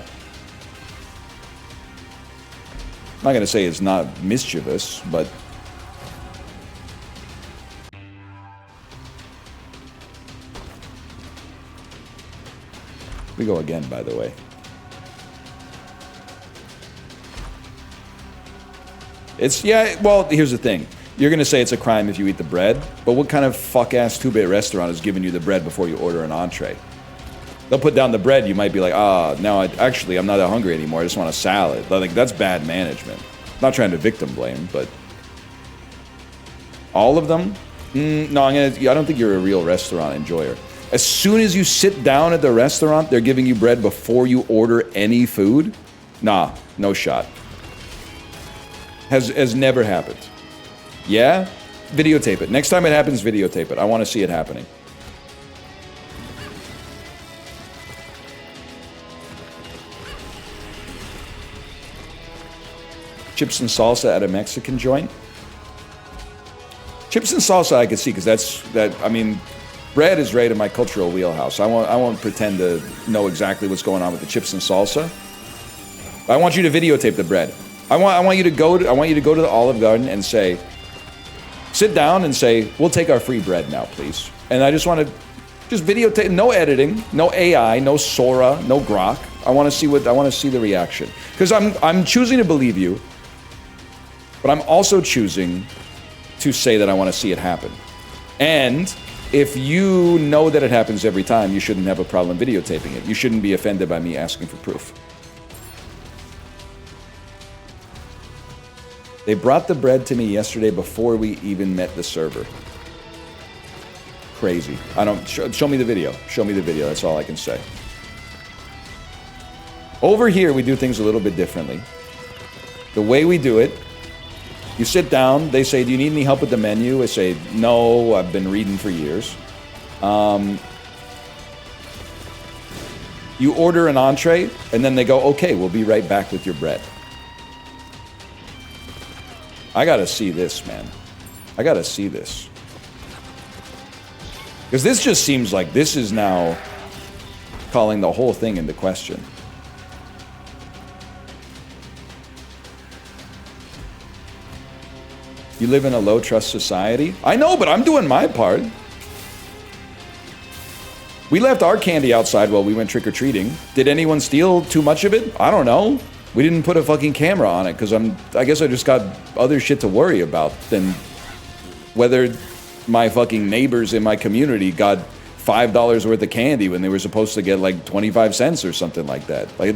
I'm not going to say it's not mischievous, but... We go again, by the way. It's, yeah, well, here's the thing. You're going to say it's a crime if you eat the bread, but what kind of fuck-ass 2-bit restaurant is giving you the bread before you order an entree? They'll put down the bread, you might be like, now I'm not that hungry anymore, I just want a salad. Like, that's bad management. I'm not trying to victim blame, but... All of them? No, I don't think you're a real restaurant enjoyer. As soon as you sit down at the restaurant, they're giving you bread before you order any food? Nah, no shot. Has never happened. Yeah? Videotape it. Next time it happens, videotape it. I want to see it happening. Chips and salsa at a Mexican joint? Chips and salsa I could see, because I mean, bread is right in my cultural wheelhouse. I won't pretend to know exactly what's going on with the chips and salsa. I want you to videotape the bread. I want you to go to the Olive Garden and say, sit down and say, we'll take our free bread now, please. And I just want to videotape, no editing, no AI, no Sora, no Grok. I want to see the reaction. Because I'm choosing to believe you, but I'm also choosing to say that I want to see it happen. And if you know that it happens every time, you shouldn't have a problem videotaping it. You shouldn't be offended by me asking for proof. They brought the bread to me yesterday before we even met the server. Crazy. Show me the video. Show me the video. That's all I can say. Over here, we do things a little bit differently. The way we do it, you sit down. They say, do you need any help with the menu? I say, no, I've been reading for years. You order an entree, and then they go, okay, we'll be right back with your bread. I gotta see this, man. I gotta see this. Because this just seems like this is now calling the whole thing into question. You live in a low-trust society? I know, but I'm doing my part. We left our candy outside while we went trick-or-treating. Did anyone steal too much of it? I don't know. We didn't put a fucking camera on it because I guess I just got other shit to worry about than whether my fucking neighbors in my community got $5 worth of candy when they were supposed to get like 25 cents or something like that. Like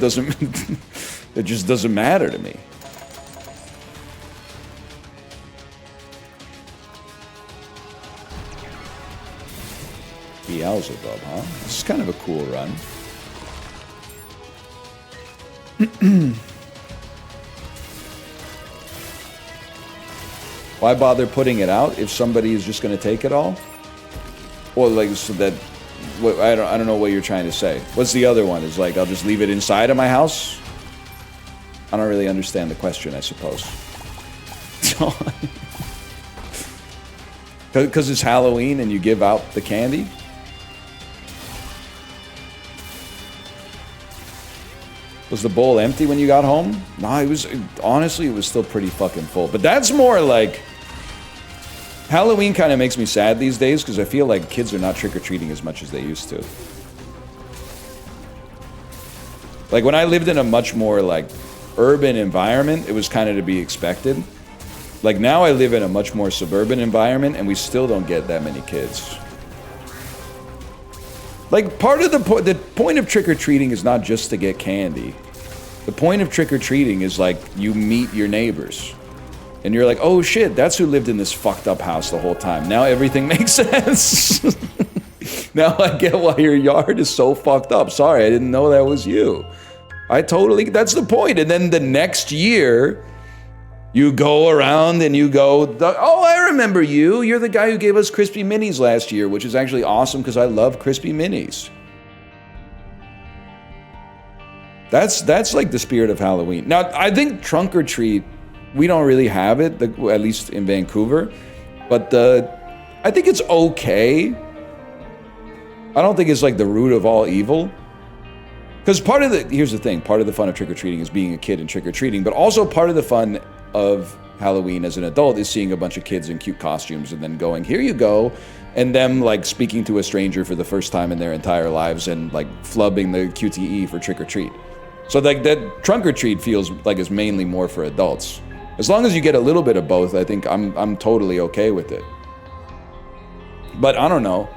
it just doesn't matter to me. Beelzebub, huh? This is kind of a cool run. Why bother putting it out if somebody is just going to take it all? Or like so that I don't know what you're trying to say. What's the other one? Is like I'll just leave it inside of my house? I don't really understand the question, I suppose. Because it's Halloween and you give out the candy? Was the bowl empty when you got home? No, it was, honestly, it was still pretty fucking full. But that's more like, Halloween kind of makes me sad these days because I feel like kids are not trick-or-treating as much as they used to. Like when I lived in a much more like urban environment, it was kind of to be expected. Like now I live in a much more suburban environment and we still don't get that many kids. Like, part of the point of trick-or-treating is not just to get candy. The point of trick-or-treating is, like, you meet your neighbors. And you're like, oh shit, that's who lived in this fucked up house the whole time. Now everything makes sense. Now I get why your yard is so fucked up. Sorry, I didn't know that was you. That's the point. And then the next year, you go around and you go, oh, I remember you. You're the guy who gave us crispy minis last year, which is actually awesome because I love crispy minis. That's like the spirit of Halloween. Now, I think trunk or treat, we don't really have it, at least in Vancouver. But I think it's okay. I don't think it's like the root of all evil. Because here's the thing, part of the fun of trick-or-treating is being a kid and trick-or-treating, but also part of the fun of Halloween as an adult is seeing a bunch of kids in cute costumes and then going, here you go, and them like speaking to a stranger for the first time in their entire lives and like flubbing the QTE for trick-or-treat. So like that trunk-or-treat feels like it's mainly more for adults. As long as you get a little bit of both, I think I'm totally okay with it. But I don't know.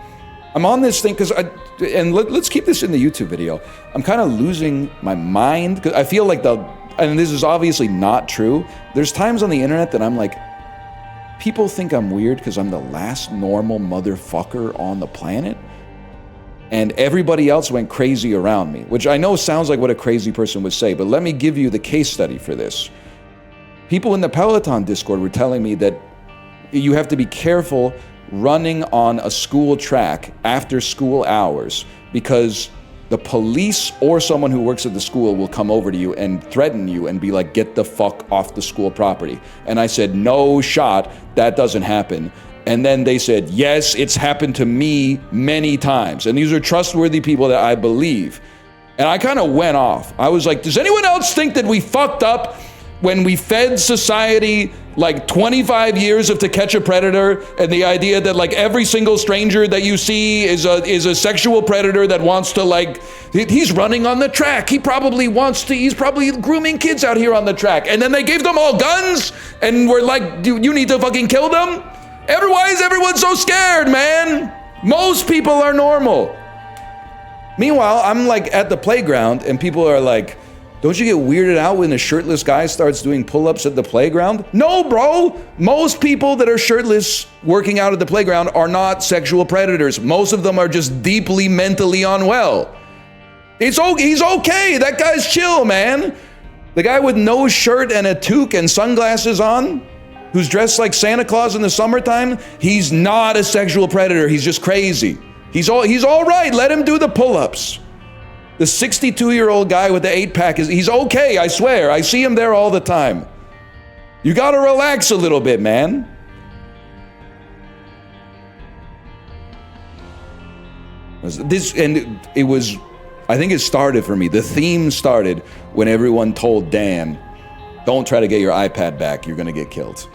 I'm on this thing because let's keep this in the YouTube video. I'm kind of losing my mind because I feel like and this is obviously not true. There's times on the internet that I'm like, people think I'm weird because I'm the last normal motherfucker on the planet. And everybody else went crazy around me, which I know sounds like what a crazy person would say, but let me give you the case study for this. People in the Peloton Discord were telling me that you have to be careful running on a school track after school hours because the police or someone who works at the school will come over to you and threaten you and be like, get the fuck off the school property. And I said, no shot, that doesn't happen. And then they said, yes, it's happened to me many times. And these are trustworthy people that I believe. And I kind of went off. I was like, does anyone else think that we fucked up when we fed society like 25 years of To Catch a Predator and the idea that like every single stranger that you see is a sexual predator that wants to like, he's running on the track. He's probably grooming kids out here on the track. And then they gave them all guns and we're like, you need to fucking kill them? Why is everyone so scared, man? Most people are normal. Meanwhile, I'm like at the playground and people are like, don't you get weirded out when a shirtless guy starts doing pull-ups at the playground? No, bro. Most people that are shirtless working out at the playground are not sexual predators. Most of them are just deeply mentally unwell. He's okay. That guy's chill, man. The guy with no shirt and a toque and sunglasses on, who's dressed like Santa Claus in the summertime, he's not a sexual predator. He's just crazy. He's all right. Let him do the pull-ups. The 62-year-old guy with the 8-pack, he's okay, I swear. I see him there all the time. You gotta relax a little bit, man. I think it started for me. The theme started when everyone told Dan, don't try to get your iPad back, you're gonna get killed.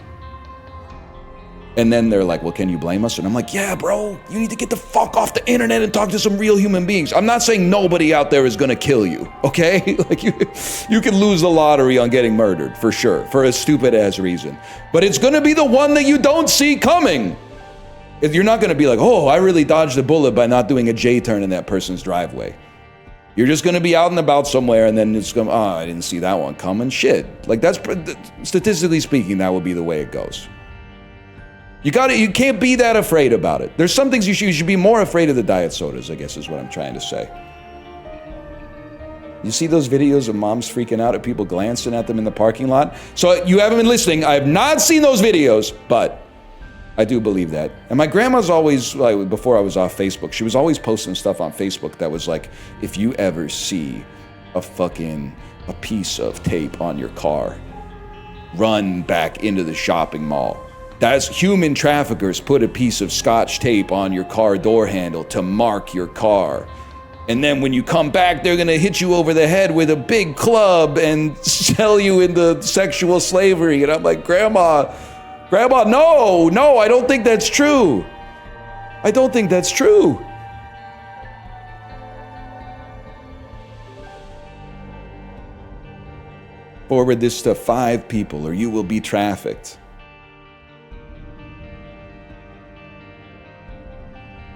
And then they're like, well, can you blame us? And I'm like, yeah, bro, you need to get the fuck off the internet and talk to some real human beings. I'm not saying nobody out there is gonna kill you, okay? Like you can lose the lottery on getting murdered, for sure, for a stupid ass reason. But it's gonna be the one that you don't see coming. If you're not gonna be like, oh, I really dodged a bullet by not doing a J-turn in that person's driveway. You're just gonna be out and about somewhere and then it's gonna, oh, I didn't see that one coming, shit. Like that's, statistically speaking, that would be the way it goes. You can't be that afraid about it. There's some things you should be more afraid of the diet sodas, I guess is what I'm trying to say. You see those videos of moms freaking out at people glancing at them in the parking lot? So you haven't been listening. I have not seen those videos, but I do believe that. And my grandma's always, like before I was off Facebook, she was always posting stuff on Facebook that was like, if you ever see a piece of tape on your car, run back into the shopping mall. That's human traffickers put a piece of scotch tape on your car door handle to mark your car. And then when you come back, they're gonna hit you over the head with a big club and sell you into sexual slavery. And I'm like, Grandma, no, I don't think that's true. I don't think that's true. Forward this to 5 people or you will be trafficked.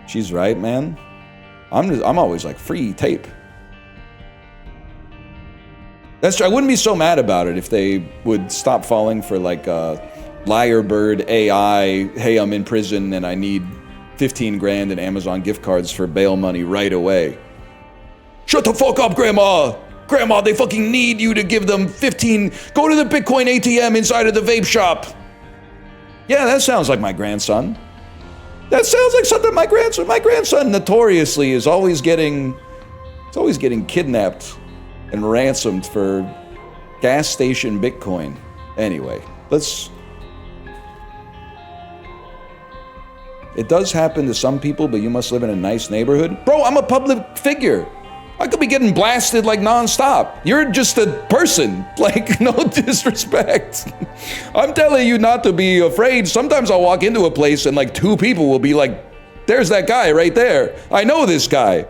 She's right, man. I'm always like, free tape. That's true. I wouldn't be so mad about it if they would stop falling for like Liarbird AI, hey, I'm in prison and I need 15 grand in Amazon gift cards for bail money right away. Shut the fuck up, Grandma! Grandma, they fucking need you to give them 15. Go to the Bitcoin ATM inside of the vape shop. Yeah, that sounds like my grandson. That sounds like something my grandson notoriously is always getting kidnapped and ransomed for gas station Bitcoin. Anyway, it does happen to some people, but you must live in a nice neighborhood. Bro, I'm a public figure. I could be getting blasted like nonstop. You're just a person. Like, no disrespect. I'm telling you not to be afraid. Sometimes I'll walk into a place and like 2 people will be like, there's that guy right there. I know this guy.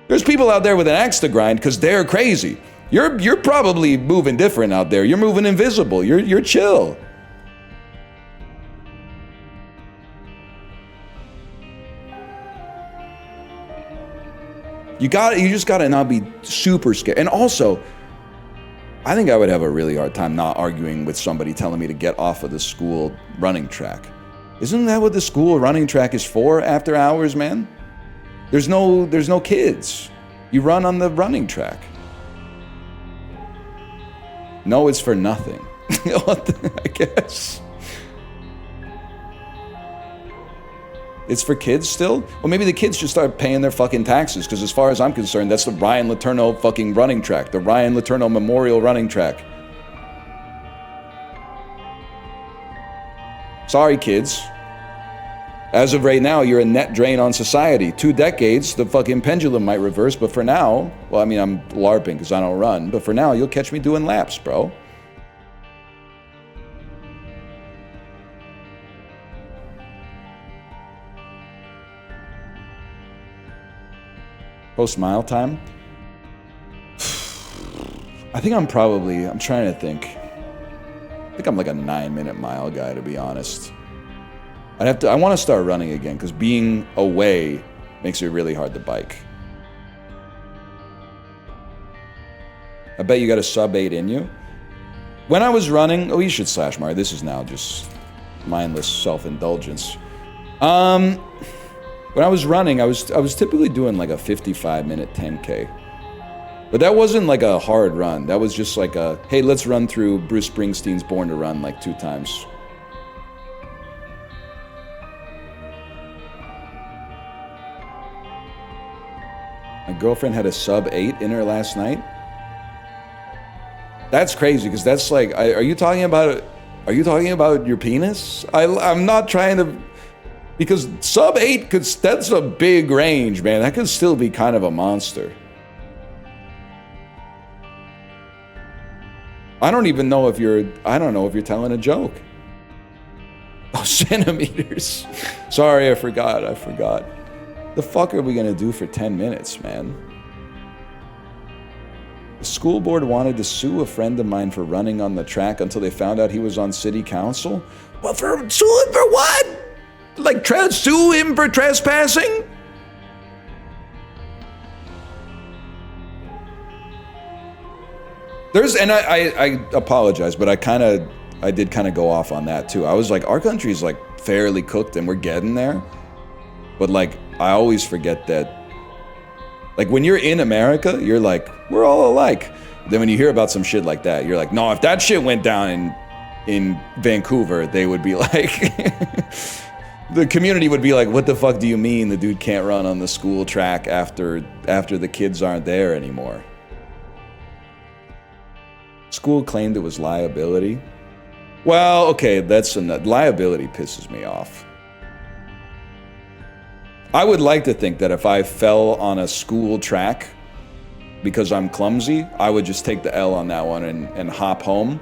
There's people out there with an axe to grind because they're crazy. You're probably moving different out there. You're moving invisible. You're chill. You just gotta not be super scared. And also, I think I would have a really hard time not arguing with somebody telling me to get off of the school running track. Isn't that what the school running track is for after hours, man? There's no kids. You run on the running track. No, it's for nothing. I guess. It's for kids still? Well, maybe the kids should start paying their fucking taxes, because as far as I'm concerned, that's the Ryan Letourneau fucking running track. The Ryan Letourneau Memorial running track. Sorry, kids. As of right now, you're a net drain on society. 2 decades, the fucking pendulum might reverse, but for now, well, I mean, I'm LARPing because I don't run, but for now, you'll catch me doing laps, bro. Post mile time? I think I'm trying to think. I think I'm like a 9-minute mile guy, to be honest. I want to start running again, because being away makes it really hard to bike. I bet you got a sub 8 in you. When I was running, you should slash Mario. This is now just mindless self-indulgence. When I was running, I was typically doing like a 55-minute 10K. But that wasn't like a hard run. That was just like a, hey, let's run through Bruce Springsteen's Born to Run like 2 times. My girlfriend had a sub 8 in her last night. That's crazy, because that's like, are you talking about your penis? I'm not trying to... Because sub 8 that's a big range, man. That could still be kind of a monster. I don't know if you're telling a joke. Oh, centimeters. Sorry, I forgot. The fuck are we gonna do for 10 minutes, man? The school board wanted to sue a friend of mine for running on the track until they found out he was on city council. Well, sue him for what? Like, sue him for trespassing? I apologize, but I did kind of go off on that too. I was like, our country's like fairly cooked and we're getting there. But like, I always forget that, like, when you're in America, you're like, we're all alike. Then when you hear about some shit like that, you're like, no, if that shit went down in Vancouver, they would be like... The community would be like, what the fuck do you mean the dude can't run on the school track after the kids aren't there anymore? School claimed it was liability. Well, okay, liability pisses me off. I would like to think that if I fell on a school track because I'm clumsy, I would just take the L on that one and hop home.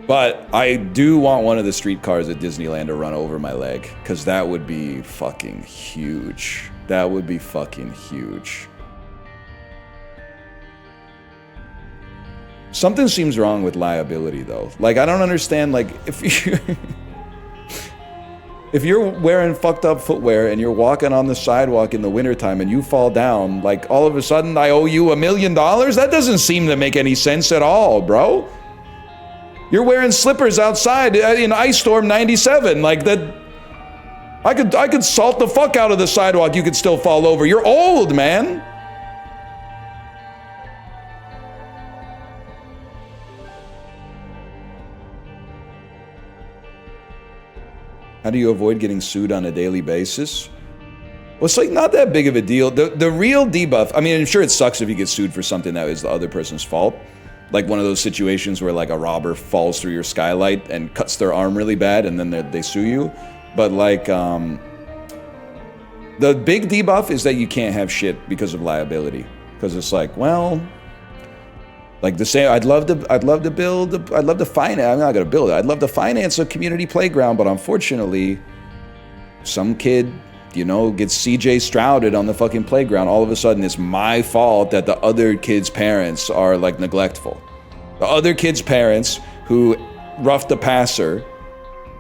But I do want one of the streetcars at Disneyland to run over my leg, because that would be fucking huge. That would be fucking huge. Something seems wrong with liability, though. Like, I don't understand, like, if you're wearing fucked up footwear and you're walking on the sidewalk in the wintertime and you fall down, like, all of a sudden I owe you $1 million? That doesn't seem to make any sense at all, bro. You're wearing slippers outside in Ice Storm 97. Like that. I could salt the fuck out of the sidewalk. You could still fall over. You're old, man. How do you avoid getting sued on a daily basis? Well, it's like not that big of a deal. The real debuff, I mean, I'm sure it sucks if you get sued for something that is the other person's fault. Like one of those situations where like a robber falls through your skylight and cuts their arm really bad and then they sue you. But like, the big debuff is that you can't have shit because of liability. Because it's like, well, like the same, I'd love to finance, I'm not gonna build it. I'd love to finance a community playground, but unfortunately, some kid, you know, gets CJ Strouded on the fucking playground. All of a sudden, it's my fault that the other kid's parents are like neglectful. The other kid's parents who roughed the passer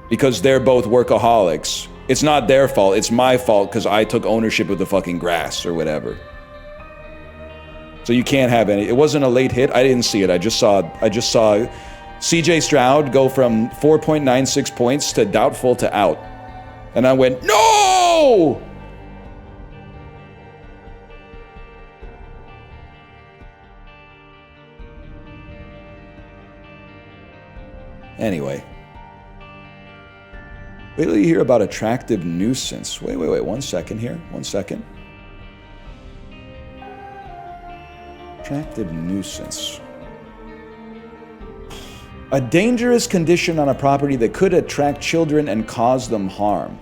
because they're both workaholics. It's not their fault, it's my fault because I took ownership of the fucking grass or whatever. So you can't have any. It wasn't a late hit. I didn't see it. I just saw CJ Stroud go from 4.96 points to doubtful to out. And I went, no! Anyway. Wait till you hear about attractive nuisance. Wait, 1 second here. 1 second. Attractive nuisance. A dangerous condition on a property that could attract children and cause them harm.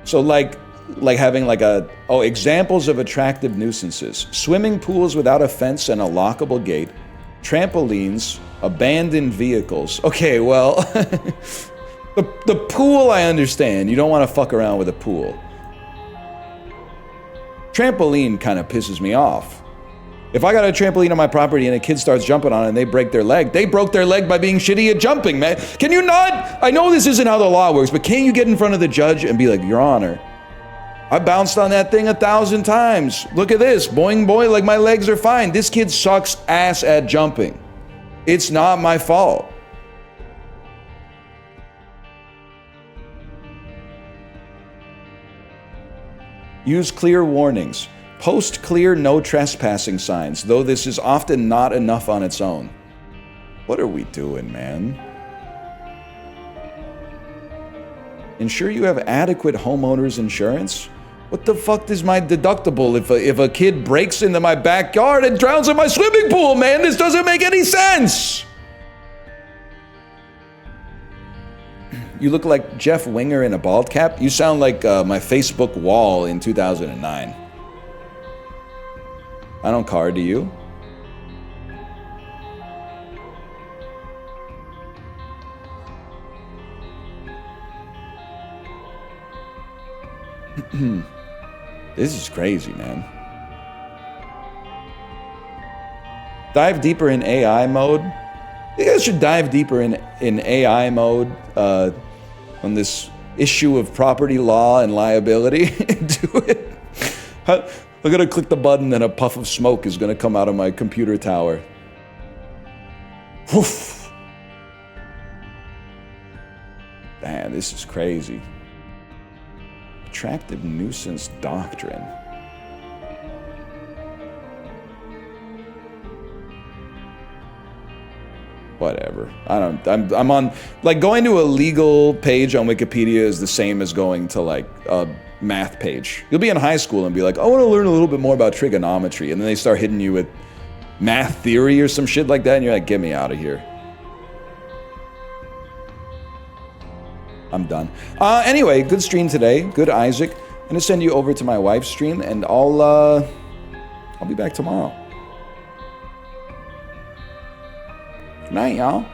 So like having like examples of attractive nuisances. Swimming pools without a fence and a lockable gate. Trampolines. Abandoned vehicles. Okay, well, the pool I understand. You don't want to fuck around with a pool. Trampoline kind of pisses me off. If I got a trampoline on my property and a kid starts jumping on it and they break their leg, they broke their leg by being shitty at jumping, man. Can you not? I know this isn't how the law works, but can't you get in front of the judge and be like, Your Honor, I bounced on that thing 1,000 times. Look at this, boing, boing, like my legs are fine. This kid sucks ass at jumping. It's not my fault. Use clear warnings. Post clear no trespassing signs, though this is often not enough on its own. What are we doing, man? Ensure you have adequate homeowner's insurance? What the fuck is my deductible if a kid breaks into my backyard and drowns in my swimming pool, man? This doesn't make any sense! You look like Jeff Winger in a bald cap. You sound like my Facebook wall in 2009. I don't card, do you? This is crazy, man. Dive deeper in AI mode. You guys should dive deeper in AI mode on this issue of property law and liability. Do it. I'm gonna click the button and a puff of smoke is gonna come out of my computer tower. Woof. Man, this is crazy. Attractive nuisance doctrine. Whatever. I'm on, like, going to a legal page on Wikipedia is the same as going to like a math page. You'll be in high school and be like, I want to learn a little bit more about trigonometry, and then they start hitting you with math theory or some shit like that, and you're like, get me out of here. I'm done. Anyway, good stream today. Good Isaac. I'm gonna send you over to my wife's stream, and I'll be back tomorrow. Good night, y'all.